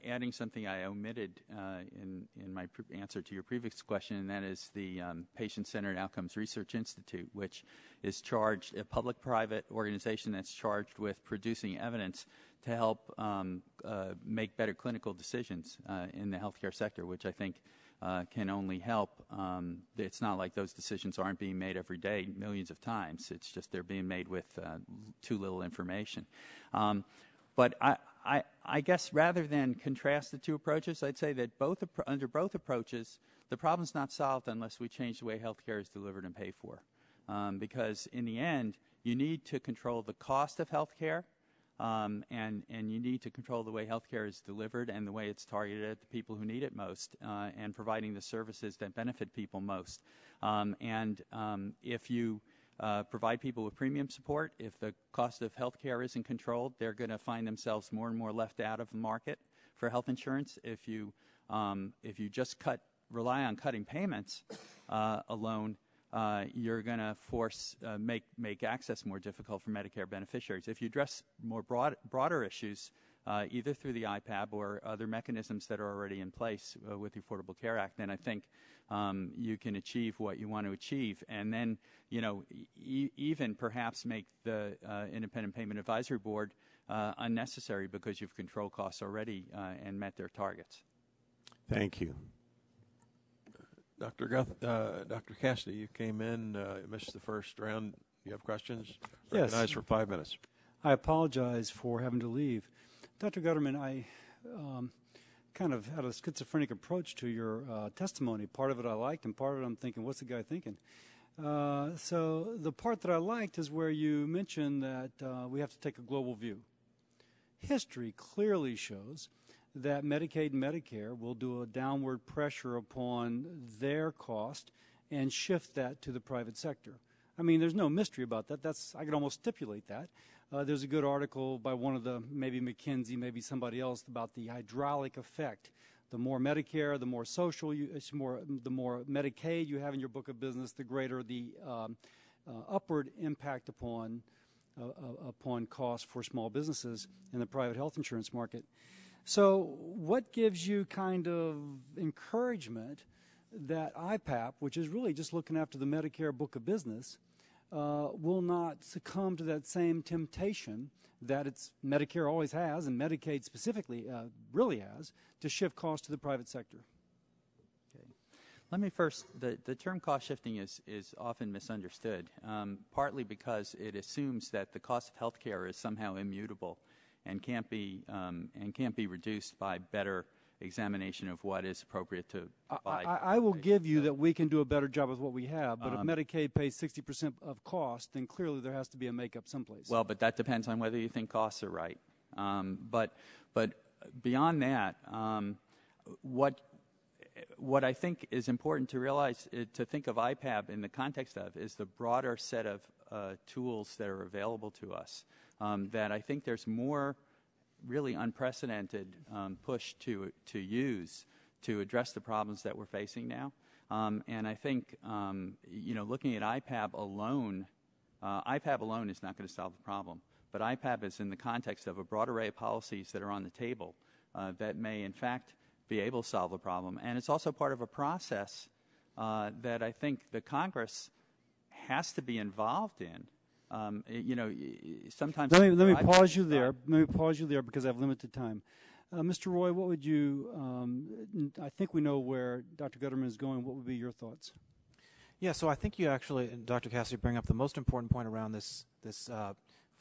adding something I omitted in my answer to your previous question, and that is the Patient-Centered Outcomes Research Institute, which is charged, a public-private organization that's charged with producing evidence to help make better clinical decisions in the healthcare sector, which I think can only help. It's not like those decisions aren't being made every day, millions of times. It's just they're being made with too little information. But I guess rather than contrast the two approaches, I'd say that under both approaches, the problem's not solved unless we change the way healthcare is delivered and paid for. Because in the end, you need to control the cost of healthcare, and you need to control the way healthcare is delivered and the way it's targeted at the people who need it most, and providing the services that benefit people most. If you provide people with premium support, if the cost of health care isn't controlled, they're going to find themselves more and more left out of the market for health insurance. If you just rely on cutting payments alone, you're going to make access more difficult for Medicare beneficiaries. If you address more broader issues, either through the IPAB or other mechanisms that are already in place with the Affordable Care Act, then I think you can achieve what you want to achieve. And then, even perhaps make the Independent Payment Advisory Board unnecessary because you've controlled costs already and met their targets. Thank you. Dr. Cassidy, you came in, missed the first round. You have questions? Yes. Recognized for 5 minutes. I apologize for having to leave. Dr. Gutterman, I kind of had a schizophrenic approach to your testimony. Part of it I liked, and part of it I'm thinking, what's the guy thinking? So the part that I liked is where you mentioned that we have to take a global view. History clearly shows that Medicaid and Medicare will do a downward pressure upon their cost and shift that to the private sector. I mean, there's no mystery about that. I could almost stipulate that. There's a good article by one of the, maybe McKinsey, maybe somebody else, about the hydraulic effect. The more Medicare, the more social, the more Medicaid you have in your book of business, the greater the upward impact upon costs for small businesses in the private health insurance market. So what gives you kind of encouragement that IPAB, which is really just looking after the Medicare book of business, will not succumb to that same temptation that Medicare always has, and Medicaid specifically really has, to shift costs to the private sector? Okay. Let me first, the term cost shifting is often misunderstood, partly because it assumes that the cost of health care is somehow immutable and can't be reduced by better examination of what is appropriate to provide. I will give you that we can do a better job with what we have, but if Medicaid pays 60% of cost, then clearly there has to be a makeup someplace. Well, but that depends on whether you think costs are right. But beyond that, what I think is important to realize, to think of IPAB in the context of, is the broader set of tools that are available to us. That I think there's more really unprecedented push to use to address the problems that we're facing now. And I think, looking at IPAB alone is not going to solve the problem. But IPAB is in the context of a broad array of policies that are on the table that may, in fact, be able to solve the problem. And it's also part of a process that I think the Congress has to be involved in. Sometimes let me pause you there. Let me pause you there because I have limited time. Mr. Roy, what would you? I think we know where Dr. Gutterman is going. What would be your thoughts? Yeah, so I think you actually, Dr. Cassidy, bring up the most important point around this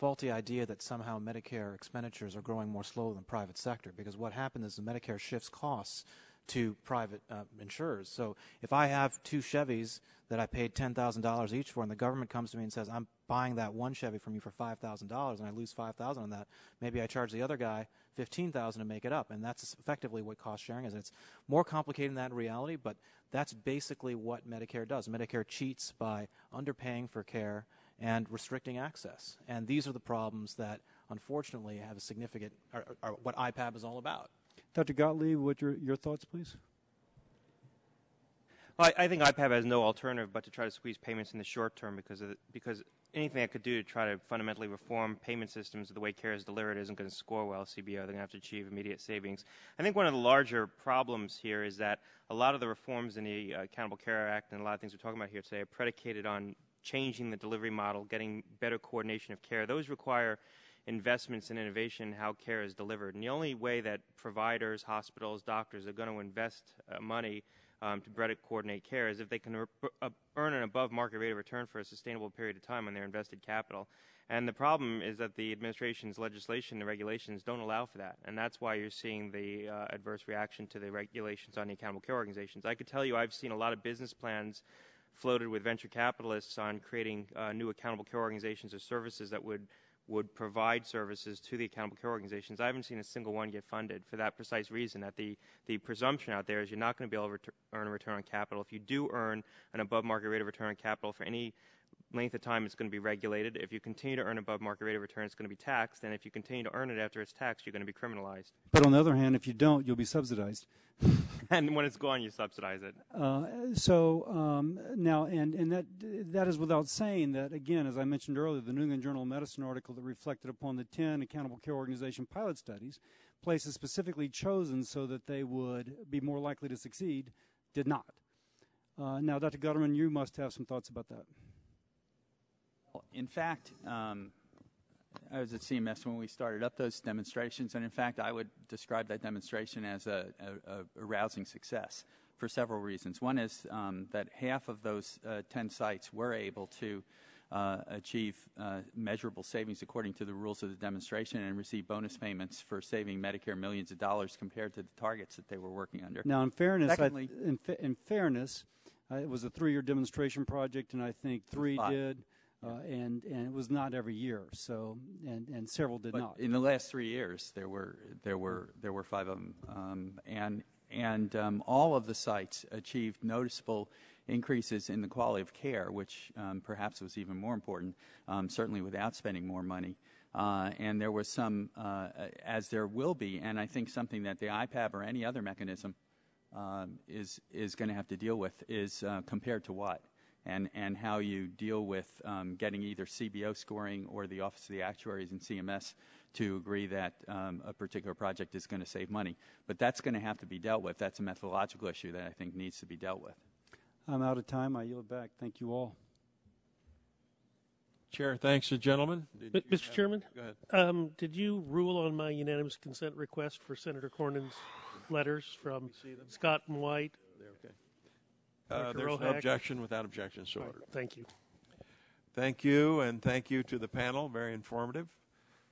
faulty idea that somehow Medicare expenditures are growing more slowly than private sector. Because what happened is the Medicare shifts costs to private insurers. So if I have two Chevys that I paid $10,000 each for, and the government comes to me and says, I'm buying that one Chevy from you for $5,000, and I lose $5,000 on that, maybe I charge the other guy $15,000 to make it up, and that's effectively what cost sharing is. It's more complicated than that in reality, but that's basically what Medicare does. Medicare cheats by underpaying for care and restricting access, and these are the problems that, unfortunately, have a significant, are what IPAB is all about. Dr. Gottlieb, what your thoughts, please? Well, I think IPAB has no alternative but to try to squeeze payments in the short term because anything it could do to try to fundamentally reform payment systems, the way care is delivered, isn't going to score well. CBO, they're going to have to achieve immediate savings. I think one of the larger problems here is that a lot of the reforms in the Accountable Care Act and a lot of things we're talking about here today are predicated on changing the delivery model, getting better coordination of care. Those require investments in innovation in how care is delivered. And the only way that providers, hospitals, doctors are going to invest money to better coordinate care is if they can earn an above market rate of return for a sustainable period of time on their invested capital. And the problem is that the administration's legislation and regulations don't allow for that. And that's why you're seeing the adverse reaction to the regulations on the accountable care organizations. I could tell you I've seen a lot of business plans floated with venture capitalists on creating new accountable care organizations or services that would provide services to the accountable care organizations. I haven't seen a single one get funded for that precise reason, that the presumption out there is you're not going to be able to earn a return on capital. If you do earn an above market rate of return on capital for any length of time, it's going to be regulated. If you continue to earn above market rate of return, it's going to be taxed. And if you continue to earn it after it's taxed, you're going to be criminalized. But on the other hand, if you don't, you'll be subsidized. And when it's gone, you subsidize it. Now, and that is without saying that, again, as I mentioned earlier, the New England Journal of Medicine article that reflected upon the 10 accountable care organization pilot studies, places specifically chosen so that they would be more likely to succeed, did not. Now, Dr. Gutterman, you must have some thoughts about that. In fact, I was at CMS when we started up those demonstrations, and in fact, I would describe that demonstration as a rousing success for several reasons. One is that half of those 10 sites were able to achieve measurable savings according to the rules of the demonstration and receive bonus payments for saving Medicare millions of dollars compared to the targets that they were working under. Now, in fairness, Secondly, in fairness, it was a 3-year demonstration project, and I think 3 did. And it was not every year, so and several did not. In the last 3 years, there were 5 of them, and all of the sites achieved noticeable increases in the quality of care, which perhaps was even more important, certainly without spending more money. And there was some, as there will be, and I think something that the IPAB or any other mechanism is going to have to deal with is compared to what. And how you deal with getting either CBO scoring or the Office of the Actuaries and CMS to agree that a particular project is going to save money. But that's going to have to be dealt with. That's a methodological issue that I think needs to be dealt with. I'm out of time. I yield back. Thank you all. Chair, thanks, gentlemen. Mr. Chairman? Go ahead. Did you rule on my unanimous consent request for Senator Cornyn's letters from Scott and White? Okay. There's no objection. Without objection, so ordered. Thank you. Thank you, and thank you to the panel. Very informative.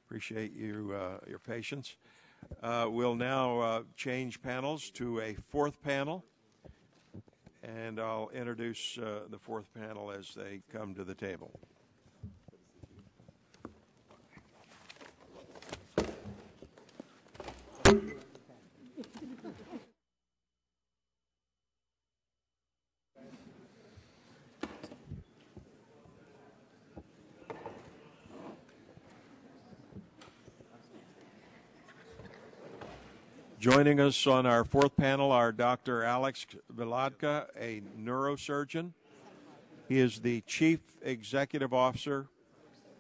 Appreciate your patience. We'll now change panels to a fourth panel, and I'll introduce the fourth panel as they come to the table. Joining us on our fourth panel are Dr. Alex Velodka, a neurosurgeon. He is the Chief Executive Officer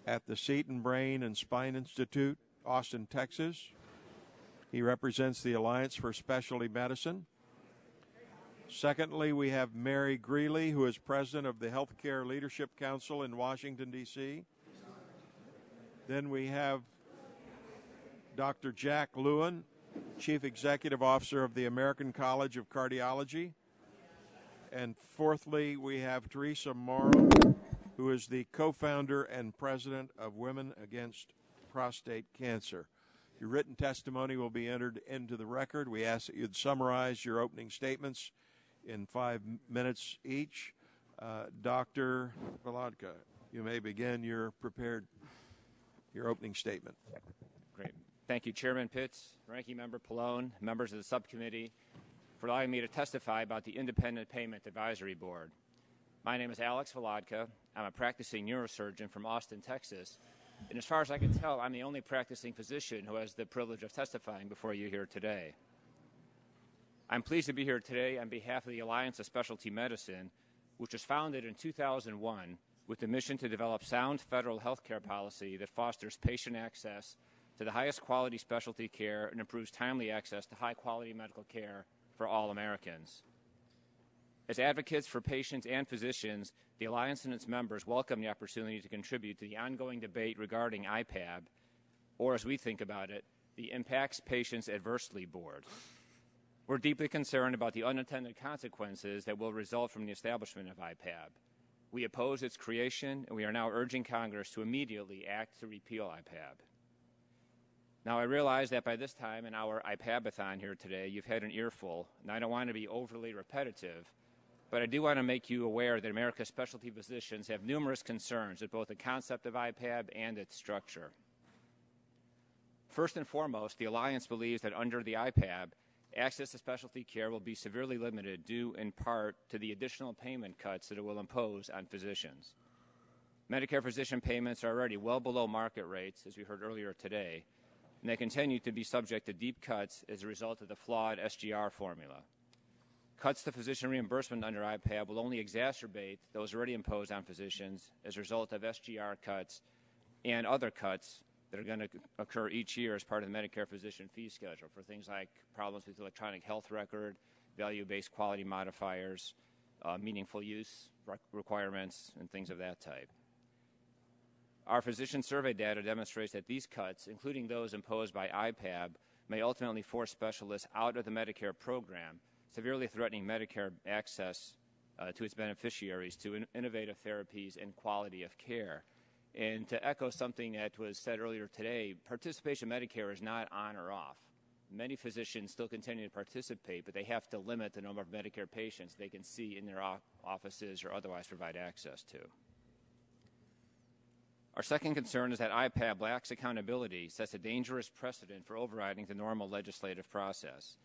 at the Seton Brain and Spine Institute, Austin, Texas. He represents the Alliance for Specialty Medicine. Secondly, we have Mary Greeley, who is president of the Healthcare Leadership Council in Washington, D.C. Then we have Dr. Jack Lewin, Chief Executive Officer of the American College of Cardiology. And fourthly, we have Teresa Morrow, who is the co-founder and president of Women Against Prostate Cancer. Your written testimony will be entered into the record. We ask that you'd summarize your opening statements in 5 minutes each. Dr. Velodka, you may begin your opening statement. Great. Thank you, Chairman Pitts, Ranking Member Pallone, members of the subcommittee, for allowing me to testify about the Independent Payment Advisory Board. My name is Alex Velodka. I'm a practicing neurosurgeon from Austin, Texas. And as far as I can tell, I'm the only practicing physician who has the privilege of testifying before you here today. I'm pleased to be here today on behalf of the Alliance of Specialty Medicine, which was founded in 2001 with the mission to develop sound federal health care policy that fosters patient access to the highest quality specialty care and improves timely access to high-quality medical care for all Americans. As advocates for patients and physicians, the Alliance and its members welcome the opportunity to contribute to the ongoing debate regarding IPAB, or as we think about it, the Impacts Patients Adversely Board. We're deeply concerned about the unintended consequences that will result from the establishment of IPAB. We oppose its creation, and we are now urging Congress to immediately act to repeal IPAB. Now, I realize that by this time in our IPAB-a-thon here today, you've had an earful, and I don't want to be overly repetitive, but I do want to make you aware that America's specialty physicians have numerous concerns with both the concept of IPAB and its structure. First and foremost, the Alliance believes that under the IPAB, access to specialty care will be severely limited due in part to the additional payment cuts that it will impose on physicians. Medicare physician payments are already well below market rates, as we heard earlier today, and they continue to be subject to deep cuts as a result of the flawed SGR formula. Cuts to physician reimbursement under IPAB will only exacerbate those already imposed on physicians as a result of SGR cuts and other cuts that are going to occur each year as part of the Medicare physician fee schedule for things like problems with electronic health record, value-based quality modifiers, meaningful use requirements, and things of that type. Our physician survey data demonstrates that these cuts, including those imposed by IPAB, may ultimately force specialists out of the Medicare program, severely threatening Medicare access to its beneficiaries to innovative therapies and quality of care. And to echo something that was said earlier today, participation in Medicare is not on or off. Many physicians still continue to participate, but they have to limit the number of Medicare patients they can see in their offices or otherwise provide access to. Our second concern is that IPAB lacks accountability, sets a dangerous precedent for overriding the normal legislative process.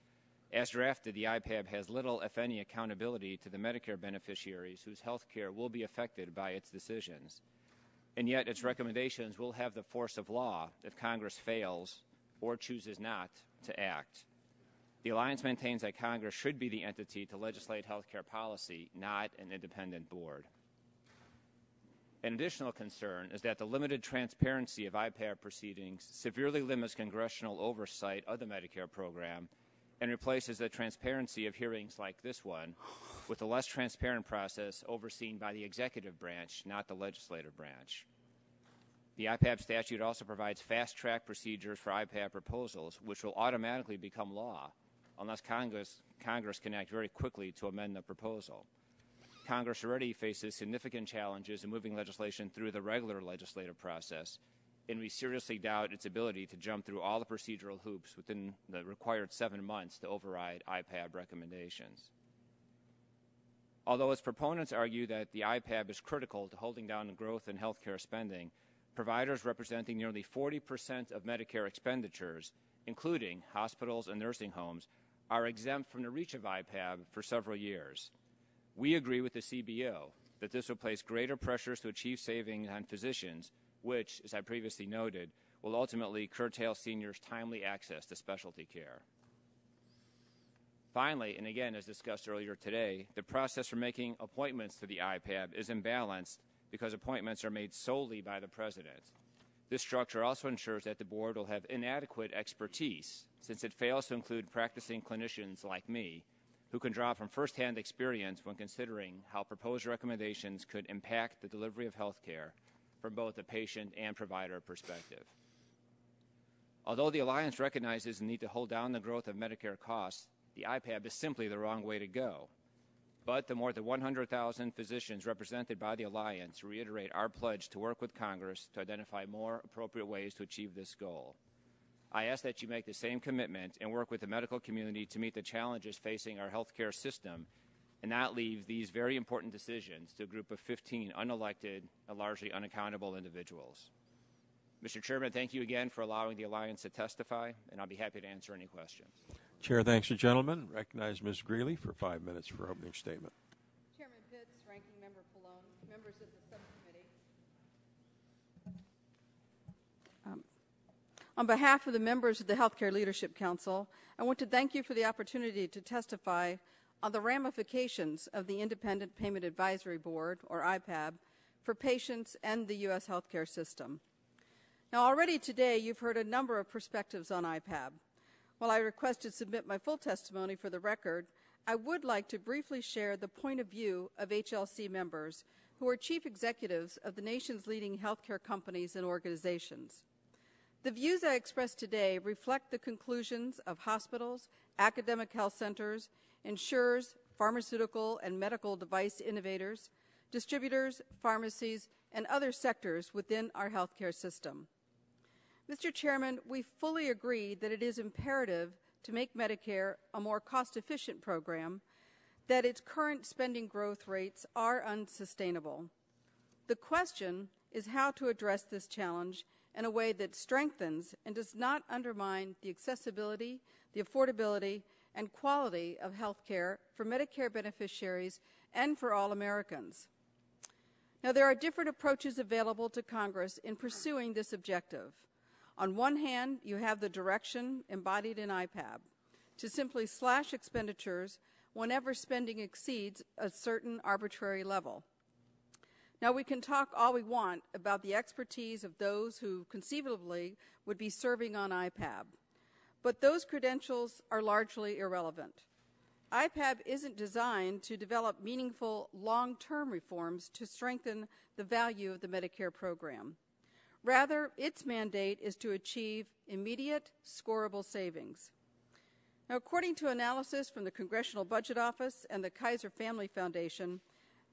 As drafted, the IPAB has little, if any, accountability to the Medicare beneficiaries whose health care will be affected by its decisions. And yet its recommendations will have the force of law if Congress fails or chooses not to act. The Alliance maintains that Congress should be the entity to legislate health care policy, not an independent board. An additional concern is that the limited transparency of IPAB proceedings severely limits congressional oversight of the Medicare program and replaces the transparency of hearings like this one with a less transparent process overseen by the executive branch, not the legislative branch. The IPAB statute also provides fast-track procedures for IPAB proposals, which will automatically become law unless Congress can act very quickly to amend the proposal. Congress already faces significant challenges in moving legislation through the regular legislative process, and we seriously doubt its ability to jump through all the procedural hoops within the required 7 months to override IPAB recommendations. Although its proponents argue that the IPAB is critical to holding down the growth in healthcare spending, providers representing nearly 40% of Medicare expenditures, including hospitals and nursing homes, are exempt from the reach of IPAB for several years. We agree with the CBO that this will place greater pressures to achieve savings on physicians, which, as I previously noted, will ultimately curtail seniors' timely access to specialty care. Finally, and again as discussed earlier today, the process for making appointments to the IPAB is imbalanced because appointments are made solely by the President. This structure also ensures that the board will have inadequate expertise, since it fails to include practicing clinicians like me, who can draw from firsthand experience when considering how proposed recommendations could impact the delivery of health care from both a patient and provider perspective. Although the Alliance recognizes the need to hold down the growth of Medicare costs, the IPAB is simply the wrong way to go. But the more than 100,000 physicians represented by the Alliance reiterate our pledge to work with Congress to identify more appropriate ways to achieve this goal. I ask that you make the same commitment and work with the medical community to meet the challenges facing our healthcare system and not leave these very important decisions to a group of 15 unelected and largely unaccountable individuals. Mr. Chairman, thank you again for allowing the Alliance to testify, and I'll be happy to answer any questions. Chair thanks the gentleman. Recognize Ms. Greeley for 5 minutes for opening statement. Chairman Pitts, Ranking Member Pallone, members of the subcommittee. On behalf of the members of the Healthcare Leadership Council, I want to thank you for the opportunity to testify on the ramifications of the Independent Payment Advisory Board, or IPAB, for patients and the U.S. healthcare system. Now, already today, you've heard a number of perspectives on IPAB. While I request to submit my full testimony for the record, I would like to briefly share the point of view of HLC members who are chief executives of the nation's leading healthcare companies and organizations. The views I express today reflect the conclusions of hospitals, academic health centers, insurers, pharmaceutical and medical device innovators, distributors, pharmacies, and other sectors within our healthcare system. Mr. Chairman, we fully agree that it is imperative to make Medicare a more cost-efficient program, that its current spending growth rates are unsustainable. The question is how to address this challenge in a way that strengthens and does not undermine the accessibility, the affordability, and quality of health care for Medicare beneficiaries and for all Americans. Now, there are different approaches available to Congress in pursuing this objective. On one hand, you have the direction embodied in IPAB to simply slash expenditures whenever spending exceeds a certain arbitrary level. Now, we can talk all we want about the expertise of those who conceivably would be serving on IPAB, but those credentials are largely irrelevant. IPAB isn't designed to develop meaningful long-term reforms to strengthen the value of the Medicare program. Rather, its mandate is to achieve immediate, scorable savings. Now, according to analysis from the Congressional Budget Office and the Kaiser Family Foundation,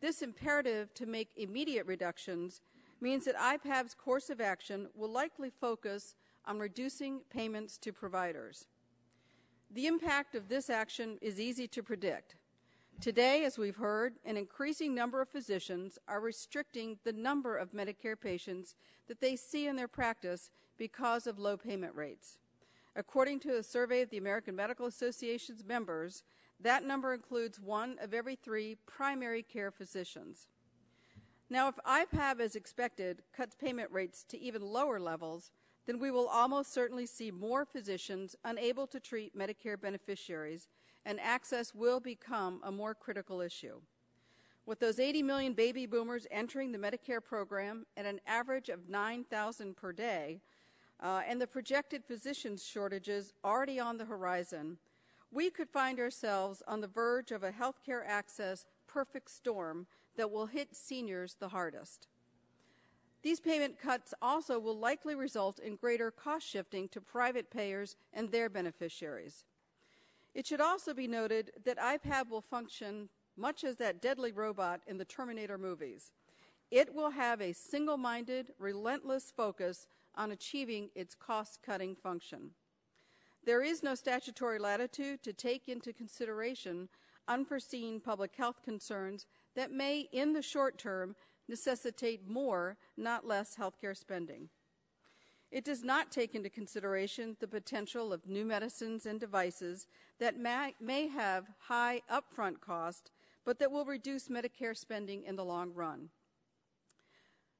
this imperative to make immediate reductions means that IPAB's course of action will likely focus on reducing payments to providers. The impact of this action is easy to predict. Today, as we've heard, an increasing number of physicians are restricting the number of Medicare patients that they see in their practice because of low payment rates. According to a survey of the American Medical Association's members, that number includes 1 of every 3 primary care physicians. Now, if IPAB, as expected, cuts payment rates to even lower levels, then we will almost certainly see more physicians unable to treat Medicare beneficiaries, and access will become a more critical issue. With those 80 million baby boomers entering the Medicare program at an average of 9,000 per day, and the projected physician shortages already on the horizon, we could find ourselves on the verge of a healthcare access perfect storm that will hit seniors the hardest. These payment cuts also will likely result in greater cost shifting to private payers and their beneficiaries. It should also be noted that IPAB will function much as that deadly robot in the Terminator movies. It will have a single-minded, relentless focus on achieving its cost-cutting function. There is no statutory latitude to take into consideration unforeseen public health concerns that may, in the short term, necessitate more, not less, healthcare spending. It does not take into consideration the potential of new medicines and devices that may have high upfront cost, but that will reduce Medicare spending in the long run.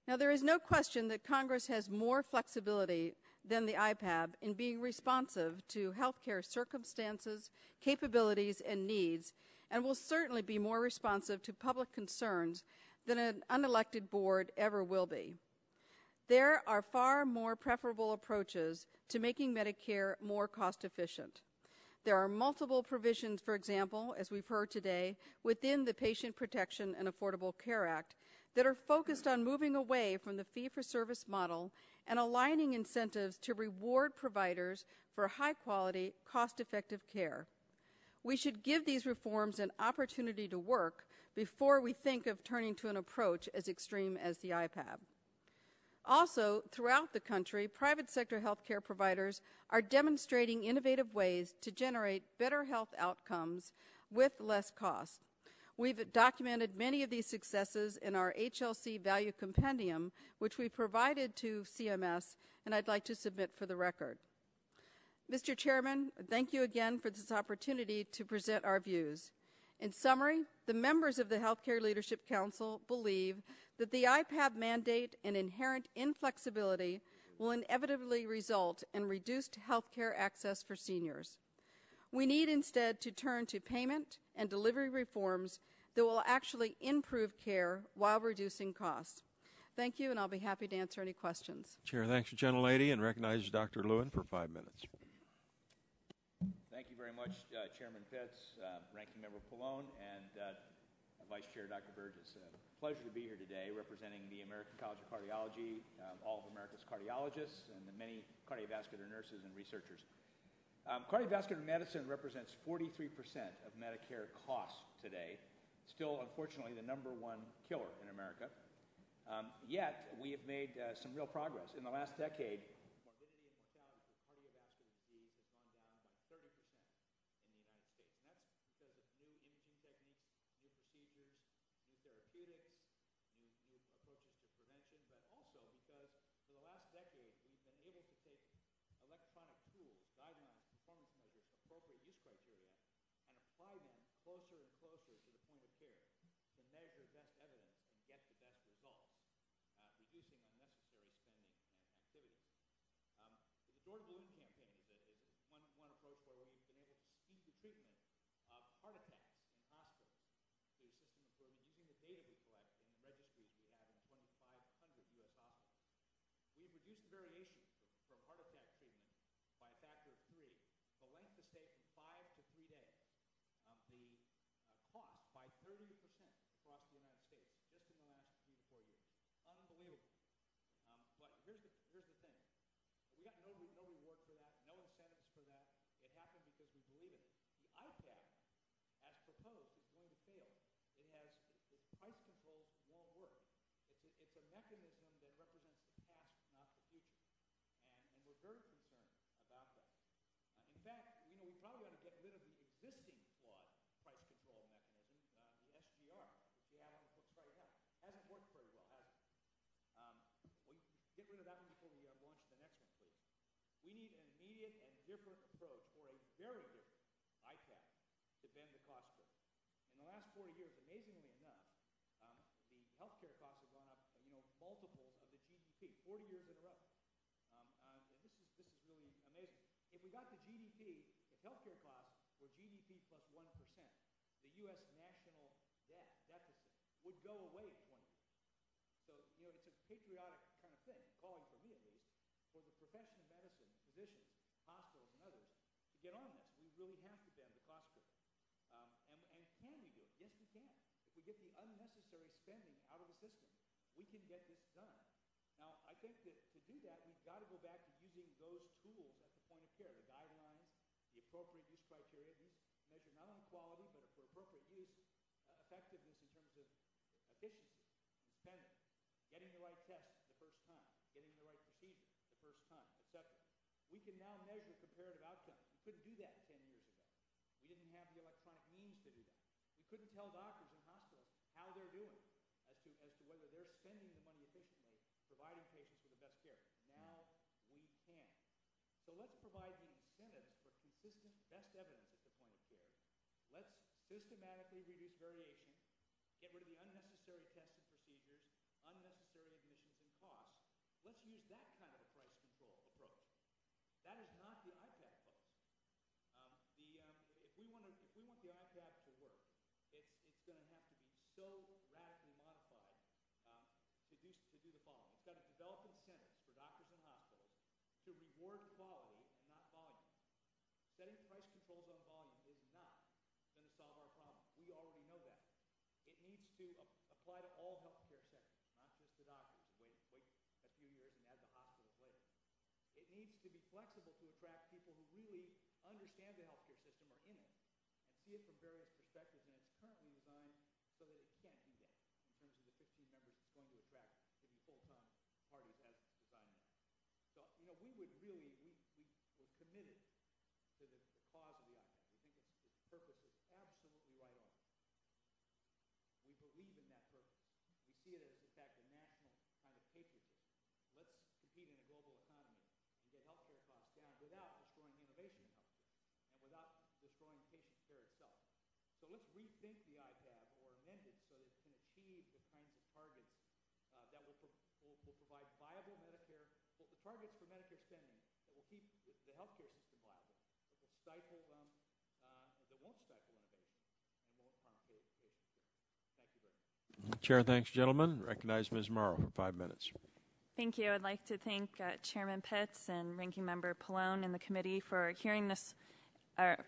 Now, there is no question that Congress has more flexibility than the IPAB in being responsive to healthcare circumstances, capabilities, and needs, and will certainly be more responsive to public concerns than an unelected board ever will be. There are far more preferable approaches to making Medicare more cost-efficient. There are multiple provisions, for example, as we've heard today, within the Patient Protection and Affordable Care Act that are focused on moving away from the fee-for-service model and aligning incentives to reward providers for high-quality, cost-effective care. We should give these reforms an opportunity to work before we think of turning to an approach as extreme as the IPAB. Also, throughout the country, private sector healthcare providers are demonstrating innovative ways to generate better health outcomes with less cost. We've documented many of these successes in our HLC Value Compendium, which we provided to CMS, and I'd like to submit for the record. Mr. Chairman, thank you again for this opportunity to present our views. In summary, the members of the Healthcare Leadership Council believe that the IPAB mandate and inherent inflexibility will inevitably result in reduced health care access for seniors. We need instead to turn to payment and delivery reforms that will actually improve care while reducing costs. Thank you, and I'll be happy to answer any questions. Chair, thanks, gentlelady, and recognizes Dr. Lewin for 5 minutes. Thank you very much, Chairman Pitts, Ranking Member Pallone, and Vice Chair Dr. Burgess. Pleasure to be here today representing the American College of Cardiology, all of America's cardiologists, and the many cardiovascular nurses and researchers. Cardiovascular medicine represents 43% of Medicare costs today, still, unfortunately, the #1 killer in America. Yet, we have made some real progress. In the last decade, morbidity and mortality for cardiovascular disease has gone down by 30% in the United States. And that's because of new imaging techniques, new procedures, new therapeutics, new approaches to prevention, but also because for the last decade, we've been able to take electronic tools, guidelines, performance measures, appropriate use criteria, and apply them closer and closer to the point of care to measure best evidence and get the best results, reducing unnecessary spending and activities. The Door to Balloon campaign is one approach where we've been able to speed the treatment of heart attacks in hospitals through system improvement using the data we collect in the registries we have in 2,500 U.S. hospitals. We've reduced the variation from heart attack treatment by a factor of 3, the length of stay from 5 to 3 days, the cost by 30% across the United States just in the last 3 to 4 years. Unbelievable. But here's the thing. We got no reward for that, no incentives for that. It happened because we believe in it. The IPAB, as proposed, is going to fail. Its price controls won't work. It's a mechanism that represents the past, not the future. And we're very concerned about that. In fact, we probably ought to get rid of the existing flawed price control mechanism, the SGR, which you have on the books right now. Hasn't worked very well, has it? Get rid of that one before we launch the next one, please. We need an immediate and different approach, or a very different IPAB, to bend the cost curve. In the last 40 years, amazingly enough, the healthcare costs have gone up, multiples of the GDP, 40 years in a row. This is really amazing. If we got the GDP, if healthcare costs were GDP plus 1%, the U.S. national deficit would go away in 20 years. So, it's a patriotic kind of thing, calling for me at least, for the profession of medicine, physicians, hospitals, and others to get on this. We really have to bend the cost curve. And can we do it? Yes, we can. If we get the unnecessary spending out of the system, we can get this done. Now, I think that to do that, we've got to go back to using those tools at the point of care, the guidelines, the appropriate use criteria. These measure not only quality, but for appropriate use, effectiveness in terms of efficiency and spending, getting the right test the first time, getting the right procedure the first time, etc. We can now measure comparative outcomes. We couldn't do that 10 years ago. We didn't have the electronic means to do that. We couldn't tell doctors and hospitals how they're doing as to whether they're spending the money efficiently, providing patients with the best care. Now we can. So let's provide the incentives for consistent best evidence at the point of care. Let's systematically reduce variation, get rid of the unnecessary tests and procedures, unnecessary admissions and costs. Let's use that kind of a price control approach. That is not the IPAB, folks. If we want the IPAB to work, it's going to have to be so radically modified to do the following. It's got to develop incentives for doctors and hospitals to reward quality and not volume. Setting price controls on volume is not going to solve our problem. We already know that. It needs to apply to all healthcare sectors, not just the doctors. Wait a few years and add the hospitals later. It needs to be flexible to attract people who really understand the healthcare system, are in it, and see it from various perspectives. And it's currently designed so that it can't do that in terms of the 15 members it's going to attract to be full-time parties as it's designed now. So, we're committed to the cause of the IPAB. We think its purpose is absolutely right on. We believe in that purpose. We see it as, in fact, a national kind of patriotism. Let's compete in a global economy and get healthcare costs down without destroying innovation in healthcare and without destroying patient care itself. So let's rethink the IPAB or amend it so that it can achieve the kinds of targets that will provide viable Medicare, targets for Medicare spending that will keep the healthcare system viable, that will stifle, that won't stifle innovation and won't harm patient care. Thank you very much. Chair, thanks, gentlemen. Recognize Ms. Morrow for 5 minutes. Thank you. I'd like to thank Chairman Pitts and Ranking Member Pallone and the committee for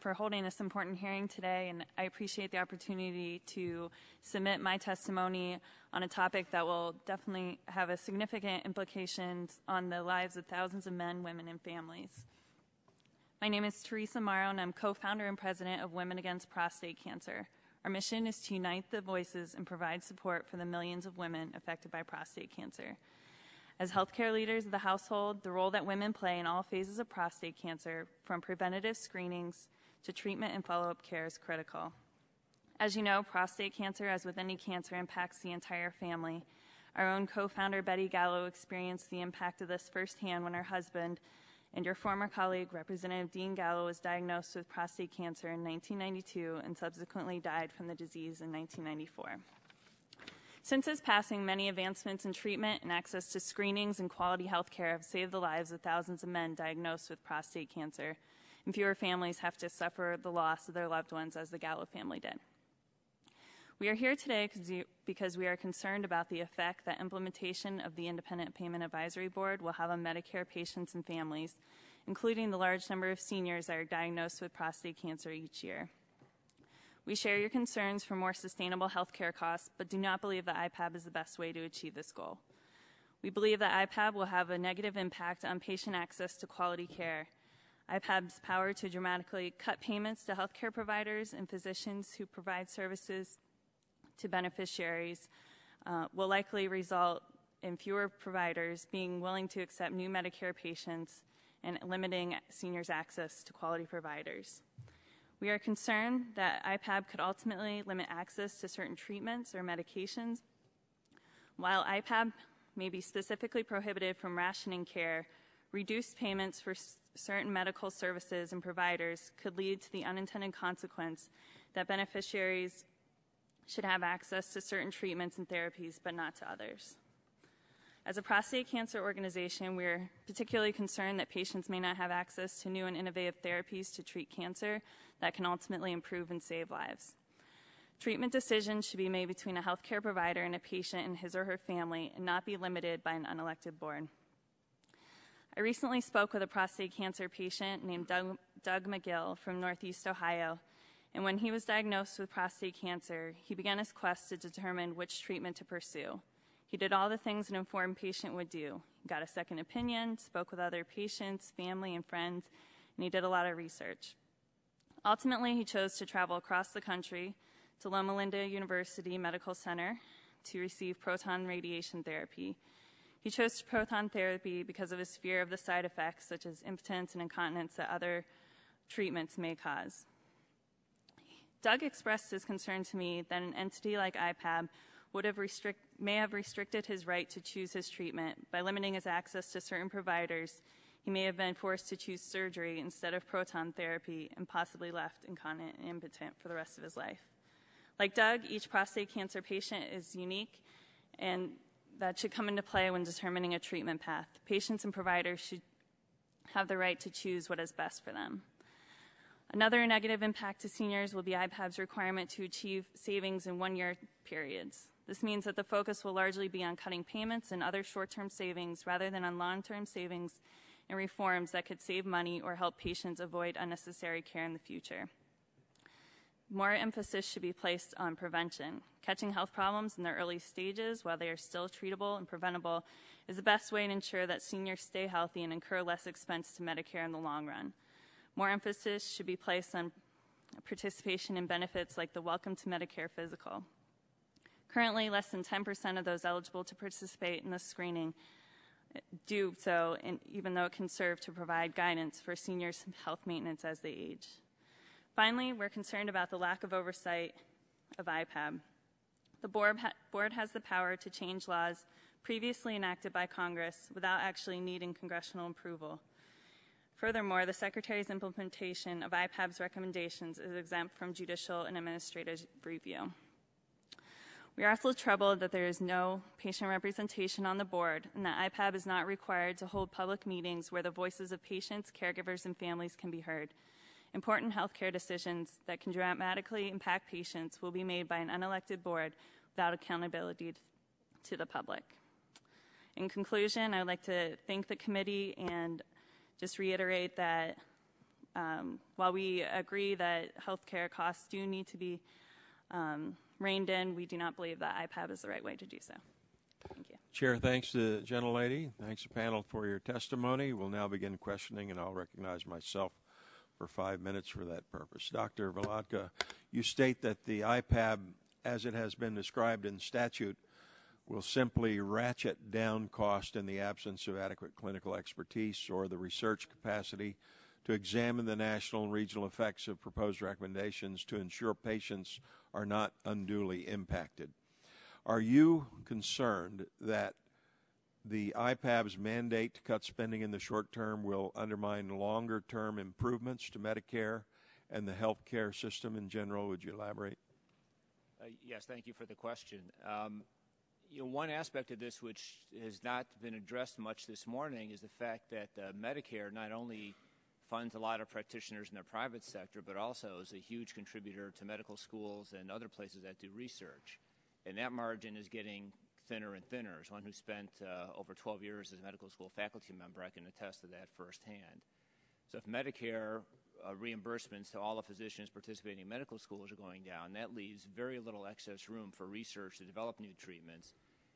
for holding this important hearing today, and I appreciate the opportunity to submit my testimony on a topic that will definitely have a significant implications on the lives of thousands of men, women, and families. My name is Teresa Morrow, and I'm co-founder and president of Women Against Prostate Cancer. Our mission is to unite the voices and provide support for the millions of women affected by prostate cancer. As healthcare leaders of the household, the role that women play in all phases of prostate cancer, from preventative screenings to treatment and follow-up care, is critical. As you know, prostate cancer, as with any cancer, impacts the entire family. Our own co-founder, Betty Gallo, experienced the impact of this firsthand when her husband and your former colleague, Representative Dean Gallo, was diagnosed with prostate cancer in 1992 and subsequently died from the disease in 1994. Since his passing, many advancements in treatment and access to screenings and quality health care have saved the lives of thousands of men diagnosed with prostate cancer, and fewer families have to suffer the loss of their loved ones as the Gallo family did. We are here today because we are concerned about the effect that implementation of the Independent Payment Advisory Board will have on Medicare patients and families, including the large number of seniors that are diagnosed with prostate cancer each year. We share your concerns for more sustainable health care costs, but do not believe that IPAB is the best way to achieve this goal. We believe that IPAB will have a negative impact on patient access to quality care. IPAB's power to dramatically cut payments to healthcare providers and physicians who provide services to beneficiaries will likely result in fewer providers being willing to accept new Medicare patients and limiting seniors' access to quality providers. We are concerned that IPAB could ultimately limit access to certain treatments or medications. While IPAB may be specifically prohibited from rationing care, reduced payments for certain medical services and providers could lead to the unintended consequence that beneficiaries should have access to certain treatments and therapies, but not to others. As a prostate cancer organization, we are particularly concerned that patients may not have access to new and innovative therapies to treat cancer that can ultimately improve and save lives. Treatment decisions should be made between a healthcare provider and a patient and his or her family, and not be limited by an unelected board. I recently spoke with a prostate cancer patient named Doug McGill from Northeast Ohio, and when he was diagnosed with prostate cancer, he began his quest to determine which treatment to pursue. He did all the things an informed patient would do. He got a second opinion, spoke with other patients, family, and friends, and he did a lot of research. Ultimately, he chose to travel across the country to Loma Linda University Medical Center to receive proton radiation therapy. He chose proton therapy because of his fear of the side effects, such as impotence and incontinence, that other treatments may cause. Doug expressed his concern to me that an entity like IPAB may have restricted his right to choose his treatment. By limiting his access to certain providers, he may have been forced to choose surgery instead of proton therapy and possibly left incontinent and impotent for the rest of his life. Like Doug, each prostate cancer patient is unique, and that should come into play when determining a treatment path. Patients and providers should have the right to choose what is best for them. Another negative impact to seniors will be IPAB's requirement to achieve savings in one-year periods. This means that the focus will largely be on cutting payments and other short-term savings rather than on long-term savings and reforms that could save money or help patients avoid unnecessary care in the future. More emphasis should be placed on prevention. Catching health problems in their early stages while they are still treatable and preventable is the best way to ensure that seniors stay healthy and incur less expense to Medicare in the long run. More emphasis should be placed on participation in benefits like the Welcome to Medicare physical. Currently, less than 10% of those eligible to participate in this screening do so, even though it can serve to provide guidance for seniors' health maintenance as they age. Finally, we're concerned about the lack of oversight of IPAB. The board has the power to change laws previously enacted by Congress without actually needing congressional approval. Furthermore, the Secretary's implementation of IPAB's recommendations is exempt from judicial and administrative review. We are also troubled that there is no patient representation on the board and that IPAB is not required to hold public meetings where the voices of patients, caregivers, and families can be heard. Important healthcare decisions that can dramatically impact patients will be made by an unelected board without accountability to the public. In conclusion, I would like to thank the committee and just reiterate that while we agree that healthcare costs do need to be reined in, we do not believe that IPAB is the right way to do so. Thank you. Chair, thanks to the gentlelady. Thanks, panel, for your testimony. We'll now begin questioning, and I'll recognize myself for 5 minutes for that purpose. Dr. Volodka, you state that the IPAB, as it has been described in statute, will simply ratchet down cost in the absence of adequate clinical expertise or the research capacity to examine the national and regional effects of proposed recommendations to ensure patients are not unduly impacted. Are you concerned that the IPAB's mandate to cut spending in the short term will undermine longer-term improvements to Medicare and the health care system in general? Would you elaborate? Yes, thank you for the question. One aspect of this which has not been addressed much this morning is the fact that Medicare not only funds a lot of practitioners in the private sector, but also is a huge contributor to medical schools and other places that do research. And that margin is getting thinner and thinner. As one who spent over 12 years as a medical school faculty member, I can attest to that firsthand. So if Medicare reimbursements to all the physicians participating in medical schools are going down, that leaves very little excess room for research to develop new treatments,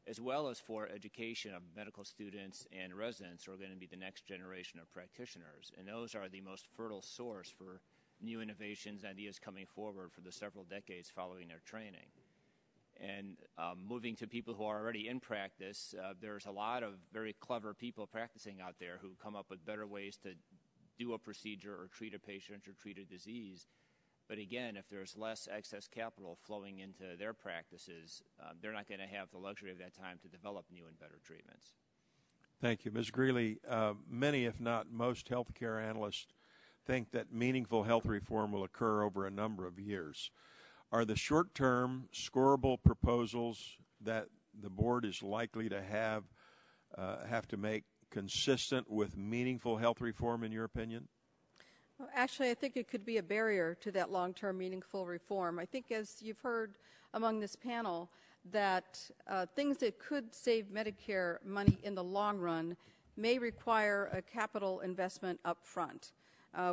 as well as for education of medical students and residents who are going to be the next generation of practitioners. And those are the most fertile source for new innovations and ideas coming forward for the several decades following their training. And moving to people who are already in practice, there's a lot of very clever people practicing out there who come up with better ways to do a procedure or treat a patient or treat a disease. But again, if there's less excess capital flowing into their practices, they're not going to have the luxury of that time to develop new and better treatments. Thank you. Ms. Greeley, many, if not most, healthcare analysts think that meaningful health reform will occur over a number of years. Are the short-term scorable proposals that the board is likely to have to make consistent with meaningful health reform, in your opinion? Well, actually, I think it could be a barrier to that long-term meaningful reform. I think, as you've heard among this panel, that things that could save Medicare money in the long run may require a capital investment up front.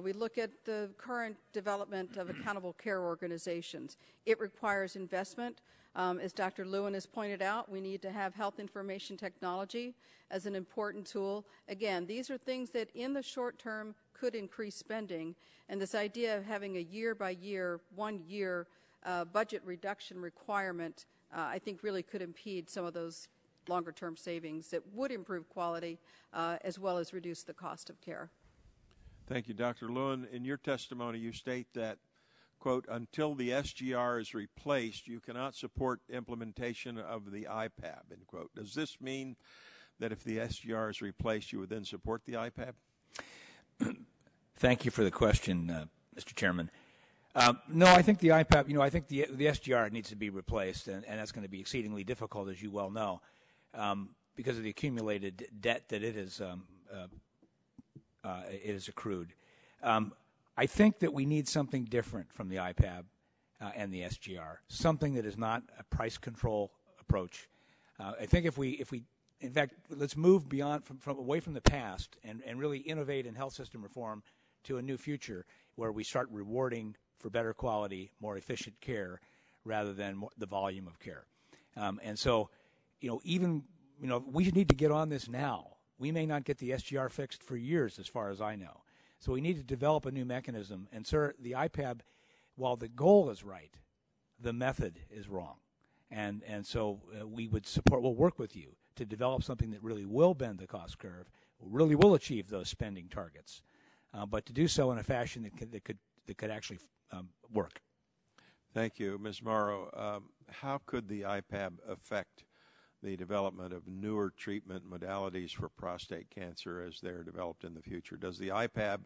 We look at the current development of accountable care organizations. It requires investment. As Dr. Lewin has pointed out, we need to have health information technology as an important tool. Again, these are things that in the short term could increase spending, and this idea of having a year-by-year, 1 year budget reduction requirement, I think really could impede some of those longer-term savings that would improve quality as well as reduce the cost of care. Thank you, Dr. Lewin. In your testimony, you state that, quote, until the SGR is replaced, you cannot support implementation of the IPAB, end quote. Does this mean that if the SGR is replaced, you would then support the IPAB? Thank you for the question, Mr. Chairman. No, I think the IPAB, I think the SGR needs to be replaced, and that's going to be exceedingly difficult, as you well know, because of the accumulated debt that it has accrued. I think that we need something different from the IPAB and the SGR, something that is not a price control approach. I think if we, in fact, let's move beyond from away from the past and really innovate in health system reform to a new future where we start rewarding for better quality, more efficient care rather than the volume of care. And so, we need to get on this now. We may not get the SGR fixed for years, as far as I know. So we need to develop a new mechanism. And, sir, the IPAB, while the goal is right, the method is wrong. And so we'll work with you to develop something that really will bend the cost curve, really will achieve those spending targets, but to do so in a fashion that could actually work. Thank you. Ms. Morrow, how could the IPAB affect the development of newer treatment modalities for prostate cancer as they're developed in the future? Does the IPAB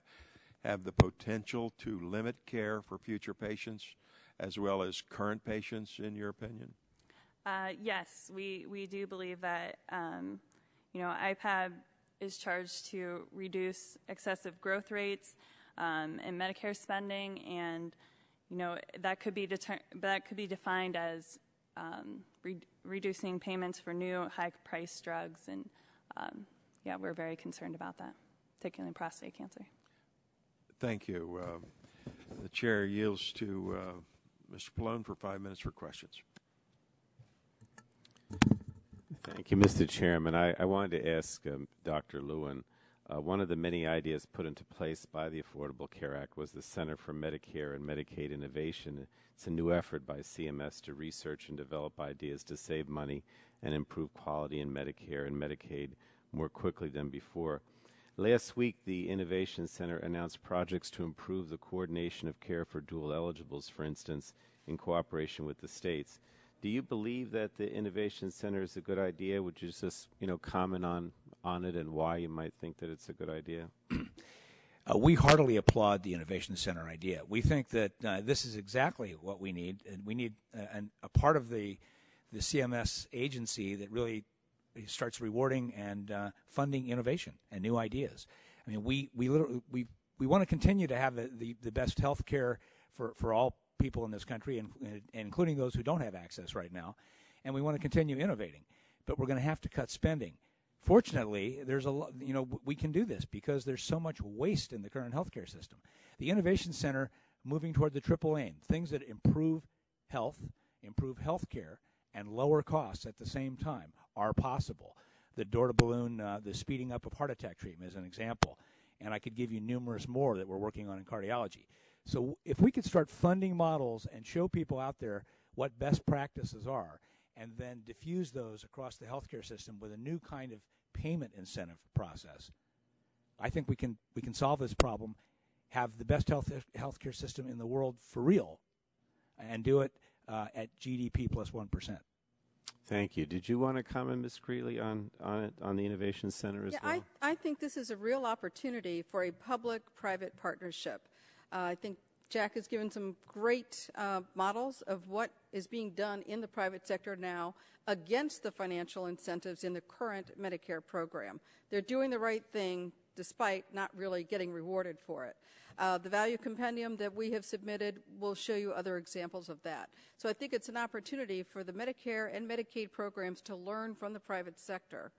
have the potential to limit care for future patients as well as current patients, in your opinion? Yes, we do believe that, IPAB is charged to reduce excessive growth rates in Medicare spending, and, that could be defined as reducing payments for new high-priced drugs, and, we're very concerned about that, particularly prostate cancer. Thank you. The chair yields to Mr. Pallone for 5 minutes for questions. Thank you, Mr. Chairman. I wanted to ask Dr. Lewin, one of the many ideas put into place by the Affordable Care Act was the Center for Medicare and Medicaid Innovation. It's a new effort by CMS to research and develop ideas to save money and improve quality in Medicare and Medicaid more quickly than before. Last week, the Innovation Center announced projects to improve the coordination of care for dual eligibles, for instance, in cooperation with the states. Do you believe that the Innovation Center is a good idea? Would you just, comment on it and why you might think that it's a good idea? We heartily applaud the Innovation Center idea. We think that this is exactly what we need. And we need a part of the CMS agency that really starts rewarding and funding innovation and new ideas. I mean, we want to continue to have the best health care for all people in this country, and including those who don't have access right now, and we want to continue innovating. But we're going to have to cut spending. Fortunately, there's a lot, we can do this because there's so much waste in the current healthcare system. The Innovation Center moving toward the triple aim, things that improve health care, and lower costs at the same time are possible. The door-to-balloon, the speeding up of heart attack treatment is an example, and I could give you numerous more that we're working on in cardiology. So if we could start funding models and show people out there what best practices are, and then diffuse those across the healthcare system with a new kind of payment incentive process, I think we can solve this problem, have the best healthcare system in the world for real, and do it at GDP plus 1%. Thank you. Did you want to comment, Ms. Greeley, on the Innovation Center as well? I think this is a real opportunity for a public-private partnership. I think Jack has given some great models of what is being done in the private sector now against the financial incentives in the current Medicare program. They're doing the right thing despite not really getting rewarded for it. The value compendium that we have submitted will show you other examples of that. So I think it's an opportunity for the Medicare and Medicaid programs to learn from the private sector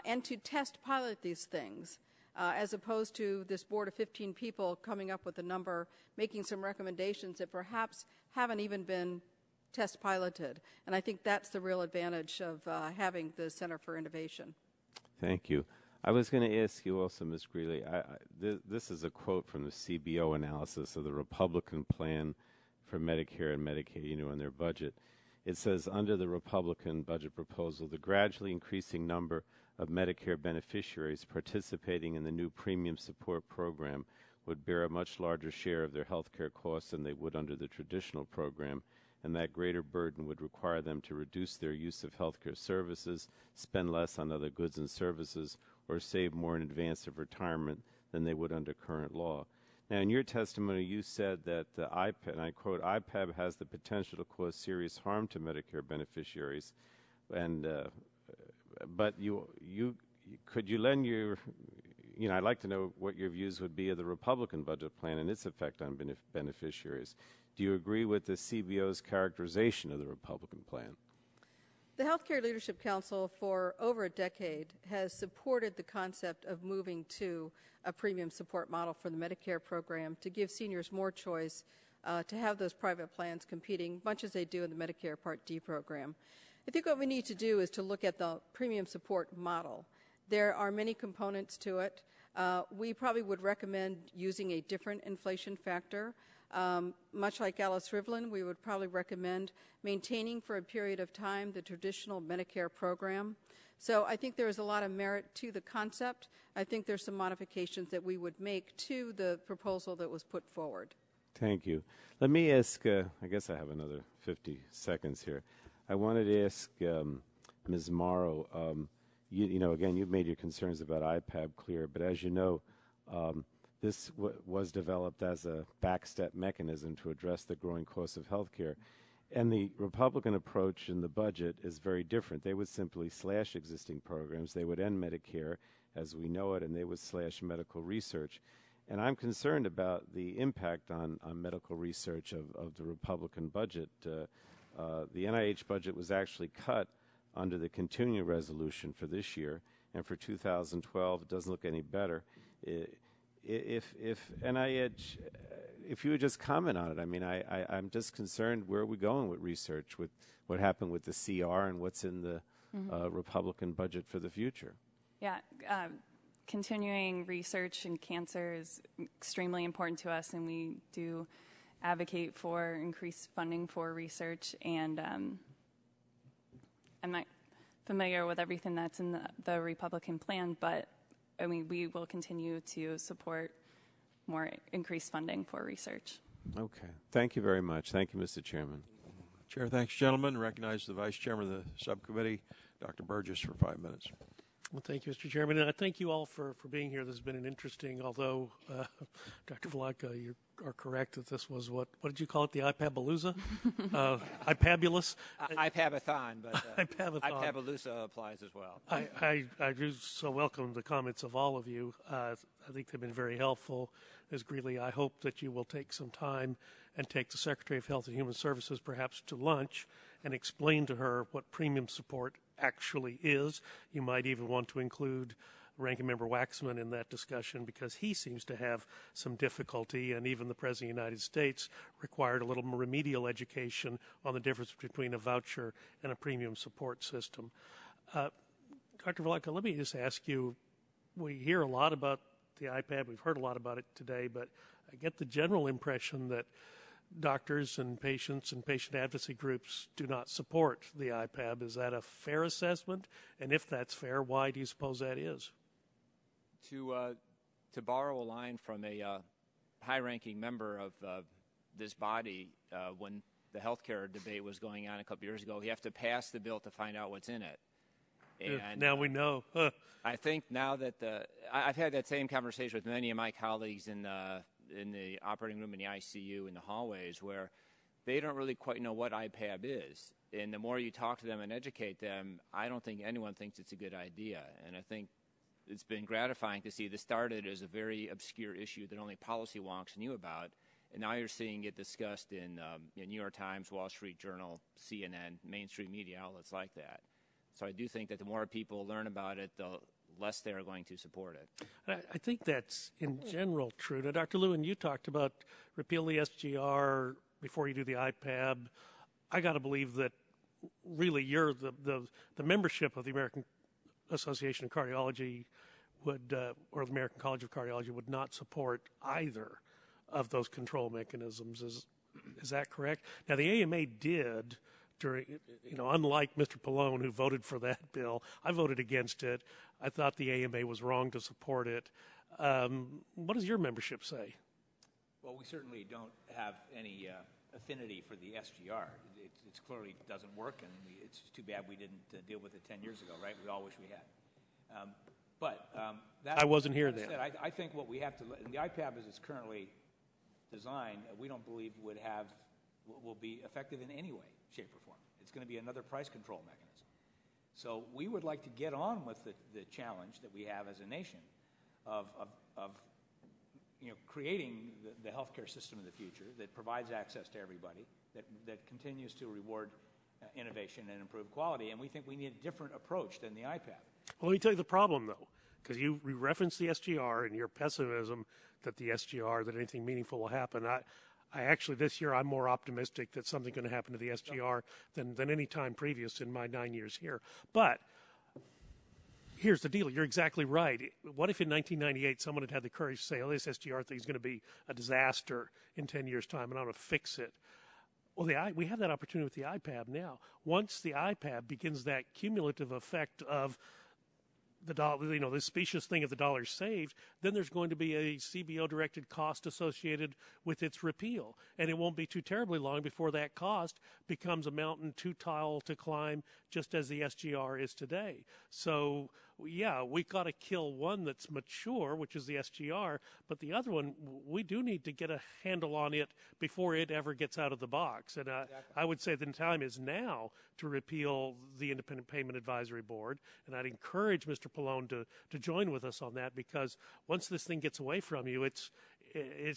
and to test pilot these things. As opposed to this board of 15 people coming up with a number, making some recommendations that perhaps haven't even been test piloted. And I think that's the real advantage of having the Center for Innovation. Thank you. I was going to ask you also, Ms. Greeley, this is a quote from the CBO analysis of the Republican plan for Medicare and Medicaid, in their budget. It says, under the Republican budget proposal, the gradually increasing number of Medicare beneficiaries participating in the new premium support program would bear a much larger share of their health care costs than they would under the traditional program, and that greater burden would require them to reduce their use of health care services, spend less on other goods and services, or save more in advance of retirement than they would under current law. Now, in your testimony, you said that the IPAB, and I quote, IPAB has the potential to cause serious harm to Medicare beneficiaries, and but could you lend your, I'd like to know what your views would be of the Republican budget plan and its effect on beneficiaries. Do you agree with the CBO's characterization of the Republican plan? The Healthcare Leadership Council for over a decade has supported the concept of moving to a premium support model for the Medicare program to give seniors more choice to have those private plans competing, much as they do in the Medicare Part D program. I think what we need to do is to look at the premium support model. There are many components to it. We probably would recommend using a different inflation factor. Much like Alice Rivlin, we would probably recommend maintaining for a period of time the traditional Medicare program. So I think there is a lot of merit to the concept. I think there's some modifications that we would make to the proposal that was put forward. Thank you. Let me ask, I guess I have another 50 seconds here. I wanted to ask Ms. Morrow, again, you've made your concerns about IPAB clear, but as you know, this was developed as a backstep mechanism to address the growing cost of health care. And the Republican approach in the budget is very different. They would simply slash existing programs. They would end Medicare as we know it, and they would slash medical research. And I'm concerned about the impact on medical research of the Republican budget. The NIH budget was actually cut under the continuing resolution for this year, and for 2012, it doesn't look any better. If NIH, if you would just comment on it, I mean, I'm just concerned where are we going with research, with what happened with the CR and what's in the Republican budget for the future. Yeah, continuing research in cancer is extremely important to us, and we do advocate for increased funding for research. And I'm not familiar with everything that's in the Republican plan, but I mean, we will continue to support more increased funding for research. Okay. Thank you very much. Thank you, Mr. Chairman. Chair, thanks, gentlemen. Recognize the Vice Chairman of the subcommittee, Dr. Burgess, for 5 minutes. Well, thank you, Mr. Chairman, and I thank you all for being here. This has been an interesting, although Dr. Vlatka, you are correct that this was what did you call it, the IPAB-alooza? IPABulous? IPAB-a-thon, but IPAB-a-thon. IPAB-alooza applies as well. I do so welcome the comments of all of you. I think they've been very helpful. Ms. Greeley, I hope that you will take some time and take the Secretary of Health and Human Services perhaps to lunch and explain to her what premium support actually is. You might even want to include Ranking Member Waxman in that discussion because he seems to have some difficulty, and even the President of the United States required a little more remedial education on the difference between a voucher and a premium support system. Dr. Vlatka, let me just ask you, we hear a lot about the IPAB, we've heard a lot about it today, but I get the general impression that doctors and patient advocacy groups do not support the IPAB. Is that a fair assessment? And if that's fair, why do you suppose that is? To borrow a line from a high-ranking member of this body, when the health care debate was going on a couple years ago, you have to pass the bill to find out what's in it. And now we know. I think now that I've had that same conversation with many of my colleagues in the operating room, in the ICU, in the hallways, where they don't really quite know what IPAB is. And the more you talk to them and educate them, I don't think anyone thinks it's a good idea. And I think it's been gratifying to see this started as a very obscure issue that only policy wonks knew about. And now you're seeing it discussed in New York Times, Wall Street Journal, CNN, mainstream media outlets like that. So I do think that the more people learn about it, the less they're going to support it. I think that's in general true. Now, Dr. Lewin, you talked about repeal the SGR before you do the IPAB. I got to believe that really you're the membership of the American Association of Cardiology would, or the American College of Cardiology would not support either of those control mechanisms. Is that correct? Now, the AMA did during, unlike Mr. Pallone, who voted for that bill, I voted against it. I thought the AMA was wrong to support it. What does your membership say? Well, we certainly don't have any affinity for the SGR. It clearly doesn't work, and it's too bad we didn't deal with it 10 years ago, right? We all wish we had. I wasn't here then. I think what we have to, and the IPAB as it's currently designed, we don't believe will be effective in any way, shape, or form. It's going to be another price control mechanism. So we would like to get on with the challenge that we have as a nation of creating the healthcare system of the future that provides access to everybody, that continues to reward innovation and improve quality. And we think we need a different approach than the IPAB. Well, let me tell you the problem, though, because you referenced the SGR and your pessimism that the SGR, that anything meaningful will happen. I actually, this year, I'm more optimistic that something's going to happen to the SGR than any time previous in my 9 years here. But here's the deal. You're exactly right. What if in 1998 someone had the courage to say, oh, this SGR thing is going to be a disaster in 10 years' time, and I'm going to fix it? Well, we have that opportunity with the IPAB now. Once the IPAB begins that cumulative effect of the dollar, the specious thing of the dollar saved, then there's going to be a CBO-directed cost associated with its repeal. And it won't be too terribly long before that cost becomes a mountain too tall to climb, just as the SGR is today. So yeah, we got to kill one that's mature, which is the SGR, but the other one, we do need to get a handle on it before it ever gets out of the box. And I would say the time is now to repeal the Independent Payment Advisory Board, and I'd encourage Mr. Pallone to join with us on that, because once this thing gets away from you, it's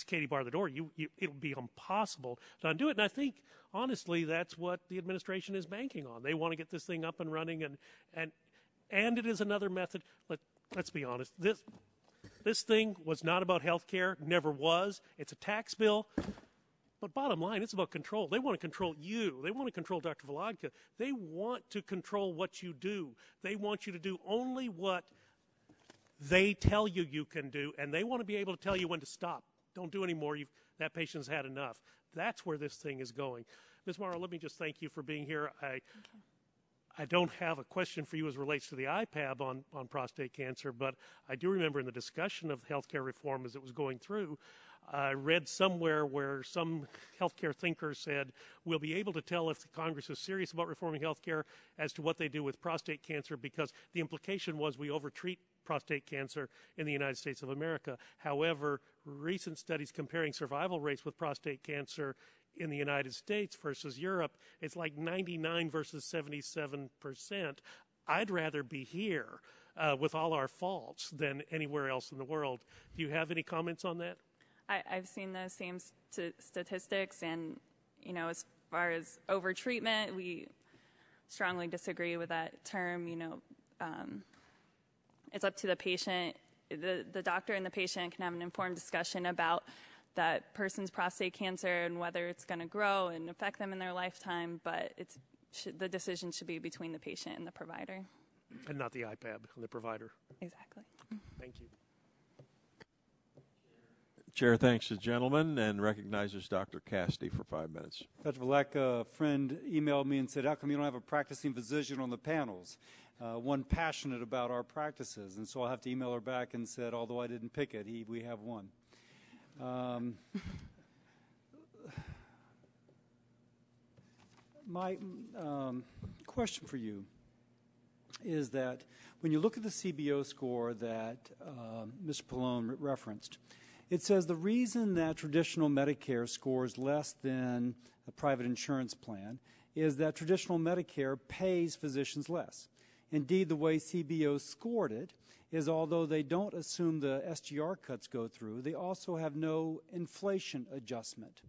Katie bar the door. It'll be impossible to undo it. And I think, honestly, that's what the administration is banking on. They want to get this thing up and running, and it is another method. Let's be honest. This thing was not about health care, never was. It's a tax bill. But bottom line, it's about control. They want to control you. They want to control Dr. Volodka. They want to control what you do. They want you to do only what they tell you you can do, and they want to be able to tell you when to stop. Don't do any more. That patient's had enough. That's where this thing is going. Ms. Morrow, let me just thank you for being here. I don't have a question for you as relates to the IPAB on prostate cancer, but I do remember in the discussion of healthcare reform as it was going through, I read somewhere where some healthcare thinker said, we'll be able to tell if the Congress is serious about reforming healthcare as to what they do with prostate cancer, because the implication was we overtreat prostate cancer in the United States of America. However, recent studies comparing survival rates with prostate cancer in the United States versus Europe, it's like 99 versus 77%. I'd rather be here with all our faults than anywhere else in the world. Do you have any comments on that? I've seen those same statistics, and, as far as overtreatment, we strongly disagree with that term. It's up to the patient. The doctor and the patient can have an informed discussion about that person's prostate cancer and whether it's going to grow and affect them in their lifetime, but the decision should be between the patient and the provider. And not the IPAB, the provider. Exactly. Thank you. Chair thanks the gentleman and recognizes Dr. Cassidy for 5 minutes. Dr. Vlack, a friend emailed me and said, how come you don't have a practicing physician on the panels? One passionate about our practices. And so I'll have to email her back and said, although I didn't pick it, we have one. My question for you is that when you look at the CBO score that Mr. Pallone referenced, it says the reason that traditional Medicare scores less than a private insurance plan is that traditional Medicare pays physicians less. Indeed, the way CBO scored it is although they don't assume the SGR cuts go through, they also have no inflation adjustment.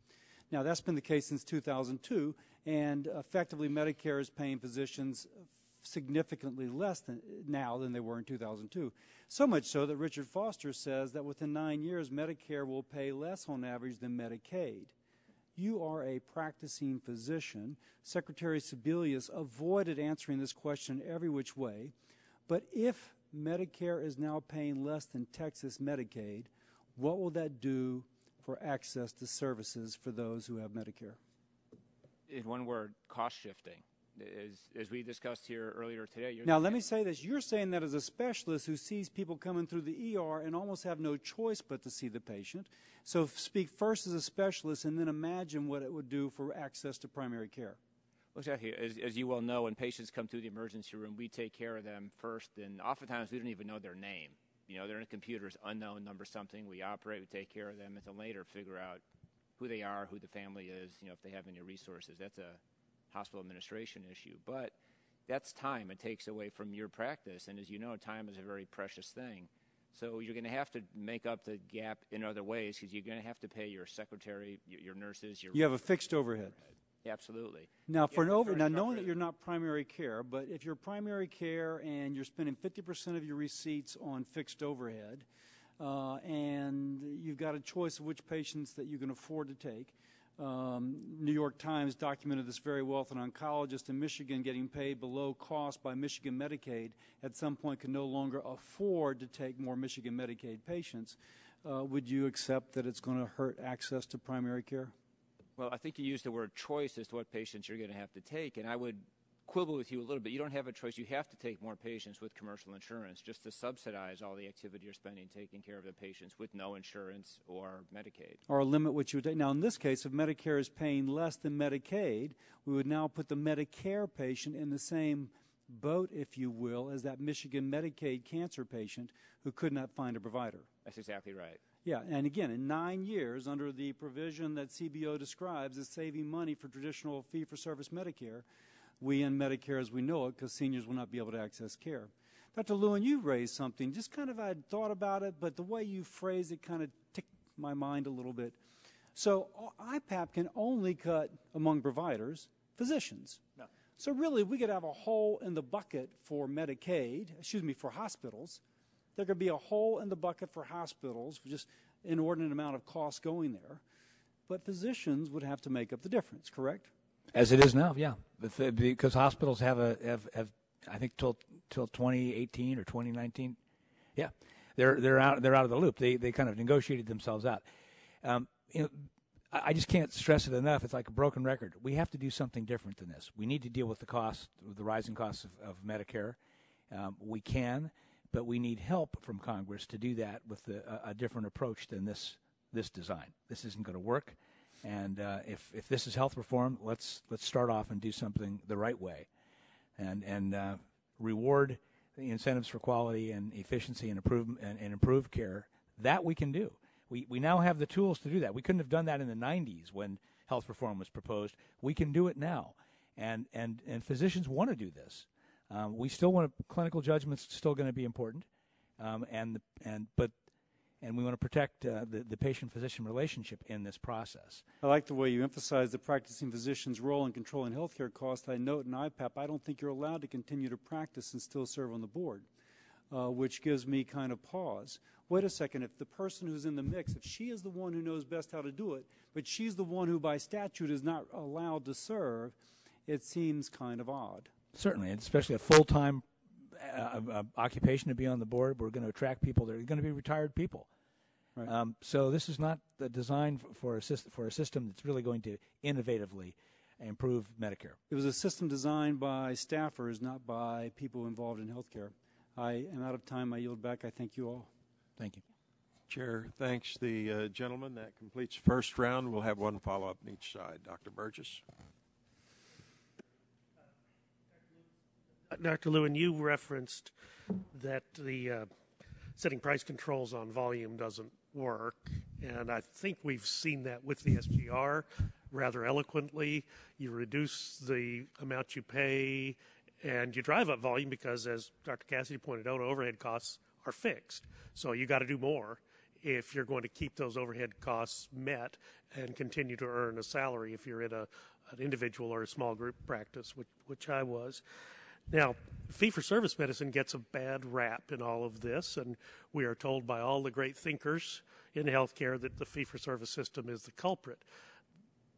Now, that's been the case since 2002, and effectively Medicare is paying physicians significantly less now than they were in 2002. So much so that Richard Foster says that within 9 years, Medicare will pay less on average than Medicaid. You are a practicing physician. Secretary Sebelius avoided answering this question every which way. But if Medicare is now paying less than Texas Medicaid, what will that do for access to services for those who have Medicare? In one word, cost shifting. As we discussed here earlier today. Now, let me say this. You're saying that as a specialist who sees people coming through the ER and almost have no choice but to see the patient. So speak first as a specialist and then imagine what it would do for access to primary care. Well, exactly. As you well know, when patients come through the emergency room, we take care of them first, and oftentimes we don't even know their name. They're in a computer's unknown number something. We operate, we take care of them, and then later figure out who they are, who the family is, if they have any resources. That's a hospital administration issue, but that's time it takes away from your practice, and as you know, time is a very precious thing. So you're going to have to make up the gap in other ways, because you're going to have to pay your secretary, your nurses, you have a fixed overhead. Absolutely. Now, knowing that you're not primary care, but if you're primary care and you're spending 50% of your receipts on fixed overhead, and you've got a choice of which patients that you can afford to take. New York Times documented this very well. An oncologist in Michigan getting paid below cost by Michigan Medicaid at some point can no longer afford to take more Michigan Medicaid patients. Would you accept that it's going to hurt access to primary care? Well, I think you used the word choice as to what patients you're going to have to take, and I would quibble with you a little bit. You don't have a choice. You have to take more patients with commercial insurance just to subsidize all the activity you're spending taking care of the patients with no insurance or Medicaid. Or limit what you would take. Now, in this case, if Medicare is paying less than Medicaid, we would now put the Medicare patient in the same boat, if you will, as that Michigan Medicaid cancer patient who could not find a provider. That's exactly right. Yeah, and again, in 9 years, under the provision that CBO describes as saving money for traditional fee-for-service Medicare, we end Medicare as we know it because seniors will not be able to access care. Dr. Lewin, you raised something. Just kind of I had thought about it, but the way you phrased it kind of ticked my mind a little bit. So IPAB can only cut among providers, physicians. No. So really, we could have a hole in the bucket for for hospitals. There could be a hole in the bucket for hospitals, just inordinate amount of cost going there. But physicians would have to make up the difference, correct? As it is now, yeah. Because hospitals have I think till 2018 or 2019. Yeah. They're out of the loop. They kind of negotiated themselves out. I just can't stress it enough. It's like a broken record. We have to do something different than this. We need to deal with the rising costs of Medicare. We can, but we need help from Congress to do that with a different approach than this design. This isn't going to work. And if this is health reform, let's start off and do something the right way, and reward the incentives for quality and efficiency and improve care. That we can do. We now have the tools to do that. We couldn't have done that in the 90s when health reform was proposed. We can do it now, and physicians want to do this. We still want clinical judgment's still going to be important, but we want to protect the patient-physician relationship in this process. I like the way you emphasize the practicing physician's role in controlling healthcare costs. I note in IPAB, I don't think you're allowed to continue to practice and still serve on the board, which gives me kind of pause. Wait a second, if the person who's in the mix, if she is the one who knows best how to do it, but she's the one who by statute is not allowed to serve, it seems kind of odd. Certainly, and especially a full-time occupation to be on the board. We're going to attract people that are going to be retired people. Right. So this is not the design for a system that's really going to innovatively improve Medicare. It was a system designed by staffers, not by people involved in healthcare. I am out of time. I yield back. I thank you all. Thank you. Chair, thanks the gentleman. That completes the first round. We'll have one follow-up on each side. Dr. Burgess. Dr. Lewin, you referenced that the setting price controls on volume doesn't work, and I think we've seen that with the SGR rather eloquently. You reduce the amount you pay, and you drive up volume because, as Dr. Cassidy pointed out, overhead costs are fixed. So you got to do more if you're going to keep those overhead costs met and continue to earn a salary if you're in an individual or a small group practice, which I was. Now, fee-for-service medicine gets a bad rap in all of this, and we are told by all the great thinkers in healthcare that the fee-for-service system is the culprit.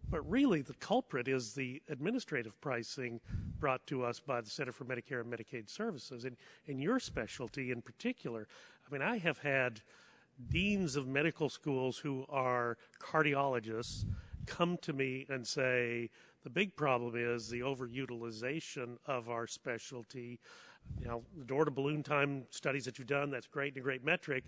But really, the culprit is the administrative pricing brought to us by the Center for Medicare and Medicaid Services. And in your specialty in particular, I mean, I have had deans of medical schools who are cardiologists come to me and say, the big problem is the overutilization of our specialty. You know, the door-to-balloon time studies that you've done, that's great and a great metric,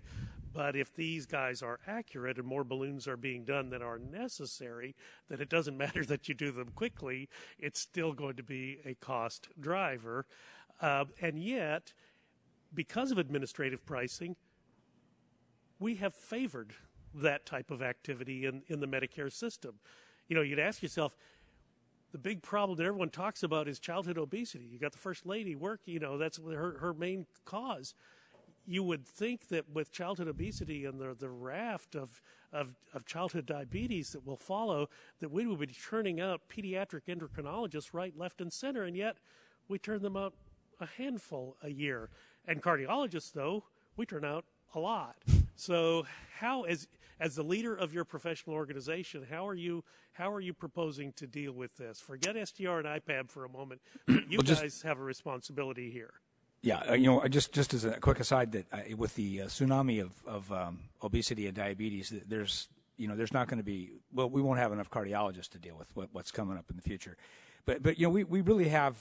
but if these guys are accurate and more balloons are being done than are necessary, then it doesn't matter that you do them quickly. It's still going to be a cost driver. And yet, because of administrative pricing, we have favored that type of activity in the Medicare system. You know, you'd ask yourself, the big problem that everyone talks about is childhood obesity. You got the First Lady that's her main cause. You would think that with childhood obesity and the raft of childhood diabetes that will follow, that we would be churning out pediatric endocrinologists right, left, and center, and yet we turn them out a handful a year. And cardiologists, though, we turn out a lot. So how, as the leader of your professional organization, how are you proposing to deal with this? Forget SGR and IPAB for a moment. You guys have a responsibility here. Yeah, just as a quick aside, that with the tsunami of obesity and diabetes, there's not going to be, well, we won't have enough cardiologists to deal with what's coming up in the future. But we really have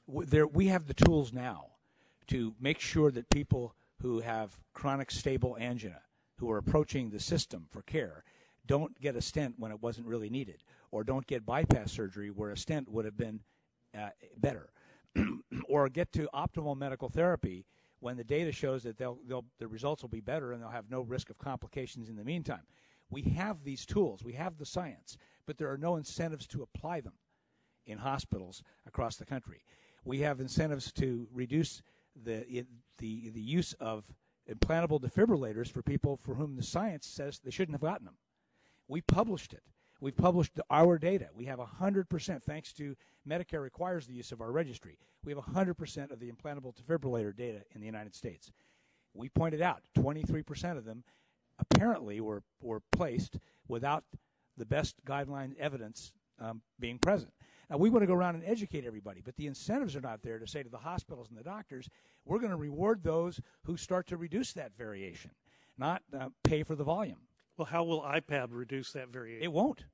we have the tools now to make sure that people who have chronic stable angina, who are approaching the system for care, don't get a stent when it wasn't really needed, or don't get bypass surgery where a stent would have been better. or get to optimal medical therapy when the data shows that the results will be better and they'll have no risk of complications in the meantime. We have these tools. We have the science, but there are no incentives to apply them in hospitals across the country. We have incentives to reduce the use of implantable defibrillators for people for whom the science says they shouldn't have gotten them. We published it. We've published our data. We have 100%, thanks to Medicare requires the use of our registry. We have 100% of the implantable defibrillator data in the United States. We pointed out 23% of them apparently were placed without the best guideline evidence being present. Now, we want to go around and educate everybody, but the incentives are not there to say to the hospitals and the doctors, we're going to reward those who start to reduce that variation, not pay for the volume. Well, how will IPAB reduce that variation? It won't.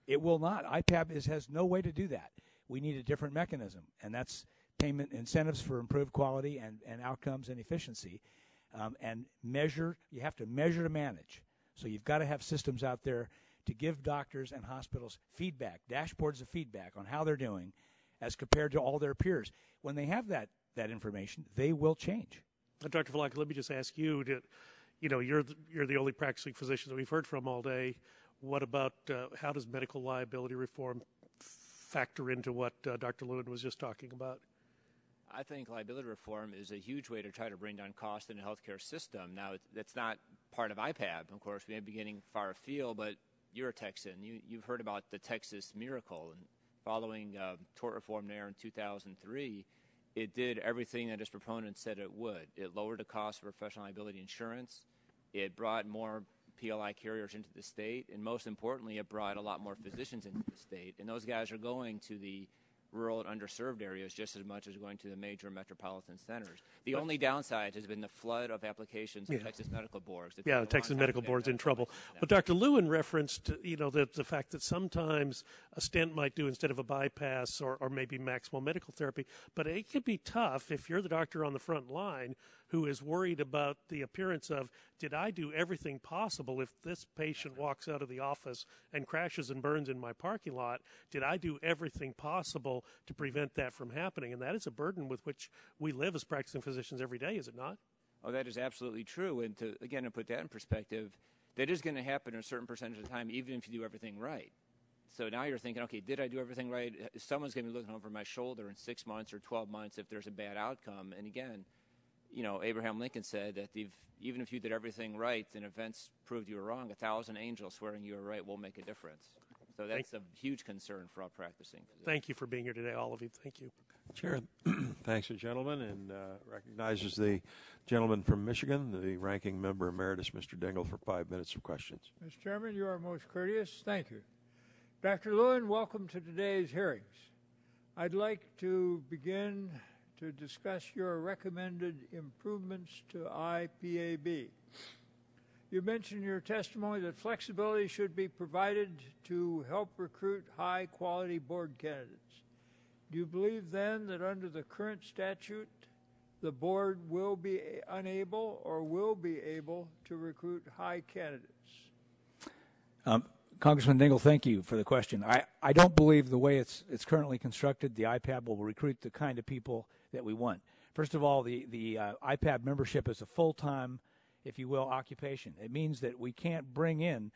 It will not. IPAB has no way to do that. We need a different mechanism, and that's payment incentives for improved quality and outcomes and efficiency. And measure, you have to measure to manage. So you've got to have systems out there to give doctors and hospitals feedback, dashboards of feedback on how they're doing as compared to all their peers. When they have that information, they will change. Dr. Vlaka, let me just ask you, you're the only practicing physician that we've heard from all day. What about how does medical liability reform factor into what Dr. Lewin was just talking about? I think liability reform is a huge way to try to bring down cost in the healthcare system. Now, that's not part of IPAB. Of course, we may be getting far afield, but you're a Texan. You've heard about the Texas miracle. And following tort reform there in 2003, it did everything that its proponents said it would. It lowered the cost of professional liability insurance. It brought more PLI carriers into the state. And most importantly, it brought a lot more physicians into the state. And those guys are going to the rural and underserved areas just as much as going to the major metropolitan centers. The only downside has been the flood of applications of Texas medical boards. Yeah, the Texas medical board's in trouble. But Dr. Lewin referenced, the fact that sometimes a stent might do instead of a bypass or maybe maximal medical therapy. But it can be tough if you're the doctor on the front line who is worried about the appearance of, did I do everything possible if this patient walks out of the office and crashes and burns in my parking lot? Did I do everything possible to prevent that from happening? And that is a burden with which we live as practicing physicians every day, is it not? Oh, that is absolutely true. And to put that in perspective, that is going to happen a certain percentage of the time, even if you do everything right. So now you're thinking, okay, did I do everything right? Someone's going to be looking over my shoulder in 6 months or 12 months if there's a bad outcome. And again, Abraham Lincoln said that even if you did everything right and events proved you were wrong, 1,000 angels swearing you were right will make a difference. So that's a huge concern for all practicing physicians. Thank you for being here today, all of you. Thank you. Chair, thanks, gentlemen, and recognizes the gentleman from Michigan, the ranking member emeritus, Mr. Dingle, for 5 minutes of questions. Mr. Chairman, you are most courteous. Thank you. Dr. Lewin, welcome to today's hearings. I'd like to begin to discuss your recommended improvements to IPAB. You mentioned in your testimony that flexibility should be provided to help recruit high-quality board candidates. Do you believe then that under the current statute, the board will be unable or will be able to recruit high candidates? Congressman Dingle, thank you for the question. I don't believe the way it's currently constructed, the IPAB will recruit the kind of people that we want. First of all, the IPAB membership is a full-time, if you will, occupation. It means that we can't bring in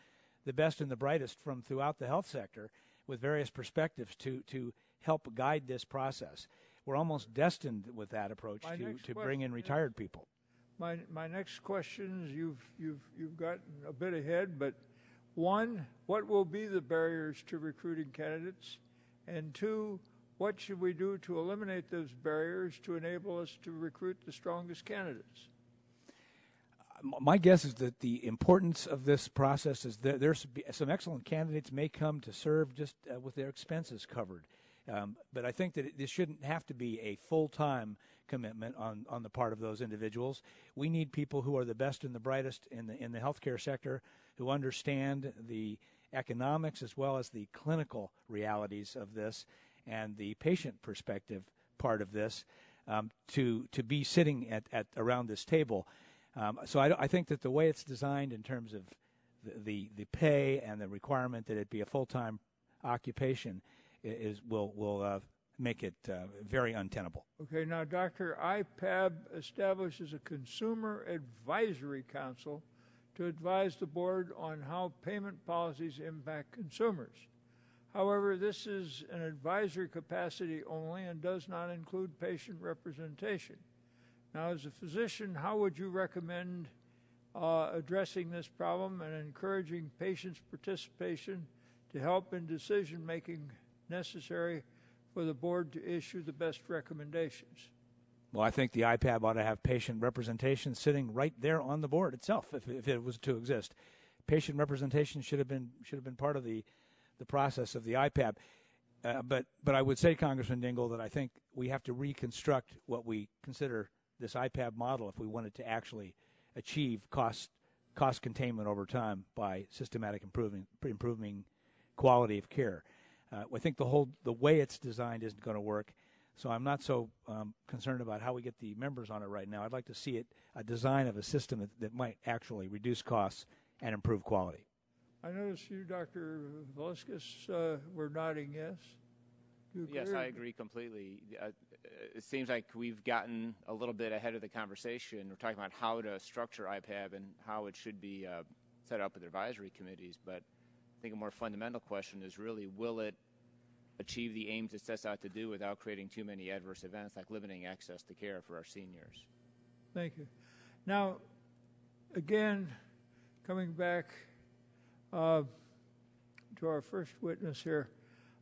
the best and the brightest from throughout the health sector with various perspectives to help guide this process. We're almost destined with that approach to bring in retired people. My next question is you've gotten a bit ahead, but one, what will be the barriers to recruiting candidates? And two, what should we do to eliminate those barriers to enable us to recruit the strongest candidates? My guess is that the importance of this process is that there's some excellent candidates may come to serve just with their expenses covered. But I think that this shouldn't have to be a full-time commitment on the part of those individuals. We need people who are the best and the brightest in the healthcare sector, who understand the economics as well as the clinical realities of this and the patient perspective part of this, to be sitting at around this table. So I think that the way it's designed in terms of the pay and the requirement that it be a full-time occupation will make it very untenable. Okay, now, Doctor, IPAB establishes a consumer advisory council to advise the board on how payment policies impact consumers. However, this is an advisory capacity only and does not include patient representation. Now, as a physician, how would you recommend addressing this problem and encouraging patients' participation to help in decision-making necessary for the board to issue the best recommendations? Well, I think the IPAB ought to have patient representation sitting right there on the board itself, if it was to exist. Patient representation should have been part of the process of the IPAB. But I would say, Congressman Dingell, that I think we have to reconstruct what we consider this IPAB model if we wanted to actually achieve cost containment over time by systematic improving quality of care. I think the way it's designed isn't going to work. So I'm not so concerned about how we get the members on it right now. I'd like to see a design of a system that might actually reduce costs and improve quality. I noticed you, Dr. Velasquez, were nodding yes. Yes, I agree completely. It seems like we've gotten a little bit ahead of the conversation. We're talking about how to structure IPAB and how it should be set up with advisory committees. But I think a more fundamental question is really, will it achieve the aims it sets out to do without creating too many adverse events, like limiting access to care for our seniors? Thank you. Now, again, coming back to our first witness here,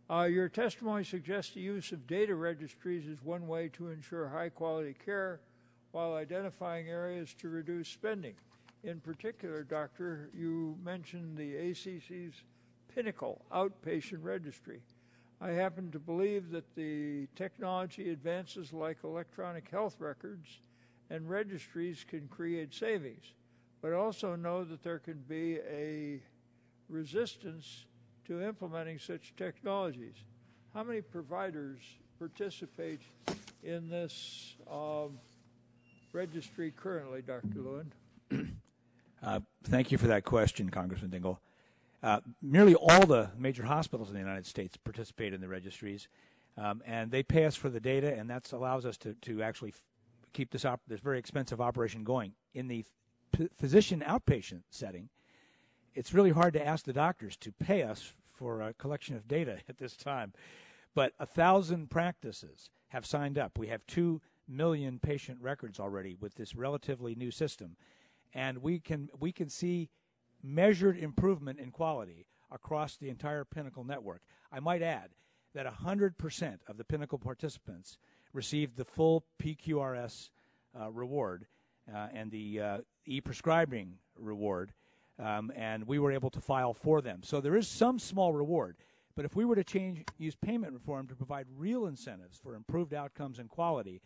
your testimony suggests the use of data registries is one way to ensure high-quality care while identifying areas to reduce spending. In particular, Doctor, you mentioned the ACC's Pinnacle Outpatient Registry. I happen to believe that the technology advances like electronic health records and registries can create savings, but also know that there can be a resistance to implementing such technologies. How many providers participate in this registry currently, Dr. Lewin? Thank you for that question, Congressman Dingell. Nearly all the major hospitals in the United States participate in the registries, and they pay us for the data, and that allows us to actually keep this very expensive operation going. In the physician outpatient setting, it's really hard to ask the doctors to pay us for a collection of data at this time. But 1,000 practices have signed up. We have 2 million patient records already with this relatively new system. And we can see measured improvement in quality across the entire Pinnacle network. I might add that 100% of the Pinnacle participants received the full PQRS reward and the e-prescribing reward, and we were able to file for them. So there is some small reward. But if we were to use payment reform to provide real incentives for improved outcomes and quality,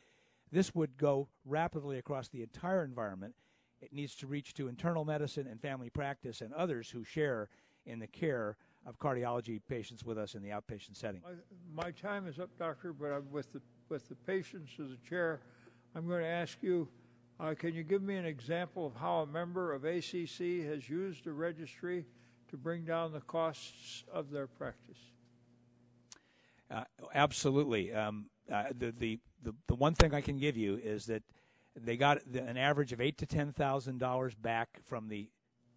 this would go rapidly across the entire environment. It needs to reach to internal medicine and family practice and others who share in the care of cardiology patients with us in the outpatient setting. My time is up, Doctor, but I'm with the patients as a chair. I'm going to ask you, can you give me an example of how a member of ACC has used a registry to bring down the costs of their practice? Absolutely. The one thing I can give you is that they got an average of $8,000 to $10,000 back from the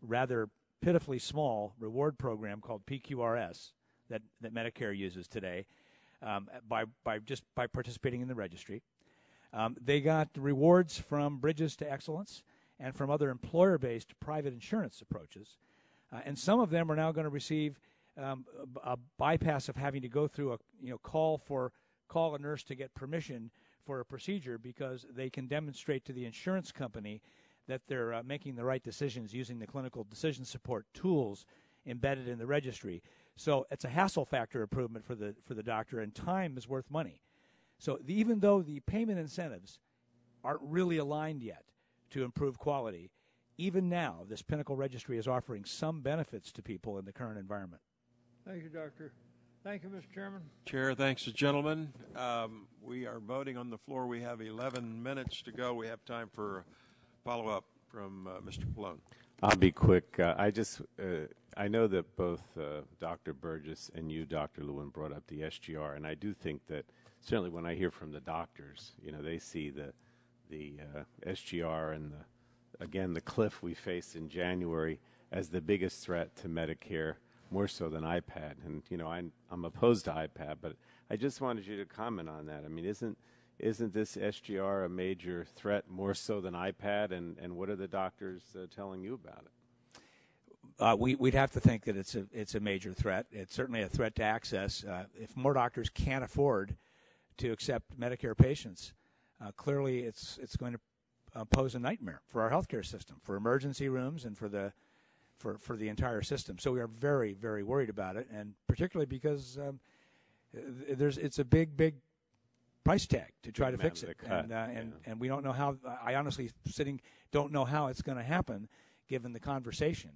rather pitifully small reward program called PQRS that Medicare uses today by participating in the registry. They got rewards from Bridges to Excellence and from other employer-based private insurance approaches. And some of them are now going to receive a bypass of having to go through call a nurse to get permission for a procedure because they can demonstrate to the insurance company that they're making the right decisions using the clinical decision support tools embedded in the registry. So it's a hassle factor improvement for the doctor, and time is worth money. So even though the payment incentives aren't really aligned yet to improve quality, even now this Pinnacle registry is offering some benefits to people in the current environment. Thank you, Doctor. Thank you, Mr. Chairman. Chair, thanks, gentlemen. We are voting on the floor. We have 11 minutes to go. We have time for follow-up from Mr. Pallone. I'll be quick. I know that both Dr. Burgess and you, Dr. Lewin, brought up the SGR, and I do think that certainly when I hear from the doctors, they see the SGR and the cliff we faced in January as the biggest threat to Medicare, more so than IPAB. And I'm opposed to IPAB, but I just wanted you to comment on that. I mean, isn't this SGR a major threat, more so than IPAB? And what are the doctors telling you about it? We'd have to think that it's a major threat. It's certainly a threat to access. If more doctors can't afford to accept Medicare patients, clearly it's going to pose a nightmare for our healthcare system, for emergency rooms, and for the entire system. So we are very, very worried about it, and particularly because it's a big price tag to try to fix it, and we don't know how. I honestly don't know how it's going to happen, given the conversation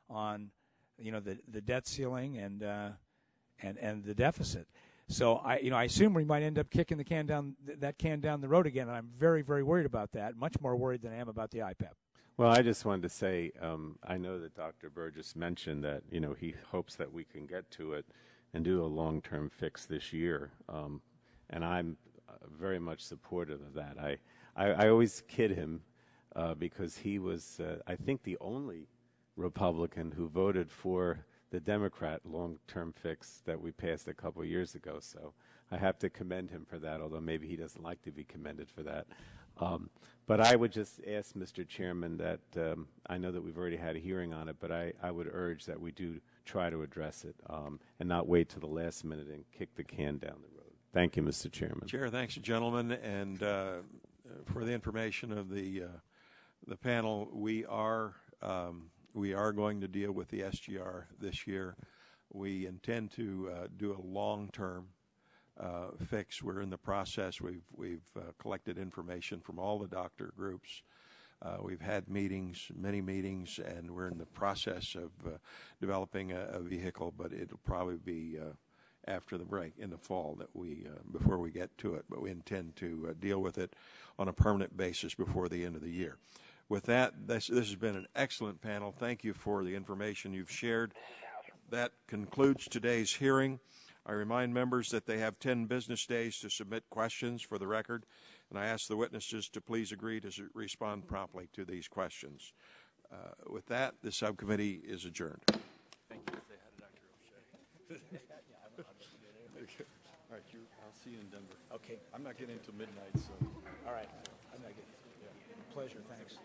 on the debt ceiling and the deficit. So I assume we might end up kicking the can down the road again, and I'm very, very worried about that. Much more worried than I am about the IPAB. Well, I just wanted to say I know that Dr. Burgess mentioned that he hopes that we can get to it and do a long-term fix this year, and I'm very much supportive of that. I always kid him because he was I think the only Republican who voted for the Democrat long-term fix that we passed a couple of years ago. So I have to commend him for that, although maybe he doesn't like to be commended for that. But I would just ask, Mr. Chairman, that I know that we've already had a hearing on it, but I would urge that we do try to address it and not wait to the last minute and kick the can down the road. Thank you, Mr. Chairman. Chair, thanks, gentlemen. And for the information of the panel, we are going to deal with the SGR this year. We intend to do a long-term fix. We're in the process. We've collected information from all the doctor groups. We've had many meetings, and we're in the process of developing a vehicle, but it'll probably be after the break in the fall that before we get to it. But we intend to deal with it on a permanent basis before the end of the year. With that, this has been an excellent panel. Thank you for the information you've shared. That concludes today's hearing. I remind members that they have 10 business days to submit questions for the record, and I ask the witnesses to please agree to respond promptly to these questions. With that, the subcommittee is adjourned. Thank you. Say hi to Dr. O'Shea. All right, I'll see you in Denver. Okay. I'm not getting until midnight, so. All right. I'm not getting. Yeah. Pleasure. Thanks.